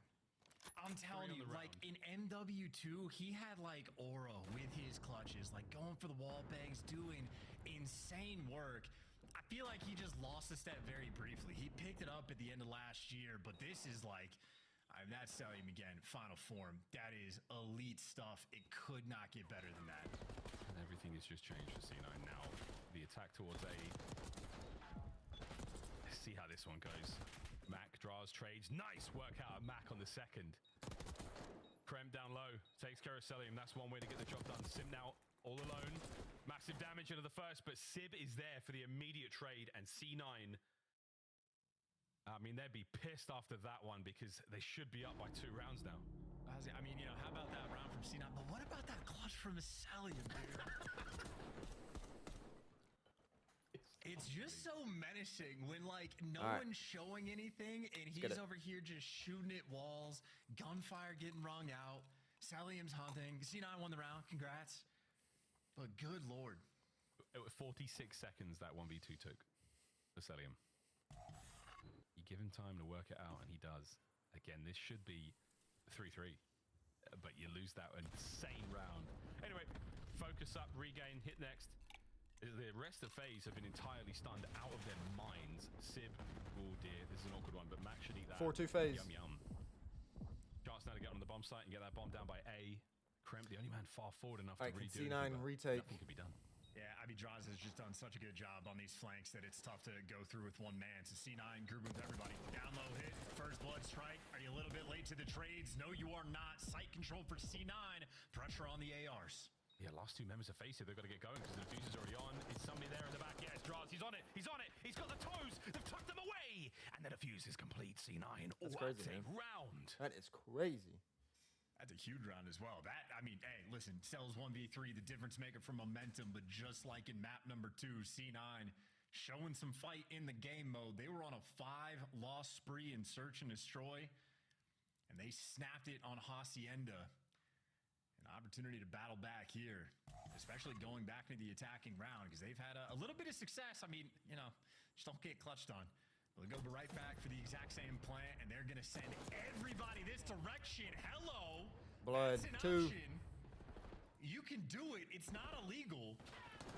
J: I'm telling you, like in MW2, he had like aura with his clutches, like going for the wall bangs, doing insane work. I feel like he just lost a step very briefly. He picked it up at the end of last year, but this is like, that's Celium again, final form. That is elite stuff. It could not get better than that.
E: And everything has just changed for C9 now. The attack towards A. See how this one goes. Mac draws trades. Nice work out of Mac on the second. Krem down low. Takes care of Celium. That's one way to get the job done. Sim now all alone. Massive damage into the first, but Sib is there for the immediate trade. And C9, I mean, they'd be pissed after that one because they should be up by 2 rounds now.
J: I mean, you know, how about that round from C9? But what about that clutch from Celium, dude? It's just so menacing when, like, no one's showing anything and he's over here just shooting at walls, gunfire getting rung out, Celium's hunting. C9 won the round. Congrats. But good Lord.
E: It was 46 seconds that 1v2 took for Celium. You give him time to work it out, and he does. Again, this should be 3-3, but you lose that insane round. Anyway, focus up, regain, hit next. The rest of FaZe have been entirely stunned out of their minds. Sib, oh dear, this is an awkward one, but Max should eat that.
F: 4-2 FaZe.
E: Yum, yum. Chance now to get on the bomb site and get that bomb down by A. Kremp, the only man far forward enough to redo
F: C9
E: anything,
F: retake.
E: Nothing could be done.
J: Yeah, Draws has just done such a good job on these flanks that it's tough to go through with one man. So C9 group with everybody. Down low hit, first blood strike. Are you a little bit late to the trades? No, you are not. Sight control for C9. Pressure on the ARs.
E: Yeah, last 2 members of FaZe here. They've got to get going because the diffuser's already on. Is somebody there in the back? Yes, Draws. He's on it. He's on it. He's got the toes. They've tucked them away. And the diffuse is That's crazy, man. Round.
F: That is crazy.
J: That's a huge round as well. I mean, hey, listen, Cells 1v3, the difference maker for momentum, but just like in map number 2, C9 showing some fight in the game mode. They were on a 5-loss spree in Search and Destroy, and they snapped it on Hacienda. An opportunity to battle back here, especially going back into the attacking round, because they've had a little bit of success. I mean, you know, just don't get clutched on. They'll go right back for the exact same plant, and they're going to send everybody this direction. Hello.
F: Blood, 2.
J: You can do it. It's not illegal.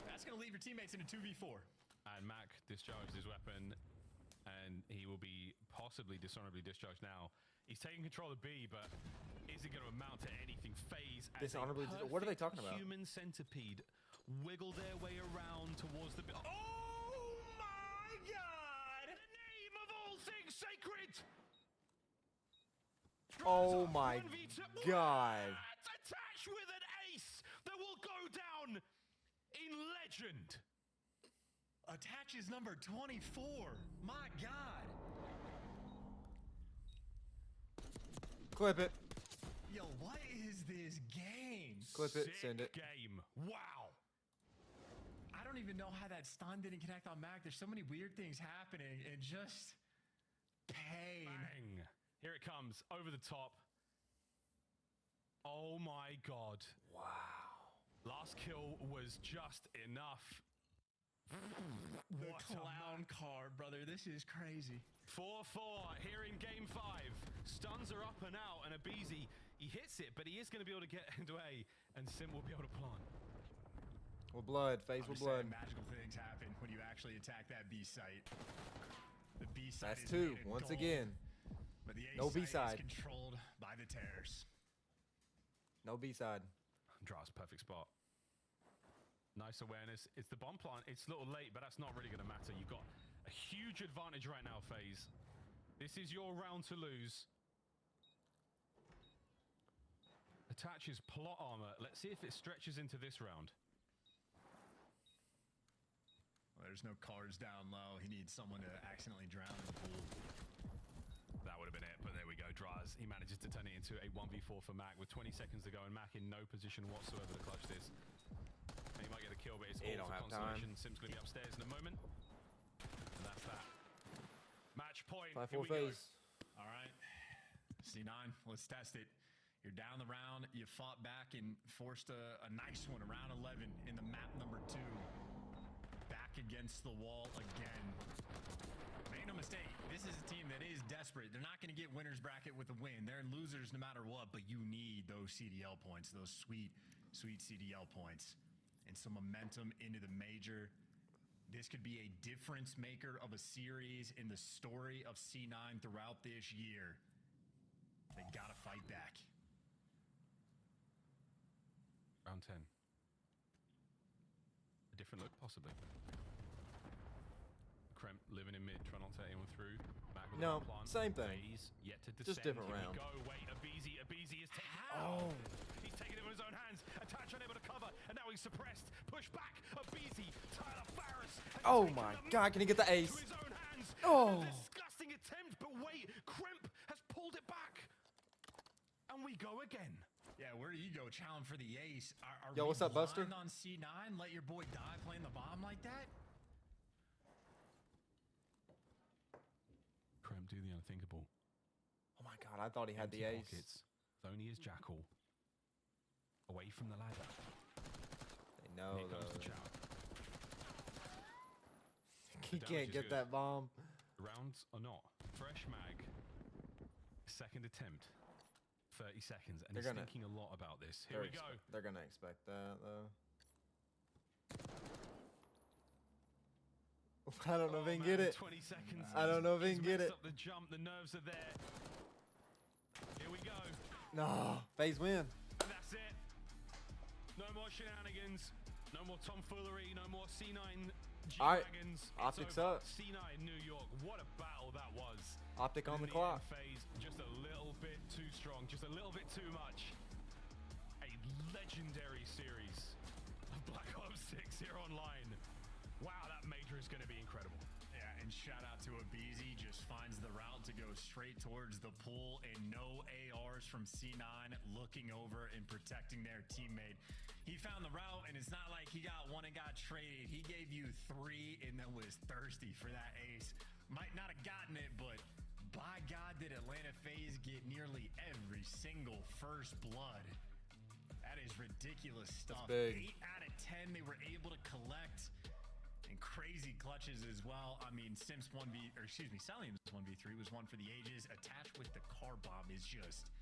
J: That's going to leave your teammates in a 2v4.
E: And Mac discharged his weapon, and he will be possibly dishonorably discharged now. He's taking control of B, but is it going to amount to anything? FaZe,
F: Dishonorably. What are they talking about?
E: Human centipede wiggle their way around towards the. Oh my God! In the name of all things sacred!
F: Oh my God!
E: It's attached with an ace that will go down in legend.
J: Attach is number 24. My God.
F: Clip it.
J: Yo, what is this game?
F: Clip it, send it.
E: Game. Wow.
J: I don't even know how that stun didn't connect on Mac. There's so many weird things happening and just pain.
E: Bang. Here it comes, over the top. Oh my God.
F: Wow.
E: Last kill was just enough.
J: The clown card, brother. This is crazy.
E: 4-4 here in game 5. Stuns are up and out, and Abizi, he hits it, but he is going to be able to get into A, and Sim will be able to plant.
F: Well, blood. FaZe with blood.
J: Magical things happen when you actually attack that B site. The B site
F: That's 2 once again.
J: But the A
F: no B side.
J: Is controlled by the Terrors.
F: No B side.
E: Draws perfect spot. Nice awareness. It's the bomb plant. It's a little late, but that's not really going to matter. You've got a huge advantage right now, FaZe. This is your round to lose. Attaches plot armor. Let's see if it stretches into this round.
J: Well, there's no cards down low. He needs someone to accidentally drown in the pool.
E: That would have been it, but there we go. Draz, he manages to turn it into a 1v4 for Mac with 20 seconds to go, and Mac in no position whatsoever to clutch this. And he might get a kill, but it's all for consolation. Sim's going to be upstairs in a moment. And that's that. Match point.
F: 5-4 FaZe.
J: All right. C9, let's test it. You're down the round. You fought back and forced a nice one around 11 in the map number 2. Back against the wall again. Make no mistake, this is a team that is desperate. They're not going to get winner's bracket with a win. They're losers no matter what, but you need those CDL points, those sweet, sweet CDL points. And some momentum into the major. This could be a difference maker of a series in the story of C9 throughout this year. They gotta fight back.
E: Round 10. A different look, possibly. Kremp living in mid, trying not to let anyone through. Back with
F: No,
E: the plant.
F: same thing.
E: FaZe yet to descend.
F: Just different
E: Here
F: round.
E: we go. Wait, Abizi is taking.
F: Oh.
E: He's taking it with his own hands. Attach unable to cover, and now he's suppressed. Push back. Abizi, Tyler Farris.
F: Oh my God! Can he get the ace?
E: To his own hands.
F: Oh.
E: A disgusting attempt, but wait, Kremp has pulled it back, and we go again.
J: Yeah, where do you go? Challenge for the ace. Are
F: Yo,
J: we
F: what's up, Buster?
J: blind on C9? Let your boy die playing the bomb like that?
E: Kremp do the unthinkable.
F: Oh my God! I thought he had the ace.
E: Pockets. Only his Jackal. Away from the ladder.
F: They know
E: Here comes the
F: though.
E: chow.
F: He can't get that bomb.
E: Rounds or not. Fresh mag. Second attempt. 30 seconds. And
F: They're
E: he's
F: gonna-
E: thinking a lot about this. Here we go.
F: They're gonna expect that though. I don't know if he can get it.
E: 20 seconds.
F: I don't know if he can get it.
E: Up the jump. The nerves are there. Here we go.
F: No, FaZe win.
E: That's it. No more shenanigans. No more tomfoolery. No more C9
F: All right,
E: G-Wagons.
F: Optics
E: It's over.
F: up.
E: C9 New York. What a battle that was.
F: Optic on
E: In
F: the clock.
E: end, FaZe just a little bit too strong. Just a little bit too much. A legendary series of Black Ops 6 here online. Wow, that major is going to be incredible.
J: Yeah, and shout out to Abizi, just finds the route to go straight towards the pool, and no ARs from C9 looking over and protecting their teammate. He found the route, and it's not like he got one and got traded. He gave you 3 and then was thirsty for that ace. Might not have gotten it, but by God, did Atlanta FaZe get nearly every single first blood. That is ridiculous stuff.
F: That's big.
J: 8 out of 10 they were able to collect. And crazy clutches as well. I mean, Salium's 1v3 was one for the ages. Attached with the car bomb is just,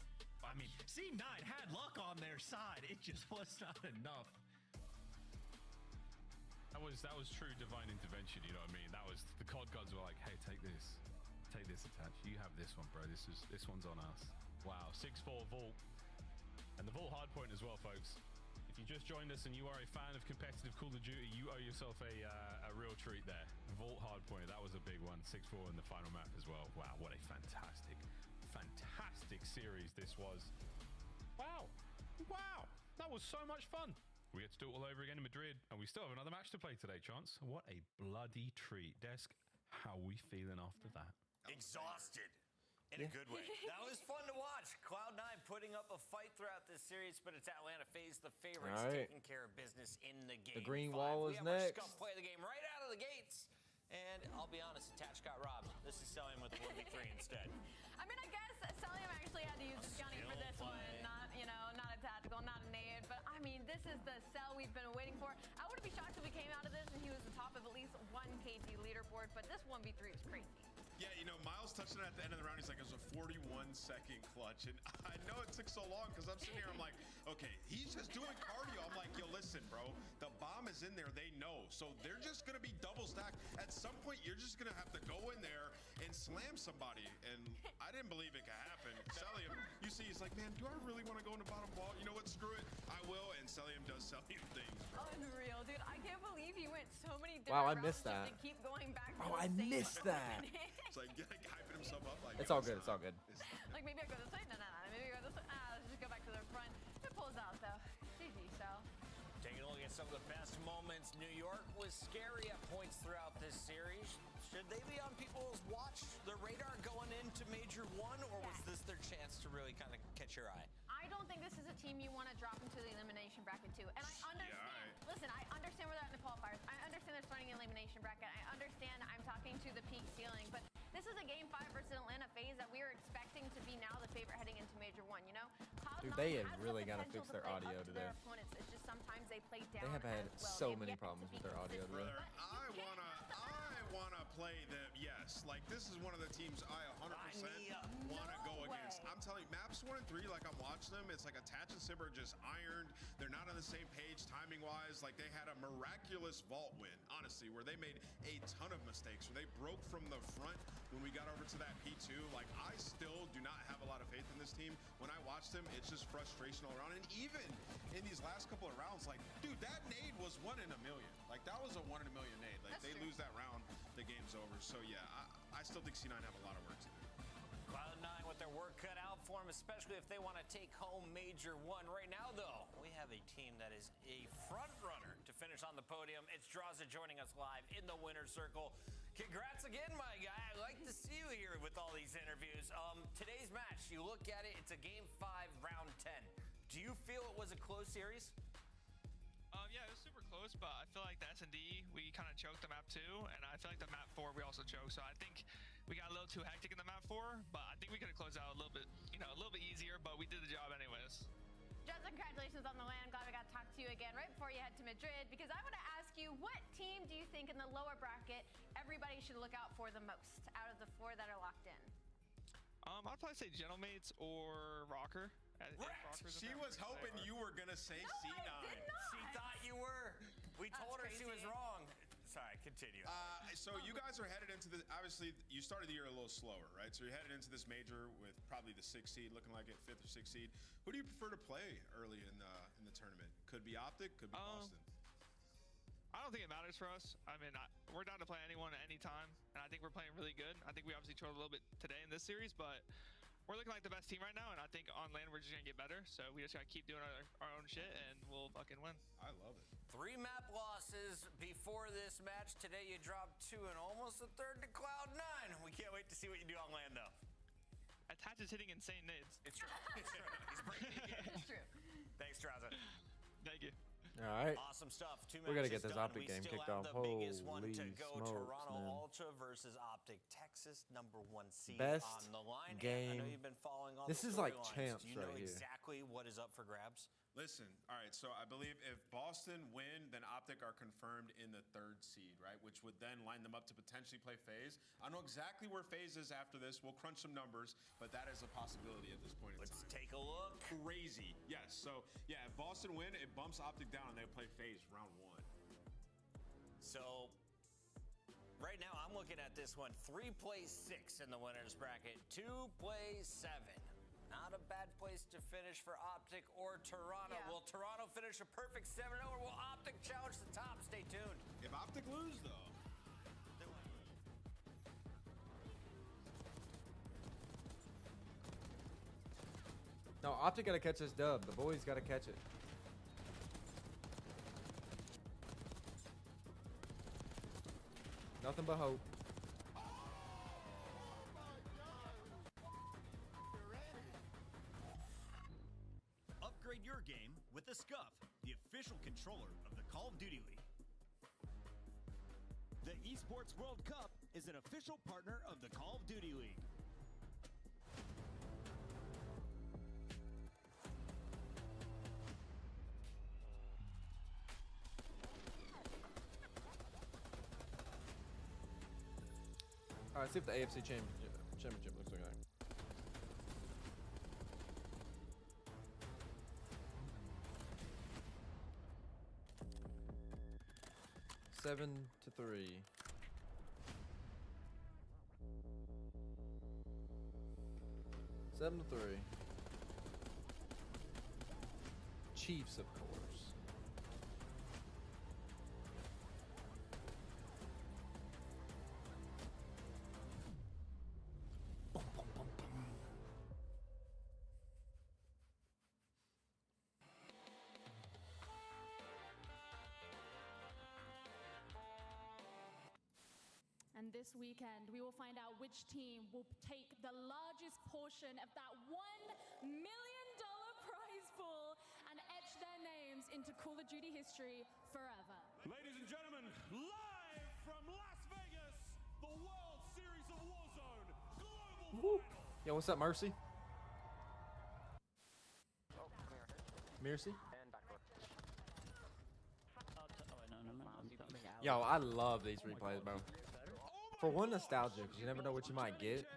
J: I mean, C9 had luck on their side. It just was not enough.
E: That was true divine intervention, you know what I mean? That was, the COD gods were like, hey, take this attach. You have this one, bro. This one's on us. Wow, 6-4 Vault. And the Vault hardpoint as well, folks. If you just joined us and you are a fan of competitive Call of Duty, you owe yourself a real treat there. Vault hardpoint, that was a big one. 6-4 in the final map as well. Wow, what a fantastic series this was. Wow, that was so much fun. We get to do it all over again in Madrid, and we still have another match to play today, Chance. What a bloody treat. Desk, how are we feeling after that?
B: Exhausted. In a good way. That was fun to watch. Cloud9 putting up a fight throughout this series, but it's Atlanta FaZe, the favorites, taking care of business in the game.
F: The green wall is next.
B: We have our Scum play the game right out of the gates. And I'll be honest, Attach got robbed. This is Celium with the 1v3 instead.
D: I mean, I guess Celium actually had to use his gunning for this one. Not a tactical, not a nade. But, I mean, this is the cell we've been waiting for. I wouldn't be shocked if we came out of this and he was the top of at least one KD leaderboard. But this 1v3 is crazy.
A: Yeah, you know, Miles touched it at the end of the round. He's like, it was a 41-second clutch. And I know it took so long because I'm sitting here, I'm like, okay, he's just doing cardio. I'm like, yo, listen, bro, the bomb is in there. They know. So they're just going to be double stacked. At some point, you're just going to have to go in there and slam somebody. And I didn't believe it could happen. Celium, you see, he's like, man, do I really want to go in the bottom wall? You know what? Screw it. I will. And Celium does Celium things, bro.
D: Unreal, dude. I can't believe he went so many different
F: Wow, I
D: routes
F: missed that.
D: just to keep going back to
F: Oh, I missed that.
A: It's like hyping himself up. Like,
F: It's all good. It's all good.
D: Like, maybe I go this way? No. Maybe I go this way? Let's just go back to the front. It pulls out, though. GG, so.
B: Taking a look at some of the best moments. New York was scary at points throughout this series. Should they be on people's watch, the radar going into Major 1, or was this their chance to really kind of catch your eye?
D: I don't think this is a team you want to drop into the elimination bracket too. And I understand. Listen, I understand where they're at in the qualifiers. I understand they're starting an elimination bracket. I understand I'm talking to the peak ceiling, but this is a game 5 versus Atlanta FaZe that we are expecting to be now the favorite heading into Major 1. You know,
F: Dude, they have really got to fix their audio today.
D: Their opponents. It's just sometimes they play down.
F: They have had so many problems with their audio today.
A: I wanna play them. Yes, like this is one of the teams I 100% wanna go against. I'm telling you, maps 1 and 3, like I'm watching them. It's like Attach and Sib are just ironed. They're not on the same page timing wise. Like they had a miraculous vault win, honestly, where they made a ton of mistakes. Where they broke from the front when we got over to that P2. Like I still do not have a lot of faith in this team. When I watched them, it's just frustration all around. And even in these last couple of rounds, like, dude, that nade was 1 in a million. Like that was a 1 in a million nade. Like they lose that round, the game's over. So yeah, I still think C9 have a lot of work to do.
B: Cloud9 with their work cut out for them, especially if they want to take home Major 1. Right now, though, we have a team that is a front runner to finish on the podium. It's Draza joining us live in the winner's circle. Congrats again, my guy. I like to see you here with all these interviews. Today's match, you look at it, it's a game 5, round 10. Do you feel it was a close series?
K: Yeah, it was super close, but I feel like the S&D, we kind of choked the map 2, and I feel like the map 4, we also choked. So I think we got a little too hectic in the map 4, but I think we could have closed out a little bit, a little bit easier, but we did the job anyways.
D: Justin, congratulations on the land. Glad we got to talk to you again right before you head to Madrid, because I want to ask you, what team do you think in the lower bracket everybody should look out for the most out of the 4 that are locked in?
K: I'd probably say Gentlemates or Rocker.
A: She was hoping you were gonna say C9.
B: She thought you were. We told her she was wrong. Sorry, continue.
A: So you guys are headed into the, obviously you started the year a little slower, right? So you're headed into this major with probably the 6th seed, looking like it, 5th or 6th seed. Who do you prefer to play early in the tournament? Could be Optic, could be Boston.
K: I don't think it matters for us. I mean, we're down to play anyone at any time, and I think we're playing really good. I think we obviously choked a little bit today in this series, but we're looking like the best team right now, and I think on land we're just gonna get better. So we just gotta keep doing our own shit, and we'll fucking win.
A: I love it.
B: 3 map losses before this match. Today you dropped 2 and almost a third to Cloud9. We can't wait to see what you do on land, though.
K: Attach is hitting insane nades.
B: It's true. It's true. He's breaking the game. It's true. Thanks, Traza.
K: Thank you.
F: All right.
B: Awesome stuff. 2
F: We're gonna
B: matches
F: get this
B: done.
F: Optic
B: We
F: game
B: still
F: kicked
B: have
F: off.
B: the biggest one
F: Holy
B: to go.
F: smokes,
B: Toronto
F: man.
B: Ultra versus Optic Texas, number 1 seed
F: Best
B: on the line.
F: game.
B: I know you've been following all
F: This
B: the
F: is like
B: storylines.
F: champs
B: Do you know
F: right here.
B: exactly what is up for grabs?
A: Listen, all right, so I believe if Boston win, then Optic are confirmed in the 3rd seed, right? Which would then line them up to potentially play FaZe. I don't know exactly where FaZe is after this. We'll crunch some numbers, but that is a possibility at this point in time.
B: Let's take a look.
A: Crazy. Yes, so yeah, if Boston win, it bumps Optic down and they play FaZe round 1.
B: So right now I'm looking at this one. 3 plays 6 in the winners bracket. 2 plays 7. Not a bad place to finish for Optic or Toronto.
D: Yeah.
B: Will Toronto finish a perfect 7-0 or will Optic challenge the top? Stay tuned.
A: If Optic lose, though.
F: No, Optic gotta catch this dub. The boys gotta catch it. Nothing but hope.
Q: Upgrade your game with the Scuff, the official controller of the Call of Duty League. The Esports World Cup is an official partner of the Call of Duty League.
F: All right, see if the AFC championship looks like. 7-3. Seven to 3. Chiefs, of course.
S: And this weekend, we will find out which team will take the largest portion of that $1 million prize pool and etch their names into Call of Duty history forever.
O: Ladies and gentlemen, live from Las Vegas, the World Series of Warzone Global Final.
F: Yo, what's up, Mercy?
L: Oh, come here.
F: Mercy?
L: And backdoor.
F: Yo, I love these replays, bro. For one, nostalgia, because you never know what you might get.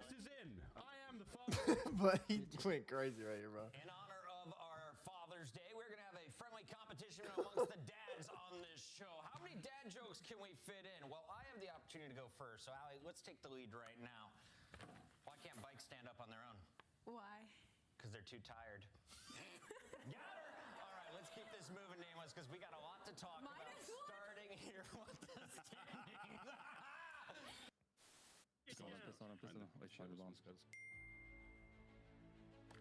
F: But he went crazy right here, bro.
B: In honor of our Father's Day, we're going to have a friendly competition amongst the dads on this show. How many dad jokes can we fit in? Well, I have the opportunity to go first. So, Allie, let's take the lead right now. Why can't bikes stand up on their own?
S: Why?
B: Because they're too tired. Got her! All right, let's keep this moving, Nameless, because we got a lot to talk about starting here with the standings.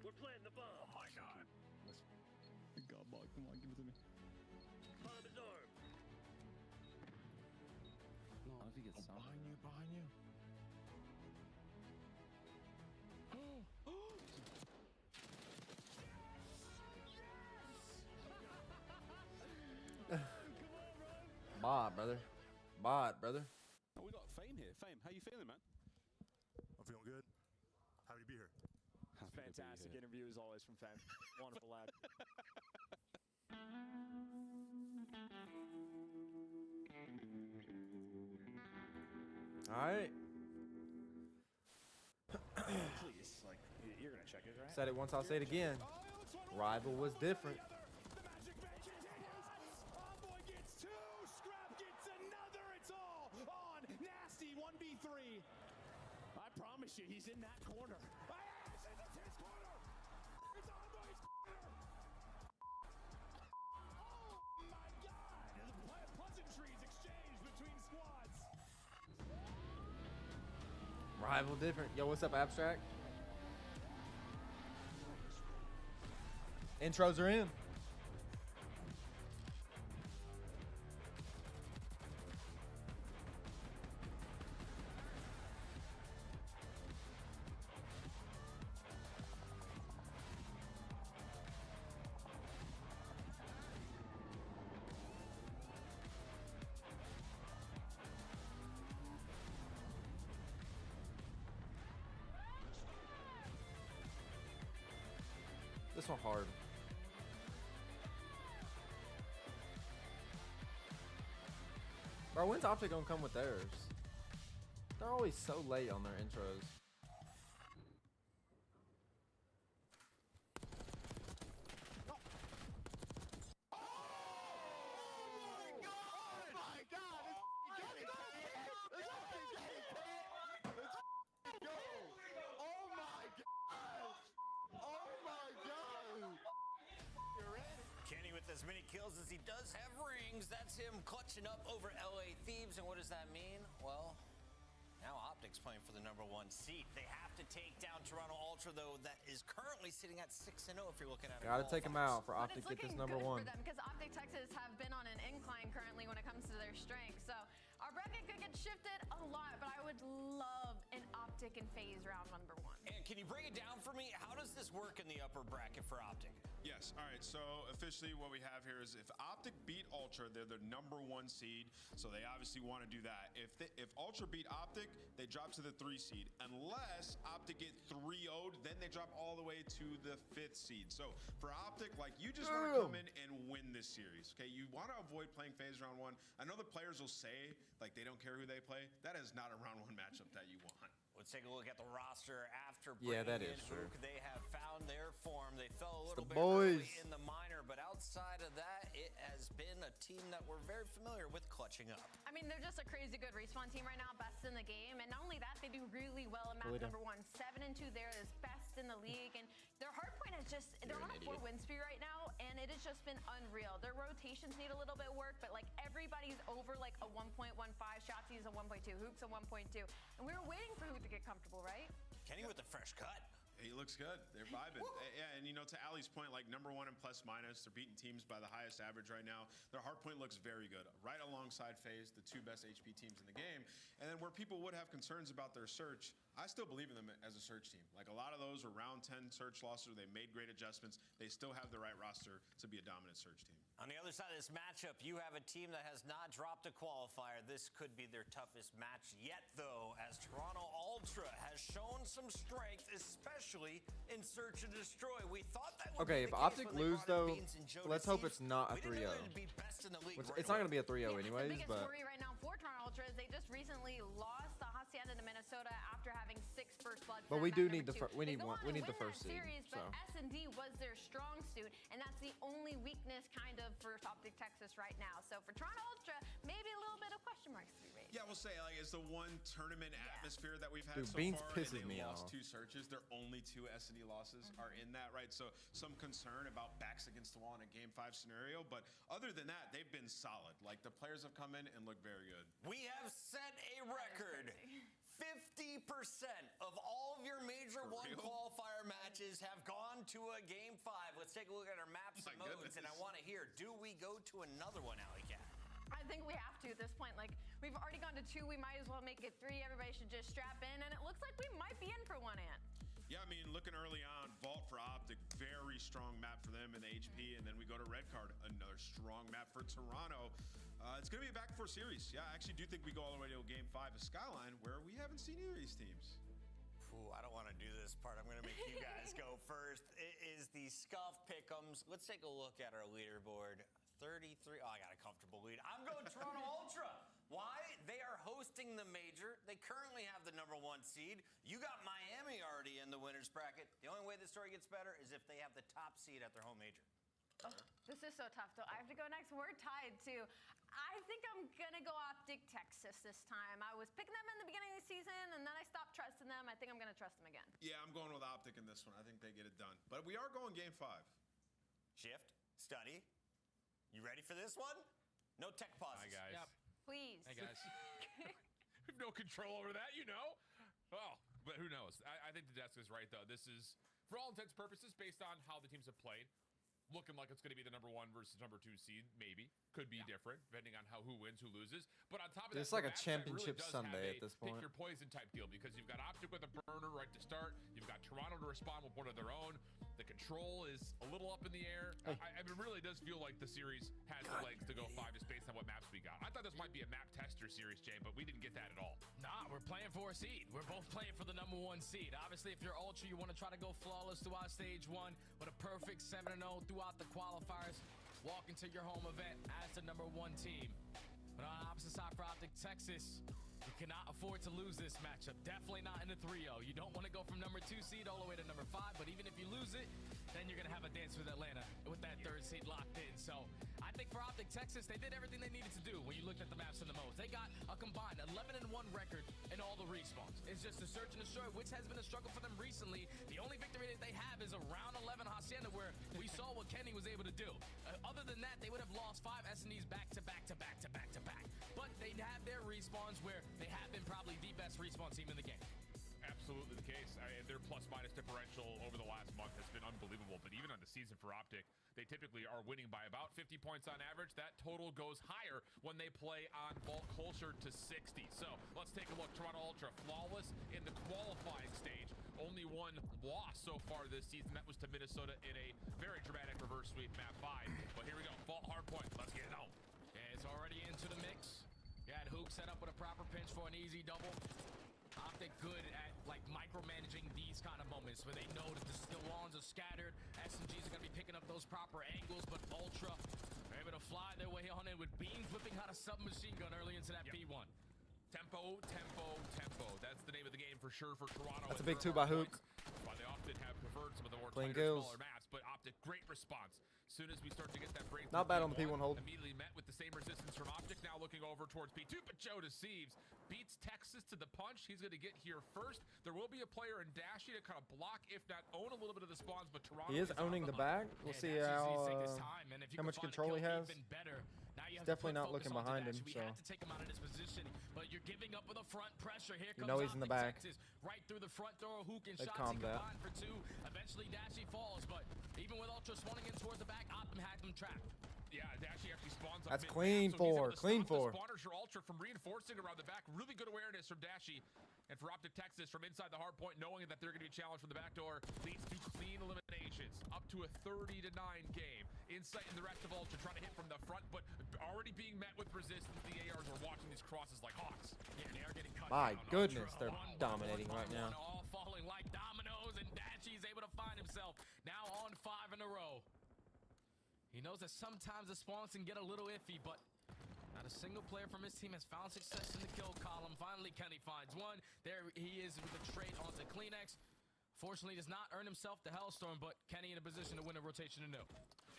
M: We're playing the bomb.
J: Oh my god. God, ball, come on, give it to me.
M: Bomb is armed.
J: No, I don't know if he gets behind you, behind you.
F: Bot, brother. Bot, brother.
U: Oh, we got Fame here. Fame, how you feeling, man?
V: I'm feeling good. Happy to be here.
H: Fantastic interview as always from Fame. Wonderful lad.
F: All right.
H: Please, like, you're gonna check it, right?
F: Said it once, I'll say it again. Rival was different.
O: Envoy gets 2, Scrap gets another. It's all on Nasty 1v3. I promise you, he's in that corner. This is his corner. It's Envoy's corner. Oh my God! Pleasantries exchanged between squads.
F: Rival different. Yo, what's up, Abstract? Intros are in. This one hard. Bro, when's Optic gonna come with theirs? They're always so late on their intros.
B: Kenny with as many kills as he does have rings. That's him clutching up over LA Thieves. And what does that mean? Well, now Optic's playing for the #1 seed. They have to take down Toronto Ultra, though, that is currently sitting at 6-0 if you're looking at it.
F: Gotta take them out for
D: But
F: Optic
D: it's
F: get this
D: looking
F: #1.
D: good for them because Optic Texas have been on an incline currently when it comes to their strength. So our bracket could get shifted a lot, but I would love an Optic and FaZe round #1.
B: And can you break it down for me? How does this work in the upper bracket for Optic?
A: Yes. All right. So officially, what we have here is if Optic beat Ultra, they're the #1 seed. So they obviously want to do that. If Ultra beat Optic, they drop to the 3 seed. Unless Optic get 3-0'd, then they drop all the way to the 5th seed. So for Optic, like you just want to come in and win this series. Okay. You want to avoid playing FaZe round 1. I know the players will say like they don't care who they play. That is not a round 1 matchup that you want.
B: Let's take a look at the roster after
F: Yeah, that
B: bringing
F: is
B: in
F: true.
B: Hook. They have found their form. They fell a little
F: the
B: bit early
F: boys.
B: in the minor, but outside of that, it has been a team that we're very familiar with clutching up.
D: I mean, they're just a crazy good respawn team right now, best in the game. And not only that, they do really well in map
F: Really do.
D: #1. 7-2 there is best in the league. And their hardpoint is just, they're on a 4-win streak right now, and it has just been unreal. Their rotations need a little bit of work, but like everybody's over like a 1.15. Shotzi's a 1.2. Hook's a 1.2. And we were waiting for Hook to get comfortable, right?
B: Kenny with the fresh cut.
A: He looks good. They're vibing. Yeah, and you know, to Ali's point, like #1 in plus minus, they're beating teams by the highest average right now. Their hardpoint looks very good, right alongside FaZe, the 2 best HP teams in the game. And then where people would have concerns about their search, I still believe in them as a search team. Like a lot of those were round 10 search losses. They made great adjustments. They still have the right roster to be a dominant search team.
B: On the other side of this matchup, you have a team that has not dropped a qualifier. This could be their toughest match yet, though, as Toronto Ultra has shown some strength, especially in Search and Destroy. We thought that would
F: Okay,
B: be
F: if
B: the
F: Optic
B: case when they
F: lose
B: brought in
F: though,
B: Beans and Joe
F: let's
B: to
F: hope
B: Thieves.
F: it's not a
B: We didn't know
F: 3-0.
B: they'd be best in the league
F: Which,
B: right
F: it's not
B: away.
F: gonna be a 3-0
D: The
F: anyways,
D: biggest
F: but
D: worry right now for Toronto Ultra is they just recently lost the Hacienda to Minnesota after having 6 first bloods.
F: But
D: in
F: we
D: map
F: do
D: number
F: need the
D: 2.
F: we
D: They
F: need
D: go
F: one
D: on
F: we
D: to
F: need the
D: win that
F: first seed.
D: series,
F: So
D: but S&D was their strong suit, and that's the only weakness kind of for Optic Texas right now. So for Toronto Ultra, maybe a little bit of question marks to be raised.
A: Yeah, we'll say like it's the one tournament atmosphere that we've had
F: Dude,
A: so
F: Beans
A: far.
F: pisses
A: and they
F: me
A: lost
F: off.
A: 2 searches. Their only 2 S&D losses are in that, right? So some concern about backs against the wall in a Game 5 scenario. But other than that, they've been solid. Like the players have come in and looked very good.
B: We have set a record. 50% of all of your major
A: For
B: 1
A: real?
B: qualifier matches have gone to a Game 5. Let's take a look at our maps
A: My
B: and modes,
A: goodness.
B: and I want to hear, do we go to another one, Alley Cat?
D: I think we have to at this point. Like, we've already gone to 2. We might as well make it 3. Everybody should just strap in. And it looks like we might be in for one, Ant.
A: Yeah, I mean, looking early on, Vault for Optic, very strong map for them in the HP. And then we go to Red Card, another strong map for Toronto. It's going to be a back-and-forth series. Yeah, I actually do think we go all the way to Game 5 of Skyline, where we haven't seen either of these teams.
B: Ooh, I don't want to do this part. I'm going to make you guys go first. It is the Scuff Pick'ems. Let's take a look at our leaderboard. 33. Oh, I got a comfortable lead. I'm going Toronto Ultra. Why? They are hosting the major. They currently have the #1 seed. You got Miami already in the winner's bracket. The only way the story gets better is if they have the top seed at their home major.
D: Oh, this is so tough, though. I have to go next. We're tied, too. I think I'm going to go Optic Texas this time. I was picking them in the beginning of the season, and then I stopped trusting them. I think I'm going to trust them again.
A: Yeah, I'm going with Optic in this one. I think they get it done. But we are going Game 5.
B: Shift, study. You ready for this one? No tech pauses.
E: Hi, guys.
B: Yep.
D: Please.
E: Hey, guys. We have no control over that, you know. Oh, but who knows? I think the desk is right, though. This is, for all intents and purposes, based on how the teams have played.
G: looking like it's going to be the number 1 versus number 2 seed. Maybe could be different depending on who wins, who loses. But on top of that,
F: it's like a
G: match that
F: championship
G: really does
F: Sunday
G: have
F: at this
G: pick
F: point.
G: your poison type deal, because you've got Optic with a burner right to start. You've got Toronto to respond with one of their own. The control is a little up in the air.
F: Hey.
G: I mean, it really does feel like the series has the legs to go 5 just based on what maps we got. I thought this might be a map tester series, Jay, but we didn't get that at all.
I: Nah, we're playing for a seed. We're both playing for the number 1 seed. Obviously, if you're Ultra, you want to try to go flawless throughout stage 1 with a perfect 7-0 throughout the qualifiers. Walk into your home event as the number 1 team. But on the opposite side for Optic Texas, you cannot afford to lose this matchup. Definitely not in the 3-0. You don't want to go from number 2 seed all the way to number 5, but even if you lose it, then you're going to have a dance with Atlanta with that 3rd seed locked in. So I think for Optic Texas, they did everything they needed to do when you looked at the maps and the modes. They got a combined 11-1 record in all the respawns. It's just a search and destroy, which has been a struggle for them recently. The only victory that they have is a round 11 Hacienda, where we saw what Kenny was able to do. Other than that, they would have lost 5 S&Ds back to back to back to back to back. But they have their respawns where they have been probably the best respawn team in the game.
G: Absolutely the case. Their plus-minus differential over the last month has been unbelievable. But even on the season for Optic, they typically are winning by about 50 points on average. That total goes higher when they play on vault closer to 60. So let's take a look. Toronto Ultra flawless in the qualifying stage. Only 1 loss so far this season. That was to Minnesota in a very dramatic reverse sweep, map 5. But here we go. Vault hardpoint. Let's get it on.
I: Yeah, it's already into the mix. You had Hook set up with a proper pinch for an easy double. Optic good at like micromanaging these kind of moments where they know that the skill wands are scattered. SMGs are going to be picking up those proper angles, but Ultra are able to fly their way on in with beams whipping out a submachine gun early into that P1.
G: Tempo, tempo, tempo. That's the name of the game for sure for Toronto.
F: That's a big 2 by Hook.
G: Why they often have preferred some of the more
F: Clean
G: tighter,
F: kills.
G: smaller maps, but Optic, great response. As soon as we start to get that break,
F: Not bad on the P1 hold.
G: Immediately met with the same resistance from Optic. Now looking over towards P2, but Joe deceives. Beats Texas to the punch. He's going to get here first. There will be a player in Dashy to kind of block, if not own a little bit of the spawns, but Toronto
F: He is owning the back. We'll see how much control he has. He's definitely not looking behind him.
I: We had to take him out of this position, but you're giving up with a front pressure. Here comes
F: he's in the back.
I: Texas, right through the front door. Hook and
F: They've
I: Shotzi
F: calmed that.
I: combined for 2. Eventually, Dashy falls, but even with Ultra spawning in towards the back, Optim had them trapped.
G: Yeah, Dashy actually spawns up
F: That's
G: mid-map,
F: clean
G: so he's able
F: for,
G: to
F: clean
G: stop
F: for.
G: the spawners for Ultra from reinforcing around the back. Really good awareness from Dashy. And for Optic Texas, from inside the hard point, knowing that they're going to be challenged from the back door, leads to clean eliminations. Up to a 30-9 game. Insight in the rest of Ultra, trying to hit from the front, but already being met with resistance. The ARs are watching these crosses like hawks.
I: Yeah, they are getting cut
F: My
I: down.
F: goodness,
I: Ultra,
F: they're dominating right now.
I: All falling like dominoes, and Dashy's able to find himself now on 5 in a row. He knows that sometimes the spawns can get a little iffy, but not a single player from his team has found success in the kill column. Finally, Kenny finds one. There he is with the trade onto Kleenex. Fortunately, does not earn himself the Hellstorm, but Kenny in a position to win a rotation anew.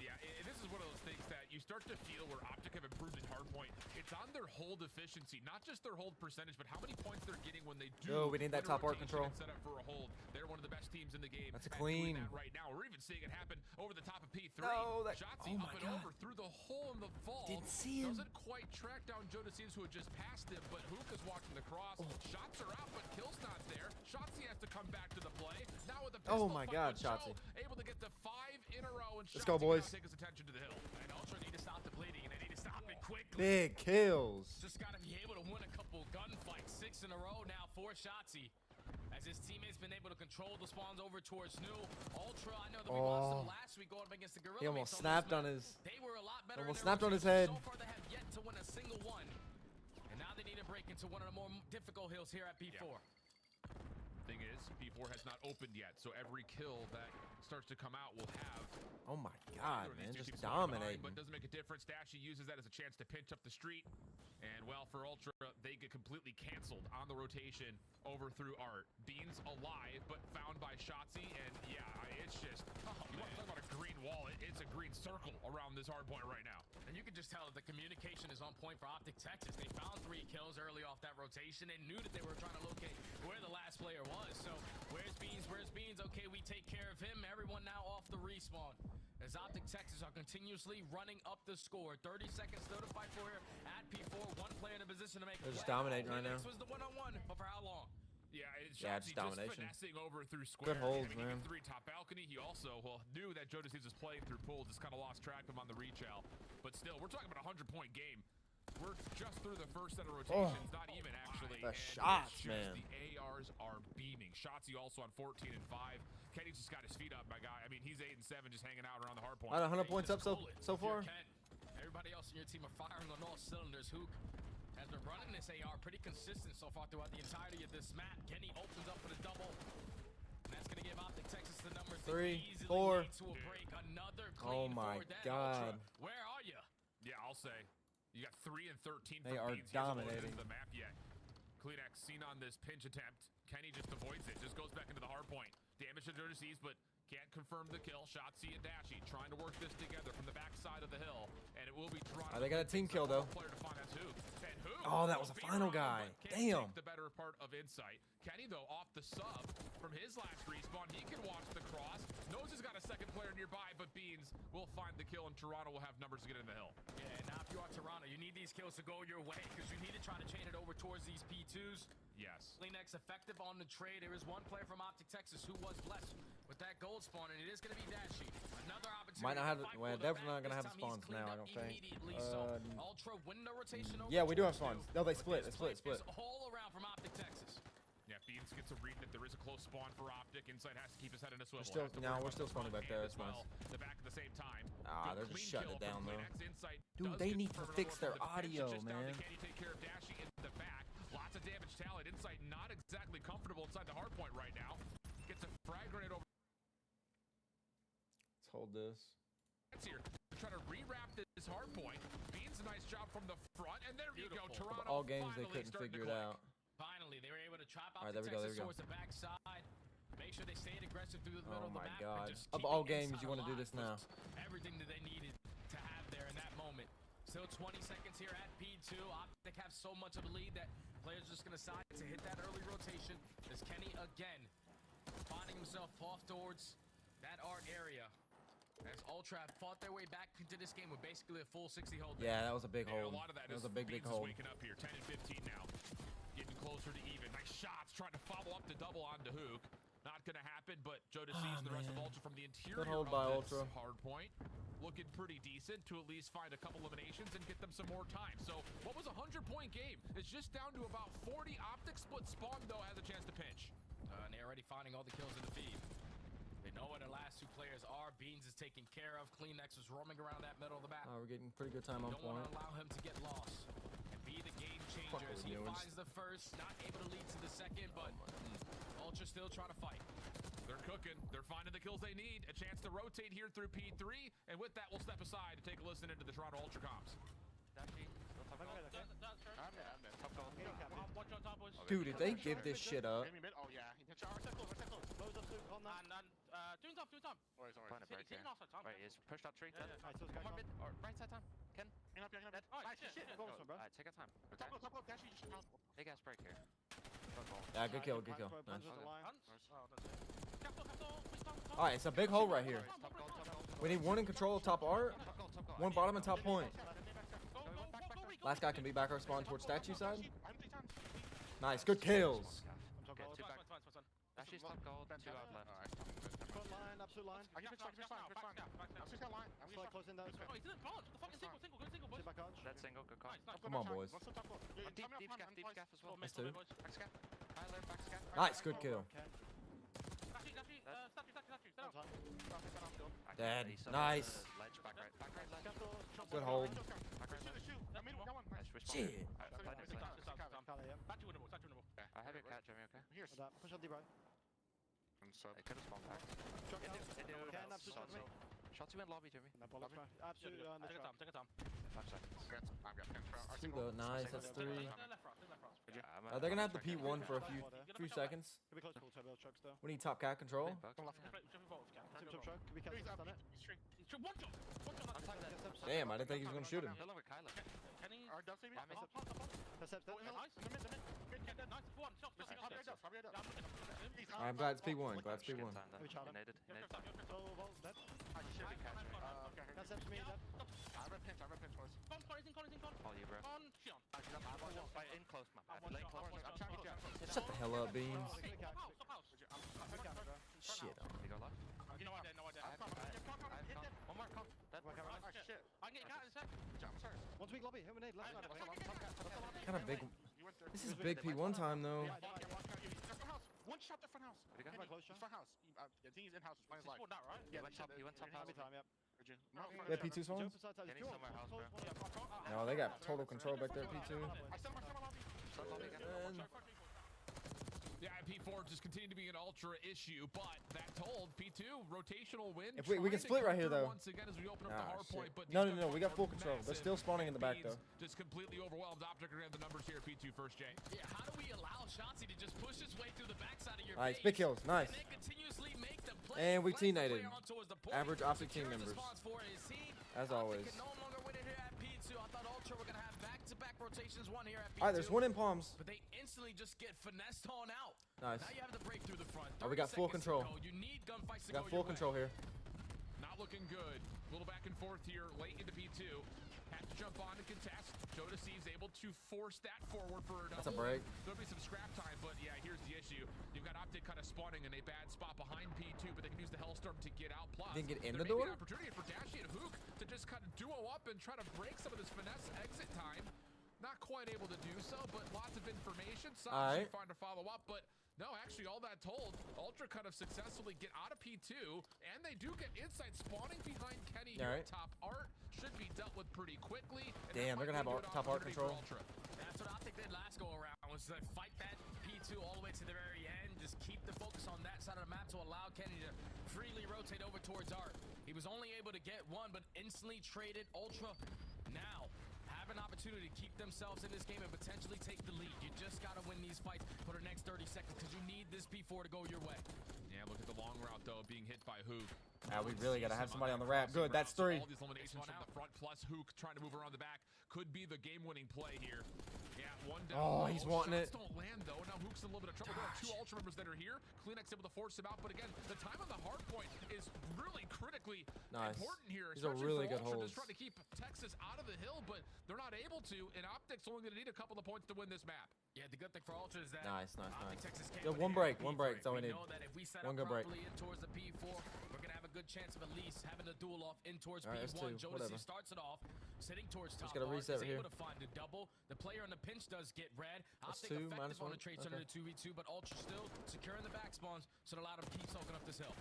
G: Yeah, this is one of those things that you start to feel where Optic have improved in hardpoint. It's on their hold efficiency, not just their hold percentage, but how many points they're getting when they do.
F: Oh, we need that top art control.
G: Set up for a hold. They're one of the best teams in the game.
F: That's
G: at
F: clean.
G: doing that right now. We're even seeing it happen over the top of P3.
F: No, that.
G: Shotzi up and over through the hole in the vault.
F: Didn't see him.
G: Doesn't quite track down Joe Deceives, who had just passed him, but Hook is watching the cross. Shots are out, but kill's not there. Shotzi has to come back to the play. Now with the pistol
F: Oh my God, Shotzi.
G: able to get the 5 in a row, and
F: Let's go, boys.
G: Take his attention to the hill.
I: And Ultra need to stop the bleeding, and they need to stop it quickly.
F: Big kills.
I: Just got to be able to win a couple gunfights. 6 in a row now for Shotzi. As his teammates been able to control the spawns over towards New. Ultra, I know that we watched them last week going up against the Gorilla.
F: He almost snapped on his.
I: They were a lot better.
F: Almost snapped on his head.
I: So far, they have yet to win a single one. And now they need to break into one of the more difficult hills here at P4.
G: Yeah. Thing is, P4 has not opened yet, so every kill that starts to come out will have.
F: Oh my God, man, just dominating.
G: But doesn't make a difference. Dashy uses that as a chance to pinch up the street. And well, for Ultra, they get completely canceled on the rotation over through Art. Beans alive, but found by Shotzi, and yeah, it's just, you want to talk about a green wall, it's a green circle around this hard point right now.
I: And you can just tell that the communication is on point for Optic Texas. They found 3 kills early off that rotation and knew that they were trying to locate where the last player was. So where's Beans? Where's Beans? Okay, we take care of him. Everyone now off the respawn. As Optic Texas are continuously running up the score. 30 seconds still to fight for here at P4. One player in a position to make.
F: They're just dominating right now.
I: Was the one-on-one, but for how long?
G: Yeah, it's
F: just
G: just
F: domination.
G: finessing over through square.
F: Good holds,
G: I mean,
F: man.
G: He gets 3 top balcony. He also knew that Joe DeCease was playing through pool. Just kind of lost track of him on the retail. But still, we're talking about a 100-point game. We're just through the first set of rotations, not even actually.
F: The
G: and
F: shots,
G: just
F: man.
G: The ARs are beaming. Shotzzy also on 14 and 5. Kenny's just got his feet up, my guy. I mean, he's 8 and 7, just hanging out around the hard point.
F: All right, 100 points up so far.
I: Everybody else in your team are firing on all cylinders. Hook has been running this AR pretty consistent so far throughout the entirety of this map. Kenny opens up with a double. And that's going to give Optic Texas the numbers
F: 3, 4.
I: to a break. Another
F: Oh
I: clean
F: my
I: for that
F: God.
I: Ultra. Where are you?
G: Yeah, I'll say. You got 3 and 13
F: They
G: from
F: are
G: Beans. He hasn't loaded
F: dominating.
G: into the map yet. Kleenex seen on this pinch attempt. Kenny just avoids it. Just goes back into the hard point. Damage to Joe DeCease, but can't confirm the kill. Shotzzy and Dashy trying to work this together from the backside of the hill. And it will be Toronto.
F: They got a team kill, though.
G: Player to find that's Hook. And Hook
F: Oh, that was
G: will
F: a
G: be
F: final
G: around,
F: guy.
G: but can't
F: Damn.
G: take the better part of Insight. Kenny, though, off the sub from his last respawn. He can watch the cross. Knows he's got a second player nearby, but Beans will find the kill, and Toronto will have numbers to get in the hill.
I: Yeah, and now if you are Toronto, you need these kills to go your way because you need to try to chain it over towards these P2s.
G: Yes.
I: Kleenex effective on the trade. There is one player from Optic Texas who was blessed with that gold spawn, and it is going to be Dashy. Another opportunity.
F: Might not have
I: to
F: it.
I: fight
F: Well,
I: for the
F: definitely
I: back.
F: not gonna have
I: This
F: the
I: time
F: spawns
I: he's
F: now. I
I: cleaned
F: don't
I: up
F: think.
I: immediately. So Ultra window rotation over
F: Yeah, we do have
I: towards
F: spawns.
I: two.
F: No, they
I: But
F: split.
I: this
F: They split.
I: flank is all around from Optic Texas.
G: Yeah, Beans gets a read that there is a close spawn for Optic. Inside has to keep his head in a swivel.
F: Still,
G: Has to
F: no,
G: worry
F: we're
G: about
F: still
G: the
F: spawning
G: front
F: back there.
G: end
F: That's
G: as
F: nice.
G: well. The back at the same time.
F: Ah,
G: Good
F: they're just
G: clean
F: shutting
G: kill
F: it down,
G: from
F: though.
G: Kleenex. Insight
F: Dude,
G: does
F: they
G: get
F: need to
G: confirmed
F: fix
G: over
F: their
G: from the pinch.
F: audio,
G: It's just down to
F: man.
G: Kenny take care of Dashy in the back. Lots of damage tallied. Insight not exactly comfortable inside the hard point right now. Gets a frag grenade over.
F: Let's hold this.
G: Here to try to rewrap this hard point. Beans a nice job from the front, and there you go. Toronto.
F: All games they
G: finally
F: couldn't
G: starting to
F: figure it
G: click.
F: out.
I: Finally, they were able to chop
F: All
I: out
F: right, there we go, there we go.
I: towards the backside. Make sure they stayed aggressive through the middle
F: Oh
I: of the
F: my
I: map.
F: God.
I: And just
F: Of
I: keep
F: all
I: it
F: games,
I: inside
F: you want to do
I: alive
F: this now.
I: was everything that they needed to have there in that moment. Still 20 seconds here at P2. Optic have so much of a lead that players just going to decide to hit that early rotation. As Kenny again finding himself off towards that art area. As Ultra fought their way back into this game with basically a full 60 hold.
F: Yeah, that was a big
G: Yeah,
F: hold.
G: a lot of that
F: That was
G: is
F: a big
G: Beans is
F: hold.
G: waking up here. 10 and 15 now. Getting closer to even. Nice shots. Trying to follow up the double onto Hook. Not going to happen, but Joe DeCease and the rest of
F: man.
G: Ultra from the interior
F: hold
G: of
F: by
G: this
F: Ultra.
G: hard point. Looking pretty decent to at least find a couple eliminations and get them some more time. So what was a 100-point game? It's just down to about 40. Optic split spawn, though, has a chance to pinch.
I: And they're already finding all the kills in the feed. They know where the last two players are. Beans is taken care of. Kleenex is roaming around that middle of the map.
F: We're getting pretty good time on
I: Don't
F: point.
I: want to allow him to get lost and be the game changer.
F: Fuck
I: As
F: with
I: he
F: Newlands.
I: finds the first, not able to lead to the second, but Ultra still trying to fight.
G: They're cooking. They're finding the kills they need. A chance to rotate here through P3. And with that, we'll step aside to take a listen into the Toronto Ultra comms.
F: Dude, if they give this shit up.
L: Oh, yeah. Loads of Luke on that.
T: Doing top.
L: Wait,
T: is pushed up tree.
L: One more mid,
T: or right side time. Ken.
L: Alright, shit. Go on, bro.
T: Take your time.
L: Top up, Dash, you should help.
T: Big ass break here.
F: Yeah, good kill, good kill. Nice.
L: Nice.
F: Alright, it's a big hole right here. We need one in control of top art, one bottom and top point. Last guy can be back our spawn towards statue side. Nice, good kills.
T: Dashy's top gold, 2 out left.
L: Front line, absolute line. I can fix fine. Absolute line. I'm just like closing down.
T: Oh, he's in the cards. What the fuck? Single,
L: Sit back arch.
T: That's single, good call.
F: Come on, boys.
T: Deep scaff as well.
F: Nice, dude.
T: Back scaff. High alert, back scaff.
F: Nice, good kill. Dead. Nice.
T: Ledge, back right, ledge.
F: Good hold.
T: Shit.
L: I
T: have your catch, Jimmy, okay?
L: Here, push on D right.
T: It could have spawned back. Shots you in lobby, Jimmy.
L: Absolute.
T: Take a time. 5 seconds.
F: Good, nice, that's 3. They're gonna have the P1 for a few seconds.
L: Could be close to turbo trucks though.
F: We need top cat control.
L: Super truck. Could be catching done it.
F: Damn, I didn't think he was gonna shoot him. I'm glad it's P1. Glad it's P1.
T: All you, bro. In close, man.
F: Shut the hella up beans.
L: Shit.
M: You know what? No idea. One more, come. Shit. I can get caught in a sec. I'm sorry.
L: One weak lobby. Hit with nade. Left side.
F: Kind of big. This is big P one time though.
N: One shot the front house. Front house. I think he's in house. He's fine.
M: Not right.
N: Yeah,
L: He went top house. Yep.
F: Yeah, P2 swung. No, they got total control back there. P2.
G: Yeah, P4 just continued to be an ultra issue, but that told P2 rotational win.
F: If we can split right here though.
G: Once again as we open up the hard point, but
F: no, we got full control. They're still spawning in the back though.
G: Just completely overwhelmed. Optic are gonna have the numbers here. P2 first, Jay.
I: Yeah, how do we allow Shotzi to just push his way through the backside of your
F: nice,
I: base
F: big kills, nice.
I: and then continuously make the play?
F: And we teammated.
I: Point.
F: Average Optic team members. As always.
I: Can no longer win it here at P2. I thought Ultra were gonna have back-to-back rotations, one here at P2.
F: All right, there's one in palms.
I: But they instantly just get finessed on out.
F: Nice.
I: Now you have the break through the front.
F: Oh, we got full control.
I: You need gunfights to
F: we got full control here.
G: Not looking good. A little back and forth here late into P2. Have to jump on and contest. Joda C's able to force that forward for a double.
F: That's a break.
G: There'll be some scrap time, but yeah, here's the issue. You've got Optic kind of spawning in a bad spot behind P2, but they can use the Hellstorm to get out. Plus,
F: didn't get in
G: there
F: the
G: may
F: door?
G: be an opportunity for Dashy and Hook to just kind of duo up and try to break some of this finesse exit time. Not quite able to do so, but lots of information. Some trying to follow up, but no, actually, all that told, Ultra kind of successfully get out of P2, and they do get inside spawning behind Kenny here. Top art should be dealt with pretty quickly.
F: Damn, they're gonna have top art control.
I: That's what Optic did last go around, was to fight that P2 all the way to the very end, just keep the focus on that side of the map to allow Kenny to freely rotate over towards art. He was only able to get one, but instantly traded. Ultra now have an opportunity to keep themselves in this game and potentially take the lead. You just got to win these fights for the next 30 seconds because you need this P4 to go your way.
G: Yeah, look at the long route, though, being hit by Hook.
F: We really got to have somebody on the wrap. Good, that's 3.
G: All these eliminations from the front, plus Hook trying to move around the back. Could be the game-winning play here. Yeah, one down.
F: Oh, he's wanting it.
G: Don't land, though. Now Hook's in a little bit of trouble. There are 2 Ultra members that are here. Kleenex able to force him out, but again, the time on the hard point is really critically important here.
F: These are really good
G: Ultra
F: holds.
G: just trying to keep Texas out of the hill, but they're not able to, and Optic's only going to need a couple of points to win this map.
I: Yeah, the good thing for Ultra is that
F: nice.
I: Texas can't
F: Yeah, one break. That's all we need.
I: Know that if we set
F: one
I: up
F: good break.
I: In towards the P4, we're gonna have a good chance of at least having the duel off in towards
F: P1.
I: Jodeci starts it off, sitting towards top.
F: Just gotta reset right here.
I: Able to find a double. The player on the pinch does get red.
F: That's
I: Optic
F: 2,
I: effective on
F: -1.
I: the trade under the 2v2, but Ultra still securing the back spawns, so it allowed him to keep soaking up this hill.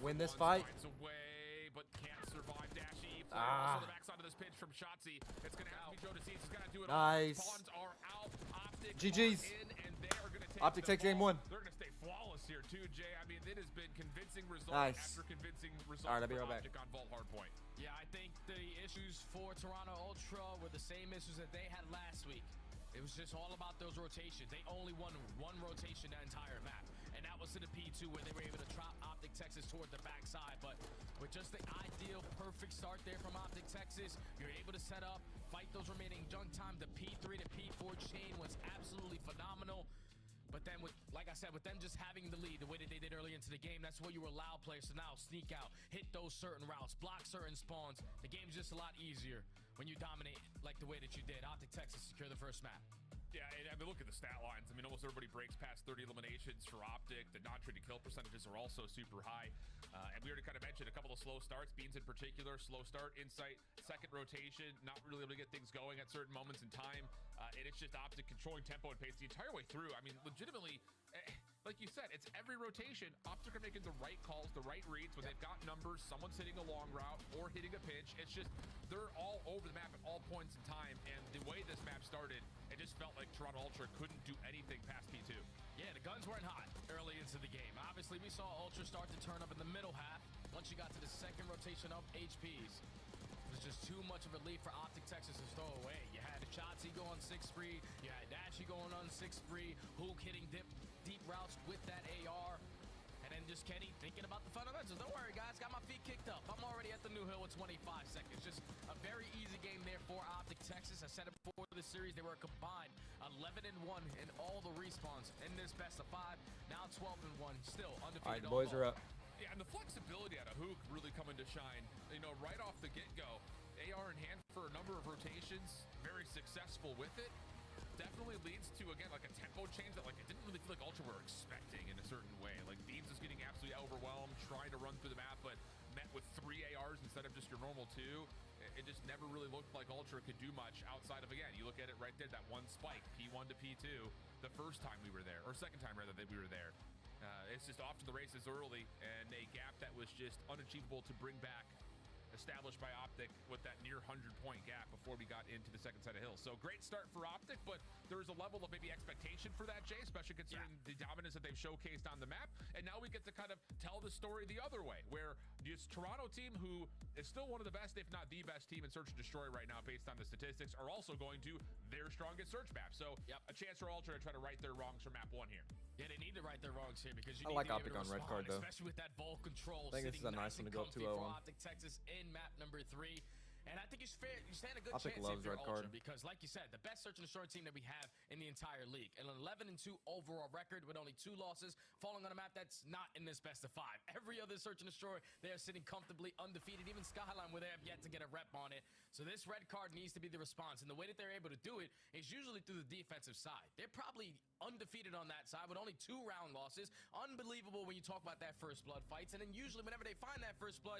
F: Win this fight.
G: Away, but can't survive. Dashy. Also the backside of this pitch from Shotzi. It's gonna have to be Jodeci. He's gonna do it.
F: Nice.
G: Pawns are out. Optic
F: GG's.
G: in, and they are gonna take
F: Optic takes game 1.
G: They're gonna stay flawless here too, Jay. I mean, it has been convincing results after convincing results.
F: All right, I'll be right back.
G: On Vault Hardpoint.
I: Yeah, I think the issues for Toronto Ultra were the same issues that they had last week. It was just all about those rotations. They only won one rotation that entire map, and that was to the P2 where they were able to drop Optic Texas toward the backside. But with just the ideal, perfect start there from Optic Texas, you're able to set up, fight those remaining junk time. The P3 to P4 chain was absolutely phenomenal. But then, like I said, with them just having the lead the way that they did early into the game, that's where you allow players to now sneak out, hit those certain routes, block certain spawns. The game's just a lot easier when you dominate like the way that you did. Optic Texas secure the first map.
G: Yeah, I mean, look at the stat lines. I mean, almost everybody breaks past 30 eliminations for Optic. The non-traded kill percentages are also super high. And we already kind of mentioned a couple of slow starts. Beans in particular, slow start, Insight, second rotation, not really able to get things going at certain moments in time. And it's just Optic controlling tempo and pace the entire way through. I mean, legitimately, like you said, it's every rotation. Optic are making the right calls, the right reads. When they've got numbers, someone's hitting a long route or hitting a pinch. It's just, they're all over the map at all points in time. And the way this map started, it just felt like Toronto Ultra couldn't do anything past P2.
I: Yeah, the guns weren't hot early into the game. Obviously, we saw Ultra start to turn up in the middle half. Once you got to the second rotation of HPs, it was just too much of a lead for Optic Texas to throw away. You had Shotzi going 6-free, you had Dashy going on 6-free, Hook hitting deep routes with that AR, and then just Kenny thinking about the fundamentals. Don't worry, guys, got my feet kicked up. I'm already at the new hill with 25 seconds. Just a very easy game there for Optic Texas. I said it before the series, they were combined 11-1 in all the respawns in this best of 5. Now 12-1, still undefeated.
F: All right, the boys are up.
G: Yeah, and the flexibility out of Hook really coming to shine. You know, right off the get-go, AR in hand for a number of rotations, very successful with it. Definitely leads to, again, like a tempo change that, like, it didn't really feel like Ultra were expecting in a certain way. Like, Beans is getting absolutely overwhelmed, trying to run through the map, but met with 3 ARs instead of just your normal 2. It just never really looked like Ultra could do much outside of, again, you look at it right there, that one spike, P1 to P2, the first time we were there, or second time, rather, that we were there. It's just off to the races early, and a gap that was just unachievable to bring back, established by Optic with that near 100-point gap before we got into the second set of hills. So great start for Optic, but there's a level of maybe expectation for that, Jay, especially considering the dominance that they've showcased on the map. And now we get to kind of tell the story the other way, where this Toronto team, who is still one of the best, if not the best team in Search and Destroy right now based on the statistics, are also going to their strongest search map. So a chance for Ultra to try to right their wrongs for map 1 here.
I: Yeah, they need to right their wrongs here because you
F: I
I: need
F: like
I: to
F: Optic
I: be able to
F: on red
I: respond,
F: card, though.
I: especially with that ball control.
F: I think this is a nice one to go 2-0 on.
I: Optic Texas in map number 3. And I think you stand a good
F: Optic
I: chance
F: loves
I: if you're
F: red
I: Ultra
F: card.
I: because, like you said, the best Search and Destroy team that we have in the entire league. An 11-2 overall record with only 2 losses, falling on a map that's not in this best of 5. Every other Search and Destroy, they are sitting comfortably undefeated. Even Skyline, where they have yet to get a rep on it. So this red card needs to be the response. And the way that they're able to do it is usually through the defensive side. They're probably undefeated on that side with only 2 round losses. Unbelievable when you talk about that first blood fights. And then usually whenever they find that first blood,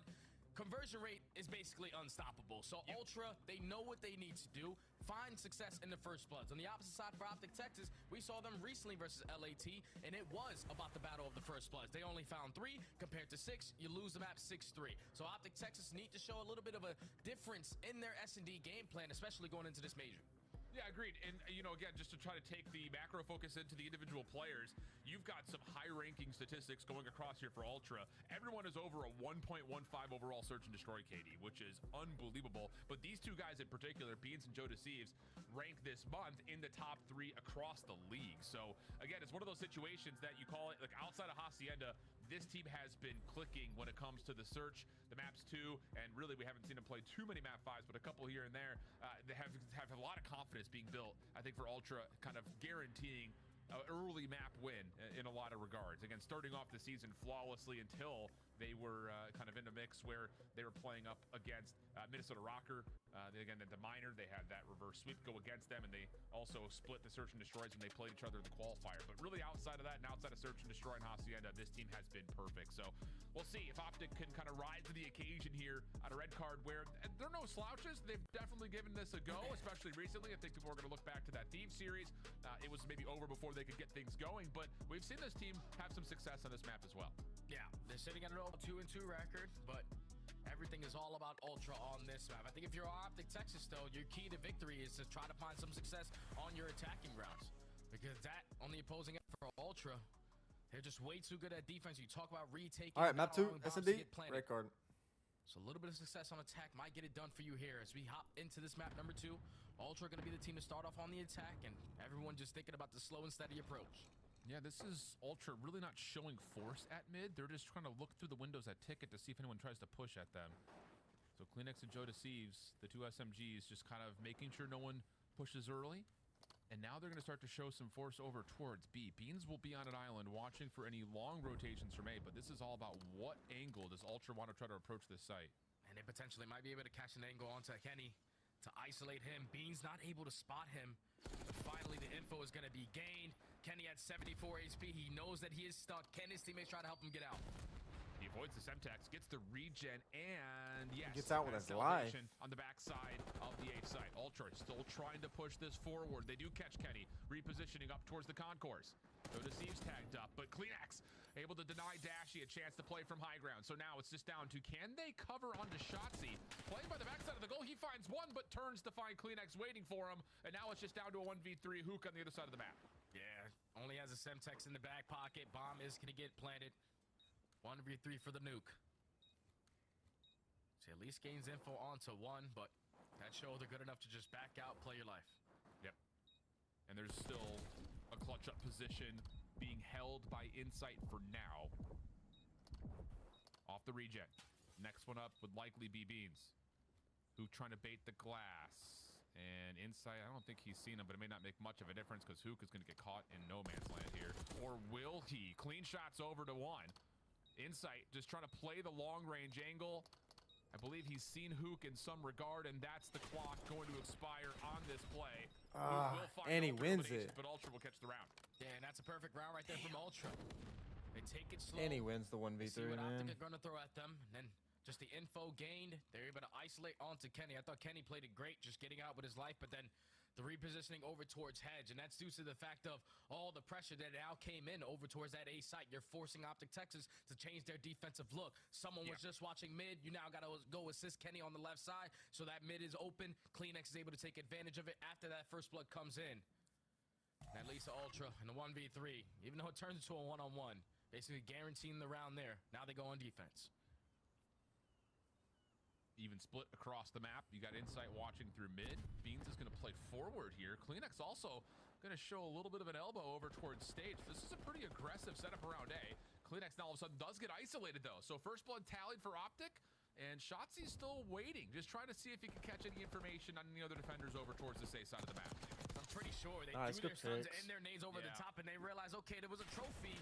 I: conversion rate is basically unstoppable. So Ultra, they know what they need to do. Find success in the first bloods. On the opposite side for Optic Texas, we saw them recently versus LAT, and it was about the battle of the first bloods. They only found 3 compared to 6. You lose the map 6-3. So Optic Texas need to show a little bit of a difference in their S&D game plan, especially going into this major.
G: Yeah, agreed. And, you know, again, just to try to take the macro focus into the individual players, you've got some high-ranking statistics going across here for Ultra. Everyone is over a 1.15 overall Search and Destroy KD, which is unbelievable. But these 2 guys in particular, Beans and Joe Deceives, rank this month in the top 3 across the league. So, again, it's one of those situations that you call it, like, outside of Hacienda, this team has been clicking when it comes to the search, the maps 2, and really we haven't seen them play too many map 5s, but a couple here and there. They have a lot of confidence being built, I think, for Ultra, kind of guaranteeing an early map win in a lot of regards. Again, starting off the season flawlessly until they were kind of in the mix where they were playing up against Minnesota Rocker. Again, the minor, they had that reverse sweep go against them, and they also split the Search and Destroys when they played each other in the qualifier. But really outside of that and outside of Search and Destroy and Hacienda, this team has been perfect. So we'll see if Optic can kind of rise to the occasion here on a red card where they're no slouches. They've definitely given this a go, especially recently. I think people are going to look back to that Thieves series. It was maybe over before they could get things going, but we've seen this team have some success on this map as well.
I: Yeah, they're sitting at an 2-2 record, but everything is all about Ultra on this map. I think if you're Optic Texas, though, your key to victory is to try to find some success on your attacking routes. Because that, on the opposing end for Ultra, they're just way too good at defense. You talk about retaking.
F: All right, map 2, S&D, red card.
I: So a little bit of success on attack might get it done for you here. As we hop into this map number 2, Ultra are going to be the team to start off on the attack, and everyone just thinking about the slow and steady approach.
G: Yeah, this is Ultra really not showing force at mid. They're just trying to look through the windows at Ticket to see if anyone tries to push at them. So Kleenex and Joe Deceives, the 2 SMGs, just kind of making sure no one pushes early. And now they're going to start to show some force over towards B. Beans will be on an island watching for any long rotations from A, but this is all about what angle does Ultra want to try to approach this site.
I: And they potentially might be able to catch an angle onto Kenny to isolate him. Beans not able to spot him. But finally, the info is going to be gained. Kenny at 74 HP. He knows that he is stuck. Can his teammates try to help him get out?
G: He avoids the Semtex, gets the regen, and yes,
F: gets out with his life
G: on the backside of the A site. Ultra still trying to push this forward. They do catch Kenny, repositioning up towards the concourse. So Deceives tagged up, but Kleenex able to deny Dashy a chance to play from high ground. So now it's just down to, can they cover onto Shotzi? Playing by the backside of the goal, he finds one, but turns to find Kleenex waiting for him. And now it's just down to a 1v3 Hook on the other side of the map.
I: Yeah, only has a Semtex in the back pocket. Bomb is going to get planted. 1v3 for the nuke. So at least gains info onto 1, but that shows they're good enough to just back out, play your life.
G: Yep. And there's still a clutch up position being held by Insight for now. Off the regen. Next one up would likely be Beans, who trying to bait the glass. And Insight, I don't think he's seen him, but it may not make much of a difference because Hook is going to get caught in no man's land here. Or will he? Clean shots over to 1. Insight just trying to play the long range angle. I believe he's seen Hook in some regard, and that's the clock going to expire on this play.
F: And he wins it.
G: But Ultra will catch the round.
I: Yeah, and that's a perfect round right there from Ultra. They take it slow.
F: And he wins the
I: They see
F: 1v3,
I: what
F: man.
I: Optic are going to throw at them, and then just the info gained, they're able to isolate onto Kenny. I thought Kenny played it great, just getting out with his life, but then the repositioning over towards Hedge, and that's due to the fact of all the pressure that now came in over towards that A site. You're forcing Optic Texas to change their defensive look. Someone was just watching mid. You now got to go assist Kenny on the left side, so that mid is open. Kleenex is able to take advantage of it after that first blood comes in. And that leads to Ultra in the 1v3, even though it turns into a one-on-one, basically guaranteeing the round there. Now they go on defense.
G: Even split across the map. You got Insight watching through mid. Beans is going to play forward here. Kleenex also going to show a little bit of an elbow over towards stage. This is a pretty aggressive setup around A. Kleenex now all of a sudden does get isolated though. So first blood tallied for Optic, and Shotzi's still waiting, just trying to see if he can catch any information on any other defenders over towards the A side of the map.
I: I'm pretty sure they
F: Nice,
I: threw their
F: good
I: stuns
F: picks.
I: and their nades over the top, and they realized, okay, there was a trophy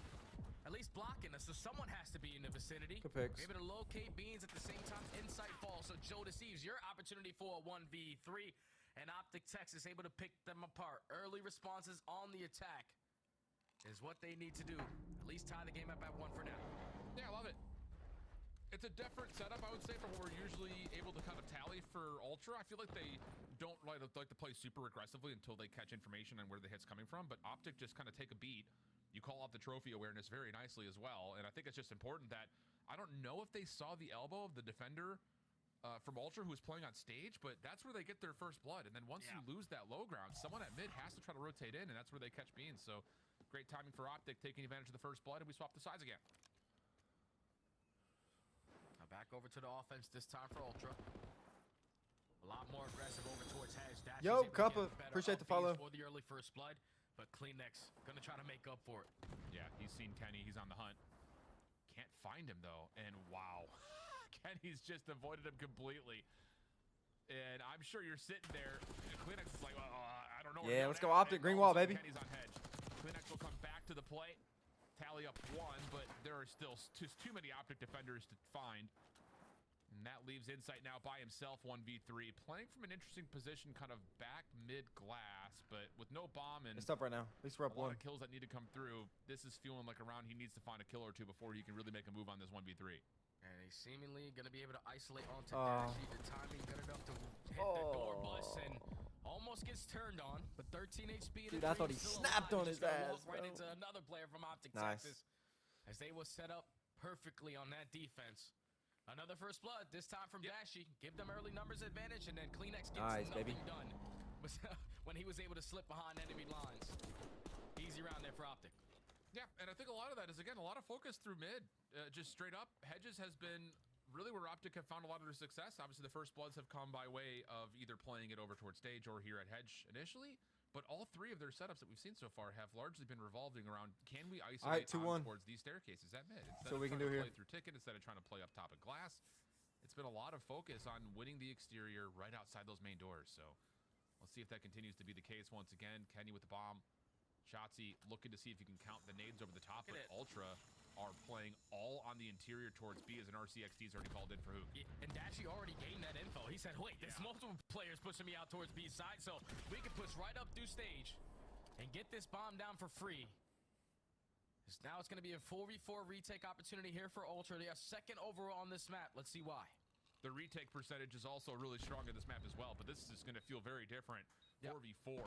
I: at least blocking us, so someone has to be in the vicinity.
F: Good picks.
I: Able to locate Beans at the same time. Insight falls, so Joe deceives. Your opportunity for a 1v3, and Optic Texas able to pick them apart. Early responses on the attack is what they need to do. At least tie the game up at 1 for now.
G: Yeah, I love it. It's a different setup, I would say, from what we're usually able to kind of tally for Ultra. I feel like they don't like to play super aggressively until they catch information on where the hit's coming from, but Optic just kind of take a beat. You call out the trophy awareness very nicely as well, and I think it's just important that I don't know if they saw the elbow of the defender from Ultra who was playing on stage, but that's where they get their first blood. And then once you lose that low ground, someone at mid has to try to rotate in, and that's where they catch Beans. So great timing for Optic, taking advantage of the first blood, and we swap the sides again.
I: Now back over to the offense this time for Ultra. A lot more aggressive over towards Hedge.
F: Yo, Cuppa, appreciate the follow.
I: For the early first blood. But Kleenex gonna try to make up for it.
G: Yeah, he's seen Kenny. He's on the hunt. Can't find him though. And wow, Kenny's just avoided him completely. And I'm sure you're sitting there. Kleenex is like, I don't know.
F: Yeah, let's go Optic. Green wall, baby.
G: Kenny's on Hedge. Kleenex will come back to the plate. Tally up 1, but there are still just too many Optic defenders to find. And that leaves Insight now by himself, 1v3, playing from an interesting position, kind of back mid-glass, but with no bomb and
F: it's up right now. At least we're up
G: a lot
F: 1.
G: of kills that need to come through. This is feeling like a round he needs to find a kill or two before he can really make a move on this 1v3.
I: And he's seemingly going to be able to isolate onto Dashy. The timing good enough to hit the door bus and almost gets turned on, but 13 HP.
F: Dude, I thought he snapped on his ass,
I: right into another player from Optic Texas as they will set up perfectly on that defense. Another first blood, this time from Dashy. Give them early numbers advantage, and then Kleenex gets nothing done when he was able to slip behind enemy lines. Easy round there for Optic.
G: Yeah, and I think a lot of that is, again, a lot of focus through mid. Just straight up, Hedges has been really where Optic have found a lot of their success. Obviously, the first bloods have come by way of either playing it over towards stage or here at Hedge initially. But all 3 of their setups that we've seen so far have largely been revolving around, can we isolate towards these staircases at mid? Instead
F: so we can do here.
G: Play through ticket, instead of trying to play up top of glass. It's been a lot of focus on winning the exterior right outside those main doors. So let's see if that continues to be the case once again. Kenny with the bomb. Shotzi looking to see if he can count the nades over the top, but Ultra are playing all on the interior towards B as an RCXD is already called in for Hook.
I: And Dashy already gained that info. He said, wait, there's multiple players pushing me out towards B side, so we can push right up through stage and get this bomb down for free. Now it's going to be a 4v4 retake opportunity here for Ultra. They are second overall on this map. Let's see why.
G: The retake percentage is also really strong in this map as well, but this is going to feel very different. 4v4,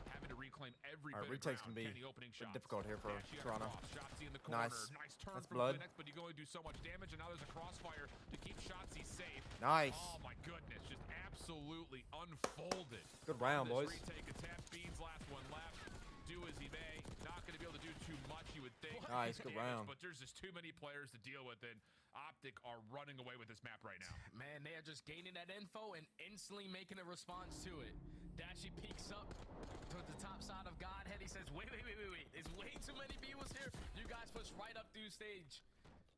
G: having to reclaim every bit
F: retake's
G: of ground.
F: gonna be
G: Kenny opening shots.
F: difficult here for Toronto.
G: Shotzi in the corner.
F: Nice.
G: Turn
F: That's
G: from
F: blood.
G: Kleenex, but you can only do so much damage, and now there's a crossfire to keep Shotzi safe.
F: Nice.
G: Oh my goodness, just absolutely unfolded.
F: Good round, boys.
G: Retake attempt. Beans last one left. Do as he may. Not going to be able to do too much, you would think.
F: Nice, good round.
G: But there's just too many players to deal with, and Optic are running away with this map right now.
I: Man, they are just gaining that info and instantly making a response to it. Dashy peeks up towards the top side of Godhead. He says, wait. There's way too many Beagles here. You guys push right up through stage.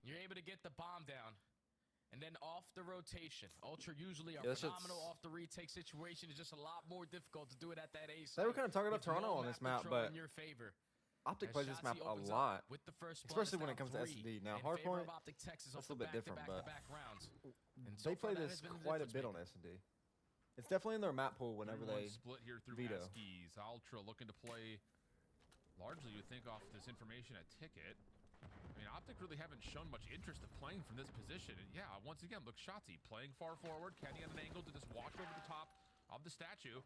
I: You're able to get the bomb down. And then off the rotation. Ultra usually are phenomenal off the retake situation. It's just a lot more difficult to do it at that ace.
F: They were kind of talking about Toronto on this map, but
I: in your favor.
F: Optic
I: As
F: plays this map
I: Shotzi
F: a
I: opens up
F: lot,
I: with the first blood,
F: especially when it
I: it's
F: comes to
I: now
F: S&D.
I: 3
F: Now,
I: in favor
F: Hardpoint,
I: of Optic Texas
F: that's
I: off
F: a little bit
I: the
F: different, but
I: back-to-back rounds. And so
F: they
I: far,
F: play
I: that
F: this
I: has been the
F: quite a
I: difference
F: bit on
I: maker.
F: S&D. It's definitely in their map pool whenever
G: 3-1
F: they
G: split here through
F: veto.
G: Eskies. Ultra looking to play largely, you would think, off this information at Ticket. I mean, Optic really haven't shown much interest in playing from this position. And yeah, once again, look, Shotzi playing far forward. Kenny on an angle to just walk over the top of the statue.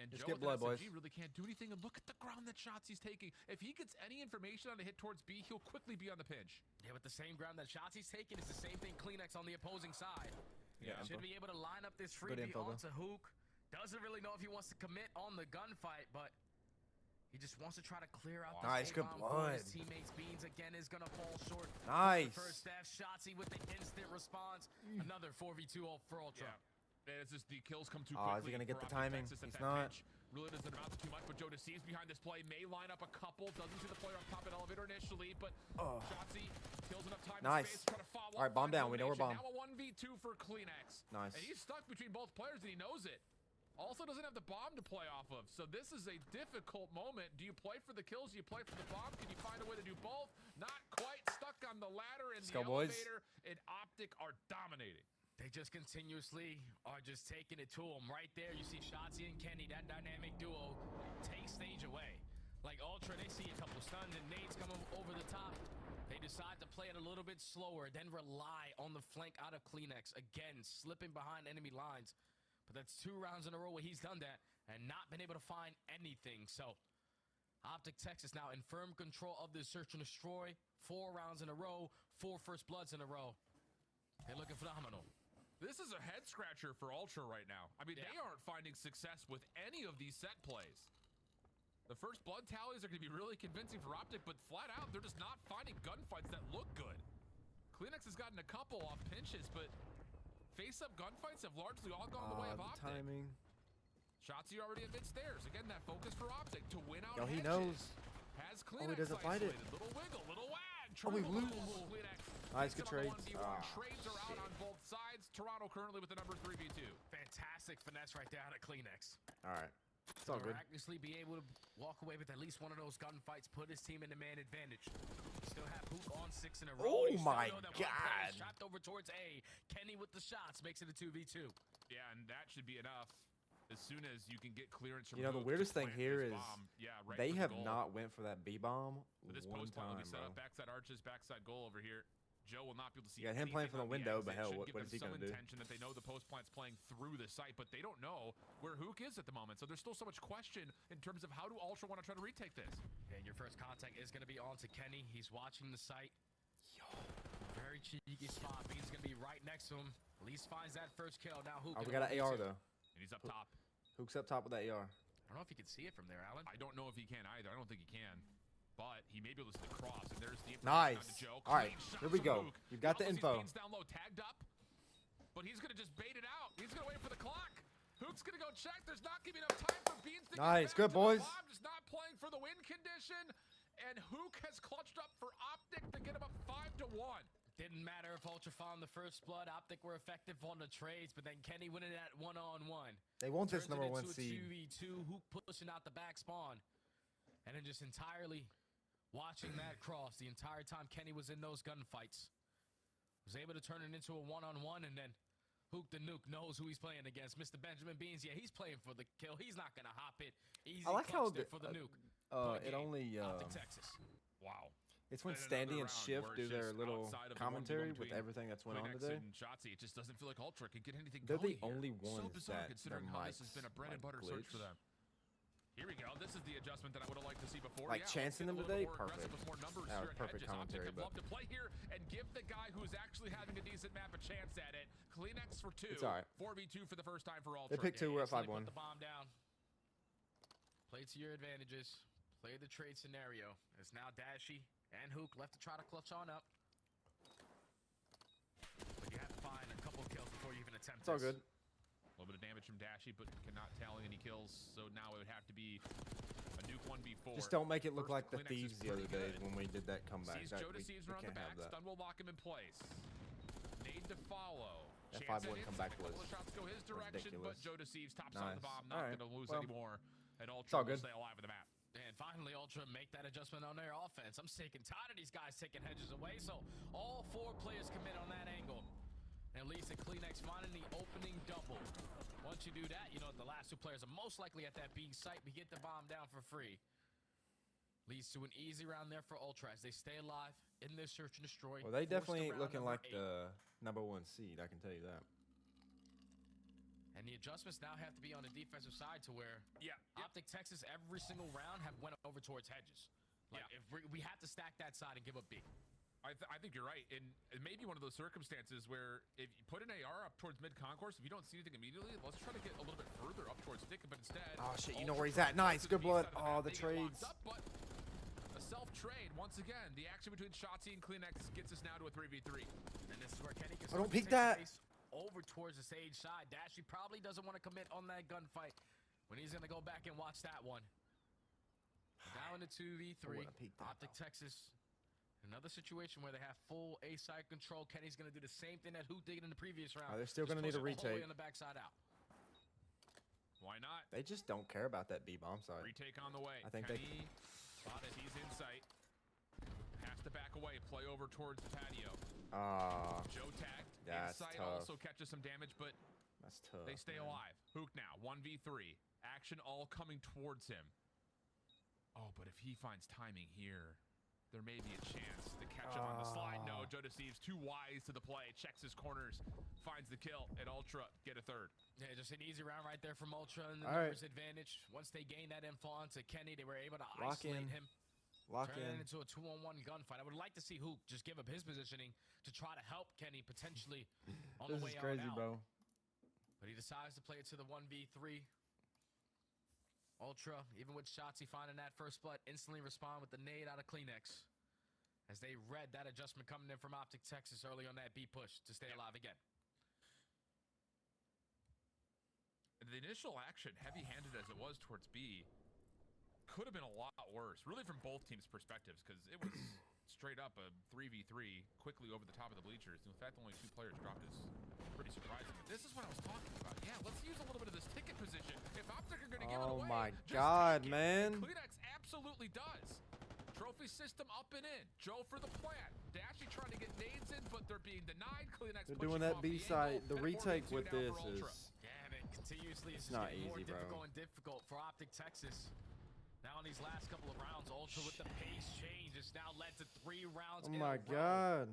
G: And
F: Just
G: Joe
F: get blood,
G: with
F: boys.
G: SMG really can't do anything. And look at the ground that Shotzi's taking. If he gets any information on a hit towards B, he'll quickly be on the pinch.
I: Yeah, but the same ground that Shotzi's taking is the same thing Kleenex on the opposing side.
F: Yeah,
I: Should be able to line up this
F: Good
I: freebie
F: info, though.
I: onto Hook. Doesn't really know if he wants to commit on the gunfight, but he just wants to try to clear out
F: Nice,
I: this
F: good
I: A-bomb for his
F: blood.
I: teammates. Beans again is gonna fall short.
F: Nice.
I: The first half, Shotzi with the instant response. Another 4v2 for Ultra.
G: Yeah. And it's just the kills come too
F: Oh,
G: quickly.
F: is he gonna get
G: for
F: the
G: Optic
F: timing?
G: Texas at
F: He's
G: that
F: not.
G: pinch. Really doesn't amount to too much, but Joe deceives behind this play. May line up a couple. Doesn't see the player up top at elevator initially, but Shotzi kills enough time
F: Nice.
G: and space to try to follow
F: All right,
G: up,
F: bomb
G: find
F: down. We know we're
G: elimination.
F: bomb.
G: Now a 1v2 for Kleenex.
F: Nice.
G: And he's stuck between both players, and he knows it. Also doesn't have the bomb to play off of. So this is a difficult moment. Do you play for the kills? Do you play for the bomb? Can you find a way to do both? Not quite. Stuck on the ladder and
F: Let's
G: the
F: go, boys.
G: elevator. And Optic are dominating.
I: They just continuously are just taking it to him. Right there, you see Shotzi and Kenny, that dynamic duo, take stage away. Like Ultra, they see a couple stuns and nades come over the top. They decide to play it a little bit slower, then rely on the flank out of Kleenex. Again, slipping behind enemy lines. But that's 2 rounds in a row where he's done that and not been able to find anything. So Optic Texas now in firm control of this search and destroy. 4 rounds in a row, 4 first bloods in a row. They're looking phenomenal.
G: This is a head scratcher for Ultra right now. I mean, they aren't finding success with any of these set plays. The first blood tallies are going to be really convincing for Optic, but flat out, they're just not finding gunfights that look good. Kleenex has gotten a couple off pinches, but face-up gunfights have largely all gone the way of
F: The
G: Optic.
F: timing.
G: Shotzi already at mid-stairs. Again, that focus for Optic to win out
F: Yo, he
G: hedges.
F: knows.
G: Has
F: Oh,
G: Kleenex
F: he doesn't fight it.
G: isolated. Little wiggle, little wag.
F: Oh, we
G: Triple
F: lose.
G: bubble. Kleenex
F: Nice,
G: takes
F: good
G: it on the
F: trades.
G: 1v1.
F: Ah,
G: Trades are out on both sides. Toronto currently with the number 3v2.
I: Fantastic finesse right there out of Kleenex.
F: All right. It's all good.
I: Miraculously be able to walk away with at least one of those gunfights, put his team in the man advantage. Still have Hook on 6 in a row.
F: Oh
I: You still
F: my
I: know that one player is
F: God.
I: Trapped over towards A. Kenny with the shots makes it a 2v2.
G: Yeah, and that should be enough. As soon as you can get clearance from
F: You know, the
G: Hook to
F: weirdest thing
G: plant
F: here
G: this
F: is
G: bomb, right
F: they
G: for the
F: have
G: goal.
F: not went for that B-bomb
G: But this
F: one
G: post play will
F: time,
G: be set
F: bro.
G: up. Backside arches, backside goal over here. Joe will not be able to see.
F: You got him playing
G: anything
F: from the
G: on
F: window,
G: exit.
F: but hell,
G: Should
F: what
G: give
F: is he
G: them
F: gonna
G: some
F: do?
G: intention that they know the post plant's playing through the site, but they don't know where Hook is at the moment. So there's still so much question in terms of how do Ultra want to try to retake this.
I: And your first contact is going to be on to Kenny. He's watching the site. Very cheeky spot. Bean's going to be right next to him. At least finds that first kill. Now Hook.
F: Oh,
I: in
F: we got an
I: 1v2.
F: AR, though.
G: And he's up top.
F: Hook's up top with that AR.
I: I don't know if you can see it from there, Alan.
G: I don't know if he can either. I don't think he can. But he may be able to see the cross. And there's the
F: Nice.
G: information on to Joe.
F: All right,
G: Clean shot
F: here we
G: from
F: go.
G: Hook.
F: You've got the
G: He also sees
F: info.
G: Beans down low, tagged up. But he's going to just bait it out. He's going to wait for the clock. Hook's going to go check. There's not going to be enough time for Beans to
F: Nice,
G: get back
F: good
G: to the
F: boys.
G: bomb. Just not playing for the win condition. And Hook has clutched up for Optic to get him up 5-1.
I: Didn't matter if Ultra found the first blood. Optic were effective on the trades, but then Kenny winning that one-on-one.
F: They want this
I: Turns
F: number
I: it
F: 1
I: into a
F: seed.
I: 2v2. Hook pushing out the back spawn. And then just entirely watching that cross the entire time Kenny was in those gunfights. Was able to turn it into a one-on-one, and then Hook the Nuke knows who he's playing against. Mr. Benjamin Beans, yeah, he's playing for the kill. He's not going to hop it. Easy
F: I like how
I: clutch there for the Nuke.
F: it only
I: Optic Texas.
G: Wow.
F: It's when
G: And
F: Standy
G: another
F: and
G: round
F: Shift
G: where
F: do
G: it's
F: their
G: just
F: little
G: outside of the
F: commentary
G: 1v1
F: with
G: between
F: everything that's went on
G: Kleenex
F: today.
G: and Shotzi. It just doesn't feel like Ultra can get anything
F: They're
G: going
F: the only
G: here.
F: ones
G: So bizarre
F: that
G: considering
F: their
G: how this has been a bread and butter search for them. Here we go. This is the adjustment that I would have liked to see before.
F: Like
G: Yeah,
F: chancing
G: let's
F: them
G: get a
F: today,
G: little more aggressive
F: perfect.
G: with more numbers
F: That
G: here
F: was
G: at
F: perfect
G: Hedges.
F: commentary,
G: Optic
F: but
G: would love to play here and give the guy who's actually having a decent map a chance at it. Kleenex for 2.
F: It's all right.
G: 4v2 for the first time for Ultra.
F: They picked 2. We're at 5-1.
I: Put the bomb down. Play to your advantages. Play the trade scenario. It's now Dashy and Hook left to try to clutch on up. But you have to find a couple kills before you even attempt
F: It's all
I: this.
F: good.
G: A little bit of damage from Dashy, but cannot tally any kills. So now it would have to be a Nuke 1v4.
F: Just don't make it look like
G: First,
F: the
G: Kleenex
F: Thieves
G: is
F: the other
G: pretty
F: day
G: good.
F: when we did that comeback.
G: Sees
F: That
G: Joe
F: we
G: deceives
F: can't
G: around the back.
F: have that.
G: Stun will lock him in place. Nade to follow.
F: That
G: Chance
F: 5-1
G: at
F: comeback
G: inside. A couple
F: was
G: of shots go his direction,
F: ridiculous.
G: but Joe deceives. Tops on
F: Nice.
G: the bomb.
F: All
G: Not
F: right.
G: going to lose
F: Well,
G: anymore. And
F: it's
G: Ultra
F: all
G: will
F: good.
G: stay alive with the map.
I: And And finally, Ultra make that adjustment on their offense. I'm sick and tired of these guys taking hedges away, so all 4 players commit on that angle. And leads to Kleenex finding the opening double. Once you do that, you know the last 2 players are most likely at that B site. We get the bomb down for free. Leads to an easy round there for Ultra as they stay alive in this search and destroy.
F: Well, they definitely ain't
I: Forced to
F: looking
I: round
F: like
I: number 8.
F: the #1 seed. I can tell you that.
I: And the adjustments now have to be on the defensive side to where Optic Texas every single round have went over towards hedges. Like if we have to stack that side and give up B.
G: I think you're right. And it may be one of those circumstances where if you put an AR up towards mid-concourse, if you don't see anything immediately, let's try to get a little bit further up towards Stick. But instead...
F: Oh, shit. You know where he's at. Nice. Good blood. Oh, the trades.
G: But a self-trade, once again, the action between Shotzi and Kleenex gets us now to a 3v3.
I: And this is where Kenny gets
F: don't peek that.
I: Over towards the Sage side. Dashy probably doesn't want to commit on that gunfight when he's going to go back and watch that one. Down to 2v3. Optic Texas. Another situation where they have full A side control. Kenny's going to do the same thing that Hoot did in the previous round.
F: They're still going to need a retake.
I: On the backside out.
G: Why not?
F: They just don't care about that B bomb side.
G: Retake on the way.
F: I think
G: Kenny thought that he's in sight. Has to back away. Play over towards the patio. Joe tagged.
F: That's
G: Insight
F: tough.
G: also catches some damage, but
F: that's tough.
G: They stay alive. Hook now, 1v3. Action all coming towards him. Oh, but if he finds timing here, there may be a chance to catch him on the slide. No, Joe deceives. Too wise to the play. Checks his corners. Finds the kill. And Ultra get a third.
I: Yeah, just an easy round right there from Ultra and the numbers advantage. Once they gained that info onto Kenny, they were able to isolate him. Turn it into a 2-on-1 gunfight. I would like to see Hook just give up his positioning to try to help Kenny potentially on the way
F: This is crazy,
I: out.
F: bro.
I: But he decides to play it to the 1v3. Ultra, even with Shotzi finding that first blood, instantly respond with the nade out of Kleenex. As they read that adjustment coming in from Optic Texas early on that B push to stay alive again.
G: The initial action, heavy-handed as it was towards B, could have been a lot worse, really from both teams' perspectives, because it was straight up a 3v3 quickly over the top of the bleachers. In fact, only 2 players dropped is pretty surprising. But this is what I was talking about. Yeah, let's use a little bit of this ticket position. If Optic are going to give it away,
F: oh my God, man.
G: Kleenex absolutely does. Trophy system up and in. Joe for the plant. Dashy trying to get nades in, but they're being denied. Kleenex
F: they're doing that B side. The retake with this is...
I: Yeah, man, continuously
F: it's not easy,
I: more
F: bro.
I: difficult and difficult for Optic Texas. Now in these last couple of rounds, Ultra with the pace change has now led to 3 rounds
F: Oh
I: in
F: my
I: a row.
F: God.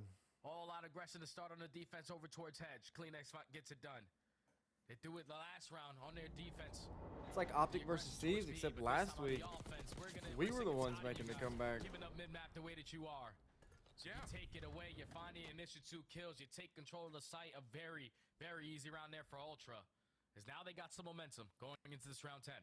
I: All out aggression to start on the defense over towards Hedge. Kleenex gets it done. They do it the last round on their defense.
F: It's like Optic versus Steve's, except last week we were the ones making the comeback.
I: Giving up mid-map the way that you are. So you take it away, you find the initial 2 kills, you take control of the site. A very, very easy round there for Ultra. Because now they got some momentum going into this round 10.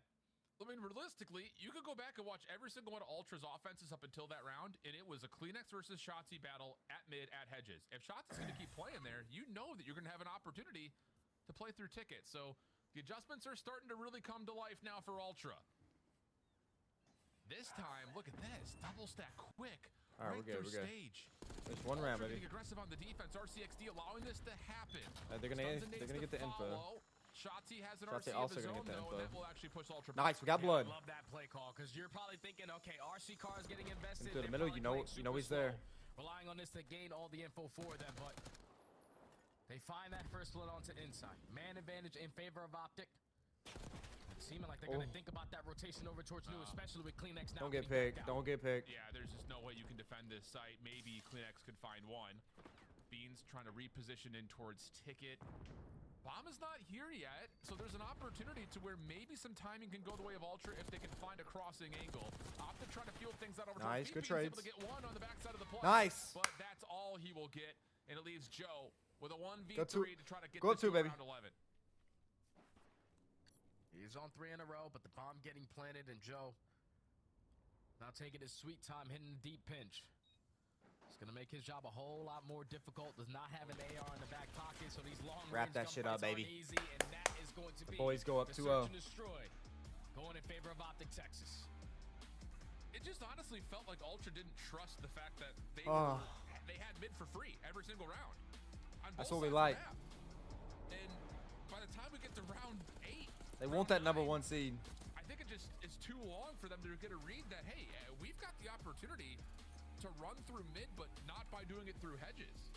G: I mean, realistically, you could go back and watch every single one of Ultra's offenses up until that round, and it was a Kleenex versus Shotzi battle at mid at hedges. If Shotzi's going to keep playing there, you know that you're going to have an opportunity to play through tickets. So the adjustments are starting to really come to life now for Ultra. This time, look at this. Double stack quick.
F: All right, we're good,
G: stage.
F: There's one round, baby.
G: Getting aggressive on the defense. RCXD allowing this to happen.
F: They're gonna get the info.
G: Shotzi has an
F: Shotzi
G: RC
F: also
G: of his
F: gonna
G: own,
F: get the
G: though,
F: info.
G: and that will actually push Ultra
F: Nice, we
G: back.
F: got blood.
I: I love that play call because you're probably thinking, okay, RC car is getting invested.
F: Into the middle, you know he's there.
I: Relying on this to gain all the info for them, but they find that first blood onto inside. Man advantage in favor of Optic. Seeming like they're going to think about that rotation over towards New, especially with Kleenex now.
F: Don't get picked. Don't get picked.
G: Yeah, there's just no way you can defend this site. Maybe Kleenex could find one. Beans trying to reposition in towards Ticket. Bomb is not here yet, so there's an opportunity to where maybe some timing can go the way of Ultra if they can find a crossing angle. Optic trying to field things out over
F: nice, good trades.
G: Able to get one on the backside of the play.
F: Nice.
G: But that's all he will get, and it leaves Joe with a 1v3 to try to get
F: this
G: to
F: baby.
G: round 11.
I: He's on 3 in a row, but the bomb getting planted, and Joe now taking his sweet time, hitting the deep pinch. It's going to make his job a whole lot more difficult. Does not have an AR in the back pocket, so these long
F: wrap that shit up, baby.
I: Easy, and that is going to be
F: boys go up 2-0.
I: Search and destroy, going in favor of Optic Texas.
G: It just honestly felt like Ultra didn't trust the fact that they had mid for free every single round.
F: That's what we like.
G: And by the time we get to round 8,
F: they want that #1 seed.
G: I think it's too long for them to get a read that, hey, we've got the opportunity to run through mid, but not by doing it through hedges.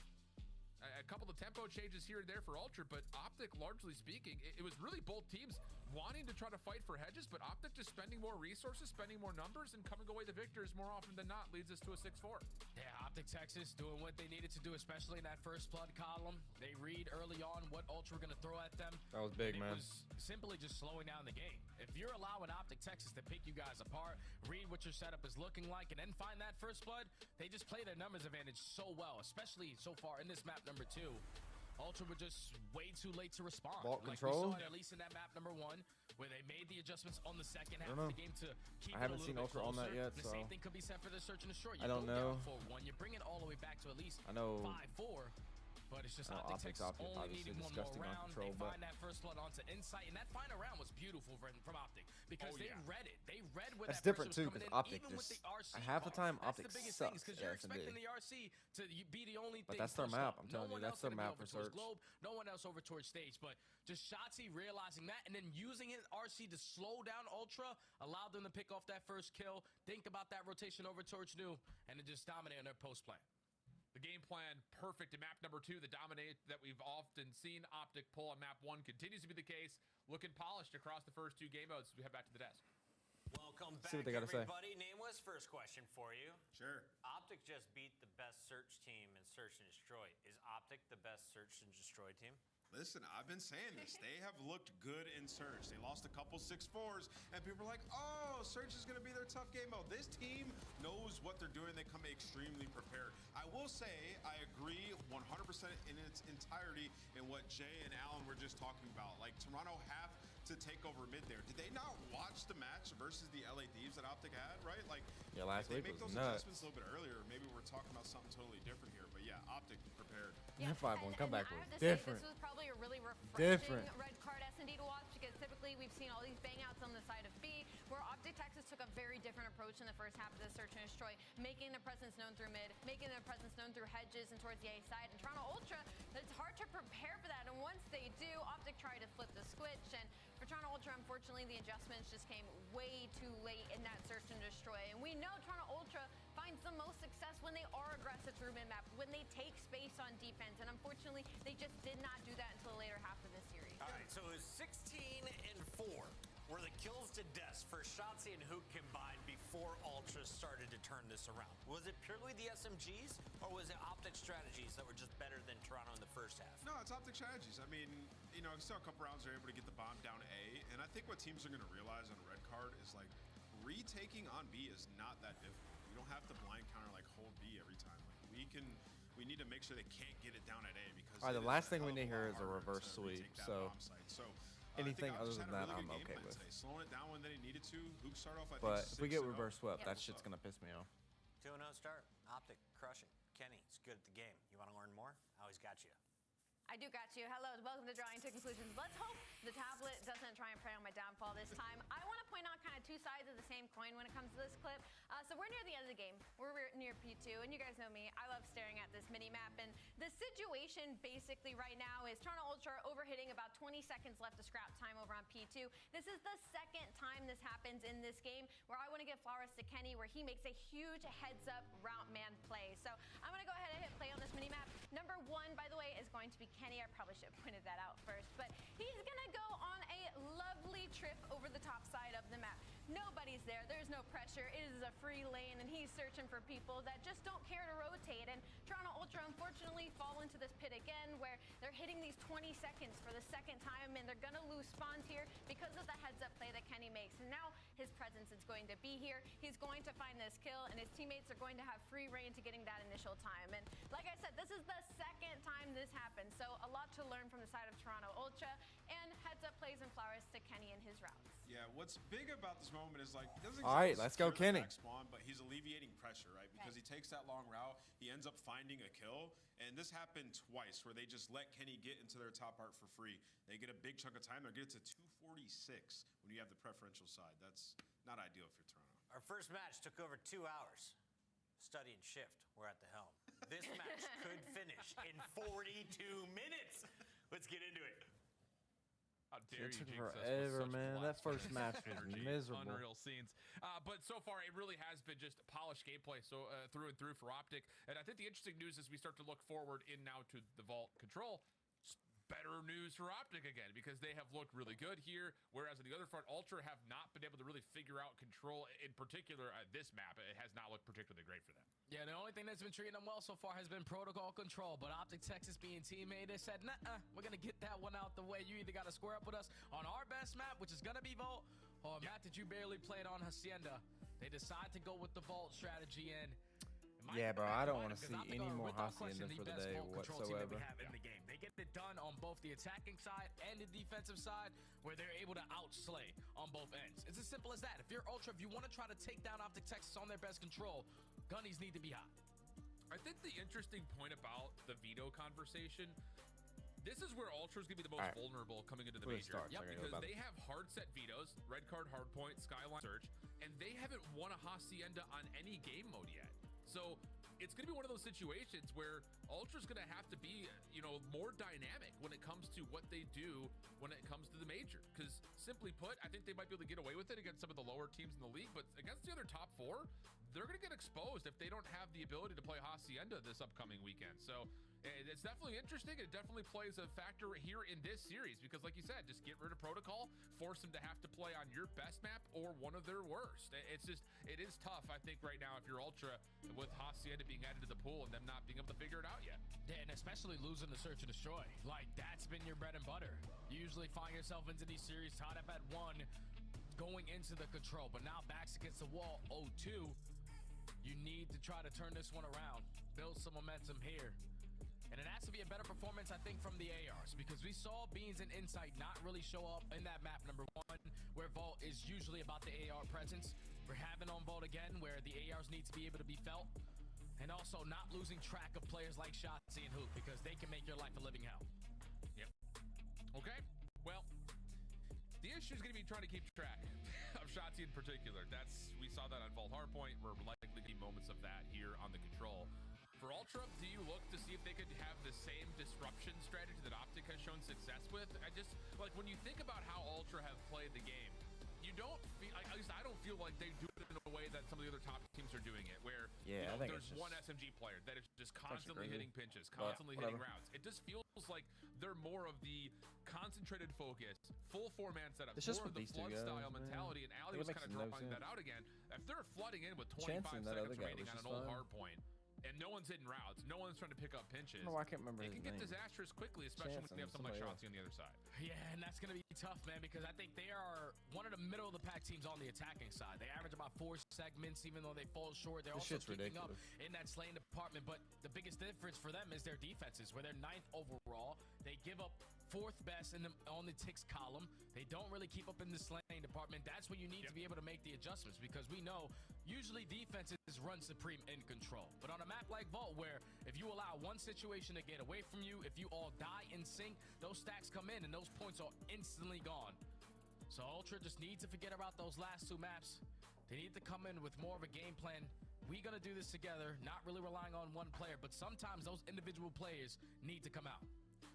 G: A couple of tempo changes here and there for Ultra, but Optic, largely speaking, it was really both teams wanting to try to fight for hedges, but Optic just spending more resources, spending more numbers, and coming away the victors more often than not leads us to a 6-4.
I: Yeah, Optic Texas doing what they needed to do, especially in that first blood column. They read early on what Ultra were going to throw at them.
F: That was big, man.
I: It was simply just slowing down the game. If you're allowing Optic Texas to pick you guys apart, read what your setup is looking like, and then find that first blood, they just play their numbers advantage so well, especially so far in this map number 2. Ultra were just way too late to respond.
F: Vault
I: like
F: control?
I: we saw it at least in that map number 1, where they made the adjustments on the second half of the game to keep
F: I haven't
I: it a
F: seen
I: little
F: Ultra
I: bit
F: on that
I: closer.
F: yet,
I: The
F: so
I: same thing could be said for the search and destroy. You
F: I don't
I: go
F: know.
I: down 4-1, you bring it all the way back to at least
F: I know
I: 5-4. But it's just
F: Optic's
I: Optic Texas only
F: obviously
I: needing one more
F: disgusting on
I: round.
F: control,
I: They
F: but
I: find that first blood onto Insight, and that final round was beautiful from Optic because they read it. They read where
F: that's
I: that
F: different
I: person
F: too,
I: was
F: because
I: coming in,
F: Optic
I: even with
F: just
I: the RC
F: half the time
I: car.
F: Optic
I: That's the biggest thing,
F: sucks.
I: because you're
F: at S&D.
I: expecting the RC to be the only thing.
F: But that's their
I: pushed
F: map.
I: up.
F: I'm telling
I: No
F: you,
I: one
F: that's
I: else
F: their
I: gonna
F: map
I: be
F: for
I: over towards
F: search.
I: Globe, no one else over towards stage. But just Shotzi realizing that and then using his RC to slow down Ultra allowed them to pick off that first kill. Think about that rotation over towards New, and then just dominate on their post play.
G: The game plan perfect in map number 2. The dominate that we've often seen Optic pull on map 1 continues to be the case. Looking polished across the first 2 game modes. We head back to the desk.
B: Welcome back,
F: See what they gotta say.
B: everybody. Nameless, first question for you.
A: Sure.
B: Optic just beat the best search team in Search and Destroy. Is Optic the best Search and Destroy team?
A: Listen, I've been saying this. They have looked good in Search. They lost a couple 6-4s, and people are like, oh, Search is going to be their tough game mode. This team knows what they're doing. They come extremely prepared. I will say I agree 100% in its entirety in what Jay and Alan were just talking about. Like, Toronto have to take over mid there. Did they not watch the match versus the LA Thieves that Optic had, right? Like,
F: yeah, last
A: if they
F: week
A: make
F: was
A: those
F: nuts.
A: adjustments a little bit earlier, maybe we're talking about something totally different here. But yeah, Optic prepared.
D: Yeah,
F: 5-1 comeback
D: I
F: was
D: have to say,
F: different.
D: this was probably a really refreshing
F: Different.
D: red card S&D to watch, because typically we've seen all these bangouts on the side of B, where Optic Texas took a very different approach in the first half of the Search and Destroy, making their presence known through mid, making their presence known through hedges and towards the A side. And Toronto Ultra, it's hard to prepare for that. And once they do, Optic tried to flip the switch. And for Toronto Ultra, unfortunately, the adjustments just came way too late in that Search and Destroy. And we know Toronto Ultra finds the most success when they are aggressive through mid-map, when they take space on defense. And unfortunately, they just did not do that until the later half of this series.
B: All right, so it was 16-4 were the kills to deaths for Shotzi and Hook combined before Ultra started to turn this around. Was it purely the SMGs, or was it Optic strategies that were just better than Toronto in the first half?
A: No, it's Optic strategies. I mean, you know, still a couple rounds they're able to get the bomb down A, and I think what teams are going to realize on a red card is, like, retaking on B is not that difficult. You don't have to blind counter, like, hold B every time. Like, we need to make sure they can't get it down at A, because
F: All right, the last thing we need here is a reverse sweep. So anything other than that, I'm okay with.
A: Slowing it down when they needed to. Luke started off, I
F: But
A: think,
F: if we get
A: 6-0.
F: reverse swept, that shit's gonna piss me off.
B: 2-0 start. Optic crushing. Kenny, it's good at the game. You want to learn more? I always got you.
D: I do got you. Hello, welcome to Drawing to Conclusions. Let's hope the tablet doesn't try and prey on my downfall this time. I want to point out kind of two sides of the same coin when it comes to this clip. So we're near the end of the game. We're near P2, and you guys know me. I love staring at this mini-map, and the situation basically right now is Toronto Ultra overhitting, about 20 seconds left of scrap time over on P2. This is the second time this happens in this game, where I want to give flowers to Kenny, where he makes a huge heads-up route man play. So I'm going to go ahead and hit play on this mini-map. Number 1, by the way, is going to be Kenny. I probably should have pointed that out first, but he's gonna go on a lovely trip over the top side of the map. Nobody's there. There's no pressure. It is a free lane, and he's searching for people that just don't care to rotate. And Toronto Ultra, unfortunately, fall into this pit again, where they're hitting these 20 seconds for the second time, and they're gonna lose spawns here because of the heads-up play that Kenny makes. And now his presence is going to be here. He's going to find this kill, and his teammates are going to have free reign to getting that initial time. And like I said, this is the second time this happened, so a lot to learn from the side of Toronto Ultra, and heads-up plays and flowers to Kenny and his routes.
A: Yeah, what's big about this moment is, like, he doesn't
F: All right, let's go,
A: secure the
F: Kenny.
A: back spawn, but he's alleviating pressure, right? Because he takes that long route, he ends up finding a kill, and this happened twice, where they just let Kenny get into their top part for free. They get a big chunk of time. They get it to 246 when you have the preferential side. That's not ideal if you're Toronto.
B: Our first match took over 2 hours. Study and shift, we're at the helm. This match could finish in 42 minutes. Let's get into it.
G: How dare
F: It
G: you
F: took
G: jinx us with
F: forever,
G: such
F: man. That
G: blasphemous
F: first match was
G: energy.
F: miserable.
G: Unreal scenes. But so far, it really has been just polished gameplay so through and through for Optic. And I think the interesting news as we start to look forward in now to the Vault Control, better news for Optic again, because they have looked really good here, whereas on the other front, Ultra have not been able to really figure out Control. In particular, this map, it has not looked particularly great for them.
I: Yeah, the only thing that's been treating them well so far has been protocol control, but Optic Texas being teammate, they said, nah, we're going to get that one out the way. You either got to square up with us on our best map, which is going to be Vault, or a map that you barely played on, Hacienda. They decide to go with the Vault strategy, and
F: yeah, bro, I don't want to see any more Hacienda for the day whatsoever.
I: They get it done on both the attacking side and the defensive side, where they're able to outslay on both ends. It's as simple as that. If you're Ultra, if you want to try to take down Optic Texas on their best control, gunnies need to be hot.
G: I think the interesting point about the veto conversation, this is where Ultra is going to be the most vulnerable coming into the major. Because they have hard set vetoes, red card, hardpoint, skyline search, and they haven't won a Hacienda on any game mode yet. So it's going to be one of those situations where Ultra's going to have to be, more dynamic when it comes to what they do when it comes to the major. Because simply put, I think they might be able to get away with it against some of the lower teams in the league, but against the other top four, they're going to get exposed if they don't have the ability to play Hacienda this upcoming weekend. So it's definitely interesting. It definitely plays a factor here in this series because, like you said, just get rid of protocol, force them to have to play on your best map or one of their worst. It is tough, I think, right now if you're Ultra with Hacienda being added to the pool and them not being able to figure it out yet.
I: Yeah, and especially losing the search and destroy. Like, that's been your bread and butter. You usually find yourself into these series tied up at 1, going into the control, but now backs against the wall, 0-2. You need to try to turn this one around, build some momentum here. And it has to be a better performance, I think, from the ARs, because we saw Beans and Insight not really show up in that map, number 1, where Vault is usually about the AR presence. We're having on Vault again, where the ARs need to be able to be felt. And also not losing track of players like Shotzi and Hoop, because they can make your life a living hell.
G: Yep. Okay, well, the issue is going to be trying to keep track of Shotzi in particular. We saw that on Vault Hardpoint. We're likely to see moments of that here on the Control. For Ultra, do you look to see if they could have the same disruption strategy that Optic has shown success with? When you think about how Ultra have played the game, you don't feel, at least I don't feel like they do it in a way that some of the other top teams are doing it, where there's one SMG player that is just constantly hitting pinches, constantly hitting rounds. It just feels like they're more of the concentrated focus, full 4-man setup, more of the flood style mentality, and Ali was kind of drawing that out again. If they're flooding in with 25 seconds remaining on an old hard point, and no one's hitting routes, no one's trying to pick up pinches,
F: I can't remember
G: it can get disastrous quickly, especially when you have someone like Shotzi on the other side.
I: Yeah, and that's going to be tough, man, because I think they are one of the middle-of-the-pack teams on the attacking side. They average about 4 segments, even though they fall short. They're also keeping up in that slaying department, but the biggest difference for them is their defenses, where they're 9th overall. They give up 4th best on the ticks column. They don't really keep up in the slaying department. That's when you need to be able to make the adjustments, because we know usually defenses run supreme in Control. But on a map like Vault, where if you allow one situation to get away from you, if you all die in sync, those stacks come in and those points are instantly gone. So Ultra just need to forget about those last 2 maps. They need to come in with more of a game plan. We're going to do this together, not really relying on one player, but sometimes those individual players need to come out.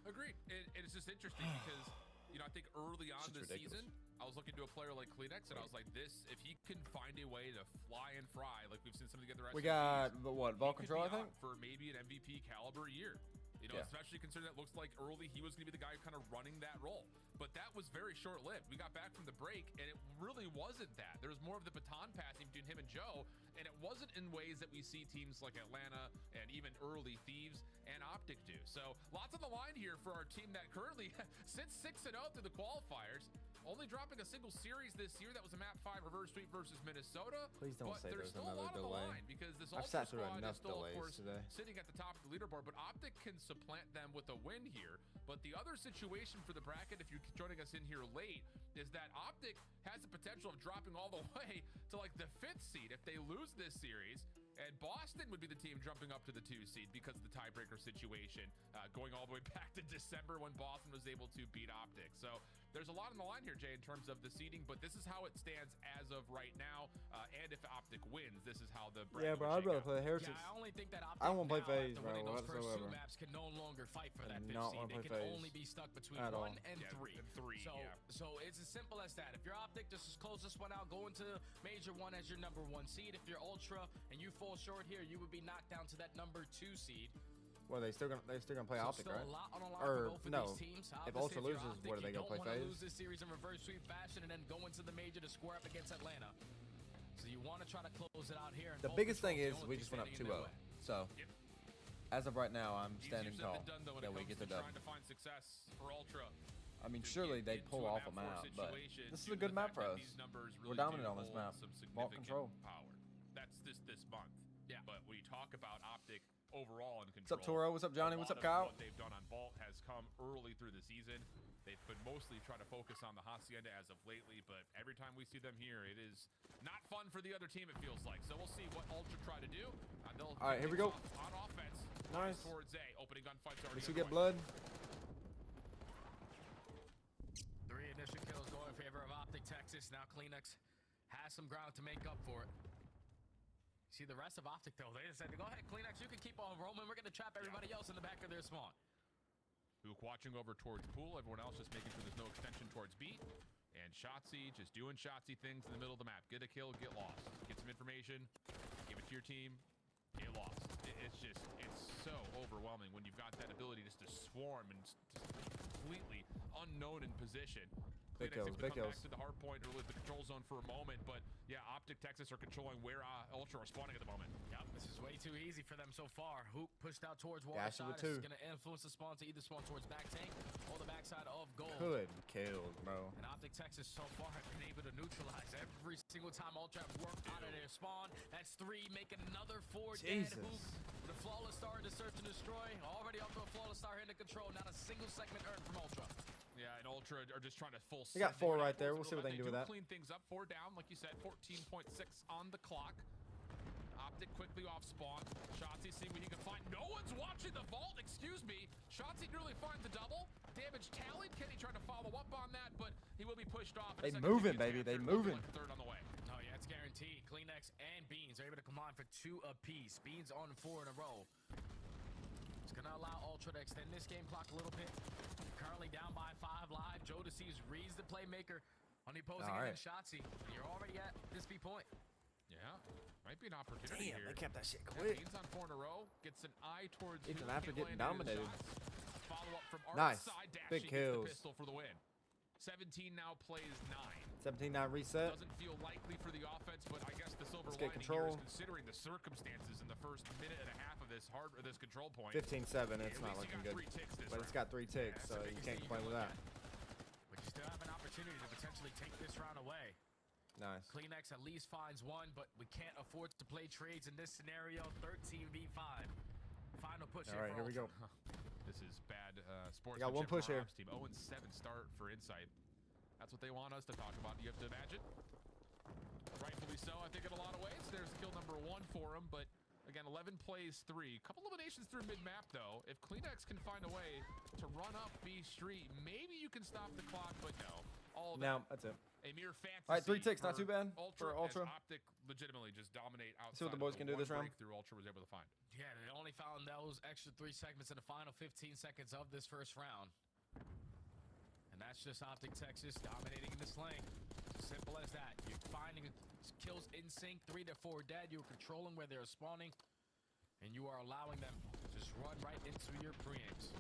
G: Agreed. It's just interesting because, I think early on this season, I was looking to a player like Kleenex, and I was like, if he can find a way to fly and fry, like we've seen some of the other SMGs,
F: we got, Vault Control, I think?
G: For maybe an MVP caliber year. Especially considering that looks like early he was going to be the guy kind of running that role. But that was very short-lived. We got back from the break, and it really wasn't that. There was more of the baton passing between him and Joe, and it wasn't in ways that we see teams like Atlanta and even early Thieves and Optic do. So lots on the line here for our team that currently sits 6-0 through the qualifiers. Only dropping a single series this year. That was a map 5 reverse sweep versus Minnesota.
F: Please don't say there's
G: still a lot
F: delay.
G: on the line because this
F: Ultra
G: squad is still, of course, sitting at the top of the leaderboard. But Optic can supplant them with a win here. But the other situation for the bracket, if you're joining us in here late, is that Optic has the potential of dropping all the way to like the 5th seed if they lose this series. And Boston would be the team jumping up to the 2 seed because of the tiebreaker situation, going all the way back to December when Boston was able to beat Optic. So there's a lot on the line here, Jay, in terms of the seeding, but this is how it stands as of right now. And if Optic wins, this is how the
F: yeah, bro, I'd rather play Heretics.
I: Yeah, I only think that Optic
F: I won't play
I: now,
F: FaZe,
I: after
F: bro,
I: winning those first
F: whatsoever.
I: 2 maps, can no longer fight for that 5th
F: not
I: seed.
F: wanna
I: They
F: play
I: can
F: FaZe
I: only be stuck between
F: at
I: 1
F: all.
I: and 3. So it's as simple as that. If you're Optic, just close this one out. Go into Major 1 as your number 1 seed. If you're Ultra and you fall short here, you would be knocked down to that number 2 seed.
F: Well, they're still gonna play
I: So
F: Optic,
I: still
F: right?
I: a lot on the line
F: Or
I: for both of
F: no?
I: these teams.
F: If
I: Obviously,
F: Ultra
I: you're
F: loses,
I: Optic,
F: what are they
I: you
F: gonna play
I: don't wanna
F: FaZe?
I: lose this series in reverse sweep fashion and then go into the Major to square up against Atlanta. So you want to try to close it out here.
F: The biggest thing is we just went up 2-0. So as of right now, I'm standing tall that we get the dub.
G: Trying to find success for Ultra.
F: I mean, surely they'd pull off a map, but this is a good map for us. We're dominant on this map. Vault control.
G: Power. That's this month. Yeah. But when you talk about Optic overall in
F: What's
G: control,
F: up, Toro? What's up, Johnny? What's up, Kyle?
G: What they've done on Vault has come early through the season. They've been mostly trying to focus on the Hacienda as of lately, but every time we see them here, it is not fun for the other team, it feels like. So we'll see what Ultra try to do.
F: All right, here we go.
G: On offense.
F: Nice.
G: Towards A. Opening gunfights already.
F: Let's get blood.
I: 3 initial kills going in favor of Optic Texas. Now Kleenex has some ground to make up for it. See the rest of Optic though. They just said, go ahead, Kleenex, you can keep on roaming. We're going to trap everybody else in the back of their spawn.
G: Luke watching over towards pool. Everyone else just making sure there's no extension towards B. And Shotzzy just doing Shotzzy things in the middle of the map. Get a kill, get lost. Get some information, give it to your team, get lost. It's so overwhelming when you've got that ability just to swarm and just completely unknown in position.
F: Big kills, big kills.
G: Back to the hard point or the control zone for a moment, but yeah, Optic Texas are controlling where Ultra are spawning at the moment.
I: Yep, this is way too easy for them so far. Hoop pushed out towards water
F: Dash
I: side.
F: with
I: This is
F: 2.
I: going to influence the spawn to either spawn towards back tank or the backside of gold.
F: Good kills, bro.
I: And Optic Texas so far have been able to neutralize every single time Ultra have worked out of their spawn. That's 3, making another 4 dead. Hoop with a flawless start to search and destroy. Already up to a flawless start here to control. Not a single segment earned from Ultra.
G: Yeah, and Ultra are just trying to full
F: They got 4 right there. We'll see what they can do with that.
G: Clean things up. 4 down, like you said. 14.6 on the clock. Optic quickly off spawn. Shotzzy seeing what he can find. No one's watching the vault. Excuse me. Shotzzy nearly finds the double. Damage tallied. Kenny trying to follow up on that, but he will be pushed off.
F: They moving, baby. They moving.
G: Third on the way.
I: Oh yeah, it's guaranteed. Kleenex and Beans are able to combine for 2 apiece. Beans on 4 in a row. It's gonna allow Ultra to extend this game clock a little bit. Currently down by 5 live. Joe Deceives reads the playmaker on the opposing end, Shotzzy. You're already at this B point.
G: Yeah, might be an opportunity here.
F: They kept that shit quick.
G: Beans on 4 in a row. Gets an eye towards
F: even after getting dominated.
G: Follow up from
F: Nice.
G: Side dash.
F: Big kills.
G: The pistol for the win. 17 now plays 9.
F: 17-9 reset.
G: Doesn't feel likely for the offense, but I guess the silver
F: Let's get
G: lining
F: control.
G: here is considering the circumstances in the first minute and a half of this control point.
F: 15-7. It's not looking good, but it's got 3 ticks, so you can't complain with that.
I: But you still have an opportunity to potentially take this round away.
F: Nice.
I: Kleenex at least finds 1, but we can't afford to play trades in this scenario. 13v5. Final push.
F: All right, here we go.
G: This is bad sportsmanship.
F: Got 1 push here.
G: Team 0-7 start for Insight. That's what they want us to talk about. You have to imagine. Rightfully so, I think, in a lot of ways. There's kill number 1 for him, but again, 11 plays 3. Couple eliminations through mid-map, though. If Kleenex can find a way to run up B Street, maybe you can stop the clock, but no. All of
F: No, that's it.
G: A mere fantasy.
F: All right, 3 ticks, not too bad
G: Ultra,
F: for Ultra.
G: Optic legitimately just dominate outside.
F: See what the boys can do this round.
G: Breakthrough Ultra was able to find.
I: Yeah, they only found those extra 3 segments in the final 15 seconds of this first round. And that's just Optic Texas dominating in this lane. Simple as that. You're finding kills in sync, 3 to 4 dead. You're controlling where they're spawning, and you are allowing them to just run right into your preamps.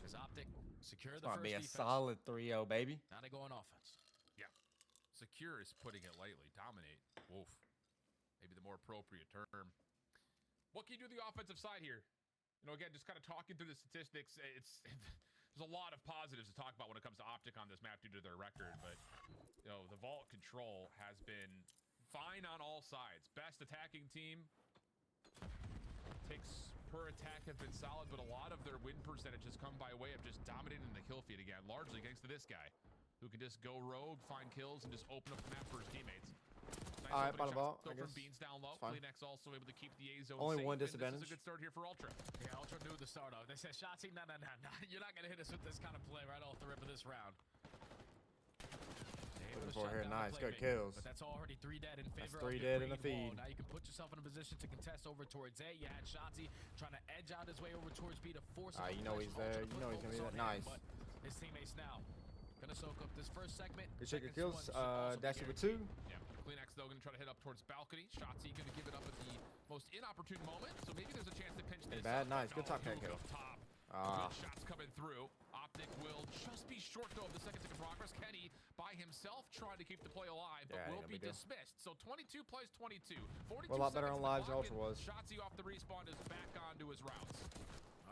I: As Optic secure the first
F: be a
I: defense.
F: solid 3-0, baby.
I: Now they go on offense.
G: Yeah. Secure is putting it lightly. Dominate. Woof. Maybe the more appropriate term. What can you do on the offensive side here? You know, again, just kind of talking through the statistics, there's a lot of positives to talk about when it comes to Optic on this map due to their record, but you know, the vault control has been fine on all sides. Best attacking team. Ticks per attack have been solid, but a lot of their win percentage has come by way of just dominating the kill feed again, largely thanks to this guy, who can just go rogue, find kills, and just open up the map for his teammates. Nice
F: All right,
G: opening
F: bottom ball,
G: shots, though,
F: I
G: from
F: guess.
G: Beans down low.
F: It's fine.
G: Kleenex also able to keep the A zone
F: Only
G: safe,
F: one
G: and this
F: disadvantage.
G: is a good start here for Ultra.
I: Yeah, Ultra knew the start off. They said, Shotzi, no. You're not going to hit us with this kind of play right off the rip of this round.
F: Looking for here, nice, good kills.
I: But that's already 3 dead in favor
F: That's 3
I: of
F: dead
I: the
F: in the
I: green wall.
F: feed.
I: Now you can put yourself in a position to contest over towards A. You had Shotzi trying to edge out his way over towards B to force
F: You know he's there. You know he's going to be that nice.
I: But his teammates now going to soak up this first segment.
F: Good check your
I: Second
F: kills.
I: one should also be
F: Dashy with
I: guaranteed.
F: 2.
G: Yeah, Kleenex though going to try to hit up towards balcony. Shotzi going to give it up at the most inopportune moment, so maybe there's a chance to pinch this.
F: Bad, nice, good top
G: Huke
F: cat kill.
G: up top.
F: Ah.
G: Good shots coming through. Optic will just be short though of the second tick of progress. Kenny by himself trying to keep the play alive, but
F: Yeah,
G: will
F: no
G: be
F: big deal.
G: dismissed. So 22 plays 22. 42
F: We're a lot better on
G: seconds
F: lives
G: to
F: than
G: clock,
F: Ultra was.
G: and Shotzi off the respawn is back onto his routes.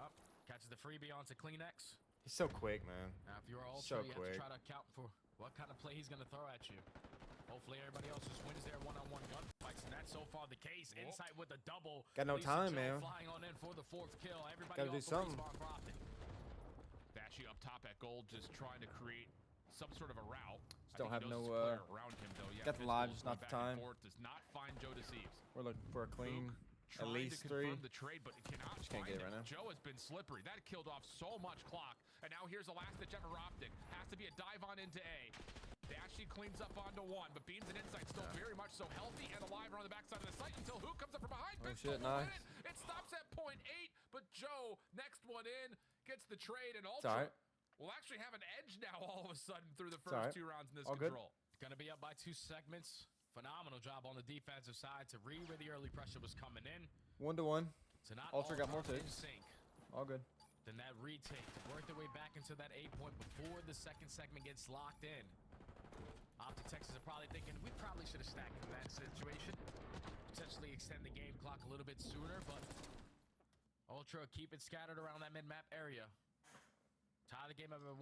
I: Up, catches the freebie onto Kleenex.
F: He's so quick, man.
I: Now, if you're Ultra,
F: So
I: you
F: quick.
I: have to try to account for what kind of play he's going to throw at you. Hopefully, everybody else just wins their one-on-one gunfights, and that's so far the case. Insight with a double.
F: Got no
I: Lisa
F: time,
I: Joe
F: man.
I: Flying on in for the 4th kill. Everybody
F: Gotta do
I: off the
F: something.
I: respawn for Optic.
G: Dashy up top at gold, just trying to create some sort of a route.
F: Still have no,
G: around him though. Yeah,
F: got the
G: Pistol
F: lives, just
G: going
F: not the
G: back and
F: time.
G: forth, does not find Joe Deceives.
F: We're looking for a clean, at
G: Trying
F: least
G: to
F: 3.
G: confirm the trade, but it cannot
F: Just can't
G: find
F: get it
G: him.
F: right now.
G: Joe has been slippery. That killed off so much clock, and now here's a last ditch effort for Optic. Has to be a dive on into A. Dashy cleans up onto 1, but Beans and Insight still very much so healthy and alive around the backside of the site until Who comes up from behind.
F: Oh
G: Pistol
F: shit,
G: will
F: nice.
G: win it. It stops at .8, but Joe, next one in, gets the trade, and
F: It's
G: Ultra
F: alright.
G: will actually have an edge now all of a sudden through the
F: It's
G: first
F: alright.
G: 2 rounds in this
F: All good.
G: control.
I: Going to be up by 2 segments. Phenomenal job on the defensive side to read where the early pressure was coming in.
F: 1-1.
I: So not
F: Ultra got
I: all
F: more
I: in
F: ticks.
I: sync.
F: All good.
I: Then that retake worked their way back into that 8 point before the second segment gets locked in. Optic Texas are probably thinking we probably should have stacked in that situation. Potentially extend the game clock a little bit sooner, but Ultra keep it scattered around that mid-map area. Tie the game up at 1.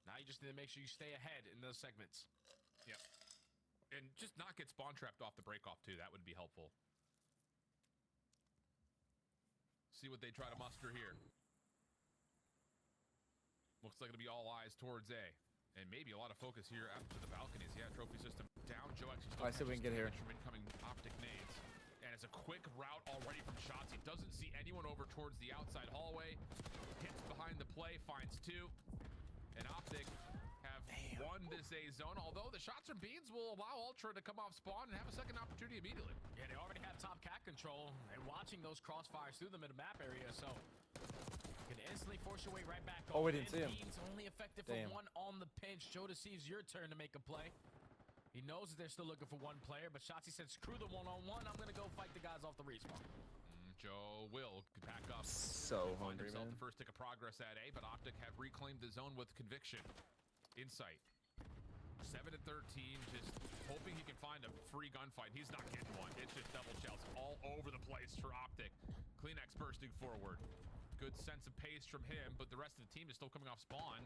I: Now you just need to make sure you stay ahead in those segments.
G: Yep. And just not get spawn trapped off the break-off, too. That would be helpful. See what they try to muster here. Looks like it'll be all eyes towards A. And maybe a lot of focus here after the balconies. Yeah, trophy system down. Joe actually still
F: Alright, see if we can get here.
G: from incoming Optic nades. And it's a quick route already from Shotzi. Doesn't see anyone over towards the outside hallway. Hits behind the play, finds 2. And Optic have won this A zone, although the shots from Beans will allow Ultra to come off spawn and have a second opportunity immediately.
I: Yeah, they already have top cat control. They're watching those crossfires through the mid-map area, so you can instantly force your way right back.
F: Oh, we didn't see him.
I: Beans only effective
F: Damn.
I: for 1 on the pinch. Joe Deceives your turn to make a play. He knows that they're still looking for 1 player, but Shotzi said, screw the 1-on-1. I'm going to go fight the guys off the respawn.
G: Joe will pack up.
F: So
G: Find
F: hungry,
G: himself
F: man.
G: the first tick of progress at A, but Optic have reclaimed the zone with conviction. Insight. 7 and 13, just hoping he can find a free gunfight. He's not getting one. It's just double shells all over the place for Optic. Kleenex bursting forward. Good sense of pace from him, but the rest of the team is still coming off spawn,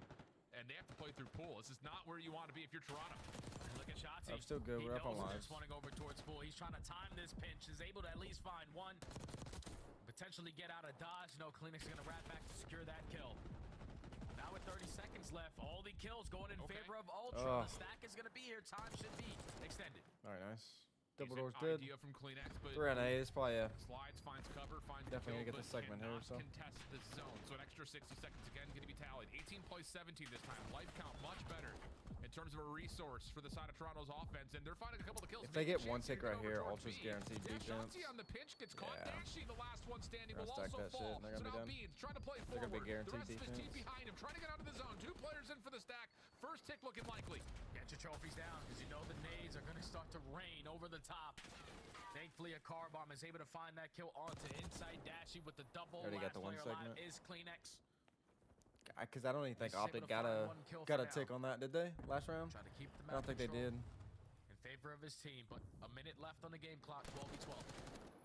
G: and they have to play through pool. This is not where you want to be if you're Toronto.
I: And look at Shotzi.
F: I'm still good.
I: He
F: We're up on
I: knows
F: lives.
I: just wanting over towards pool. He's trying to time this pinch. Is able to at least find 1. Potentially get out of dodge. No, Kleenex is going to wrap back to secure that kill. Now with 30 seconds left, all the kills going in favor of Ultra. The stack is going to be here. Time should be extended.
F: All right, nice. Double
G: Decent
F: doors good.
G: idea from Kleenex, but
F: 3 on A. It's probably a
G: slides, finds cover, finds
F: definitely
G: the
F: gonna get
G: kill,
F: this segment here.
G: but
F: So
G: cannot contest the zone. So an extra 60 seconds again going to be tallied. 18 plays 17 this time. Life count much better in terms of a resource for the side of Toronto's offense, and they're finding a couple of kills.
F: if they get
G: Maybe
F: 1
G: chance
F: tick
G: to
F: right
G: go
F: here,
G: over towards
F: Ultra's
G: B.
F: guaranteed
G: Yeah,
F: defense.
G: Shotzi on the pitch gets caught.
F: Yeah.
G: Dashy, the last one standing,
F: Gotta
G: will
F: stack
G: also
F: that shit,
G: fall.
F: and they're
G: So
F: gonna be
G: now
F: done.
G: Beans trying to play
F: They're gonna be
G: forward. The
F: guaranteed
G: rest of his team
F: defense.
G: behind him, trying to get out of the zone. 2 players in for the stack. First tick looking likely.
I: Get your trophies down, because you know the nades are going to start to rain over the top. Thankfully, a car bomb is able to find that kill onto Inside. Dashy with the double.
F: Already got
I: Last
F: the 1
I: player alive
F: segment.
I: is Kleenex.
F: Because I don't even think
I: He's able
F: Optic
I: to
F: got
I: find
F: a
I: 1 kill
F: got
I: for
F: a
I: now.
F: tick on that, did they? Last round?
I: Trying to keep the
F: I don't
I: map
F: think they
I: control
F: did.
I: in favor of his team, but a minute left on the game clock. 12v12.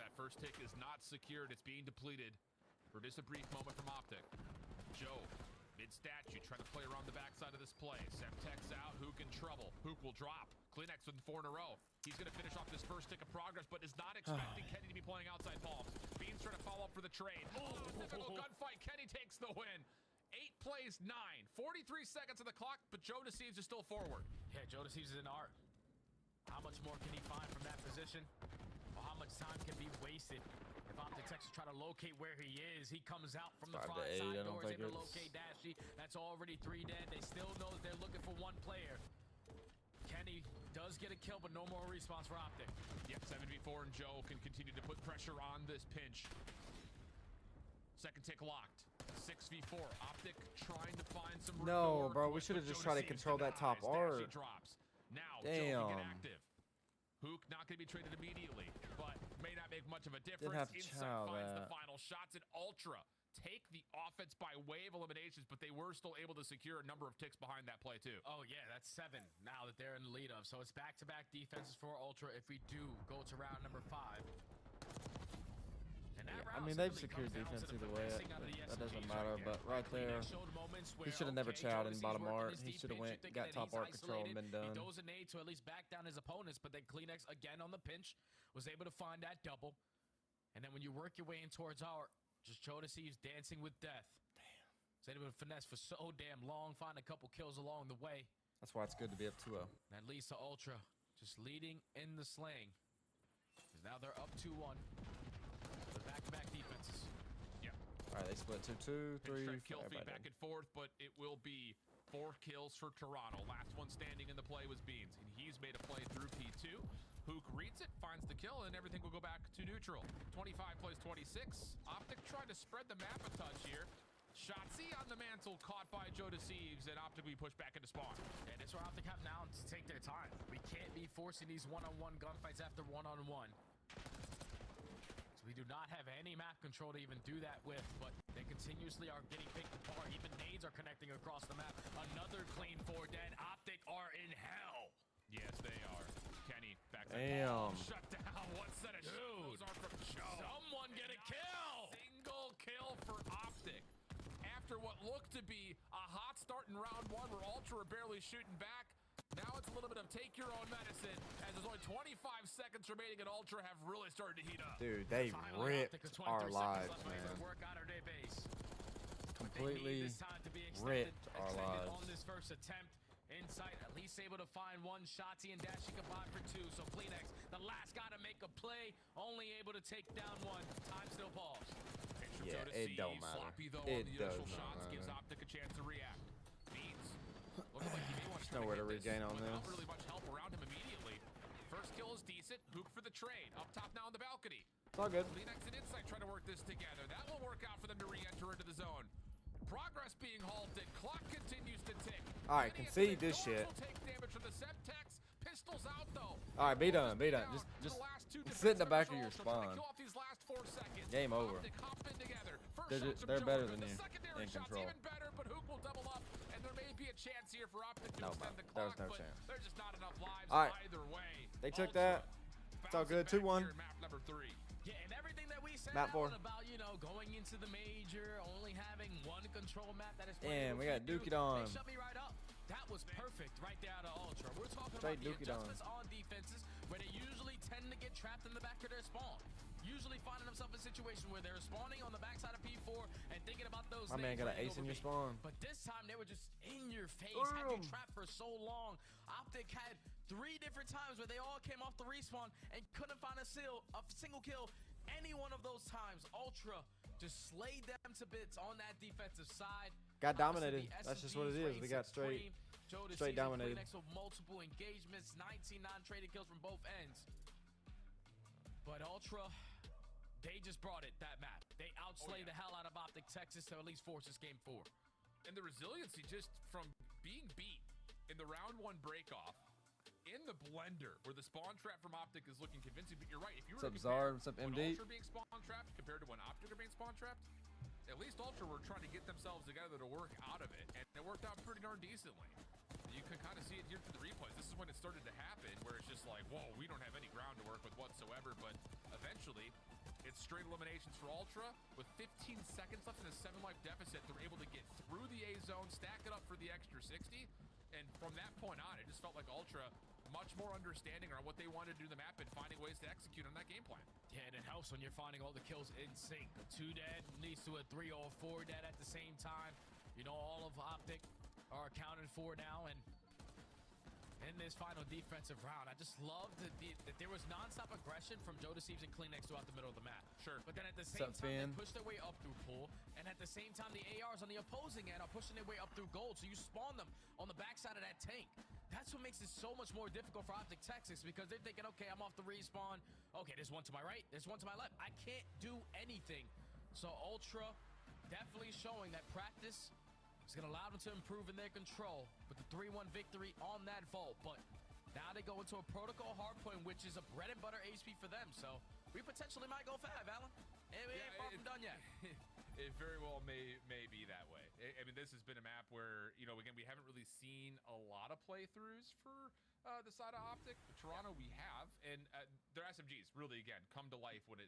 G: That first tick is not secured. It's being depleted for just a brief moment from Optic. Joe, mid-statue, trying to play around the backside of this play. Semtex out. Hook in trouble. Hook will drop. Kleenex with 4 in a row. He's going to finish off this first tick of progress, but is not expecting Kenny to be playing outside palms. Beans trying to follow up for the trade. Oh, difficult gunfight. Kenny takes the win. 8 plays 9. 43 seconds on the clock, but Joe Deceives is still forward.
I: Yeah, Joe Deceives is an art. How much more can he find from that position? Or how much time can be wasted? If Optic Takes try to locate where he is, he comes out from the front side door, is able to locate Dashy. That's already 3 dead. They still know that they're looking for 1 player. Kenny does get a kill, but no more respawns for Optic.
G: Yep, 7v4, and Joe can continue to put pressure on this pinch. Second tick locked. 6v4. Optic trying to find some room.
F: No, bro, we should have just tried to control that top arc.
G: Drops. Now,
F: damn.
G: Joe can get active. Hook not going to be traded immediately, but may not make much of a difference.
F: Didn't have to
G: Insight
F: chow
G: finds
F: that.
G: the final shots, and Ultra take the offense by way of eliminations, but they were still able to secure a number of ticks behind that play too.
I: Oh yeah, that's 7 now that they're in the lead of. So it's back-to-back defenses for Ultra if we do go to round number 5.
F: I mean, they've secured defense either way. That doesn't matter, but right there, he should have never chowed in bottom art. He should have went, got top art control, and been done.
I: He throws a nade to at least back down his opponents, but then Kleenex, again on the pinch, was able to find that double. And then when you work your way in towards art, just Joe Deceives dancing with death. Damn. He's able to finesse for so damn long, find a couple kills along the way.
F: That's why it's good to be up 2-0.
I: That leads to Ultra just leading in the slaying. Because now they're up 2-1. Back-to-back defenses.
G: Yeah.
F: All right, they split 2-2, 3.
G: Kill feed back and forth, but it will be 4 kills for Toronto. Last one standing in the play was Beans, and he's made a play through P2. Hook reads it, finds the kill, and everything will go back to neutral. 25 plays 26. Optic tried to spread the map a touch here. Shotzzy on the mantle, caught by Joe Deceives, and Optic will be pushed back into spawn.
I: And it's where Optic have now to take their time. We can't be forcing these one-on-one gunfights after one-on-one. We do not have any map control to even do that with, but they continuously are getting picked apart. Even nades are connecting across the map. Another clean 4 dead. Optic are in hell.
G: Yes, they are. Kenny back to
F: damn.
G: Shut down. What set of shoes are from Joe?
I: Someone get a kill.
G: Single kill for Optic. After what looked to be a hot start in round 1 where Ultra were barely shooting back, now it's a little bit of take your own medicine, as there's only 25 seconds remaining, and Ultra have really started to heat up.
F: Dude, they ripped our lives, man. Completely ripped our lives.
I: On this first attempt, Insight at least able to find 1 Shotzzy and Dashy combined for 2. So Kleenex, the last guy to make a play, only able to take down 1. Time still paused.
F: Yeah, it don't matter.
G: Sloppy, though,
F: It
G: on the
F: does
G: initial
F: not
G: shots, gives
F: matter.
G: Optic a chance to react. Beans, looking like he may want to
F: There's nowhere to regain on
G: without
F: this.
G: really much help around him immediately. First kill is decent. Hook for the trade. Up top now on the balcony.
F: It's all good.
G: Kleenex and Insight try to work this together. That will work out for them to re-enter into the zone. Progress being halted. Clock continues to tick.
F: All right, concede this shit.
G: Will take damage from the Semtex. Pistols out though.
F: All right, be done, be done. Just sit in the back of your spawn.
G: Kill off these last 4 seconds.
F: Game over.
G: Optic hop in together. First
F: They're
G: shots
F: better
G: from
F: than
G: Joe.
F: you
G: The secondary
F: in
G: shots
F: control.
G: even better, but Hook will double up, and there may be a chance here for Optic to
F: No,
G: extend the
F: there's
G: clock,
F: no
G: but
F: chance.
G: there's just not enough lives
F: All right.
G: either way.
F: They took
G: Ultra
F: that. It's all good.
G: bouncing
F: 2-1.
G: back here in map number 3.
I: Yeah, and everything that we said
F: Map 4.
I: about, you know, going into the major, only having 1 control map that is
F: And we got Duke it on.
I: They shut me right up. That was perfect right there out of Ultra. We're talking
F: Straight
I: about the
F: Duke it on.
I: adjustments on defenses where they usually tend to get trapped in the back of their spawn. Usually finding themselves in a situation where they're spawning on the backside of P4 and thinking about those.
F: My man got an ace in your spawn.
I: But this time they were just in your face, had you trapped for so long. Optic had 3 different times where they all came off the respawn and couldn't find a single kill. Any one of those times, Ultra just slayed them to bits on that defensive side.
F: Got dominated. That's just what it is. We got straight dominated.
I: With multiple engagements, 19 non-traded kills from both ends. But Ultra, they just brought it, that map. They outslayed the hell out of Optic Texas to at least force this game 4.
G: And the resiliency just from being beat in the round 1 break-off, in the blender, where the spawn trap from Optic is looking convincing. But you're right, if you were
F: What's up, Zard? What's up,
G: when
F: MD?
G: Ultra being spawn trapped compared to when Optic are being spawn trapped, at least Ultra were trying to get themselves together to work out of it, and it worked out pretty darn decently. You can kind of see it here through the replays. This is when it started to happen, where it's just like, whoa, we don't have any ground to work with whatsoever. But eventually, it's straight eliminations for Ultra. With 15 seconds left in a 7-life deficit, they're able to get through the A zone, stack it up for the extra 60. And from that point on, it just felt like Ultra much more understanding on what they wanted to do the map and finding ways to execute on that game plan.
I: Yeah, and it helps when you're finding all the kills in sync. 2 dead leads to a 3 or 4 dead at the same time. You know, all of Optic are accounted for now, and in this final defensive round. I just loved that there was nonstop aggression from Joe Deceives and Kleenex throughout the middle of the map.
G: Sure.
I: But then at the same time, they push their way up through pool, and at the same time, the ARs on the opposing end are pushing their way up through gold, so you spawn them on the backside of that tank. That's what makes it so much more difficult for Optic Texas, because they're thinking, okay, I'm off the respawn. Okay, there's one to my right, there's one to my left. I can't do anything. So Ultra definitely showing that practice is going to allow them to improve in their control with the 3-1 victory on that vault. But now they go into a protocol hardpoint, which is a bread and butter HP for them. So we potentially might go 5, Alan. We ain't far from done yet.
G: It very well may be that way. I mean, this has been a map where, you know, again, we haven't really seen a lot of playthroughs for the side of Optic. Toronto, we have, and their SMGs really, again, come to life when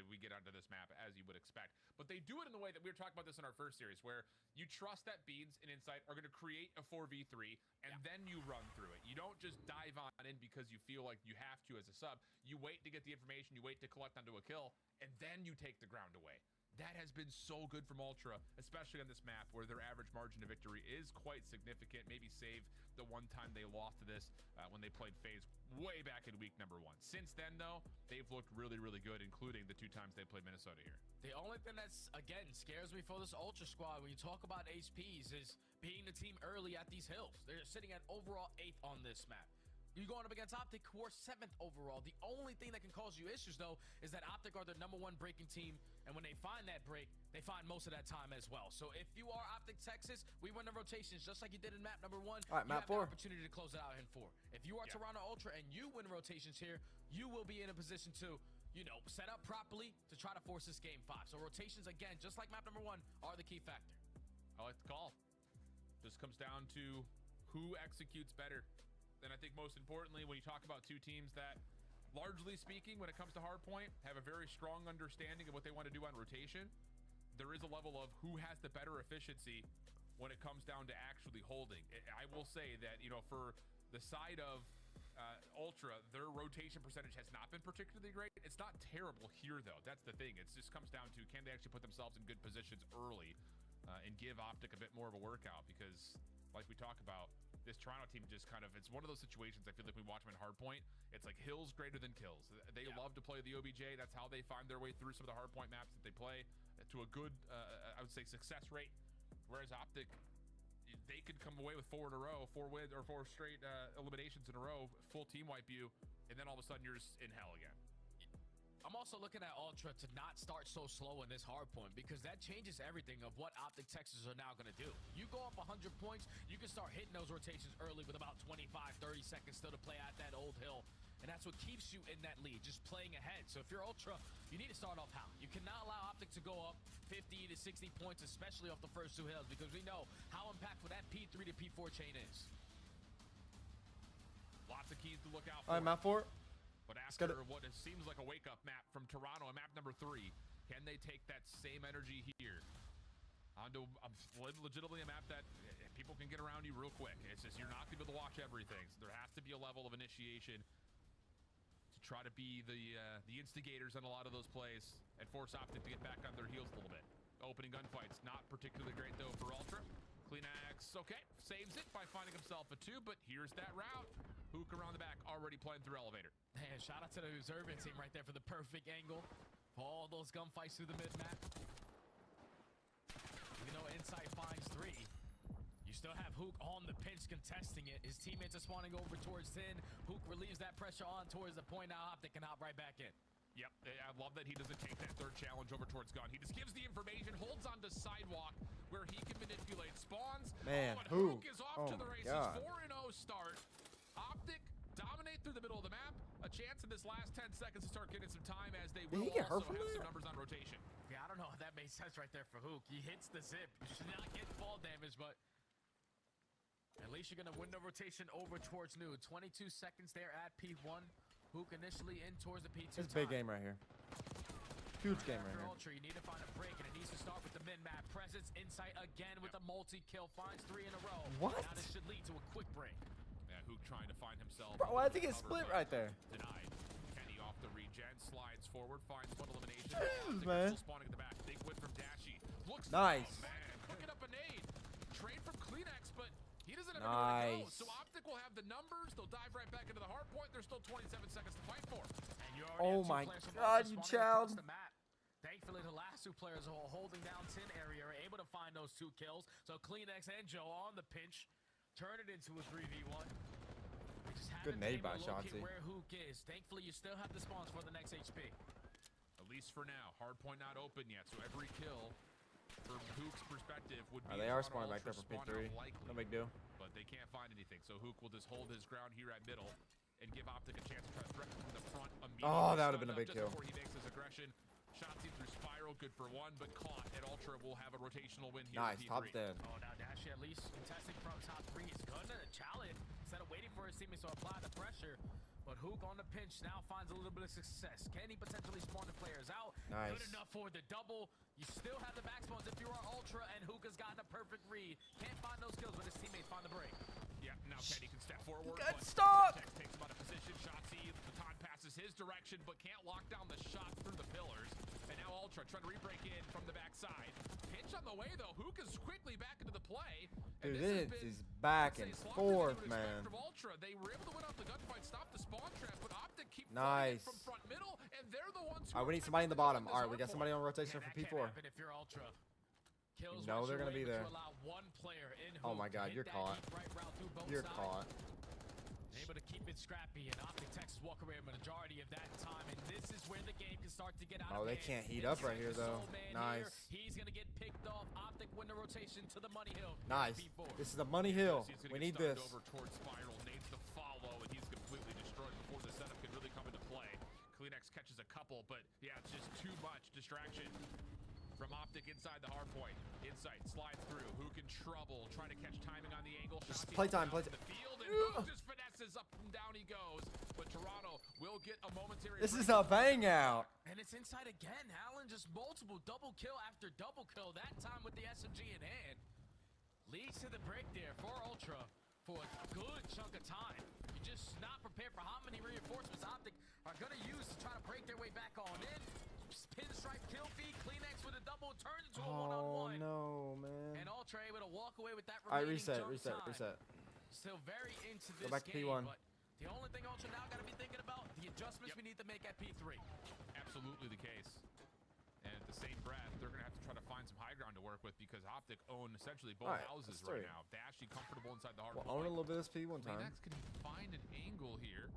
G: we get onto this map, as you would expect. But they do it in the way that we were talking about this in our first series, where you trust that Beans and Insight are going to create a 4v3, and then you run through it. You don't just dive on in because you feel like you have to as a sub. You wait to get the information, you wait to collect onto a kill, and then you take the ground away. That has been so good from Ultra, especially on this map where their average margin of victory is quite significant. Maybe save the one time they lost to this when they played FaZe way back in week number 1. Since then, though, they've looked really, really good, including the 2 times they played Minnesota here.
I: The only thing that's, again, scares me for this Ultra squad when you talk about HPs is being the team early at these hills. They're sitting at overall 8th on this map. You're going up against Optic, who are 7th overall. The only thing that can cause you issues, though, is that Optic are the #1 breaking team, and when they find that break, they find most of that time as well. So if you are Optic Texas, we win the rotations just like you did in map number 1.
F: All right,
I: you
F: map
I: have
F: 4.
I: the opportunity to close it out in 4. If you are Toronto Ultra and you win rotations here, you will be in a position to, you know, set up properly to try to force this game 5. So rotations, again, just like map number 1, are the key factor.
G: I like the call. Just comes down to who executes better. And I think most importantly, when you talk about 2 teams that, largely speaking, when it comes to hardpoint, have a very strong understanding of what they want to do on rotation, there is a level of who has the better efficiency when it comes down to actually holding. I will say that, you know, for the side of Ultra, their rotation percentage has not been particularly great. It's not terrible here, though. That's the thing. It just comes down to, can they actually put themselves in good positions early and give Optic a bit more of a workout? Because, like we talk about, this Toronto team just kind of, it's one of those situations I feel like we watch them in hardpoint. It's like hills greater than kills. They love to play the OBJ. That's how they find their way through some of the hardpoint maps that they play to a good, I would say, success rate. Whereas Optic, they could come away with 4 in a row, 4 wins or 4 straight eliminations in a row, full team wipe you, and then all of a sudden you're just in hell again.
I: I'm also looking at Ultra to not start so slow in this hard point, because that changes everything of what Optic Texas are now going to do. You go up 100 points, you can start hitting those rotations early with about 25, 30 seconds still to play at that old hill. And that's what keeps you in that lead, just playing ahead. So if you're Ultra, you need to start off how? You cannot allow Optic to go up 50 to 60 points, especially off the first 2 hills, because we know how impactful that P3 to P4 chain is.
G: Lots of keys to look out for.
F: All right, map 4.
G: But after what seems like a wake-up map from Toronto and map number 3, can they take that same energy here onto legitimately a map that people can get around you real quick? It's just you're not going to be able to watch everything. So there has to be a level of initiation to try to be the instigators on a lot of those plays and force Optic to get back on their heels a little bit. Opening gunfights, not particularly great, though, for Ultra. Kleenex, okay, saves it by finding himself a 2, but here's that route. Hook around the back, already playing through elevator.
I: Man, shout out to the Zerbian team right there for the perfect angle. All those gunfights through the mid-map. Even though Insight finds 3, you still have Hook on the pinch contesting it. His teammates are spawning over towards 10. Hook relieves that pressure on towards the point. Now Optic can hop right back in.
G: Yep, I love that he doesn't take that 3rd challenge over towards gun. He just gives the information, holds on to sidewalk where he can manipulate spawns.
F: Man,
G: and Hook is off to the races. 4-0 start. Optic dominate through the middle of the map. A chance in this last 10 seconds to start getting some time, as they will also have some numbers on rotation.
I: Yeah, I don't know if that made sense right there for Hook. He hits the zip. You should not get fall damage, but at least you're going to win the rotation over towards Nude. 22 seconds there at P1. Hook initially in towards the P2.
F: It's a big game right here. Huge game right here.
I: Ultra, you need to find a break, and it needs to start with the min-map. Presence, Insight again with the multi-kill. Finds 3 in a row.
F: What?
I: Now this should lead to a quick break.
G: Yeah, Hook trying to find himself.
F: Bro, I think it's split right there.
G: Denied. Kenny off the regen, slides forward, finds one elimination.
F: Jeez, man.
G: Spawning at the back. Big win from Dashy. Looks
F: nice.
G: Oh, man, picking up a nade. Trade from Kleenex, but he doesn't have
F: nice.
G: anywhere to go. So Optic Optic will have the numbers. They'll dive right back into the hard point. There's still 27 seconds to fight for.
I: And you
F: Oh my God, you child.
I: Thankfully, the last two players are holding down tin area are able to find those 2 kills. So Kleenex and Joe on the pinch, turn it into a 3v1.
F: Good nade by Shotzi.
I: Where Hook is. Thankfully, you still have the spawns for the next HP.
G: At least for now. Hardpoint not open yet, so every kill from Hook's perspective would be.
F: They are spawning back there for P3. No big deal.
G: But they can't find anything, so Hook will just hold his ground here at middle and give Optic a chance to try to threaten from the front immediately.
F: Oh, that would have been a big kill.
G: Before he makes his aggression. Shotzi through Spiral, good for 1, but caught. And Ultra will have a rotational win here.
F: Nice, top's dead.
I: Oh, now Dashy at least contesting from top 3 is gonna challenge instead of waiting for his teammates to apply the pressure. But Hook on the pinch now finds a little bit of success. Can he potentially spawn the players out?
F: Nice.
I: Good enough for the double. You still have the back spawns if you are Ultra, and Hook has gotten a perfect read. Can't find those kills, but his teammates find the break.
G: Yeah, now Kenny can step forward.
F: Good stop!
G: Takes him out of position. Shotzi, the time passes his direction, but can't lock down the shots through the pillars. And now Ultra trying to re-break in from the backside. Pinch on the way, though. Hook is quickly back into the play.
F: Dude, this is back and forth, man.
G: From Ultra. They were able to win out the gunfight, stop the spawn trap, but Optic keep
F: nice.
G: From front middle, and they're the ones who
F: all right, we need somebody in the bottom. All right, we got somebody on rotation for P4.
I: If you're Ultra.
F: You know they're going to be there. Oh my God, you're caught. You're caught.
I: Able to keep it scrappy, and Optic Takes walk away a majority of that time, and this is where the game can start to get out of hand.
F: They can't heat up right here, though. Nice.
I: He's going to get picked off. Optic win the rotation to the money hill.
F: Nice. This is the money hill. We need this.
G: Over towards Spiral, needs the follow, and he's completely destroyed before the setup can really come into play. Kleenex catches a couple, but yeah, it's just too much distraction from Optic inside the hard point. Insight slides through. Hook in trouble, trying to catch timing on the angle.
F: Just playtime,
G: The field, and Hook just finesses up and down he goes. But Toronto will get a momentary.
F: This is a bang out.
I: And it's inside again. Allen just multiple double kill after double kill. That time with the SMG in hand. Leads to the break there for Ultra for a good chunk of time. You're just not prepared for how many reinforcements Optic are going to use to try to break their way back on in. Pinstripe kill feed, Kleenex with a double, turns into a one-on-one.
F: Oh, no, man.
I: And Ultra able to walk away with that
F: All
I: remaining
F: right, reset.
I: Still very into this
F: Go back to
I: game,
F: P1.
I: but the only thing Ultra now got to be thinking about, the adjustments we need to make at P3.
G: Absolutely the case. And at the same breath, they're going to have to try to find some high ground to work with because Optic own essentially both houses right now. Dashy comfortable inside the hard point.
F: Own a little bit of this P1 time.
G: Kleenex can find an angle here.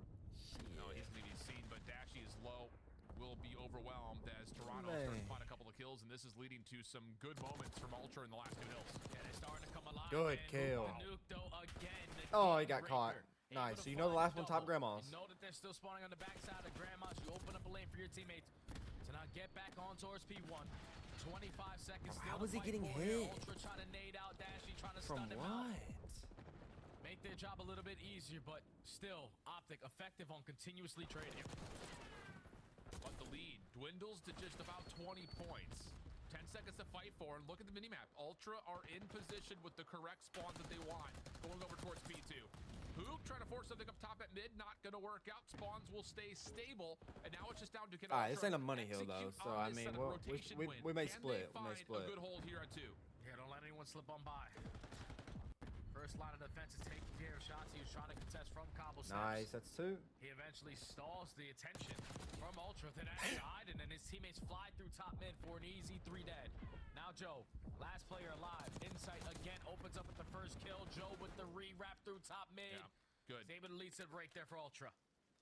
G: No, he's going to be seen, but Dashy is low. Will be overwhelmed as Toronto starts to find a couple of kills, and this is leading to some good moments from Ultra in the last 2 hills.
I: Yeah, they're starting to come alive.
F: Good kill.
I: Oh,
F: he got caught. Nice. So you know the last one, top grandmas.
I: You know that they're still spawning on the backside of grandmas. You open up a lane for your teammates to not get back on towards P1. 25 seconds.
F: How was he getting hit?
I: Ultra trying to nade out Dashy, trying to
F: From
I: stun him
F: what?
I: out. Make their job a little bit easier, but still, Optic effective on continuously trading.
G: But the lead dwindles to just about 20 points. 10 seconds to fight for, and look at the minimap. Ultra are in position with the correct spawns that they want. Going over towards P2. Hook trying to force something up top at mid, not going to work out. Spawns will stay stable, and now it's just down to get
F: All right, this ain't a money hill, though, so I mean, we may split. We may split.
G: A good hold here at 2.
I: Yeah, don't let anyone slip on by. First line of defense is taking care of shots. He was trying to contest from Cobble Steps.
F: Nice, that's 2.
I: He eventually stalls the attention from Ultra to that side, and then his teammates fly through top mid for an easy 3 dead. Now Joe, last player alive. Insight again opens up with the first kill. Joe with the re-wrap through top mid.
G: Yeah, good.
I: He's able to lead to the break there for Ultra.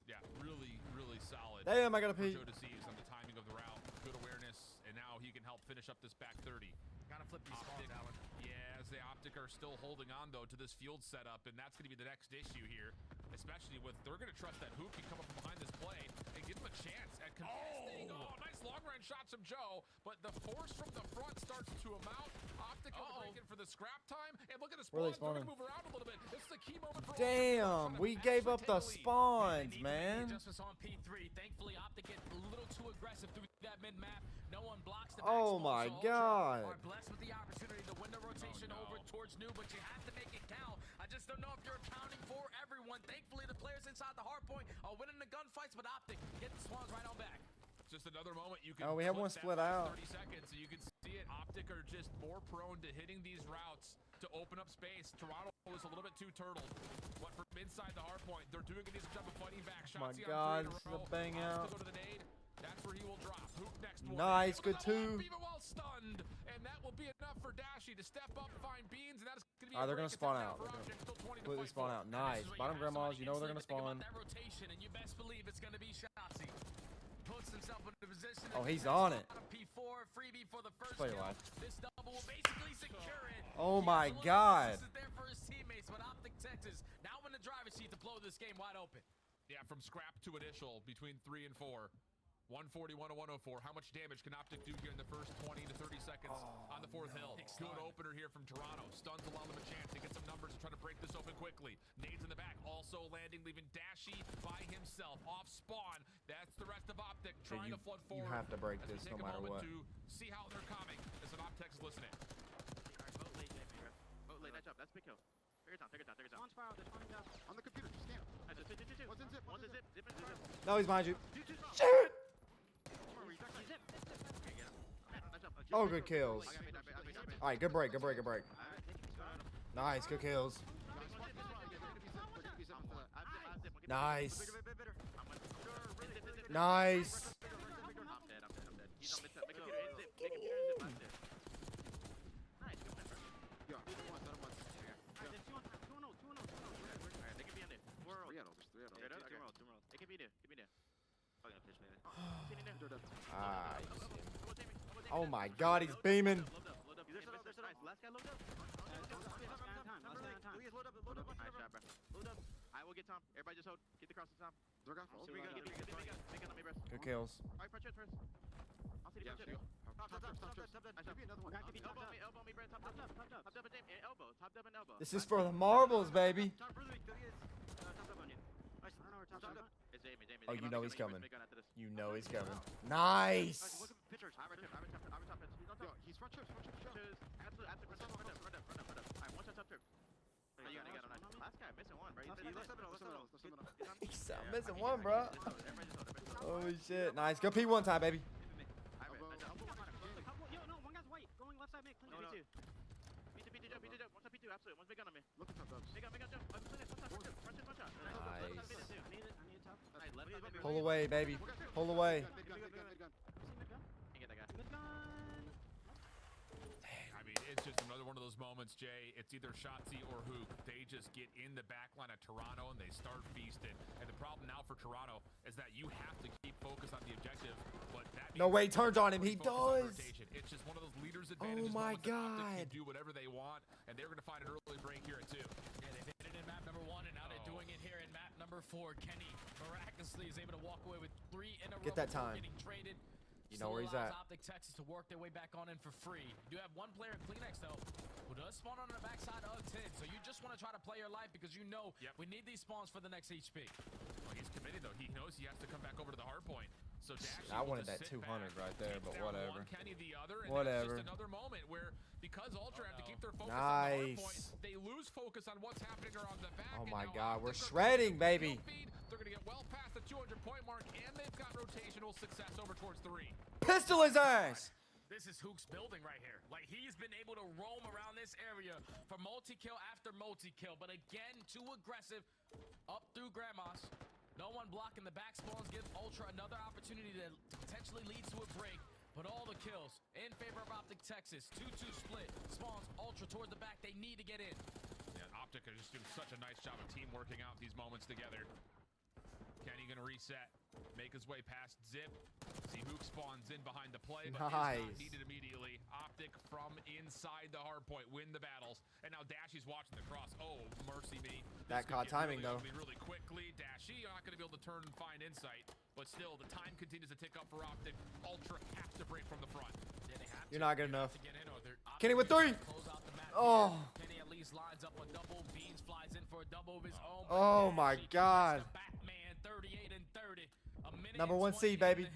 G: Yeah, really, really solid.
F: Damn, I got a pee.
G: Joe deceives on the timing of the route. Good awareness, and now he can help finish up this back 30.
I: Gotta flip these spawns, Alan.
G: Yeah, as the Optic are still holding on, though, to this field setup, and that's going to be the next issue here, especially with they're going to trust that Hook can come up from behind this play and give him a chance at contesting. Oh, nice long-range shots from Joe, but the force from the front starts to amount. Optic breaking for the scrap time, and look at the spawns. They're going to move around a little bit. This is the key moment for
F: Damn, we gave up the spawns, man.
I: Adjustments on P3. Thankfully, Optic get a little too aggressive through that mid-map. No one blocks the back
F: Oh my God.
I: Are blessed with the opportunity to win the rotation over towards New, but you have to make it count. I just don't know if you're accounting for everyone. Thankfully, the players inside the hard point are winning the gunfights, but Optic get the spawns right on back.
G: Just another moment you can.
F: Oh, we have one split out.
G: 30 seconds, so you can see it. Optic are just more prone to hitting these routes to open up space. Toronto was a little bit too turtled, but from inside the hard point, they're doing a decent job of fighting back.
F: My
G: Shots
F: God, this is a bang out.
G: to go to the nade. That's where he will drop. Hoop next one.
F: Nice, good two.
G: Even while stunned, and that will be enough for Dashy to step up, find Beans, and that is going to be.
F: They're gonna spawn out. They're gonna completely spawn out. Nice. Bottom grandmas, you know they're gonna spawn.
I: That rotation, and you best believe it's going to be Shotzi. Puts himself into position.
F: Oh, he's on it.
I: P4 freebie for the first
F: Play
I: kill.
F: live.
I: This double will basically secure it.
F: Oh my God.
I: This is there for his teammates, but Optic Texas now in the driver's seat to blow this game wide open.
G: Yeah, from scrap to initial between 3 and 4. 141 to 104. How much damage can Optic do here in the first 20 to 30 seconds on the fourth hill? Good opener here from Toronto. Stuns allow them a chance to get some numbers and try to break this open quickly. Nades in the back, also landing, leaving Dashy by himself off spawn. That's the rest of Optic trying to flood forward.
F: You have to break this no matter what.
G: To see how they're coming as an Optic is listening.
L: Vote late, Jamie, bro. Vote late, that's up. That's big kill. Take your time, take your time, take your time. Spawn spiral, they're spawning down. On the computer, just scan him. One's in zip, one's in zip. Zip in spiral.
F: No, he's behind you.
L: Shoot!
F: Oh, good kills. All right, good break, good break, good break. Nice, good kills. Nice. Nice. Oh my God, he's beaming.
L: Last guy load up. I will get Tom. Everybody just hold. Get the cross to Tom.
F: Good kills.
L: Alright, press. I'll see the press. Elbow me, Brent. Top dub and elbow. Top dub and elbow.
F: This is for the marbles, baby. Oh, you know he's coming. You know he's coming. Nice.
L: He's front trips. Absolutely. Run up. Alright, one shot top trip. You got him. Last guy missing one, bro.
F: He's missing one, bro. Holy shit. Nice. Go P1 time, baby.
M: Yo, no, one guy's white. Going left side mid. Clean
L: P2. One shot P2, absolutely. One's big gun on me. Look at top dubs. Big gun, jump. One shot.
F: Nice. Pull away, baby. Pull away.
G: I mean, it's just another one of those moments, Jay. It's either Shotzi or Hook. They just get in the back line of Toronto and they start feasting. And the problem now for Toronto is that you have to keep focused on the objective. But that
F: No way, he turns on him. He does.
G: It's just one of those leaders' advantages.
F: Oh my
G: God.
F: God.
G: Can do whatever they want, and they're going to find an early break here at 2.
I: Yeah, they did it in map number 1, and now they're doing it here in map number 4. Kenny miraculously is able to walk away with 3 in a row.
F: Get that time.
I: Getting traded.
F: You know where he's at.
I: Optic Texas to work their way back on in for free. You do have one player in Kleenex though, who does spawn on the backside of 10. So you just want to try to play your life because you know we need these spawns for the next HP.
G: Well, he's committed though. He knows he has to come back over to the hard point. So Dash
F: I wanted that 200 right there, but whatever.
G: Kenny the other, and
F: whatever.
G: That's just another moment where because Ultra have to keep their focus on the hard point, they lose focus on what's happening around the back.
F: Oh my God, we're shredding, baby.
G: They're going to get well past the 200-point mark, and they've got rotational success over towards 3.
F: Pistol his ass!
I: This is Hook's building right here. Like, he's been able to roam around this area for multi-kill after multi-kill. But again, too aggressive up through Grandma's. No one blocking the back spawns. Give Ultra another opportunity to potentially lead to a break. But all the kills in favor of Optic Texas. 2-2 split. Spawns Ultra towards the back. They need to get in.
G: Yeah, Optic are just doing such a nice job of team working out these moments together. Kenny gonna reset, make his way past Zip. See Hook spawns in behind the play, but is not needed immediately. Optic from inside the hard point win the battles, and now Dashy's watching the cross. Oh, mercy me!
F: That caught timing though.
G: Really quickly, Dashy not gonna be able to turn and find insight, but still the time continues to tick up for Optic. Ultra have to break from the front.
I: Yeah, they have
F: You're not good enough.
I: Kenny
F: with 3. Oh.
I: Kenny at least lines up a double. Beans flies in for a double of his own.
F: Oh my God.
I: 38 and 30.
F: Number 1 seed, baby.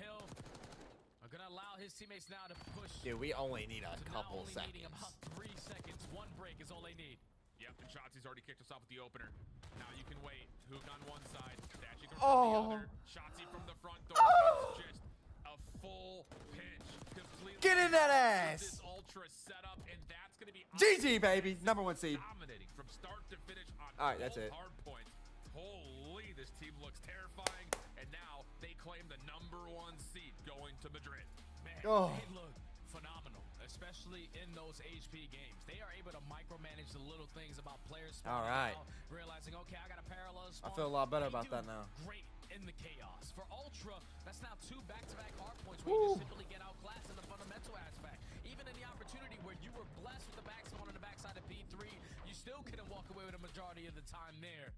I: Are gonna allow his teammates now to push.
F: Dude, we only need a couple seconds.
I: About 3 seconds. 1 break is all they need.
G: Yep, and Shotzi's already kicked us off with the opener. Now you can wait. Hook on one side, Dashy from the other. Shotzi from the front door. It's just a full pinch. Completely
F: Get in that ass!
G: this ultra setup, and that's going to be
F: GG, baby. Number 1 seed.
G: dominating from start to finish on
F: All right, that's
G: both
F: it.
G: hard points. Holy, this team looks terrifying, and now they claim the number 1 seed going to Madrid.
I: Man,
F: Oh.
I: they look phenomenal, especially in those HP games. They are able to micromanage the little things about players.
F: All right.
I: Realizing, okay, I got a parallel spawn.
F: I feel a lot better
I: They
F: about
I: do
F: that now.
I: Great in the chaos. For Ultra, that's now 2 back-to-back hard points where you just simply get outclassed in the fundamental aspect. Even in the opportunity where you were blessed with the back spawn on the backside of P3, you still couldn't walk away with a majority of the time there.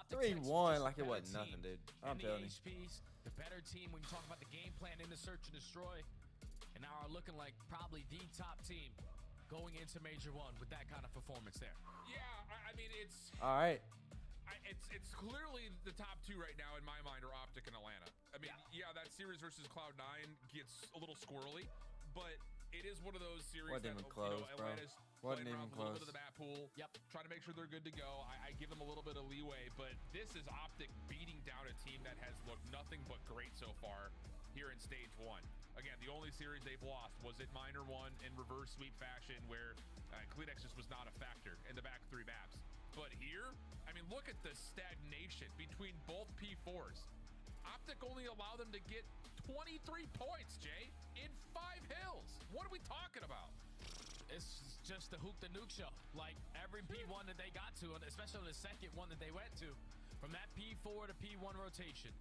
F: 3-1 like it wasn't nothing, dude. I'm telling you.
I: HPs, the better team when you talk about the game plan in the search and destroy, and now are looking like probably the top team going into Major 1 with that kind of performance there.
G: Yeah, I mean, it's
F: All right.
G: it's clearly the top 2 right now in my mind are Optic and Atlanta. I mean, yeah, that series versus Cloud9 gets a little squirrely, but it is one of those series
F: Wasn't
G: that
F: even close, bro.
G: Atlanta's
F: Wasn't
G: playing
F: even
G: around with a little
F: close.
G: bit of the map pool. Yep. Trying to make sure they're good to go. I give them a little bit of leeway, but this is Optic beating down a team that has looked nothing but great so far here in stage 1. Again, the only series they've lost was at Minor 1 in reverse sweep fashion where Cleanex just was not a factor in the back 3 maps. But here, I mean, look at the stagnation between both P4s. Optic only allowed them to get 23 points, Jay, in 5 hills. What are we talking about?
I: It's just the Hook the Nuke show. Like every P1 that they got to, and especially the second one that they went to, from that P4 to P1 rotation,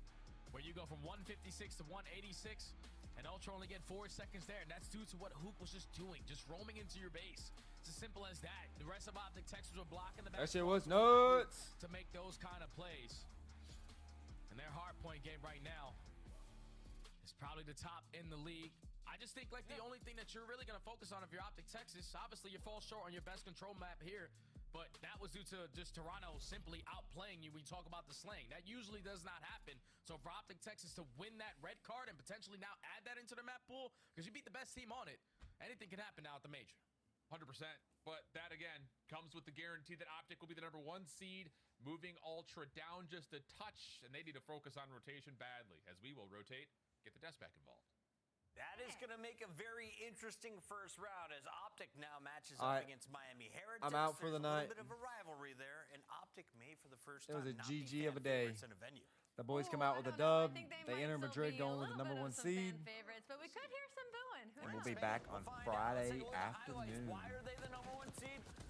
I: where you go from 156 to 186, and Ultra only get 4 seconds there, and that's due to what Hook was just doing, just roaming into your base. It's as simple as that. The rest of Optic Texas were blocking the back.
F: That shit was nuts.
I: To make those kind of plays. And their hard point game right now is probably the top in the league. I just think like the only thing that you're really going to focus on if you're Optic Texas, obviously you fall short on your best control map here, but that was due to just Toronto simply outplaying you when you talk about the slaying. That usually does not happen. So for Optic Texas to win that red card and potentially now add that into the map pool, because you beat the best team on it, anything can happen now at the major.
G: 100%. But that, again, comes with the guarantee that Optic will be the number 1 seed, moving Ultra down just a touch, and they need to focus on rotation badly, as we will rotate, get the Deaths back involved.
B: That is going to make a very interesting first round as Optic now matches up against Miami Heretics.
F: I'm out for the night.
B: A little bit of a rivalry there, and Optic may for the first
F: It
B: time
F: was a
B: not
F: GG
B: be
F: of a day.
B: favorites in a venue.
F: The boys come out with a dub. They enter Madrid going with the number 1 seed.
D: Favorites, but we could hear some booing.
F: And we'll be back on Friday afternoon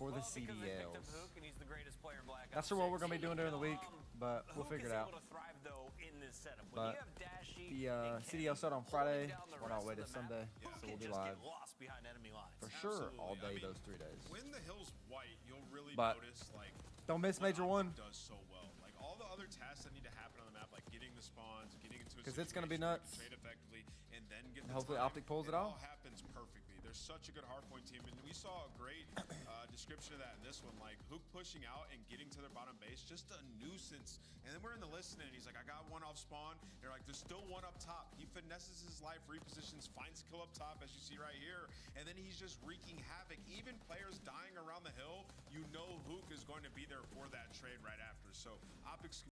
F: for the CDLs. Not sure what we're going to be doing during the week, but we'll figure it out. But the CDL start on Friday. Well, not wait, it's Sunday, so we'll be live for sure all day those 3 days.
A: When the hill's white, you'll really
F: But
A: notice like
F: don't miss Major 1.
A: Does so well. Like all the other tasks that need to happen on the map, like getting the spawns, getting into a
F: because it's going to be
A: situation where you
F: nuts.
A: can trade effectively, and then get the
F: Hopefully
A: time.
F: Optic pulls it off.
A: All happens perfectly. There's such a good hardpoint team, and we saw a great description of that in this one. Like Hook pushing out and getting to their bottom base, just a nuisance. And then we're in the listening, and he's like, I got one off spawn. They're like, there's still one up top. He finesses his life, repositions, finds kill up top, as you see right here, and then he's just wreaking havoc. Even players dying around the hill, you know Hook is going to be there for that trade right after. So Optic's